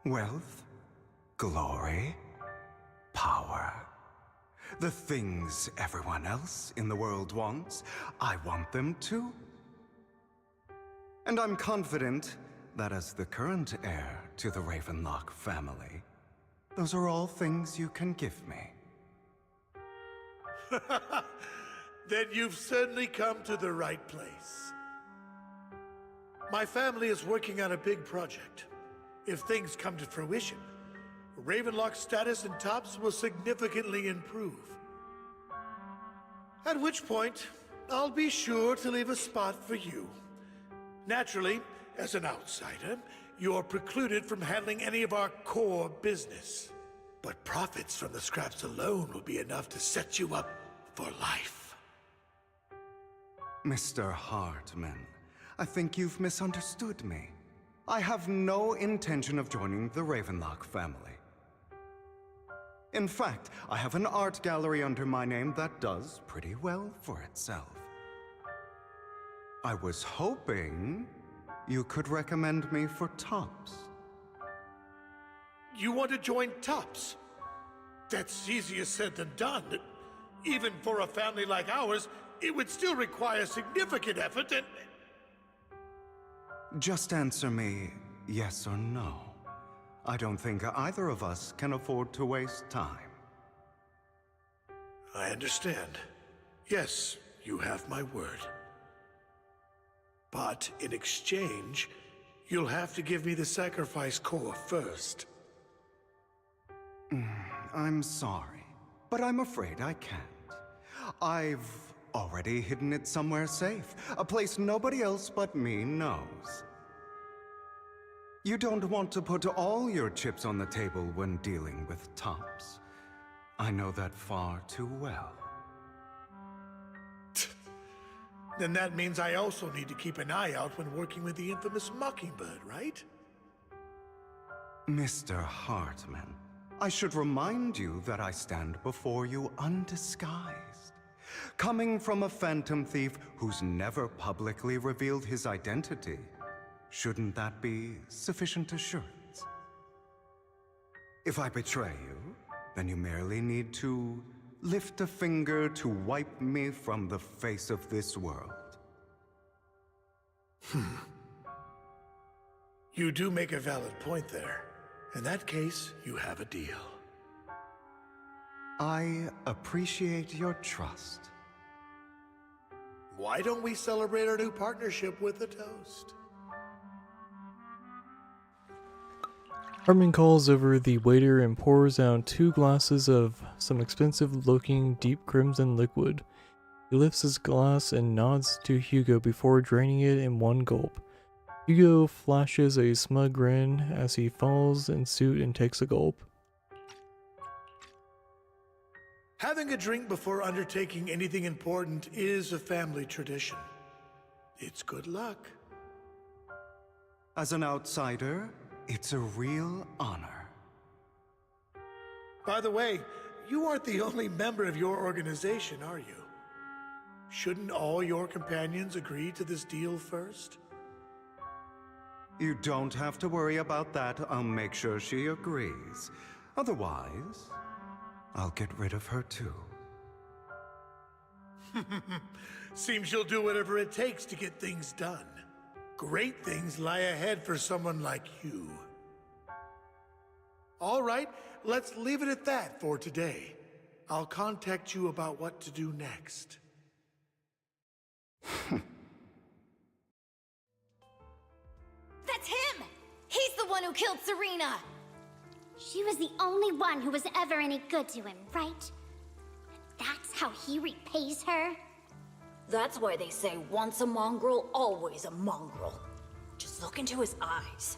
Wealth, glory, power. The things everyone else in the world wants, I want them too. And I'm confident that as the current heir to the Ravenlock family, those are all things you can give me. Then you've certainly come to the right place. My family is working on a big project. If things come to fruition, Ravenlock's status in tops will significantly improve. At which point, I'll be sure to leave a spot for you. Naturally, as an outsider, you're precluded from handling any of our core business. But profits from the scraps alone will be enough to set you up for life. Mr. Hartman, I think you've misunderstood me. I have no intention of joining the Ravenlock family. In fact, I have an art gallery under my name that does pretty well for itself. I was hoping you could recommend me for tops. You want to join tops? That's easier said than done. Even for a family like ours, it would still require significant effort and... Just answer me yes or no. I don't think either of us can afford to waste time. I understand. Yes, you have my word. But in exchange, you'll have to give me the sacrifice core first. I'm sorry, but I'm afraid I can't. I've already hidden it somewhere safe, a place nobody else but me knows. You don't want to put all your chips on the table when dealing with tops. I know that far too well. Then that means I also need to keep an eye out when working with the infamous Mockingbird, right? Mr. Hartman, I should remind you that I stand before you undisguised, coming from a phantom thief who's never publicly revealed his identity. Shouldn't that be sufficient assurance? If I betray you, then you merely need to lift a finger to wipe me from the face of this world. You do make a valid point there. In that case, you have a deal. I appreciate your trust. Why don't we celebrate our new partnership with a toast? Hartman calls over the waiter and pours out 2 glasses of some expensive-looking deep crimson liquid. He lifts his glass and nods to Hugo before draining it in one gulp. Hugo flashes a smug grin as he follows in suit and takes a gulp. Having a drink before undertaking anything important is a family tradition. It's good luck. As an outsider, it's a real honor. By the way, you aren't the only member of your organization, are you? Shouldn't all your companions agree to this deal first? You don't have to worry about that. I'll make sure she agrees. Otherwise, I'll get rid of her too. Seems you'll do whatever it takes to get things done. Great things lie ahead for someone like you. All right, let's leave it at that for today. I'll contact you about what to do next. That's him! He's the one who killed Serena! She was the only one who was ever any good to him, right? That's how he repays her? That's why they say once a mongrel, always a mongrel. Just look into his eyes.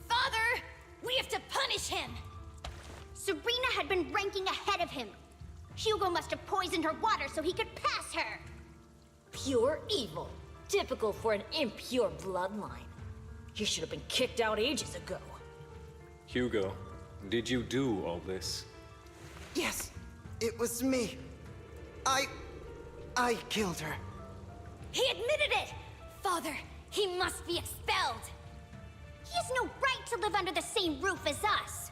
Father! We have to punish him! Serena had been ranking ahead of him. Hugo must have poisoned her water so he could pass her. Pure evil. Typical for an impure bloodline. He should have been kicked out ages ago. Hugo, did you do all this? Yes, it was me. I killed her. He admitted it! Father, he must be expelled! He has no right to live under the same roof as us.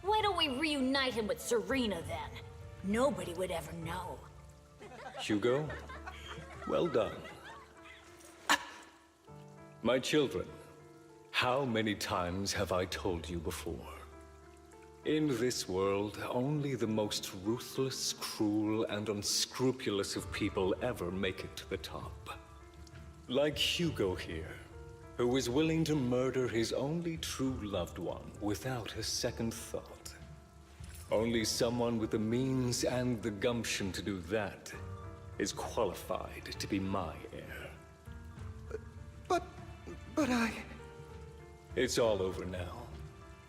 Why don't we reunite him with Serena then? Nobody would ever know. Hugo, well done. My children, how many times have I told you before? In this world, only the most ruthless, cruel, and unscrupulous of people ever make it to the top. Like Hugo here, who was willing to murder his only true loved one without a second thought. Only someone with the means and the gumption to do that is qualified to be my heir. But I... It's all over now,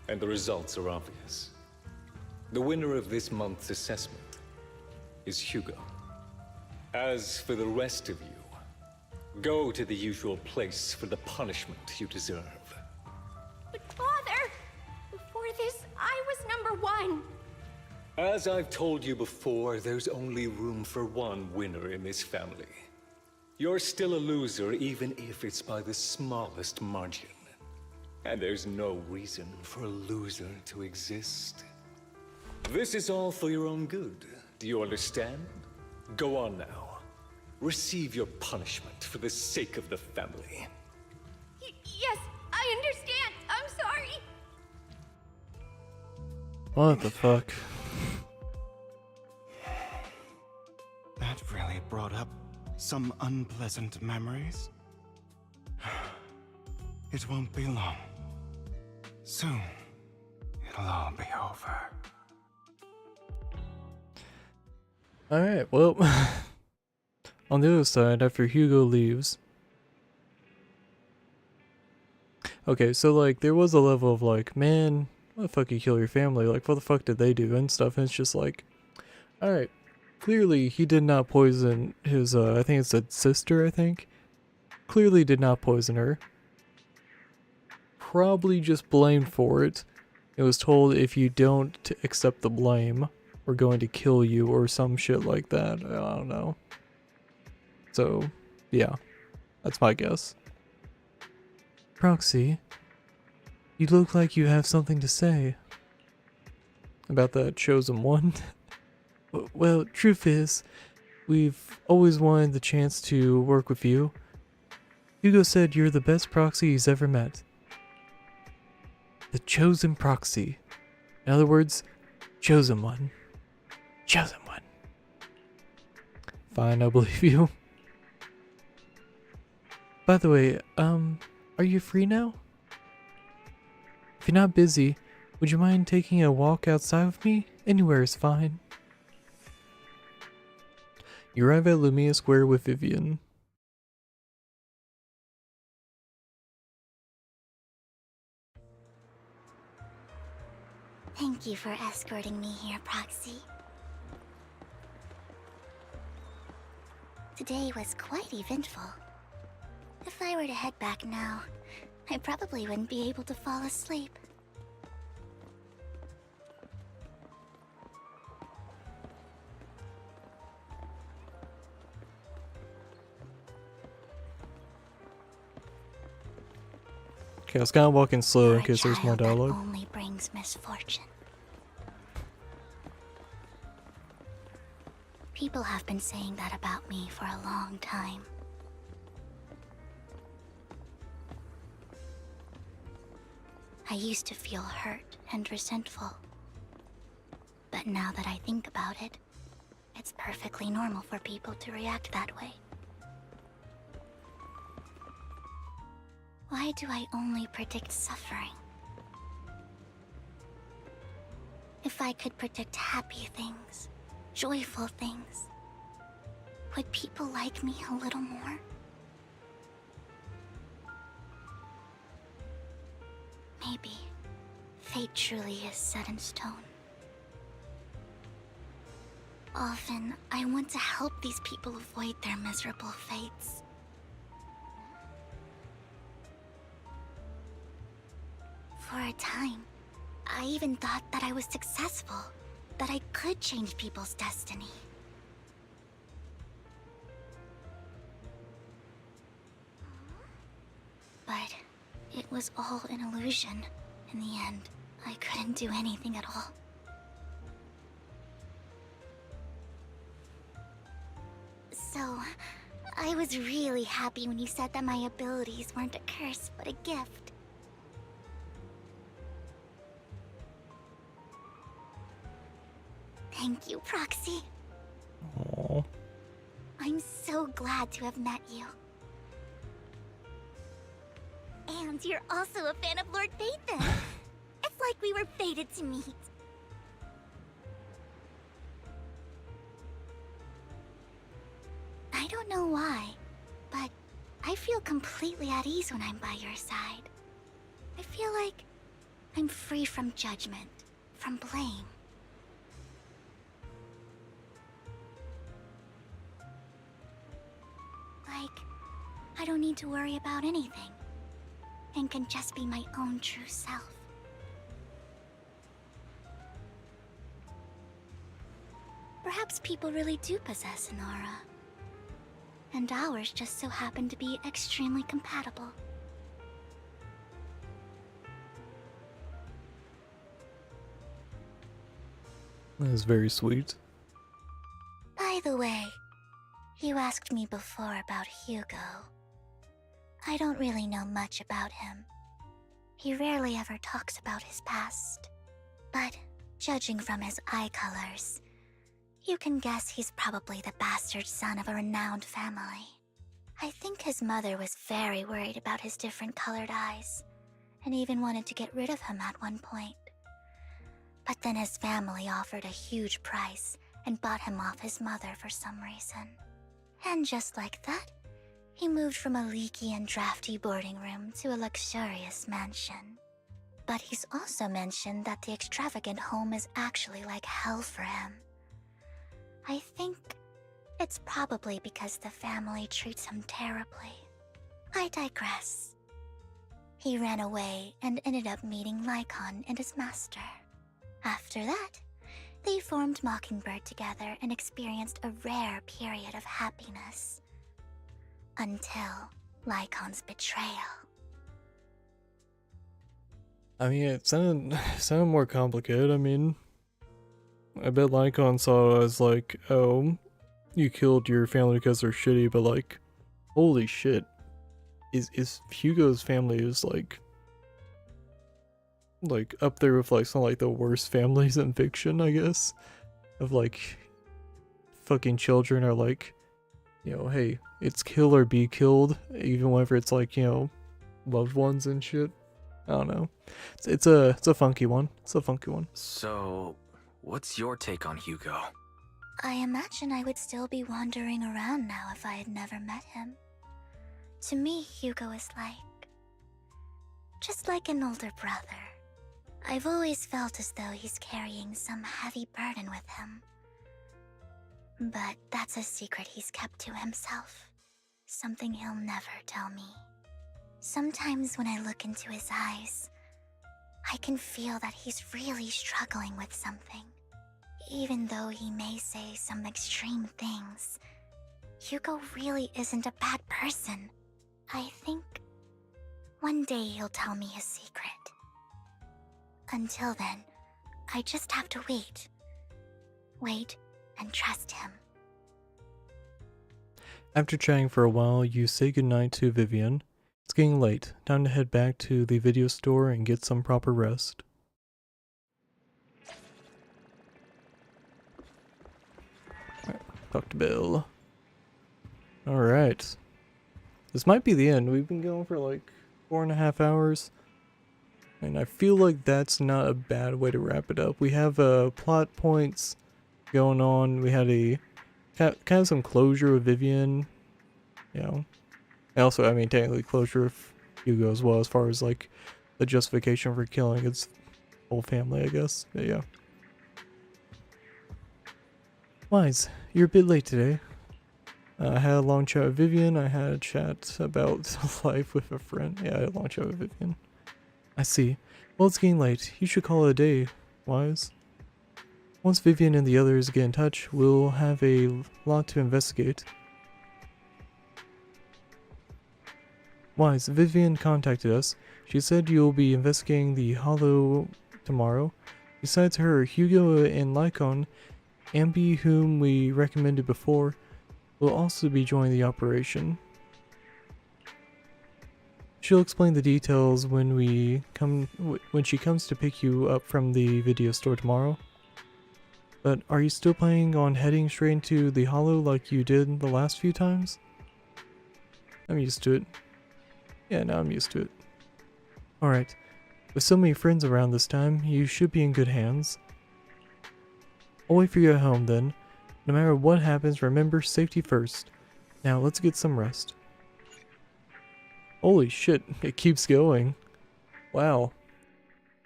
and the results are obvious. The winner of this month's assessment is Hugo. As for the rest of you, go to the usual place for the punishment you deserve. But Father, before this, I was number 1. As I've told you before, there's only room for one winner in this family. You're still a loser, even if it's by the smallest margin. And there's no reason for a loser to exist. This is all for your own good. Do you understand? Go on now. Receive your punishment for the sake of the family. Yes, I understand. I'm sorry. What the fuck? That really brought up some unpleasant memories. It won't be long. Soon, it'll all be over. Alright, well, on the other side, after Hugo leaves... Okay, so like, there was a level of like, man, why the fuck you kill your family? Like, what the fuck did they do and stuff? And it's just like, alright, clearly he did not poison his, I think it said sister, I think? Clearly did not poison her. probably just blamed for it. It was told if you don't accept the blame, we're going to kill you or some shit like that. I don't know. So, yeah, that's my guess. Proxy, you look like you have something to say. About that chosen one? Well, truth is, we've always wanted the chance to work with you. Hugo said you're the best proxy he's ever met. The chosen proxy. In other words, chosen one. Chosen one. Fine, I believe you. By the way, are you free now? If you're not busy, would you mind taking a walk outside with me? Anywhere is fine. You arrive at Lumia Square with Vivian. Thank you for escorting me here, Proxy. Today was quite eventful. If I were to head back now, I probably wouldn't be able to fall asleep. Okay, I was kind of walking slow in case there's more dialogue. Only brings misfortune. People have been saying that about me for a long time. I used to feel hurt and resentful. But now that I think about it, it's perfectly normal for people to react that way. Why do I only predict suffering? If I could predict happy things, joyful things, would people like me a little more? Maybe fate truly is set in stone. Often, I want to help these people avoid their miserable fates. For a time, I even thought that I was successful, that I could change people's destiny. But it was all an illusion. In the end, I couldn't do anything at all. So, I was really happy when you said that my abilities weren't a curse, but a gift. Thank you, Proxy. Aww. I'm so glad to have met you. And you're also a fan of Lord Phaethon. It's like we were fated to meet. I don't know why, but I feel completely at ease when I'm by your side. I feel like I'm free from judgment, from blame. Like, I don't need to worry about anything, and can just be my own true self. Perhaps people really do possess an aura, and ours just so happen to be extremely compatible. That is very sweet. By the way, you asked me before about Hugo. I don't really know much about him. He rarely ever talks about his past. But judging from his eye colors, you can guess he's probably the bastard son of a renowned family. I think his mother was very worried about his different colored eyes, and even wanted to get rid of him at one point. But then his family offered a huge price and bought him off his mother for some reason. And just like that, he moved from a leaky and drafty boarding room to a luxurious mansion. But he's also mentioned that the extravagant home is actually like hell for him. I think it's probably because the family treats him terribly. I digress. He ran away and ended up meeting Lycon and his master. After that, they formed Mockingbird together and experienced a rare period of happiness. Until Lycon's betrayal. I mean, it sounded more complicated. I mean, I bet Lycon saw it as like, oh, you killed your family because they're shitty, but like, holy shit. Is Hugo's family is like up there with like some like the worst families in fiction, I guess. Of like fucking children are like, you know, hey, it's kill or be killed, even whenever it's like, you know, loved ones and shit. I don't know. It's a funky one. It's a funky one. So, what's your take on Hugo? I imagine I would still be wandering around now if I had never met him. To me, Hugo is just like an older brother. I've always felt as though he's carrying some heavy burden with him. But that's a secret he's kept to himself. Something he'll never tell me. Sometimes when I look into his eyes, I can feel that he's really struggling with something. Even though he may say some extreme things, Hugo really isn't a bad person. I think one day he'll tell me his secret. Until then, I just have to wait. Wait and trust him. After chatting for a while, you say goodnight to Vivian. It's getting late. Time to head back to the video store and get some proper rest. Alright, talk to Bill. Alright. This might be the end. We've been going for like 4.5 hours. And I feel like that's not a bad way to wrap it up. We have plot points going on. We had a kind of some closure with Vivian. You know. And also, I mean, technically closure with Hugo as well, as far as like the justification for killing his whole family, I guess. But yeah. Wise, you're a bit late today. I had a long chat with Vivian. I had a chat about life with a friend. Yeah, I had a long chat with Vivian. I see. Well, it's getting late. You should call it a day, Wise. Once Vivian and the others get in touch, we'll have a lot to investigate. Wise, Vivian contacted us. She said you'll be investigating the Hollow tomorrow. Besides her, Hugo and Lycon, Ambi, whom we recommended before, will also be joining the operation. She'll explain the details when she comes to pick you up from the video store tomorrow. But are you still planning on heading straight into the Hollow like you did the last few times? I'm used to it. Yeah, now I'm used to it. Alright, with so many friends around this time, you should be in good hands. I'll wait for you at home then. No matter what happens, remember safety first. Now let's get some rest. Holy shit, it keeps going. Wow.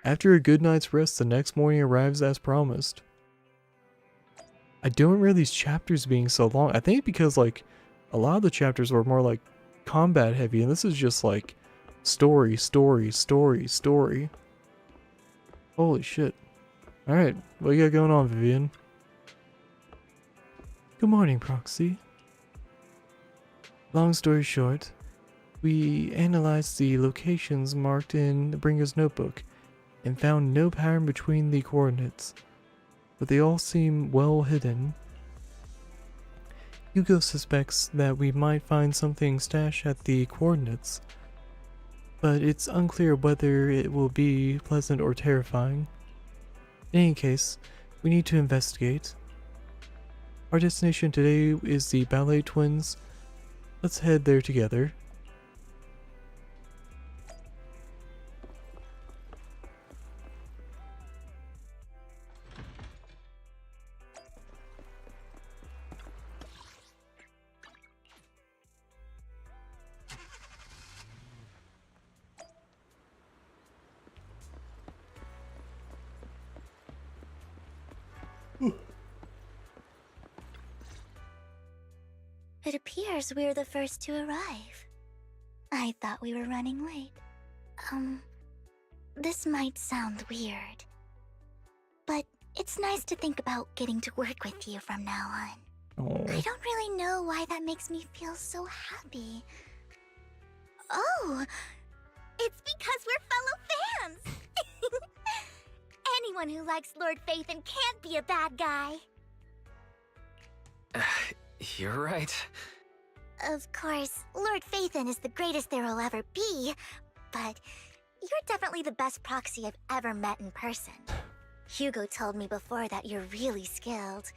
After a good night's rest, the next morning arrives as promised. I don't remember these chapters being so long. I think because like a lot of the chapters were more like combat heavy, and this is just like story, story, story, story. Holy shit. Alright, what you got going on, Vivian? Good morning, Proxy. Long story short, we analyzed the locations marked in Bringer's notebook and found no pattern between the coordinates, but they all seem well hidden. Hugo suspects that we might find something stashed at the coordinates, but it's unclear whether it will be pleasant or terrifying. In any case, we need to investigate. Our destination today is the Ballet Twins. Let's head there together. It appears we're the first to arrive. I thought we were running late. This might sound weird, but it's nice to think about getting to work with you from now on. Oh. I don't really know why that makes me feel so happy. Oh, it's because we're fellow fans! Anyone who likes Lord Phaethon can't be a bad guy. You're right. Of course, Lord Phaethon is the greatest there will ever be, but you're definitely the best proxy I've ever met in person. Hugo told me before that you're really skilled,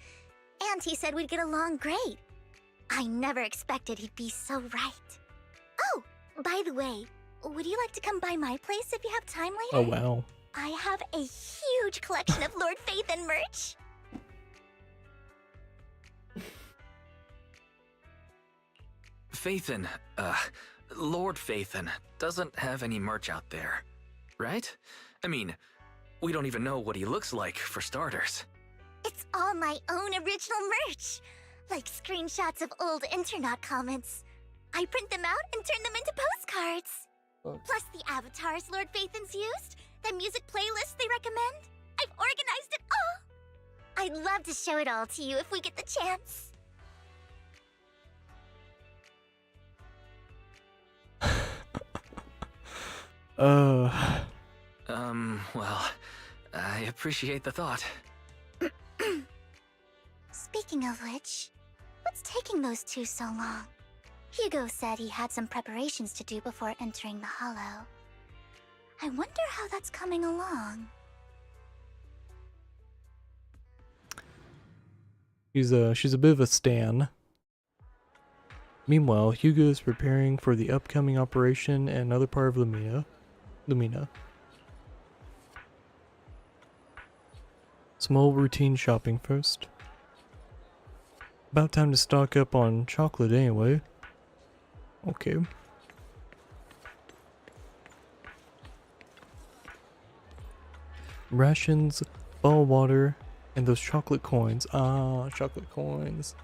and he said we'd get along great. I never expected he'd be so right. Oh, by the way, would you like to come by my place if you have time later? Oh, wow. I have a huge collection of Lord Phaethon merch. Phaethon, Lord Phaethon doesn't have any merch out there, right? I mean, we don't even know what he looks like, for starters. It's all my own original merch, like screenshots of old internet comments. I print them out and turn them into postcards. Plus the avatars Lord Phaethon's used, the music playlists they recommend. I've organized it all. I'd love to show it all to you if we get the chance. Well, I appreciate the thought. Speaking of which, what's taking those two so long? Hugo said he had some preparations to do before entering the Hollow. I wonder how that's coming along. She's a bit of a stan. Meanwhile, Hugo is preparing for the upcoming operation in another part of Lumina. Small routine shopping first. About time to stock up on chocolate anyway. Okay. Rations, bottled water, and those chocolate coins. Ah, chocolate coins.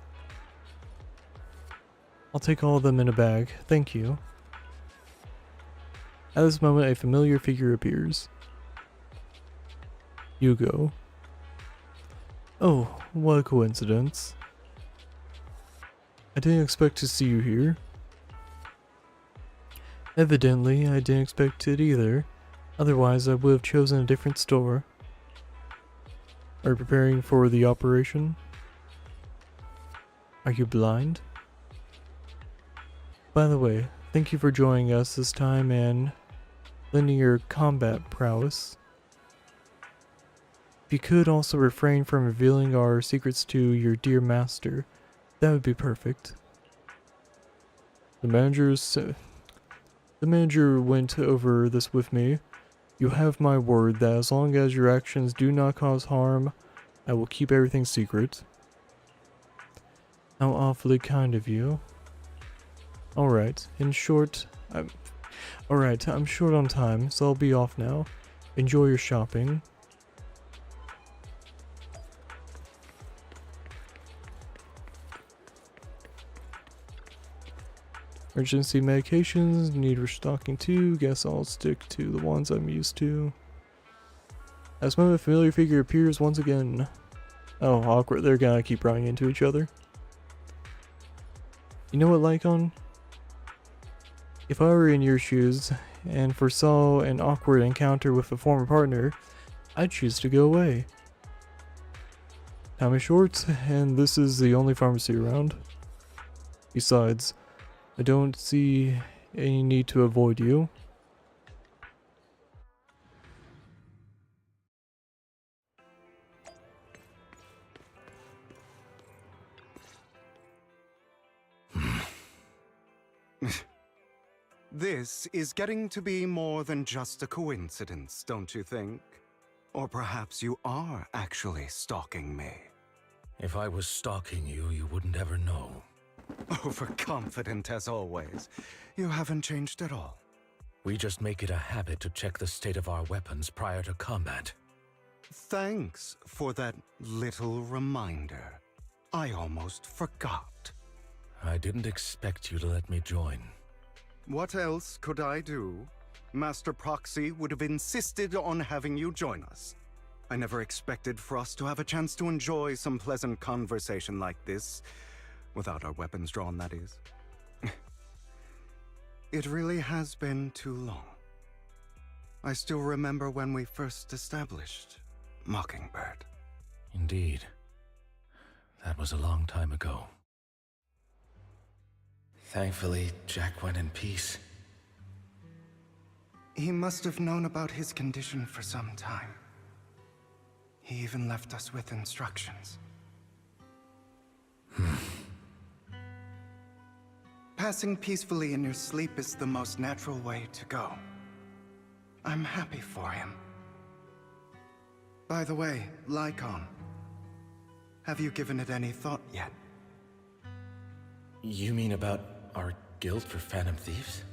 I'll take all of them in a bag, thank you. At this moment, a familiar figure appears. Hugo. Oh, what a coincidence. I didn't expect to see you here. Evidently, I didn't expect it either. Otherwise, I would have chosen a different store. Are you preparing for the operation? Are you blind? By the way, thank you for joining us this time and lending your combat prowess. If you could also refrain from revealing our secrets to your dear master, that would be perfect. The manager went over this with me. You have my word that as long as your actions do not cause harm, I will keep everything secret. How awfully kind of you. Alright, I'm short on time, so I'll be off now. Enjoy your shopping. Emergency medications, need restocking too. Guess I'll stick to the ones I'm used to. As moment a familiar figure appears once again. Oh, awkward, they're gonna keep running into each other. You know what, Lycon? If I were in your shoes and foresaw an awkward encounter with a former partner, I'd choose to go away. Time is short, and this is the only pharmacy around. Besides, I don't see any need to avoid you. This is getting to be more than just a coincidence, don't you think? Or perhaps you are actually stalking me. If I was stalking you, you wouldn't ever know. Overconfident as always. You haven't changed at all. We just make it a habit to check the state of our weapons prior to combat. Thanks for that little reminder. I almost forgot. I didn't expect you to let me join. What else could I do? Master Proxy would have insisted on having you join us. I never expected for us to have a chance to enjoy some pleasant conversation like this, without our weapons drawn, that is. It really has been too long. I still remember when we first established Mockingbird. Indeed. That was a long time ago. Thankfully, Jack went in peace. He must have known about his condition for some time. He even left us with instructions. Passing peacefully in your sleep is the most natural way to go. I'm happy for him. By the way, Lycon, have you given it any thought yet? You mean about our guild for Phantom Thieves?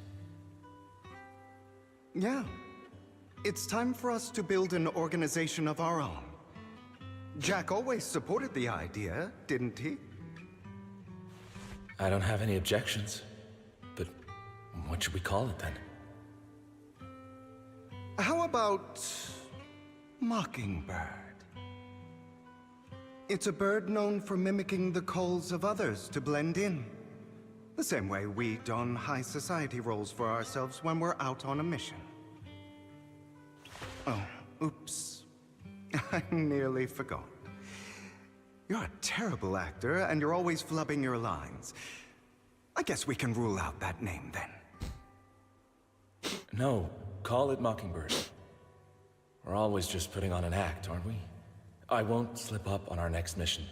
Yeah. It's time for us to build an organization of our own. Jack always supported the idea, didn't he? I don't have any objections. But what should we call it then? How about Mockingbird? It's a bird known for mimicking the calls of others to blend in. The same way we don high society roles for ourselves when we're out on a mission. Oh, oops. I nearly forgot. You're a terrible actor, and you're always flubbing your lines. I guess we can rule out that name, then. No, call it Mockingbird. We're always just putting on an act, aren't we? I won't slip up on our next mission.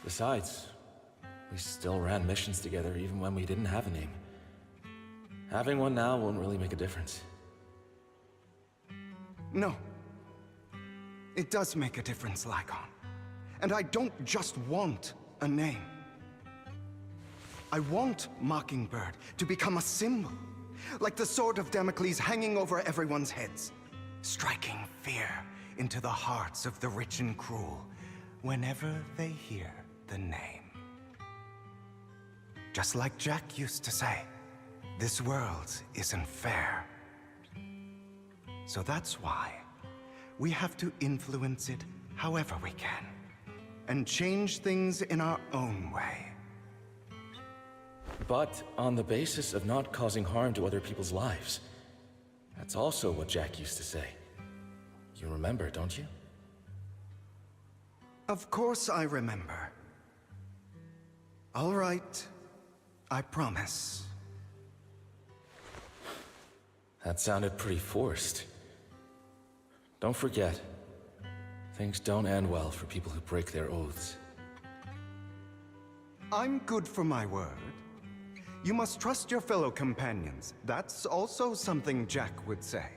Besides, we still ran missions together even when we didn't have a name. Having one now won't really make a difference. No. It does make a difference, Lycon. And I don't just want a name. I want Mockingbird to become a symbol, like the sword of Damocles hanging over everyone's heads, striking fear into the hearts of the rich and cruel whenever they hear the name. Just like Jack used to say, this world isn't fair. So that's why we have to influence it however we can, and change things in our own way. But on the basis of not causing harm to other people's lives. That's also what Jack used to say. You remember, don't you? Of course I remember. All right, I promise. That sounded pretty forced. Don't forget, things don't end well for people who break their oaths. I'm good for my word. You must trust your fellow companions. That's also something Jack would say.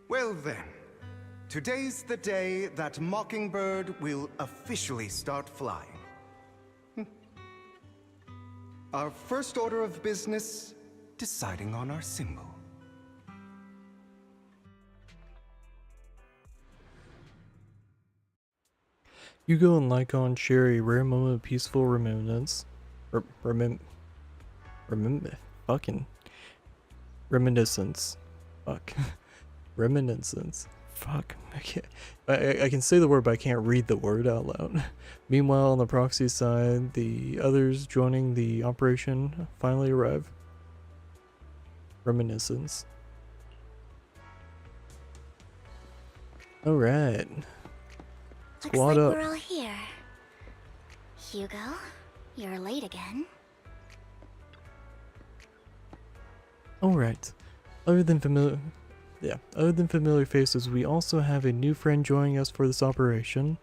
Well then, today's the day that Mockingbird will officially start flying. Our first order of business, deciding on our symbol. Hugo and Lycon share a rare moment of peaceful reminiscence. Reminiscence. Fuck. Reminiscence. Fuck. I can say the word, but I can't read the word out loud. Meanwhile, on the proxy side, the others joining the operation finally arrive. Reminiscence. Alright. Looks Squad like up. we're all here. Hugo, you're late again. Alright. Other than familiar faces, we also have a new friend joining us for this operation.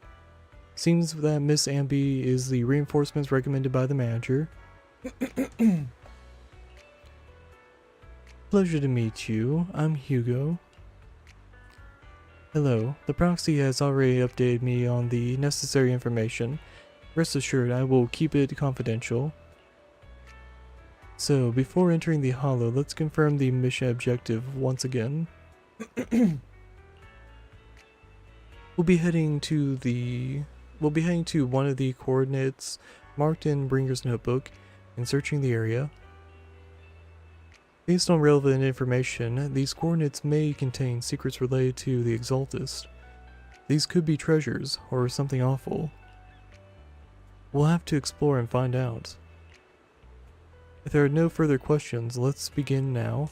Seems that Miss Amby is the reinforcements recommended by the manager. Pleasure to meet you. I'm Hugo. Hello. The proxy has already updated me on the necessary information. Rest assured, I will keep it confidential. So, before entering the Hollow, let's confirm the mission objective once again. We'll be heading to one of the coordinates marked in Bringer's notebook and searching the area. Based on relevant information, these coordinates may contain secrets related to the Exaltist. These could be treasures, or something awful. We'll have to explore and find out. If there are no further questions, let's begin now.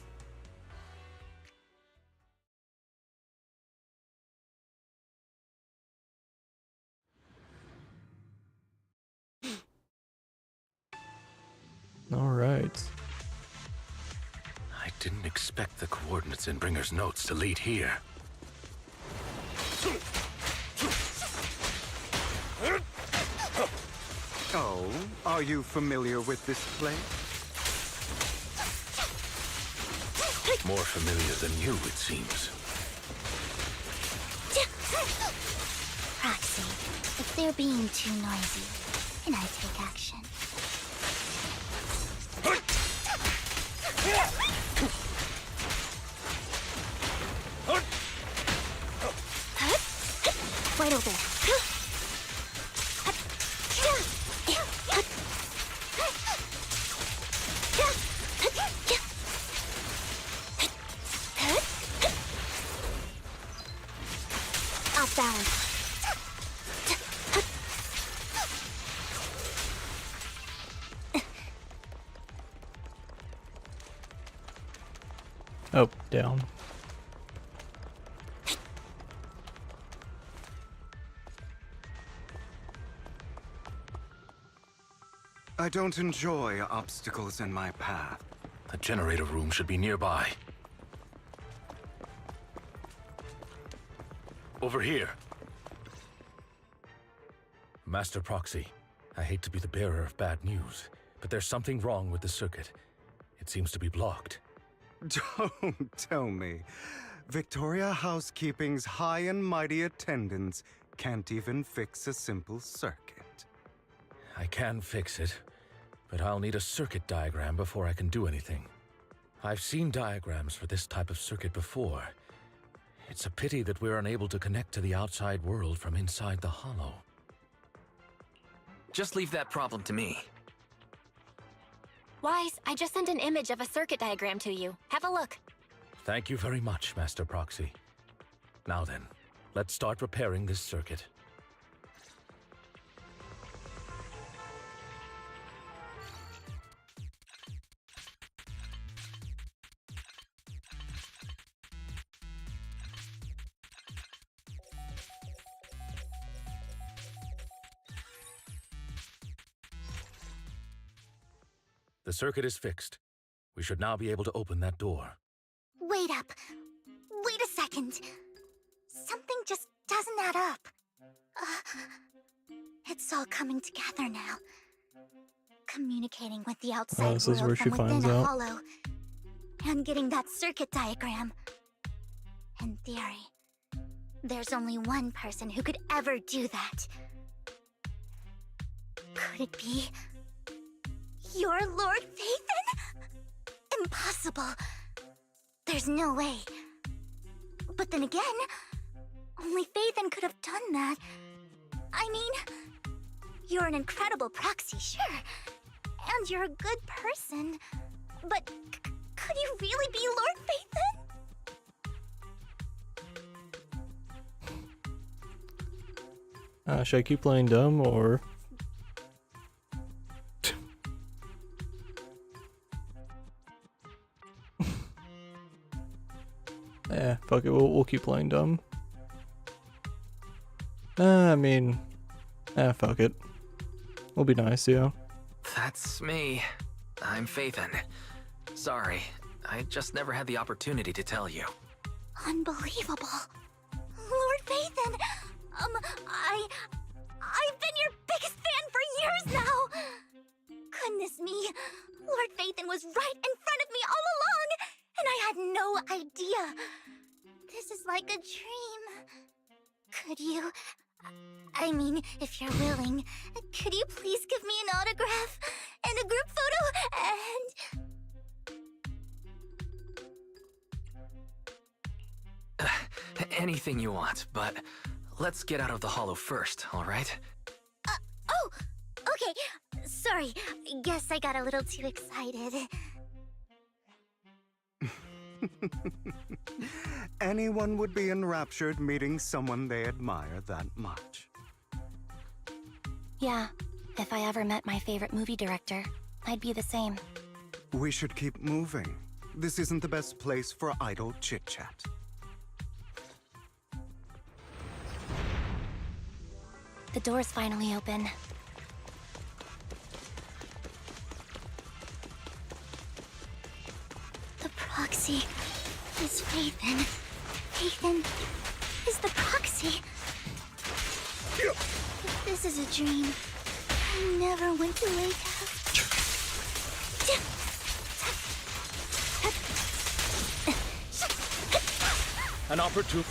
Alright. I didn't expect the coordinates in Bringer's notes to lead here. Oh, are you familiar with this place? More familiar than you, it seems. Proxy, if they're being too noisy, can I take action? Right over there. Off balance. Oh, down. I don't enjoy obstacles in my path. The generator room should be nearby. Over here. Master Proxy, I hate to be the bearer of bad news, but there's something wrong with the circuit. It seems to be blocked. Don't tell me. Victoria Housekeeping's high and mighty attendants can't even fix a simple circuit. I can fix it, but I'll need a circuit diagram before I can do anything. I've seen diagrams for this type of circuit before. It's a pity that we're unable to connect to the outside world from inside the hollow. Just leave that problem to me. Wise, I just sent an image of a circuit diagram to you. Have a look. Thank you very much, Master Proxy. Now then, let's start repairing this circuit. The circuit is fixed. We should now be able to open that door. Wait up. Wait a second. Something just doesn't add up. It's all coming together now. Communicating with the outside this is world where she from within finds a out. hollow. And getting that circuit diagram. In theory, there's only one person who could ever do that. Could it be your Lord Phaethon? Impossible. There's no way. But then again, only Phaethon could have done that. I mean, you're an incredible proxy, sure. And you're a good person. But could you really be Lord Phaethon? Should I keep playing dumb, or... fuck it, we'll keep playing dumb. I mean... fuck it. We'll be nice, yeah. That's me. I'm Phaethon. Sorry, I just never had the opportunity to tell you. Unbelievable. Lord Phaethon, I've been your biggest fan for years now. Goodness me, Lord Phaethon was right in front of me all along, and I had no idea. This is like a dream. Could you, I mean, if you're willing, could you please give me an autograph and a group photo and... Anything you want, but let's get out of the hollow first, alright? Oh, okay. Sorry, guess I got a little too excited. Anyone would be enraptured meeting someone they admire that much. Yeah, if I ever met my favorite movie director, I'd be the same. We should keep moving. This isn't the best place for idle chit-chat. The door's finally open. The proxy is Phaethon. Phaethon is the proxy. If this is a dream, I never went to wake up. An opportunity.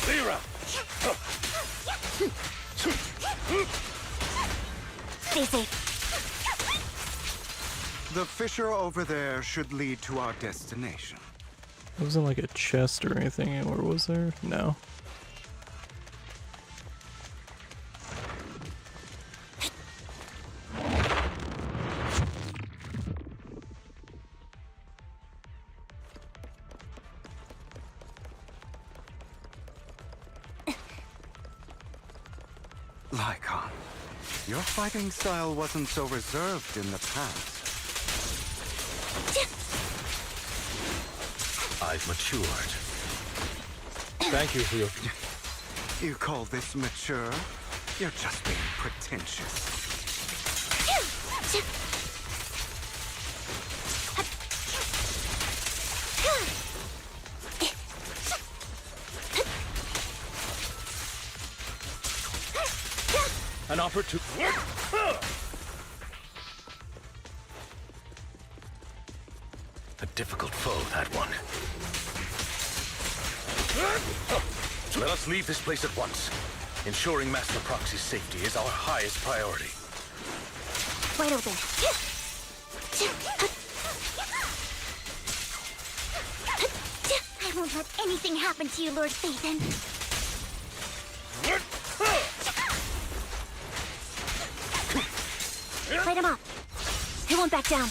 Lyra! Stay safe. The fissure over there should lead to our destination. It wasn't like a chest or anything anywhere, was there? No. Lycon, your fighting style wasn't so reserved in the past. I've matured. Thank you for your... You call this mature? You're just being pretentious. An opportunity. A difficult foe, that one. Let us leave this place at once. Ensuring Master Proxy's safety is our highest priority. Wide open. I won't let anything happen to you, Lord Phaethon. Light him up. He won't back down.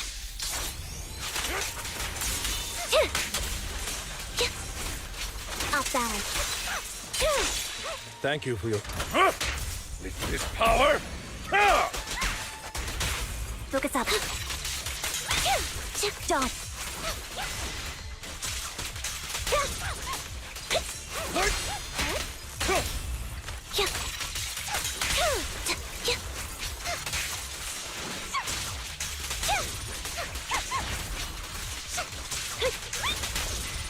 Off balance. Thank you for your... This power! Focus up. Dodge.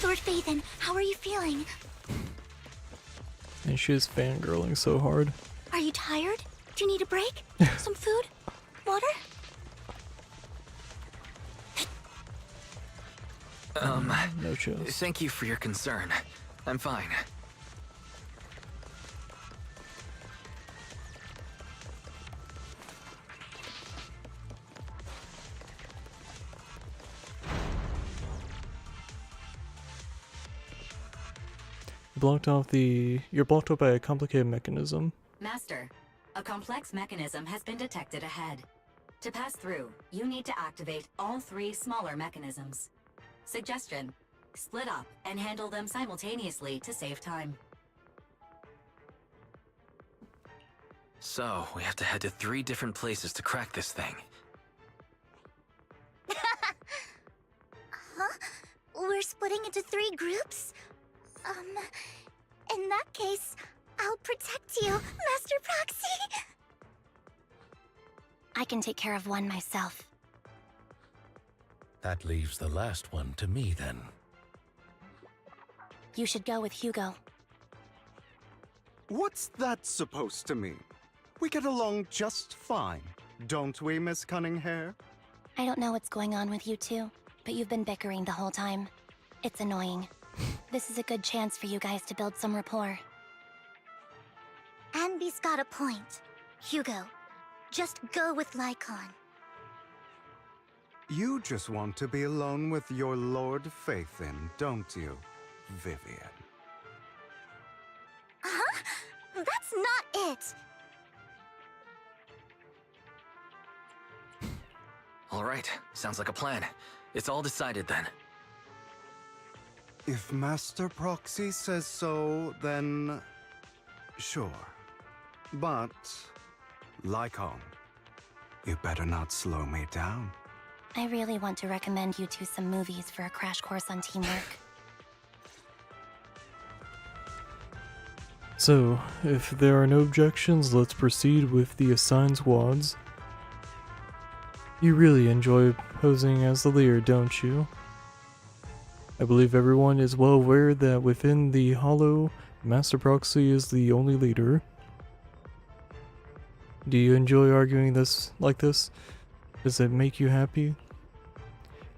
Lord Phaethon, how are you feeling? And she's fangirling so hard. Are you tired? Do you need a break? Some food? Water? No chills. Thank you for your concern. I'm fine. You're blocked off by a complicated mechanism. Master, a complex mechanism has been detected ahead. To pass through, you need to activate all 3 smaller mechanisms. Suggestion: split up and handle them simultaneously to save time. So, we have to head to 3 different places to crack this thing. Huh? We're splitting into 3 groups? In that case, I'll protect you, Master Proxy! I can take care of one myself. That leaves the last one to me, then. You should go with Hugo. What's that supposed to mean? We get along just fine, don't we, Miss Cunninghair? I don't know what's going on with you two, but you've been bickering the whole time. It's annoying. This is a good chance for you guys to build some rapport. Anby's got a point. Hugo, just go with Lycon. You just want to be alone with your Lord Phaethon, don't you, Vivian? Huh? That's not it! All right, sounds like a plan. It's all decided then. If Master Proxy says so, then sure. But, Lycon, you better not slow me down. I really want to recommend you to some movies for a crash course on teamwork. So, if there are no objections, let's proceed with the assigned squads. You really enjoy posing as the leader, don't you? I believe everyone is well aware that within the Hollow, Master Proxy is the only leader. Do you enjoy arguing this like this? Does it make you happy?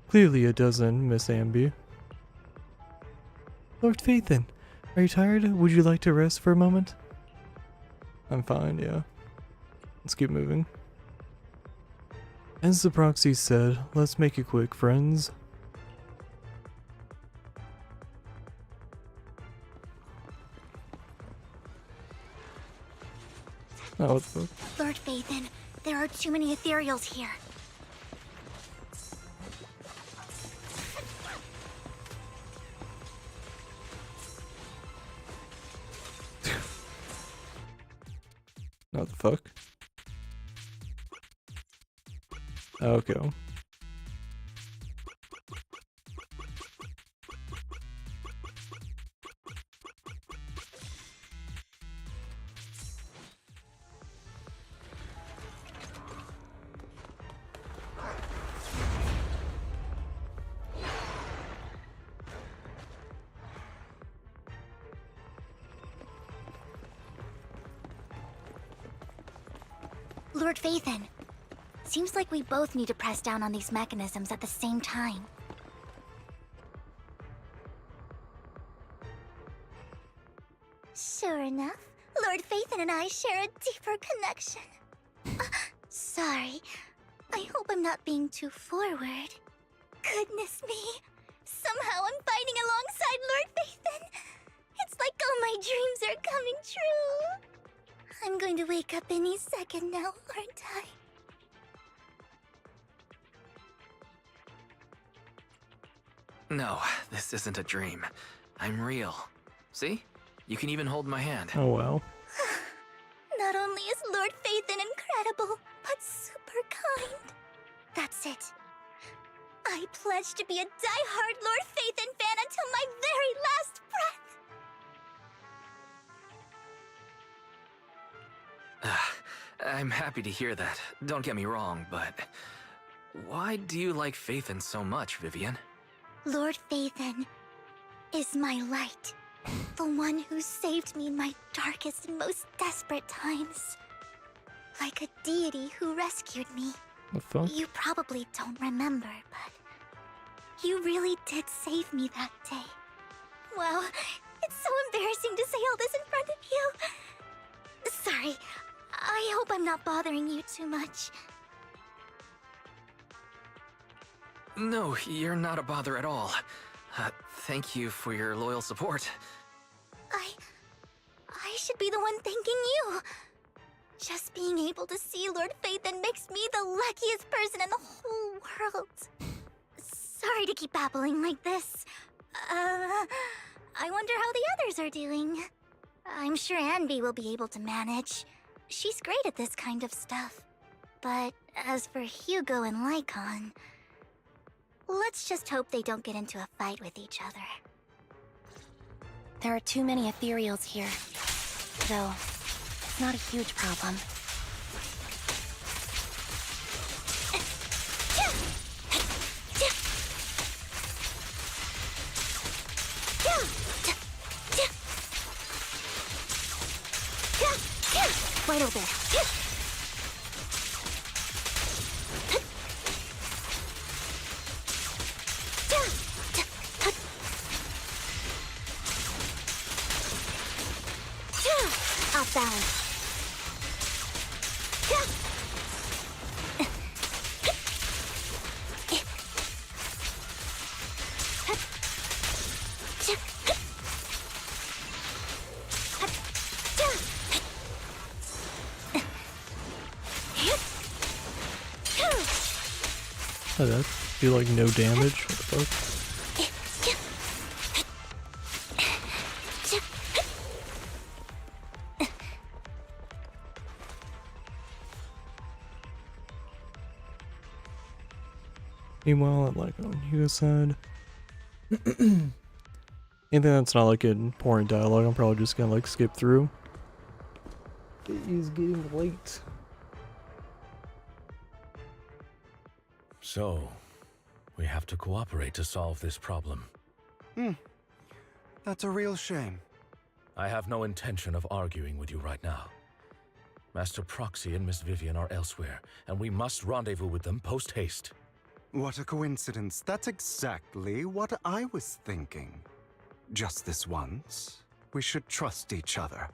Clearly it doesn't, Miss Amby. Lord Phaethon, are you tired? Would you like to rest for a moment? I'm fine, yeah. Let's keep moving. As the proxy said, let's make it quick, friends. Oh, what the fuck? Lord Phaethon, there are too many ethereals here. What the fuck? Okay. Lord Phaethon, seems like we both need to press down on these mechanisms at the same time. Sure enough, Lord Phaethon and I share a deeper connection. Sorry, I hope I'm not being too forward. Goodness me, somehow I'm fighting alongside Lord Phaethon. It's like all my dreams are coming true. I'm going to wake up any second now, aren't I? No, this isn't a dream. I'm real. See? You can even hold my hand. Oh wow. Not only is Lord Phaethon incredible, but super kind. That's it. I pledge to be a die-hard Lord Phaethon fan until my very last breath. I'm happy to hear that. Don't get me wrong, but why do you like Phaethon so much, Vivian? Lord Phaethon is my light. The one who saved me in my darkest and most desperate times. Like a deity who rescued me. The fuck? You probably don't remember, but you really did save me that day. Wow, it's so embarrassing to say all this in front of you. Sorry, I hope I'm not bothering you too much. No, you're not a bother at all. Thank you for your loyal support. I should be the one thanking you. Just being able to see Lord Phaethon makes me the luckiest person in the whole world. Sorry to keep babbling like this. I wonder how the others are doing. I'm sure Anby will be able to manage. She's great at this kind of stuff. But as for Hugo and Lycon, let's just hope they don't get into a fight with each other. There are too many ethereals here. Though, it's not a huge problem. Right over there. Off balance. Oh, that feel like no damage. What the fuck? Meanwhile, like on Hugo's side, anything that's not like important dialogue, I'm probably just gonna like skip through. It is getting late. So, we have to cooperate to solve this problem. That's a real shame. I have no intention of arguing with you right now. Master Proxy and Miss Vivian are elsewhere, and we must rendezvous with them post-haste. What a coincidence. That's exactly what I was thinking. Just this once, we should trust each other.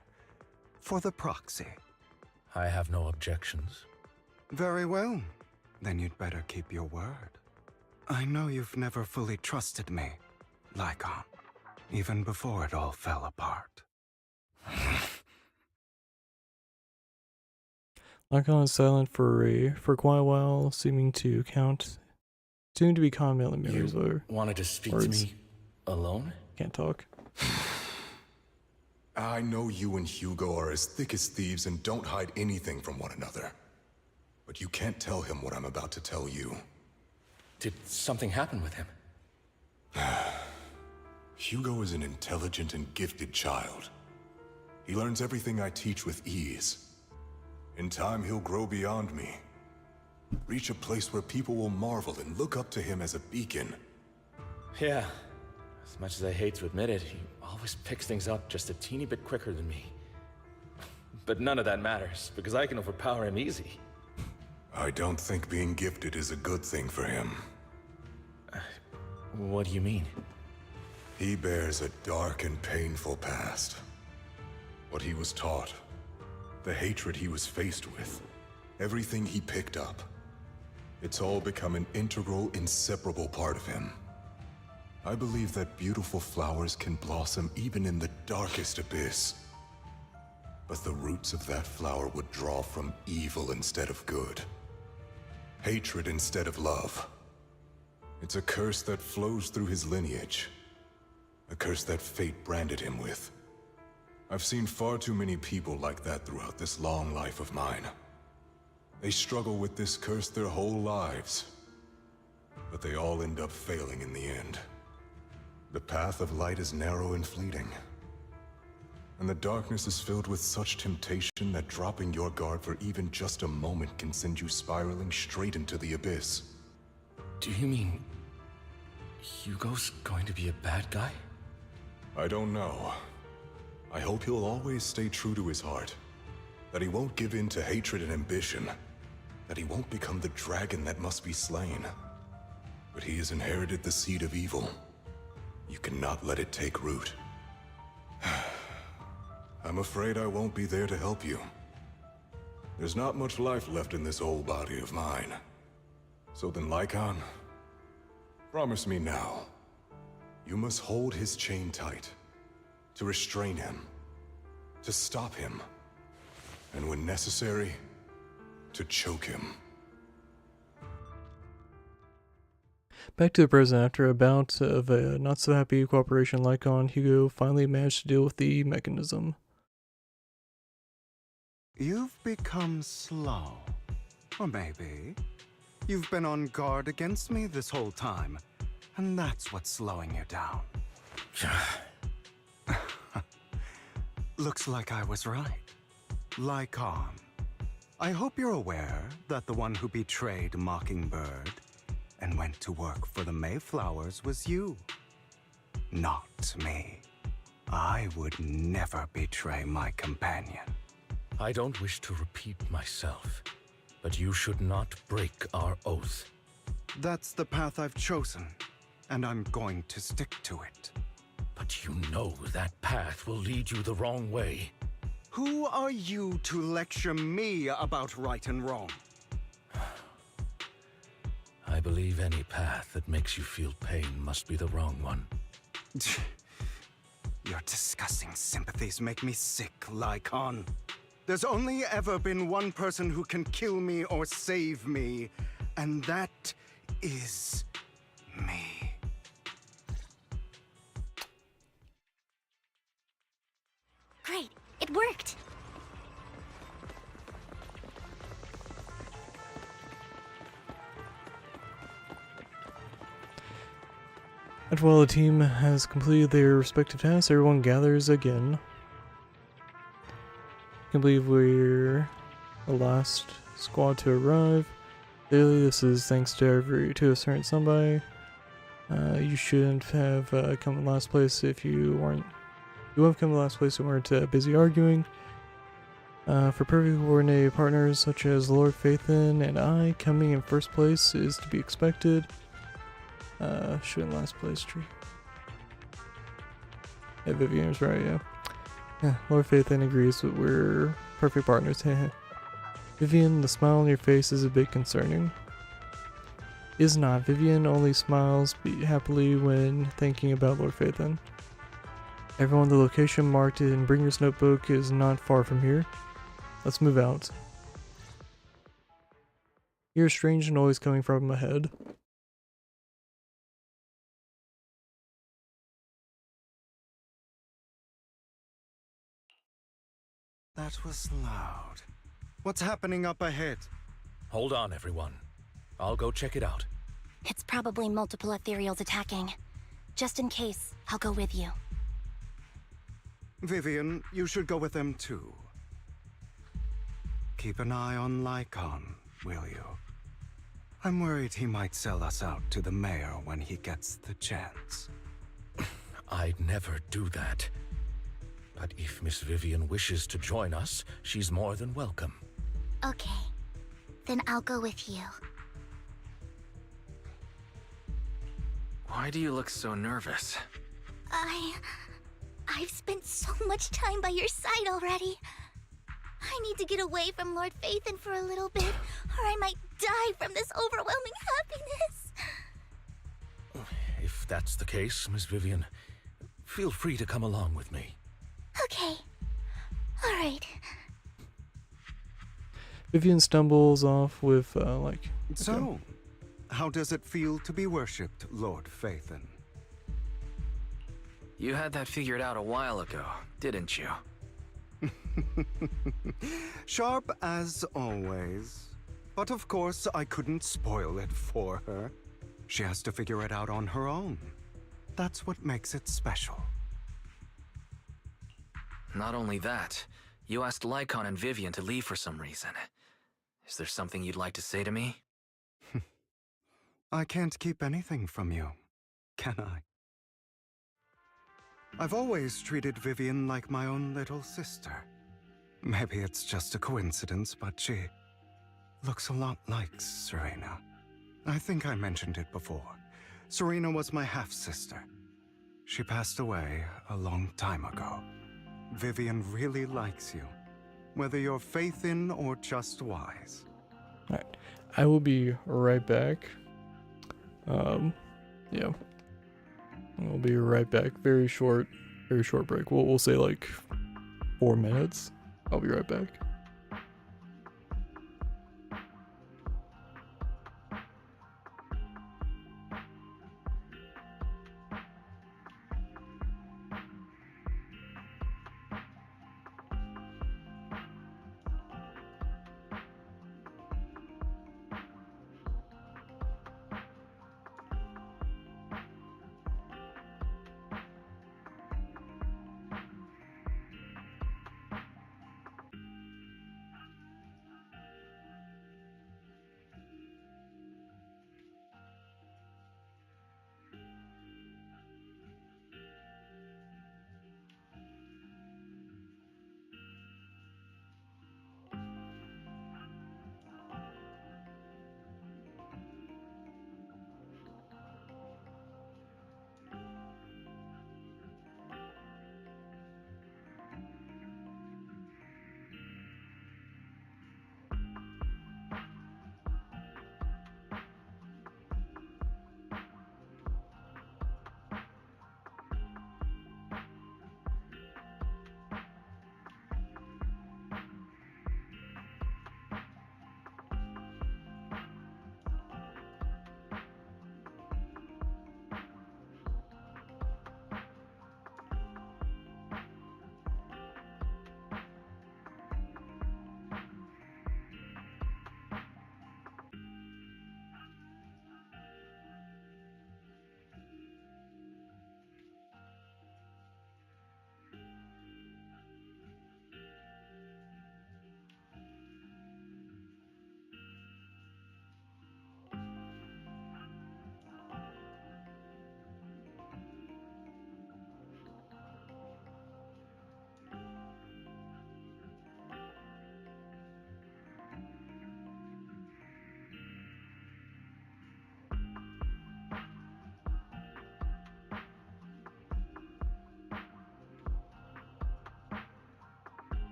For the proxy. I have no objections. Very well. Then you'd better keep your word. I know you've never fully trusted me, Lycon, even before it all fell apart. Lycon is silent for quite a while, seeming to be calm on the mirrors. Wanted to speak words. to me alone? Can't talk. I know you and Hugo are as thick as thieves and don't hide anything from one another. But you can't tell him what I'm about to tell you. Did something happen with him? Hugo is an intelligent and gifted child. He learns everything I teach with ease. In time, he'll grow beyond me. Reach a place where people will marvel and look up to him as a beacon. Yeah. As much as I hate to admit it, he always picks things up just a teeny bit quicker than me. But none of that matters, because I can overpower him easy. I don't think being gifted is a good thing for him. What do you mean? He bears a dark and painful past. What he was taught, the hatred he was faced with, everything he picked up. It's all become an integral, inseparable part of him. I believe that beautiful flowers can blossom even in the darkest abyss. But the roots of that flower would draw from evil instead of good. Hatred instead of love. It's a curse that flows through his lineage. A curse that fate branded him with. I've seen far too many people like that throughout this long life of mine. They struggle with this curse their whole lives. But they all end up failing in the end. The path of light is narrow and fleeting. And the darkness is filled with such temptation that dropping your guard for even just a moment can send you spiraling straight into the abyss. Do you mean Hugo's going to be a bad guy? I don't know. I hope he'll always stay true to his heart. That he won't give in to hatred and ambition. That he won't become the dragon that must be slain. But he has inherited the seed of evil. You cannot let it take root. I'm afraid I won't be there to help you. There's not much life left in this old body of mine. So then, Lycon, promise me now. You must hold his chain tight. To restrain him. To stop him. And when necessary, to choke him. Back to the present. After a bout of a not-so-happy cooperation Lycon, Hugo finally managed to deal with the mechanism. You've become slow. Or maybe you've been on guard against me this whole time, and that's what's slowing you down. Looks like I was right. Lycon, I hope you're aware that the one who betrayed Mockingbird and went to work for the Mayflowers was you. Not me. I would never betray my companion. I don't wish to repeat myself, but you should not break our oath. That's the path I've chosen, and I'm going to stick to it. But you know that path will lead you the wrong way. Who are you to lecture me about right and wrong? I believe any path that makes you feel pain must be the wrong one. Your disgusting sympathies make me sick, Lycon. There's only ever been one person who can kill me or save me, and that is me. Great, it worked. And while the team has completed their respective tasks, everyone gathers again. I can believe we're the last squad to arrive. Clearly, this is thanks to a certain somebody. You shouldn't have come in last place if you weren't. You would have come in last place if you weren't busy arguing. For perfectly coordinated partners such as Lord Phaethon and I, coming in first place is to be expected. Should in last place tree. Yeah, Vivian's right, yeah. Lord Phaethon agrees that we're perfect partners. Vivian, the smile on your face is a bit concerning. Is not. Vivian only smiles happily when thinking about Lord Phaethon. Everyone, the location marked in Bringer's notebook is not far from here. Let's move out. Hear a strange noise coming from ahead. That was loud. What's happening up ahead? Hold on, everyone. I'll go check it out. It's probably multiple ethereals attacking. Just in case, I'll go with you. Vivian, you should go with them too. Keep an eye on Lycon, will you? I'm worried he might sell us out to the mayor when he gets the chance. I'd never do that. But if Miss Vivian wishes to join us, she's more than welcome. Okay, then I'll go with you. Why do you look so nervous? I've spent so much time by your side already. I need to get away from Lord Phaethon for a little bit, or I might die from this overwhelming happiness. If that's the case, Miss Vivian, feel free to come along with me. Okay. All right. Vivian stumbles off with, like... Okay. So, how does it feel to be worshipped, Lord Phaethon? You had that figured out a while ago, didn't you? Sharp as always. But of course, I couldn't spoil it for her. She has to figure it out on her own. That's what makes it special. Not only that, you asked Lycon and Vivian to leave for some reason. Is there something you'd like to say to me? I can't keep anything from you, can I? I've always treated Vivian like my own little sister. Maybe it's just a coincidence, but she looks a lot like Serena. I think I mentioned it before. Serena was my half-sister. She passed away a long time ago. Vivian really likes you, whether you're Phaethon or just wise. Alright, I will be right back. Yeah. I'll be right back. Very short break. We'll say like 4 minutes. I'll be right back.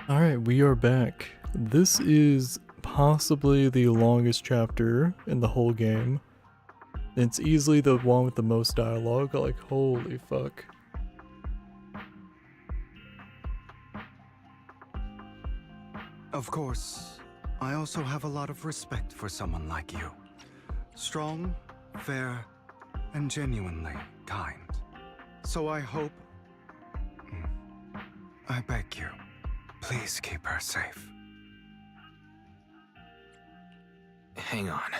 Alright, we are back. This is possibly the longest chapter in the whole game. It's easily the one with the most dialogue, like holy fuck. Of course, I also have a lot of respect for someone like you. Strong, fair, and genuinely kind. So I hope... I beg you, please keep her safe. Hang on.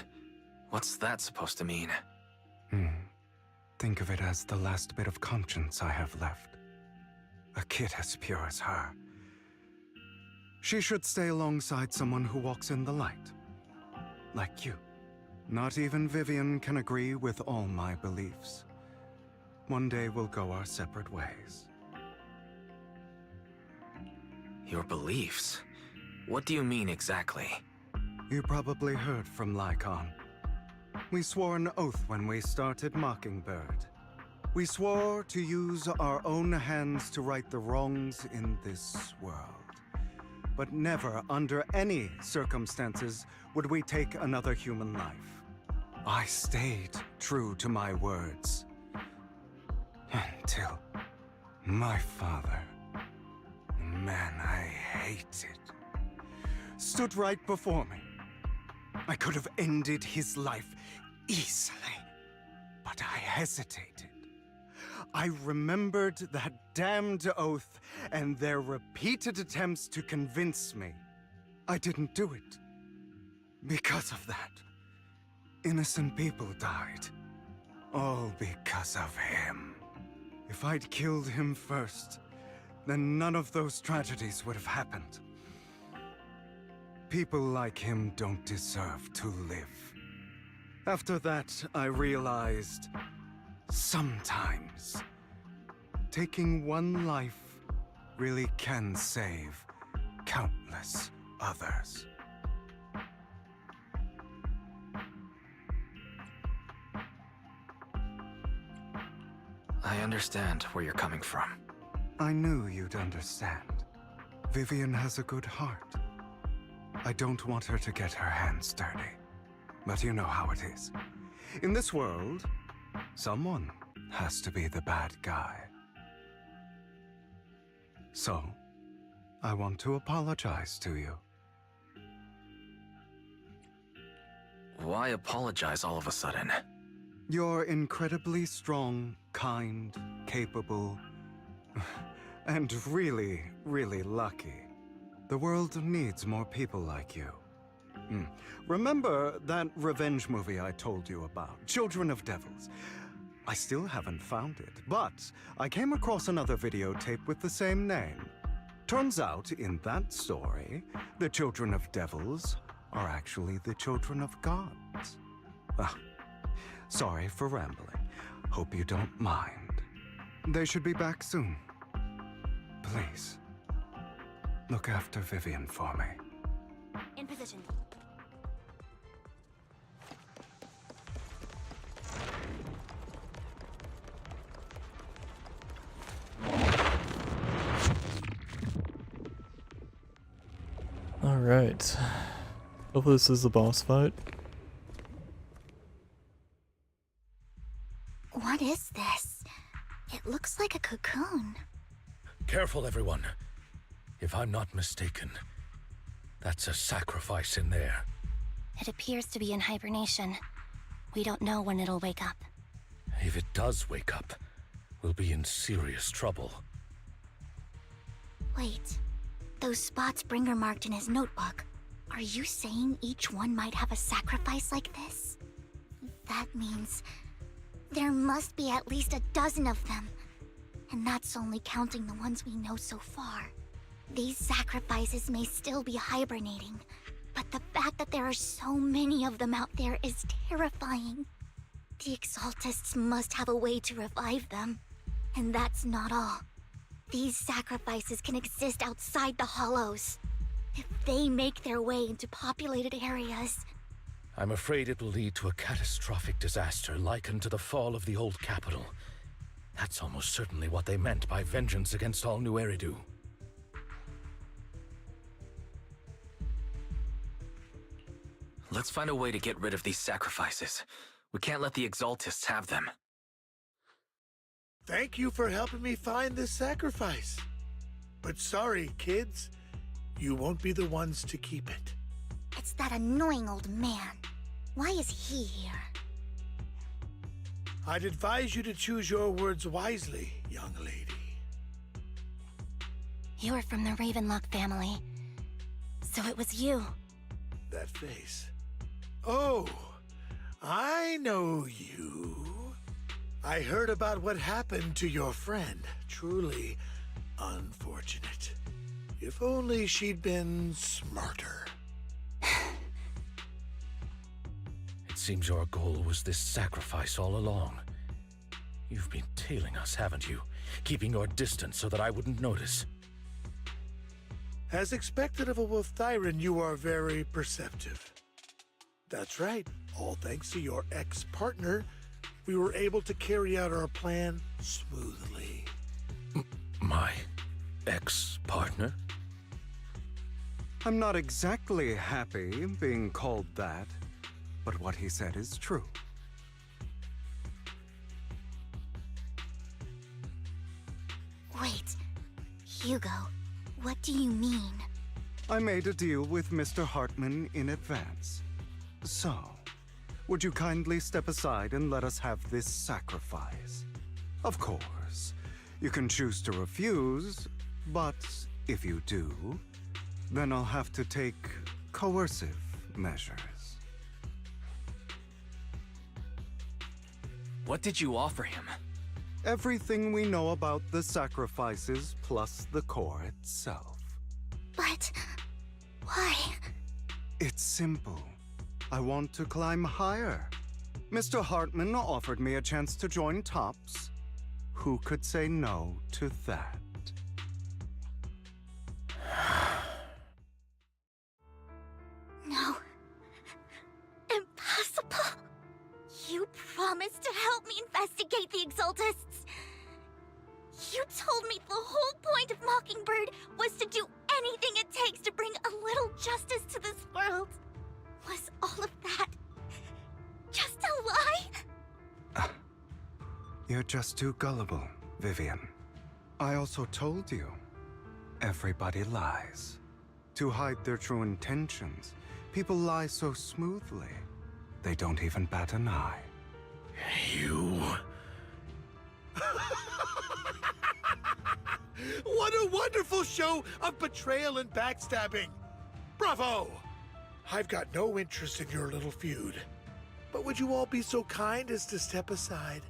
What's that supposed to mean? Think of it as the last bit of conscience I have left. A kid as pure as her. She should stay alongside someone who walks in the light. Like you. Not even Vivian can agree with all my beliefs. One day we'll go our separate ways. Your beliefs? What do you mean exactly? You probably heard from Lycon. We swore an oath when we started Mockingbird. We swore to use our own hands to right the wrongs in this world. But never, under any circumstances, would we take another human life. I stayed true to my words. Until my father, the man I hated, stood right before me. I could have ended his life easily, but I hesitated. I remembered that damned oath and their repeated attempts to convince me. I didn't do it. Because of that, innocent people died. All because of him. If I'd killed him first, then none of those tragedies would have happened. People like him don't deserve to live. After that, I realized sometimes taking one life really can save countless others. I understand where you're coming from. I knew you'd understand. Vivian has a good heart. I don't want her to get her hands dirty. But you know how it is. In this world, someone has to be the bad guy. So, I want to apologize to you. Why apologize all of a sudden? You're incredibly strong, kind, capable, and really, really lucky. The world needs more people like you. Remember that revenge movie I told you about, Children of Devils? I still haven't found it, but I came across another videotape with the same name. Turns out, in that story, the Children of Devils are actually the children of gods. Sorry for rambling. Hope you don't mind. They should be back soon. Please, look after Vivian for me. In position. Alright. Hopefully this is the boss fight. What is this? It looks like a cocoon. Careful, everyone. If I'm not mistaken, that's a sacrifice in there. It appears to be in hibernation. We don't know when it'll wake up. If it does wake up, we'll be in serious trouble. Wait. Those spots Bringer marked in his notebook. Are you saying each one might have a sacrifice like this? That means there must be at least a dozen of them. And that's only counting the ones we know so far. These sacrifices may still be hibernating, but the fact that there are so many of them out there is terrifying. The Exaltists must have a way to revive them. And that's not all. These sacrifices can exist outside the Hollows. If they make their way into populated areas... I'm afraid it will lead to a catastrophic disaster likened to the fall of the old capital. That's almost certainly what they meant by vengeance against all New Eridu. Let's find a way to get rid of these sacrifices. We can't let the Exaltists have them. Thank you for helping me find this sacrifice. But sorry, kids. You won't be the ones to keep it. It's that annoying old man. Why is he here? I'd advise you to choose your words wisely, young lady. You're from the Ravenlock family. So it was you. That face. Oh, I know you. I heard about what happened to your friend. Truly unfortunate. If only she'd been smarter. It seems your goal was this sacrifice all along. You've been tailing us, haven't you? Keeping your distance so that I wouldn't notice. As expected of a Wolf-Thyran, you are very perceptive. That's right. All thanks to your ex-partner, we were able to carry out our plan smoothly. My ex-partner? I'm not exactly happy being called that, but what he said is true. Wait, Hugo, what do you mean? I made a deal with Mr. Hartman in advance. So, would you kindly step aside and let us have this sacrifice? Of course, you can choose to refuse, but if you do, then I'll have to take coercive measures. What did you offer him? Everything we know about the sacrifices plus the core itself. But why? It's simple. I want to climb higher. Mr. Hartman offered me a chance to join Tops. Who could say no to that? No. Impossible. You promised to help me investigate the Exaltists. You told me the whole point of Mockingbird was to do anything it takes to bring a little justice to this world. Was all of that just a lie? You're just too gullible, Vivian. I also told you, everybody lies. To hide their true intentions, people lie so smoothly, they don't even bat an eye. You... What a wonderful show of betrayal and backstabbing! Bravo! I've got no interest in your little feud. But would you all be so kind as to step aside?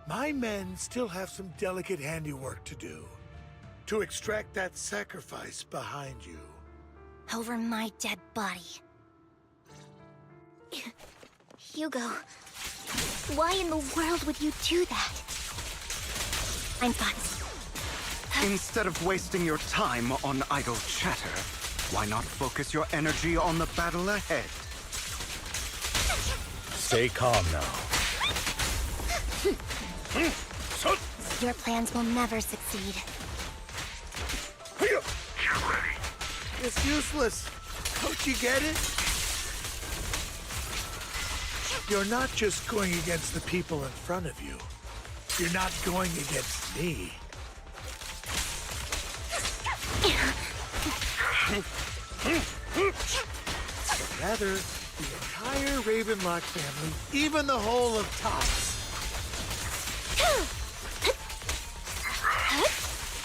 My men still have some delicate handiwork to do. To extract that sacrifice behind you. Over my dead body. Hugo, why in the world would you do that? I'm fine. Instead of wasting your time on idle chatter, why not focus your energy on the battle ahead? Stay calm now. Your plans will never succeed. It's useless. Don't you get it? You're not just going against the people in front of you. You're not going against me. Rather, the entire Ravenlock family, even the whole of Tops.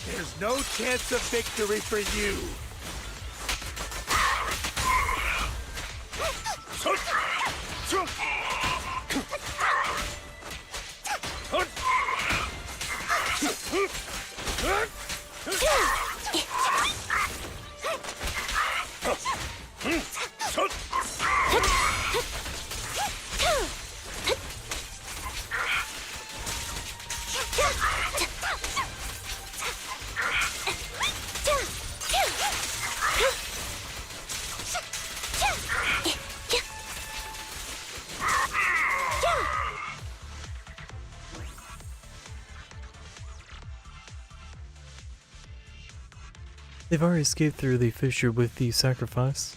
There's no chance of victory for you. They've already escaped through the fissure with the sacrifice.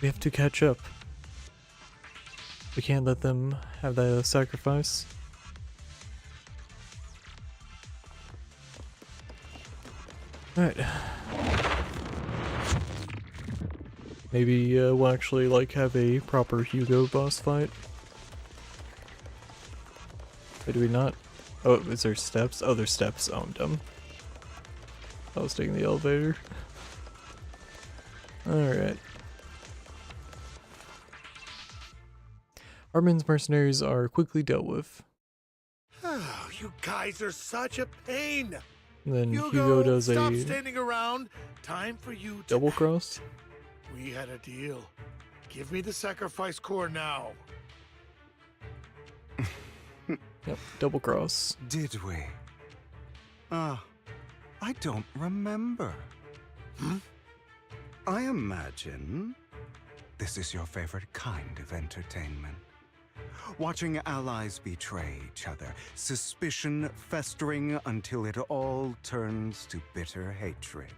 We have to catch up. We can't let them have that sacrifice. Alright. Maybe we'll actually like have a proper Hugo boss fight. Or do we not? Oh, is there steps? Oh, there's steps. Oh, I'm dumb. I was taking the elevator. Alright. Armin's mercenaries are quickly dealt with. Oh, you guys are such a pain. And then Hugo does stop a standing around. Time for you to double cross. We had a deal. Give me the sacrifice core now. Yep, double cross. Did we? I don't remember. I imagine this is your favorite kind of entertainment. Watching allies betray each other, suspicion festering until it all turns to bitter hatred.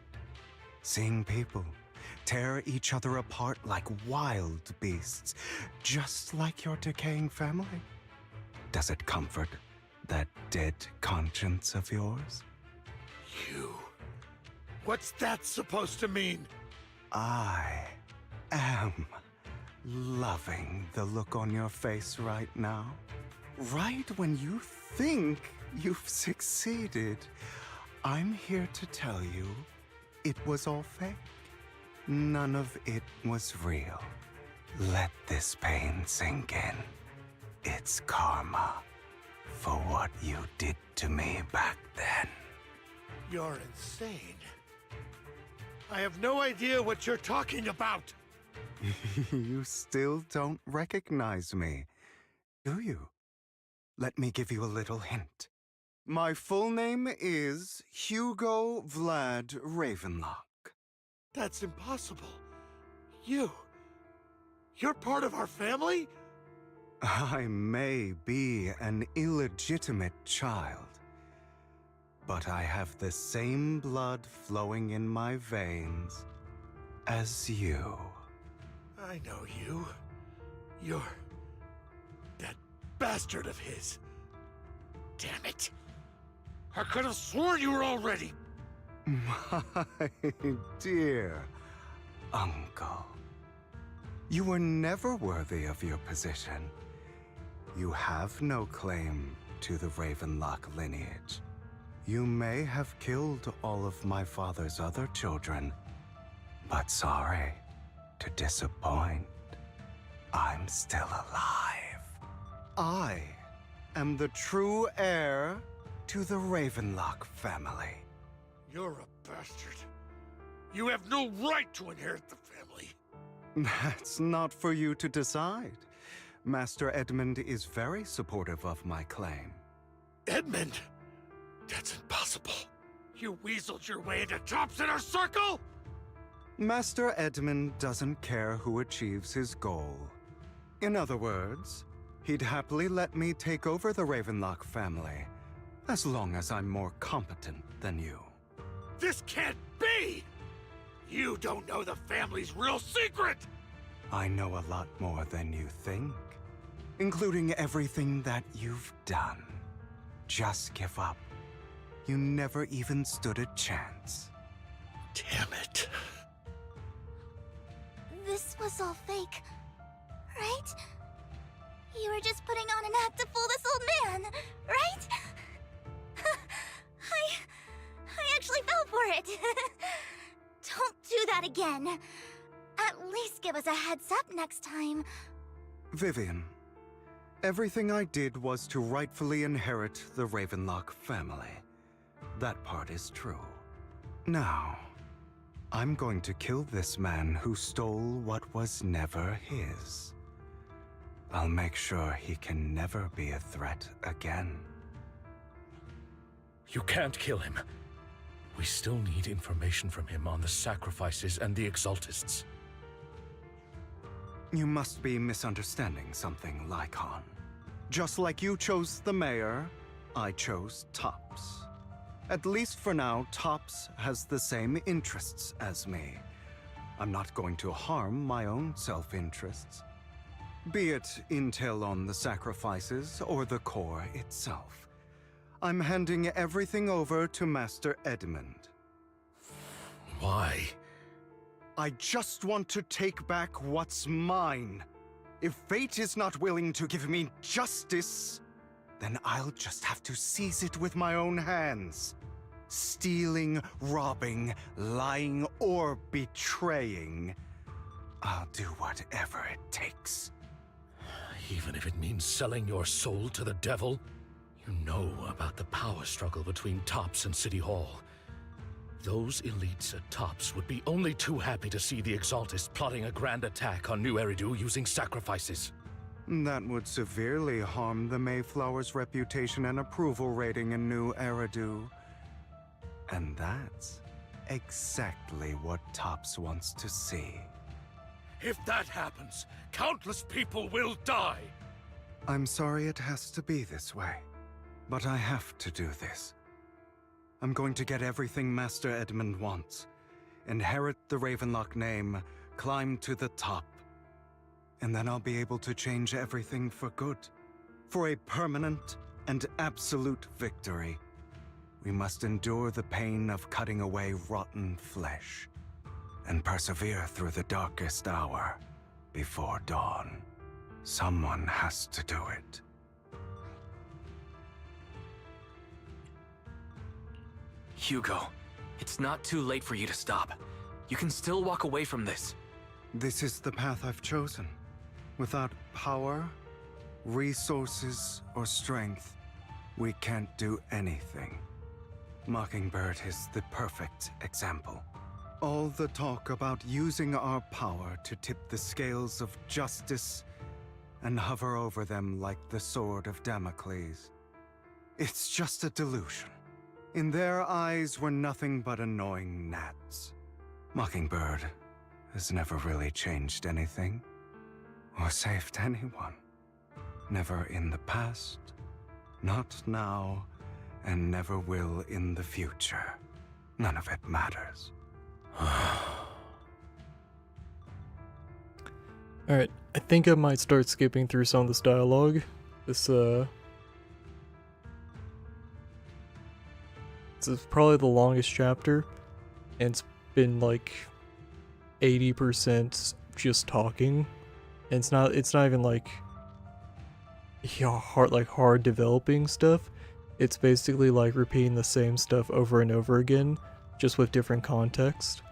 Seeing people tear each other apart like wild beasts, just like your decaying family. Does it comfort that dead conscience of yours? You. What's that supposed to mean? I am loving the look on your face right now. Right when you think you've succeeded, I'm here to tell you it was all fake. None of it was real. Let this pain sink in. It's karma for what you did to me back then. You're insane. I have no idea what you're talking about. You still don't recognize me, do you? Let me give you a little hint. My full name is Hugo Vlad Ravenlock. That's impossible. You're part of our family? I may be an illegitimate child, but I have the same blood flowing in my veins as you. I know you. You're that bastard of his. Damn it. I could have sworn you were already. My dear uncle, you were never worthy of your position. You have no claim to the Ravenlock lineage. You may have killed all of my father's other children, but sorry to disappoint. I'm still alive. I am the true heir to the Ravenlock family. You're a bastard. You have no right to inherit the family. That's not for you to decide. Master Edmund is very supportive of my claim. Edmund? That's impossible. You weaseled your way into Top's inner circle? Master Edmund doesn't care who achieves his goal. In other words, he'd happily let me take over the Ravenlock family, as long as I'm more competent than you. This can't be! You don't know the family's real secret! I know a lot more than you think, including everything that you've done. Just give up. You never even stood a chance. Damn it. This was all fake, right? You were just putting on an act to fool this old man, right? I actually fell for it. Don't do that again. At least give us a heads up next time. Vivian, everything I did was to rightfully inherit the Ravenlock family. That part is true. Now, I'm going to kill this man who stole what was never his. I'll make sure he can never be a threat again. You can't kill him. We still need information from him on the sacrifices and the Exaltists. You must be misunderstanding something, Lycon. Just like you chose the mayor, I chose Tops. At least for now, Tops has the same interests as me. I'm not going to harm my own self-interests. Be it intel on the sacrifices or the core itself. I'm handing everything over to Master Edmund. Why? I just want to take back what's mine. If fate is not willing to give me justice, then I'll just have to seize it with my own hands. Stealing, robbing, lying, or betraying. I'll do whatever it takes. Even if it means selling your soul to the devil? You know about the power struggle between Tops and City Hall. Those elites at Tops would be only too happy to see the Exaltists plotting a grand attack on New Eridu using sacrifices. That would severely harm the Mayflower's reputation and approval rating in New Eridu. And that's exactly what Tops wants to see. If that happens, countless people will die! I'm sorry it has to be this way, but I have to do this. I'm going to get everything Master Edmund wants. Inherit the Ravenlock name, climb to the top. And then I'll be able to change everything for good. For a permanent and absolute victory. We must endure the pain of cutting away rotten flesh. And persevere through the darkest hour before dawn. Someone has to do it. Hugo, it's not too late for you to stop. You can still walk away from this. This is the path I've chosen. Without power, resources, or strength, we can't do anything. Mockingbird is the perfect example. All the talk about using our power to tip the scales of justice and hover over them like the sword of Damocles. It's just a delusion. In their eyes, we're nothing but annoying gnats. Mockingbird has never really changed anything, or saved anyone. Never in the past, not now, and never will in the future. None of it matters. Alright, I think I might start skipping through some of this dialogue. This is probably the longest chapter, and it's been like 80% just talking. And it's not even like hard developing stuff. It's basically like repeating the same stuff over and over again, just with different context.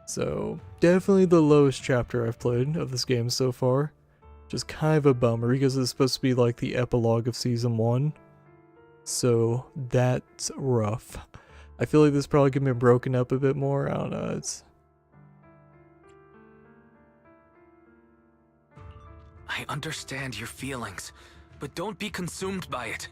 So definitely the lowest chapter I've played of this game so far. Just kind of a bummer because it's supposed to be like the epilogue of season 1. So that's rough. I feel like this probably could be broken up a bit more. I don't know, it's... I understand your feelings, but don't be consumed by it.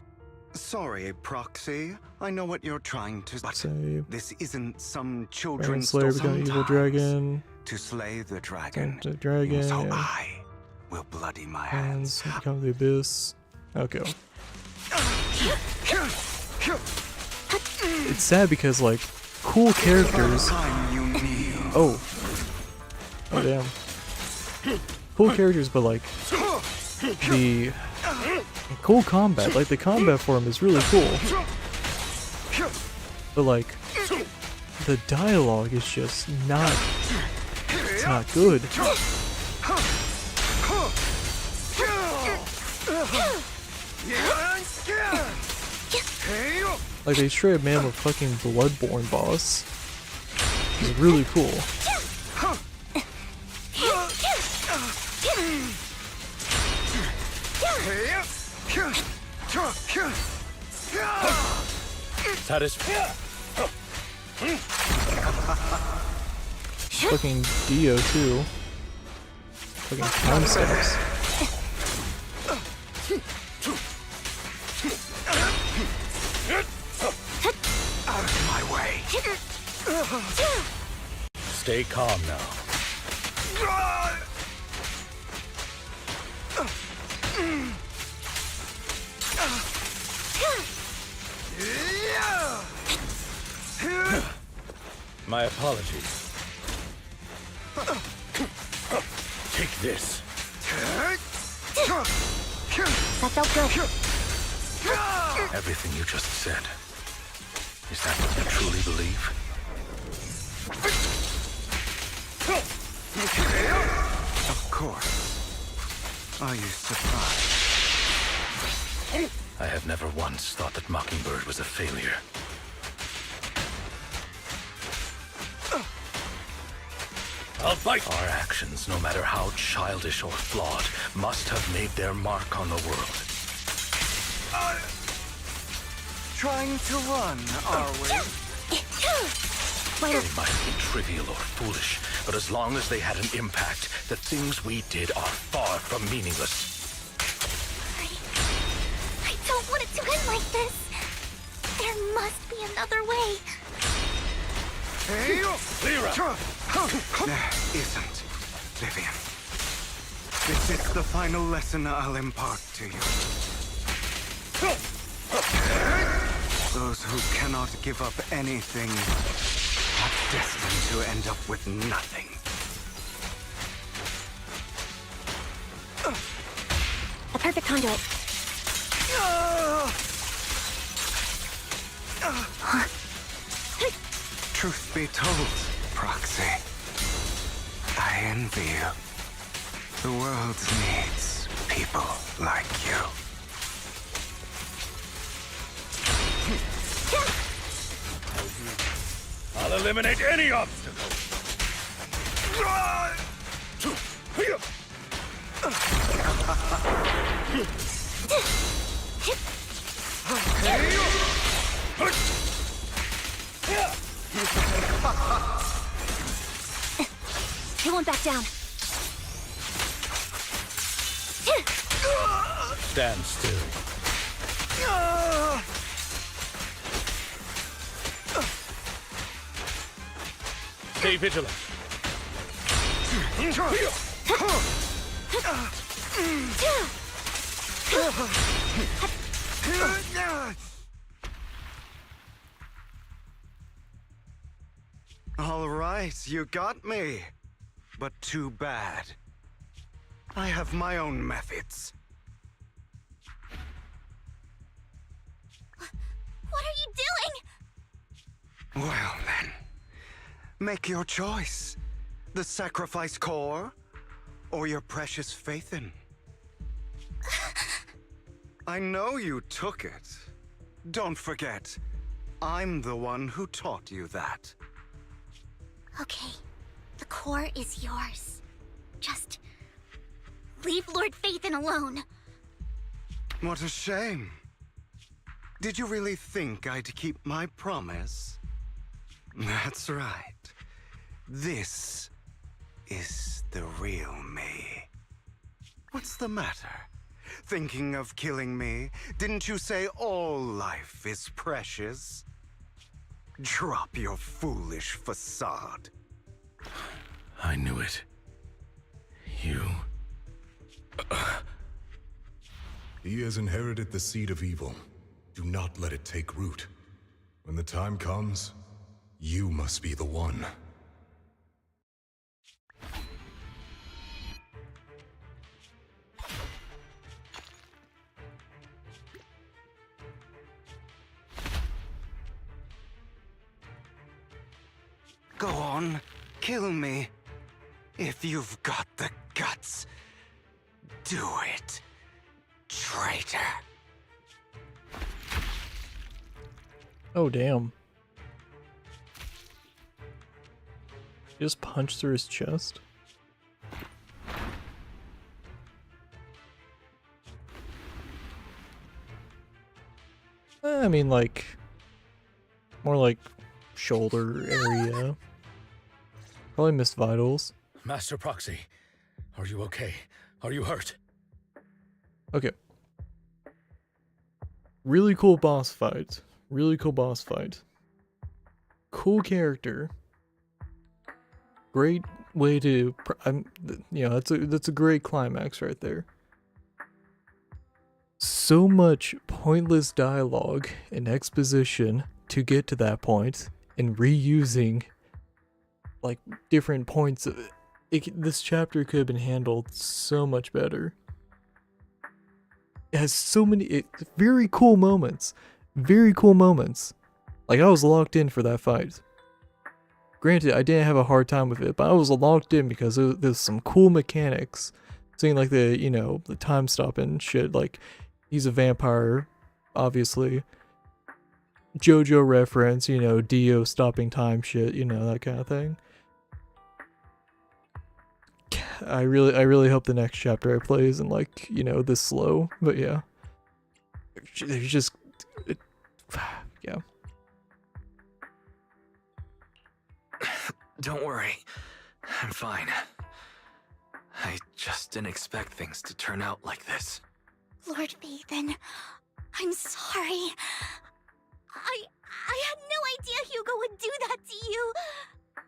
Sorry, Proxy. I know what you're trying to say. This isn't some children's Slayer become evil dragon. To slay the dragon. The dragon. So yeah. I will bloody my hands. Become the abyss. Okay. It's sad because like cool characters. Oh damn. Cool characters, but like the cool combat. Like the combat form is really cool. But like the dialogue is just not. It's not good. Like they straight up man with fucking Bloodborne boss. It's really cool. Fucking Dio too. Fucking time steps. Out of my way. Stay calm now. My apologies. Take this. That felt good. Everything you just said. Is that what you truly believe? Of course. Are you surprised? I have never once thought that Mockingbird was a failure. I'll fight! Our actions, no matter how childish or flawed, must have made their mark on the world. Trying to run, are we? They might have been trivial or foolish, but as long as they had an impact, the things we did are far from meaningless. I don't want it to end like this. There must be another way. There isn't, Vivian. This is the final lesson I'll impart to you. Those who cannot give up anything are destined to end up with nothing. A perfect conduit. Truth be told, Proxy, I envy you. The world needs people like you. I'll eliminate any obstacle. He won't back down. Stand still. Stay vigilant. All right, you got me. But too bad. I have my own methods. What are you doing? Well then, make your choice. The sacrifice core, or your precious Faithin. I know you took it. Don't forget, I'm the one who taught you that. Okay, the core is yours. Just leave Lord Faithin alone. What a shame. Did you really think I'd keep my promise? That's right. This is the real me. What's the matter? Thinking of killing me? Didn't you say all life is precious? Drop your foolish facade. I knew it. You... He has inherited the seed of evil. Do not let it take root. When the time comes, you must be the one. Go on, kill me. If you've got the guts, do it, traitor. Oh, damn. Just punched through his chest? I mean, like, more like shoulder area. Probably missed vitals. Master Proxy, are you okay? Are you hurt? Okay. Really cool boss fight. Really cool boss fight. Cool character. Great way to, you know, that's a great climax right there. So much pointless dialogue and exposition to get to that point, and reusing like different points of it. This chapter could have been handled so much better. It has so many very cool moments. Very cool moments. Like, I was locked in for that fight. Granted, I didn't have a hard time with it, but I was locked in because there's some cool mechanics. Seeing like the, you know, the time stopping shit, like he's a vampire, obviously. JoJo reference, you know, Dio stopping time shit, you know, that kind of thing. I really hope the next chapter I play isn't like, you know, this slow, but yeah. There's just, yeah. Don't worry. I'm fine. I just didn't expect things to turn out like this. Lord Phaethon, I'm sorry. I had no idea Hugo would do that to you.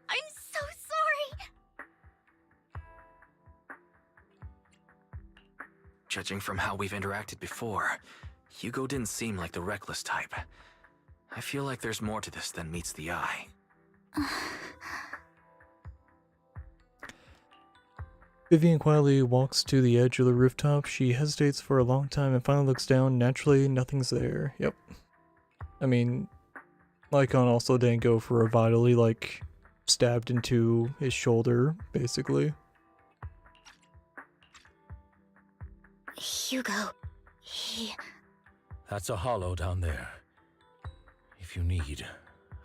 I'm so sorry. Judging from how we've interacted before, Hugo didn't seem like the reckless type. I feel like there's more to this than meets the eye. Vivian quietly walks to the edge of the rooftop. She hesitates for a long time and finally looks down. Naturally, nothing's there. Yep. I mean, Lycon also didn't go for a vitally, like, stabbed into his shoulder, basically. Hugo, he... That's a hollow down there. If you need,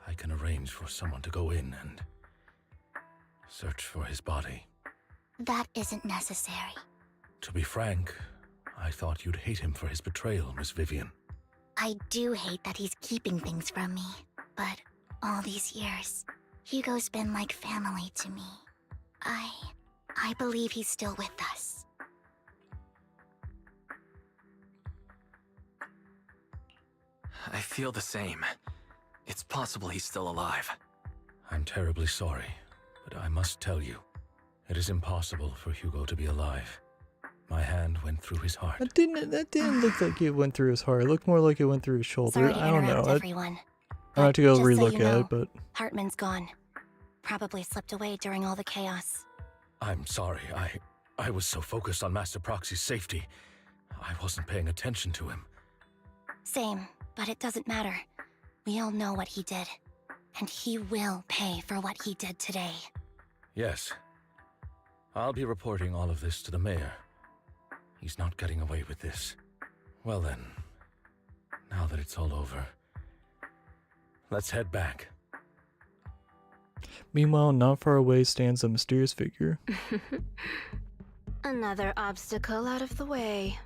I can arrange for someone to go in and search for his body. That isn't necessary. To be frank, I thought you'd hate him for his betrayal, Miss Vivian. I do hate that he's keeping things from me, but all these years, Hugo's been like family to me. I believe he's still with us. I feel the same. It's possible he's still alive. I'm terribly sorry, but I must tell you, it is impossible for Hugo to be alive. My hand went through his heart. That didn't look like it went through his heart. It looked more like it went through his shoulder. Sorry to I don't know. interrupt everyone. I have to go Just so relook you at know, it, but Hartman's gone. Probably slipped away during all the chaos. I'm sorry, I was so focused on Master Proxy's safety, I wasn't paying attention to him. Same, but it doesn't matter. We all know what he did. And he will pay for what he did today. Yes. I'll be reporting all of this to the mayor. He's not getting away with this. Well then, now that it's all over, let's head back. meanwhile, not far away stands a mysterious figure. Another obstacle out of the way.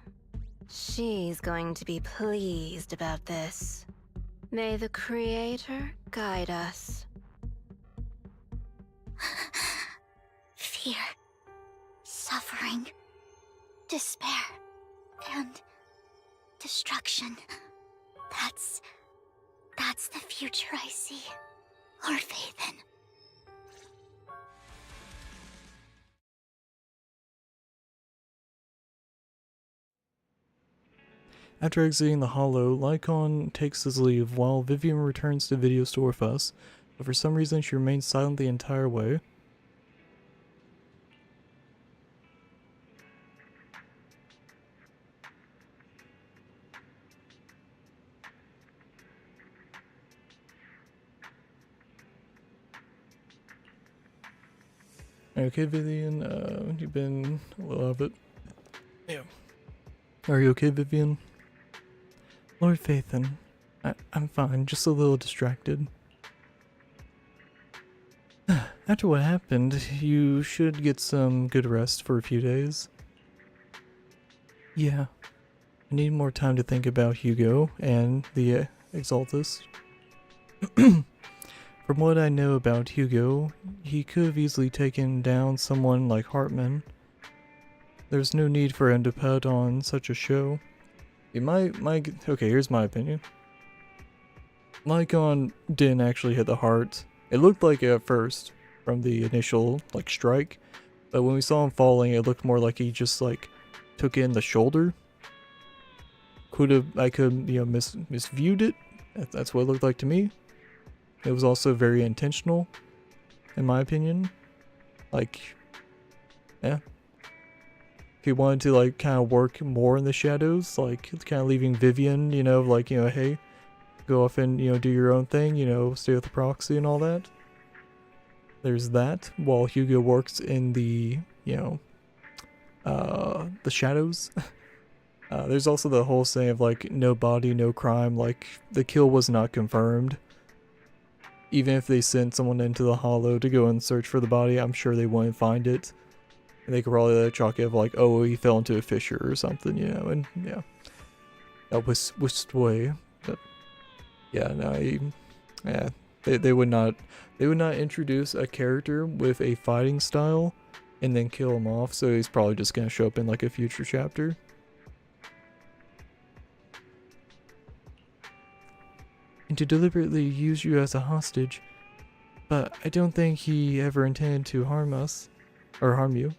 She's going to be pleased about this. May the Creator guide us. Fear, suffering, despair, and destruction. That's the future I see. Lord Phaethon. After exiting the hollow, Lycon takes his leave while Vivian returns to Video Store with us, but for some reason she remains silent the entire way. Okay, Vivian, you've been a little of it. Yeah. Are you okay, Vivian? Lord Phaethon, I'm fine, just a little distracted. After what happened, you should get some good rest for a few days. Yeah. I need more time to think about Hugo and the Exaltus. From what I know about Hugo, he could have easily taken down someone like Hartman. There's no need for him to put on such a show. Okay, here's my opinion. Lycon didn't actually hit the heart. It looked like it at first, from the initial, like, strike. But when we saw him falling, it looked more like he just, like, took in the shoulder. I could, you know, misviewed it. That's what it looked like to me. It was also very intentional, in my opinion. Like, yeah. he wanted to like kind of work more in the shadows, like kind of leaving Vivian, you know, like, you know, hey, go off and, you know, do your own thing, you know, stay with the proxy and all that. There's that, while Hugo works in the, you know, the shadows. There's also the whole saying of like, no body, no crime, like the kill was not confirmed. Even if they sent someone into the hollow to go and search for the body, I'm sure they wouldn't find it. And they could probably chalk it up like, oh, he fell into a fissure or something, you know, and yeah. That was whisked away. But yeah, no, yeah. They would not introduce a character with a fighting style and then kill him off, so he's probably just gonna show up in like a future chapter. And to deliberately use you as a hostage, but I don't think he ever intended to harm us, or harm you.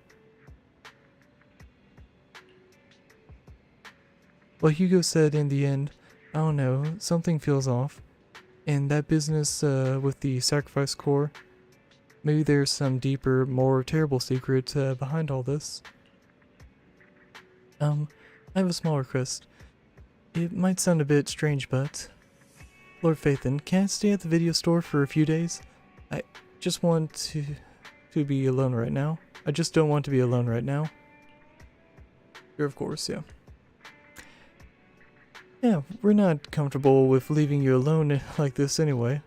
Well, Hugo said in the end, I don't know, something feels off. And that business with the sacrifice core, maybe there's some deeper, more terrible secret behind all this. I have a small request. It might sound a bit strange, but Lord Phaethon, can I stay at the video store for a few days? I just want to be alone right now. I just don't want to be alone right now. Sure, of course, yeah. Yeah, we're not comfortable with leaving you alone like this anyway.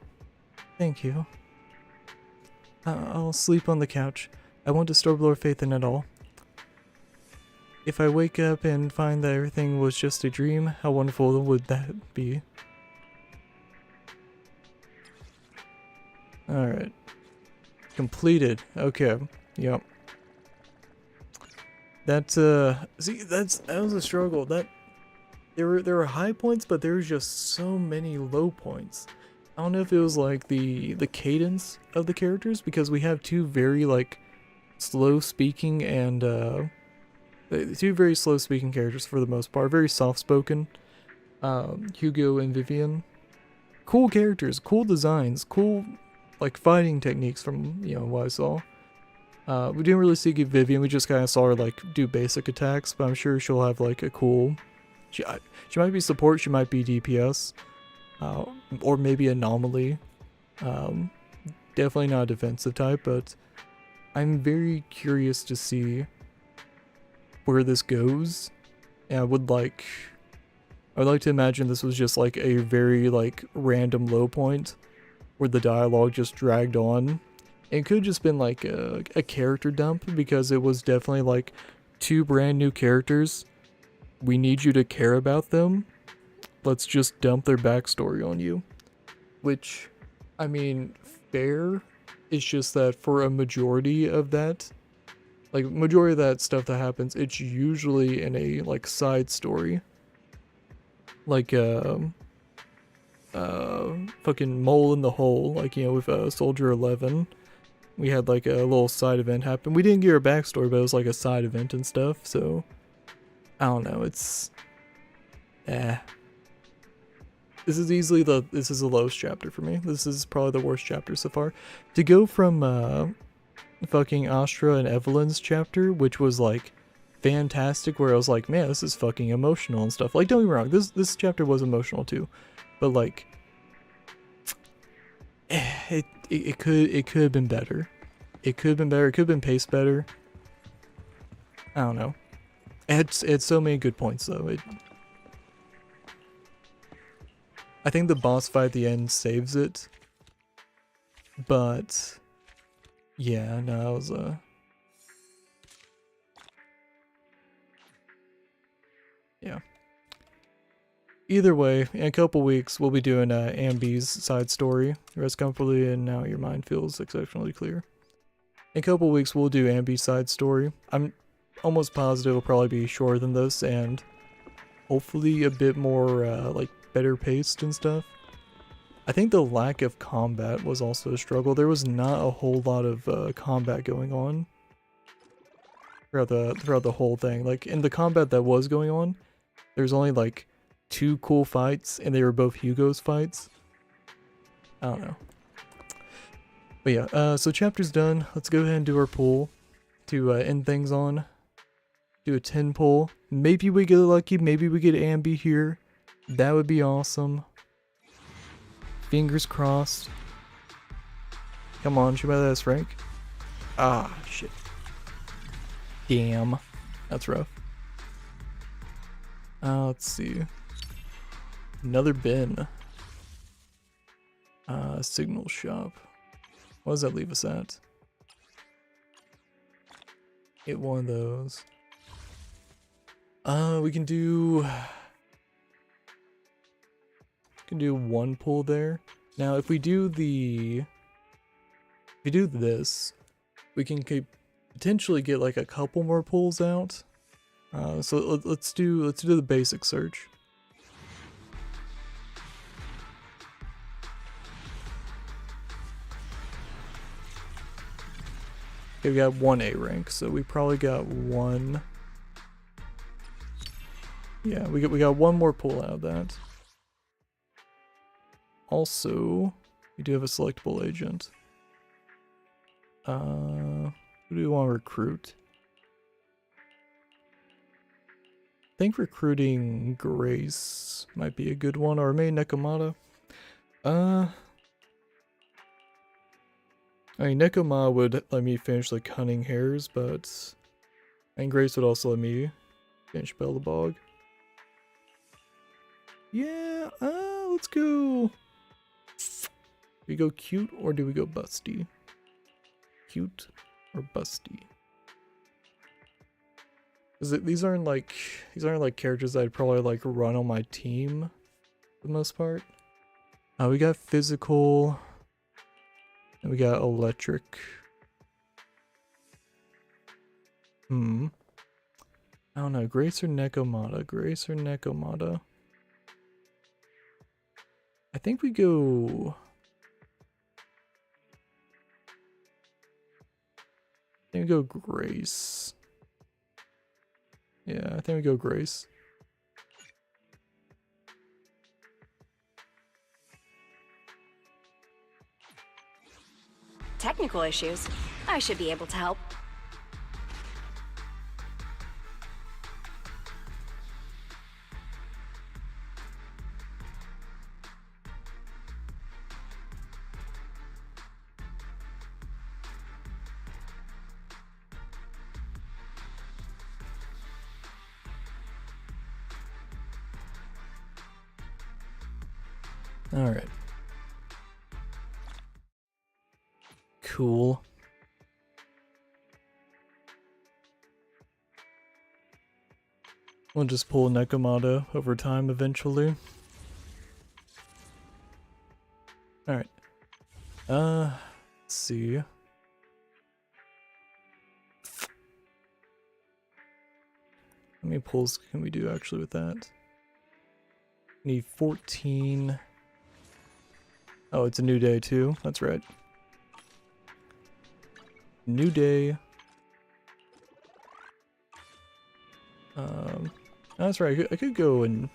Thank you. I'll sleep on the couch. I won't disturb Lord Phaethon at all. If I wake up and find that everything was just a dream, how wonderful would that be? Alright. Completed. Okay. Yep. That, see, that was a struggle. There were high points, but there was just so many low points. I don't know if it was like the cadence of the characters, because we have two very like slow speaking and two very slow speaking characters for the most part, very soft spoken. Hugo and Vivian. Cool characters, cool designs, cool like fighting techniques from, you know, what I saw. We didn't really see Vivian, we just kind of saw her like do basic attacks, but I'm sure she'll have like a cool. She might be support, she might be DPS, or maybe anomaly. Definitely not a defensive type, but I'm very curious to see where this goes. And I would like to imagine this was just like a very like random low point where the dialogue just dragged on. It could have just been like a character dump, because it was definitely like two brand new characters. We need you to care about them. Let's just dump their backstory on you. Which, I mean, fair. It's just that for a majority of that, like majority of that stuff that happens, it's usually in a like side story. Like fucking Mole in the Hole, like, you know, with Soldier 11. We had like a little side event happen. We didn't get her backstory, but it was like a side event and stuff, so I don't know, it's this is easily this is the lowest chapter for me. This is probably the worst chapter so far. To go from fucking Astra and Evelyn's chapter, which was like fantastic, where I was like, man, this is fucking emotional and stuff. Like, don't get me wrong, this chapter was emotional too. But like it could have been better. It could have been better, it could have been paced better. I don't know. It had so many good points though. I think the boss fight at the end saves it. But yeah, no, that was yeah. Either way, in a couple weeks we'll be doing Ambi's side story. Rest comfortably and now your mind feels exceptionally clear. In a couple weeks we'll do Ambi's side story. I'm almost positive it'll probably be shorter than this and hopefully a bit more like better paced and stuff. I think the lack of combat was also a struggle. There was not a whole lot of combat going on throughout the whole thing. Like in the combat that was going on, there's only like 2 cool fights, and they were both Hugo's fights. I don't know. But yeah, so chapter's done. Let's go ahead and do our pool to end things on. Do a 10 pull. Maybe we get lucky. Maybe we get Ambi here. That would be awesome. Fingers crossed. Come on, shoot by that S rank. Ah, shit. Damn. That's rough. Let's see. Another bin. Signal shop. What does that leave us at? Get one of those. We can do one pull there. Now, if we do this, we can potentially get like a couple more pulls out. So let's do the basic search. Okay, we got one A rank, so we probably got one. Yeah, we got one more pull out of that. Also, we do have a selectable agent. Who do we want to recruit? I think recruiting Grace might be a good one, or maybe Nekomata. I mean, Nekoma would let me finish the Cunning Hairs, but... And Grace would also let me finish Bellabog. Yeah, let's go... Do we go cute, or do we go busty? Cute or busty? Because these aren't like characters I'd probably like run on my team for the most part. We got physical... And we got electric. I don't know. Grace or Nekomata? Grace or Nekomata? I think we go... I think we go Grace. Yeah, I think we go Grace. Technical issues. I should be able to help. All right. Cool. We'll just pull Nekomata over time eventually. Alright. Let's see. How many pulls can we do actually with that? Need 14. Oh, it's a new day too. That's right. New day. That's right. I could go and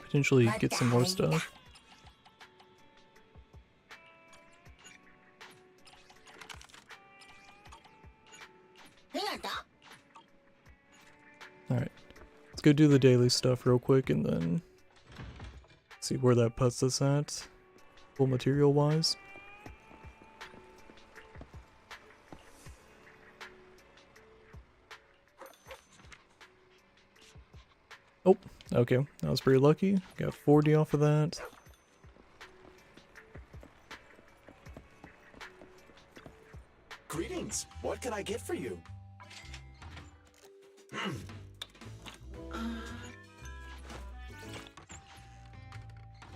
potentially get some more stuff. Alright. Let's go do the daily stuff real quick and then see where that puts us at, full material wise. Oh, okay. That was pretty lucky. Got 40 off of that. Greetings. What can I get for you?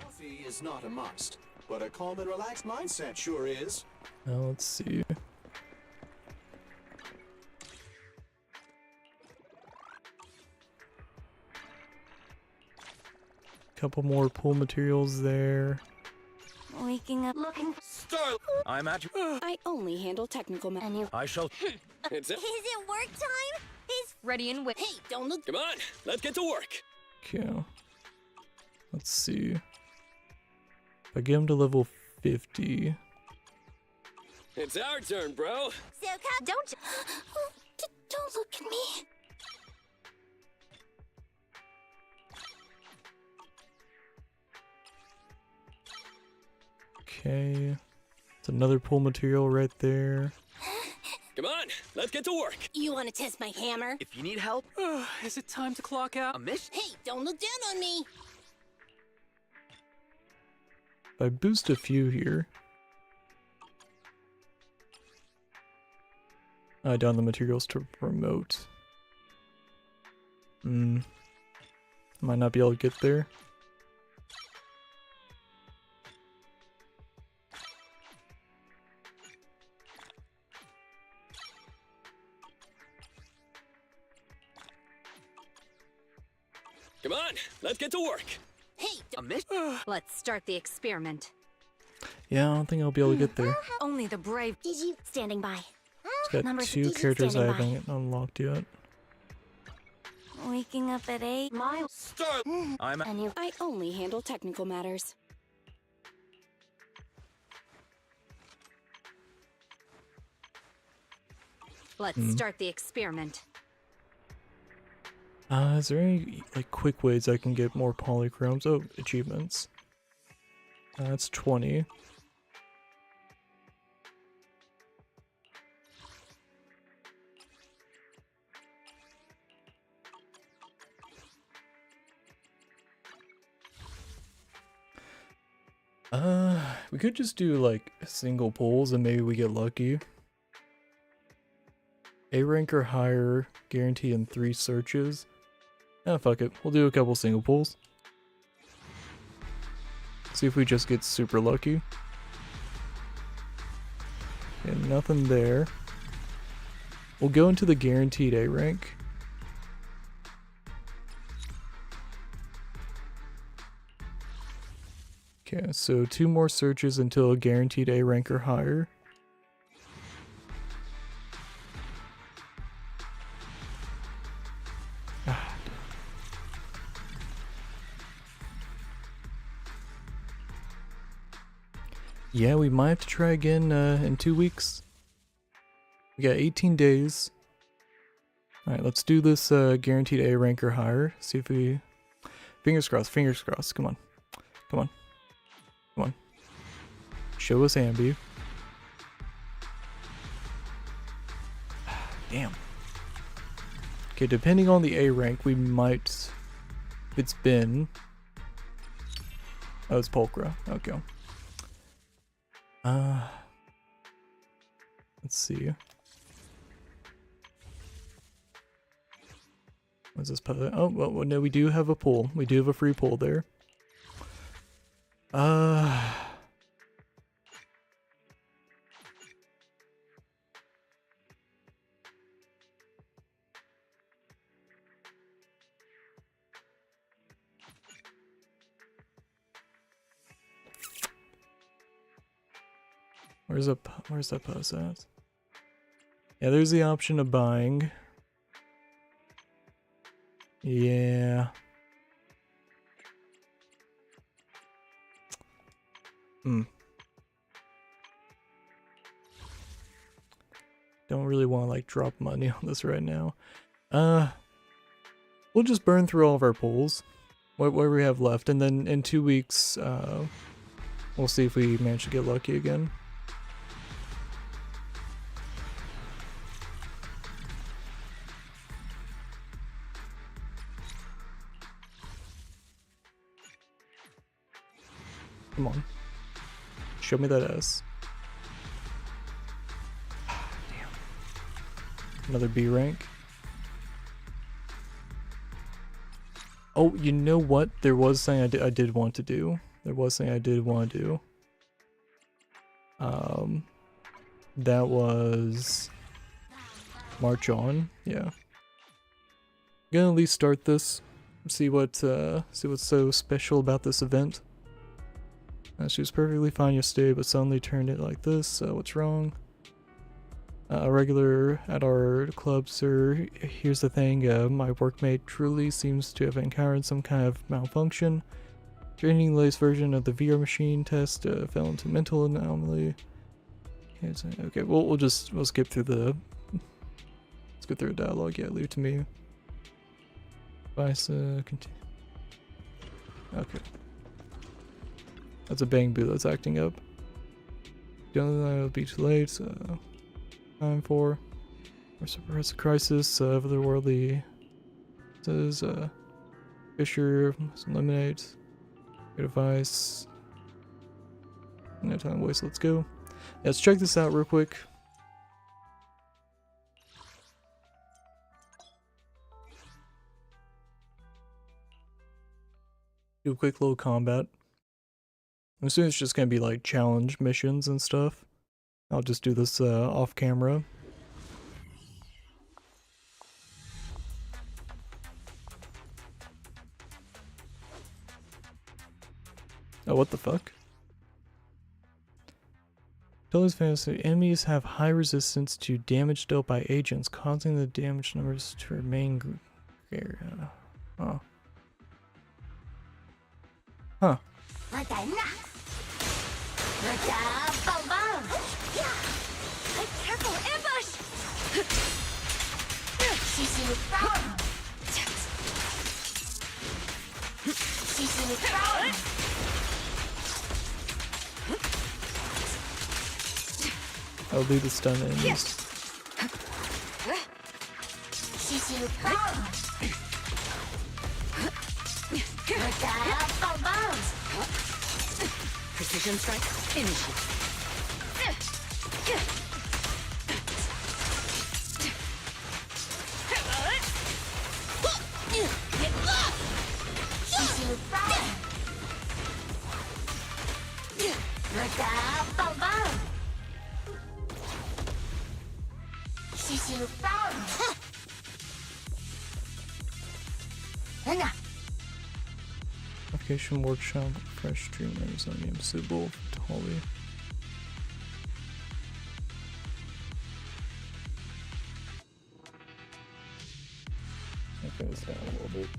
Coffee is not a must, but a calm and relaxed mindset sure is. Now let's see. Couple more pull materials there. Waking up looking Star, I'm at you. I only handle technical menu. I shall. Is it work time? Is ready and wait. Hey, don't look. Come on, let's get to work. Okay. Let's see. If I get him to level 50. It's our turn, bro. Don't look at me. Okay. It's another pull material right there. Come on, let's get to work. You want to test my hammer? If you need help, Is it time to clock out? a mission. Hey, don't look down on me. If I boost a few here. Down the materials to promote. Might not be able to get there. Come on, let's get to work. Hey, A mission. Let's start the experiment. Yeah, I don't think I'll be able to get there. Only the brave. Did you standing by? It's got two characters I haven't unlocked yet. Waking up at 8. I only handle technical matters. Let's start the experiment. Is there any like quick ways I can get more polychromes? Oh, achievements. That's 20. We could just do like single pulls and maybe we get lucky. A rank or higher, guarantee in 3 searches. Ah, fuck it. We'll do a couple single pulls. See if we just get super lucky. Okay, nothing there. We'll go into the guaranteed A rank. Okay, so 2 more searches until a guaranteed A rank or higher. Yeah, we might have to try again in 2 weeks. We got 18 days. Alright, let's do this guaranteed A rank or higher. See if we... Fingers crossed, fingers crossed. Come on. Come on. Come on. Show us Ambi. Damn. Okay, depending on the A rank, we might... If it's been... Oh, it's Pulchra. Okay. Let's see. What's this? Oh, well, no, we do have a pull. We do have a free pull there. Where's that post at? Yeah, there's the option of buying. Yeah. Don't really want to like drop money on this right now. We'll just burn through all of our pulls, what we have left, and then in 2 weeks, we'll see if we manage to get lucky again. Come on. Show me that S. Damn. Another B rank. Oh, you know what? There was something I did want to do. There was something I did want to do. That was March On. Yeah. I'm gonna at least start this. See what's so special about this event. She was perfectly fine yesterday, but suddenly turned it like this. What's wrong? A regular at our club, sir. Here's the thing. My workmate truly seems to have encountered some kind of malfunction. Training the latest version of the VR machine test fell into mental anomaly. Okay, we'll skip through the. Let's go through a dialogue. Yeah, leave it to me. Vice, continue. Okay. That's a bang boo that's acting up. It'll be too late. Time for suppress a crisis. Otherworldly says Fisher eliminate. Good advice. No time to waste. Let's go. Yeah, let's check this out real quick. Do a quick little combat. I'm assuming it's just gonna be like challenge missions and stuff. I'll just do this off camera. Oh, what the fuck? Totally fantasy. Enemies have high resistance to damage dealt by agents, causing the damage numbers to remain. Oh. Huh. Careful, ambush! I'll do the stun enemies. Precision strike, initiate. Application workshop, fresh streamers, name suitable for Holly. Okay, this down a little bit.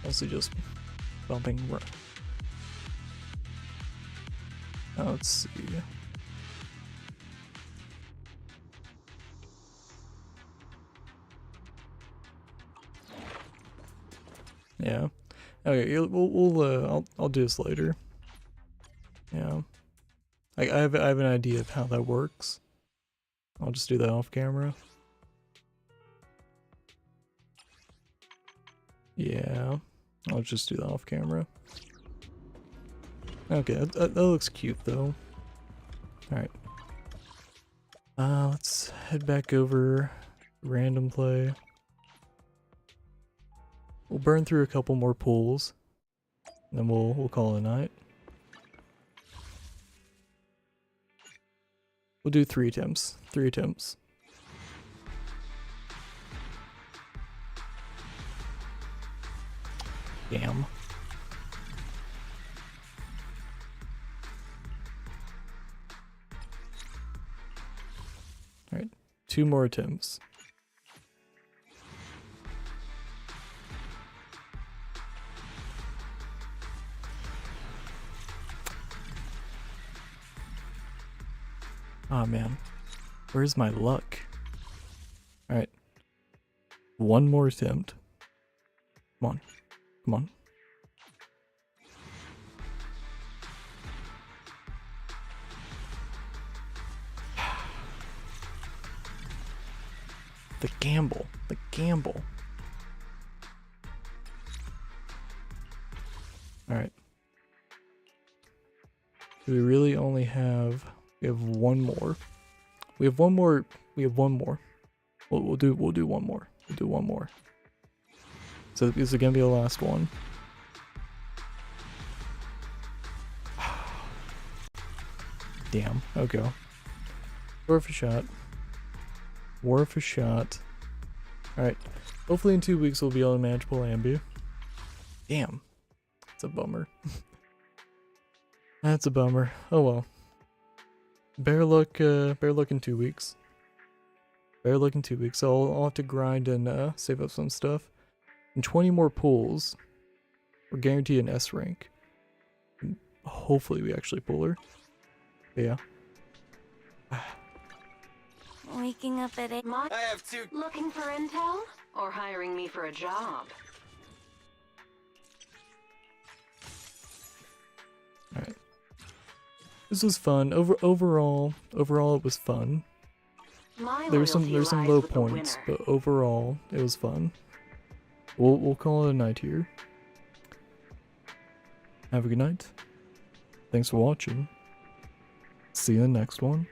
Mostly just bumping. Let's see. Yeah. Okay. I'll do this later. Yeah. I have an idea of how that works. I'll just do that off camera. Yeah. I'll just do that off camera. Okay. That looks cute though. All right. Let's head back over. Random play. We'll burn through a couple more pools, then we'll call it a night. We'll do 3 attempts. 3 attempts. Damn. Alright, 2 more attempts. Oh man, where's my luck? Alright. 1 more attempt. Come on. Come on. The gamble. The gamble. Alright. Do we really only have... We have 1 more. We have 1 more. We have 1 more. We'll do 1 more. We'll do 1 more. So this is gonna be the last one. Damn. Okay. Worth a shot. Worth a shot. Alright. Hopefully in 2 weeks we'll be able to manage Ambu. Damn. It's a bummer. That's a bummer. Oh well. Bear luck in 2 weeks. Bear luck in 2 weeks. So I'll have to grind and save up some stuff. And 20 more pulls. We're guaranteed an S rank. And hopefully we actually pull her. But yeah. Waking up at 8. I have to. Looking for intel? Or hiring me for a job? Alright. This was fun. Overall it was fun. There's some low points, but overall it was fun. We'll call it a night here. Have a good night. Thanks for watching. See you in the next one.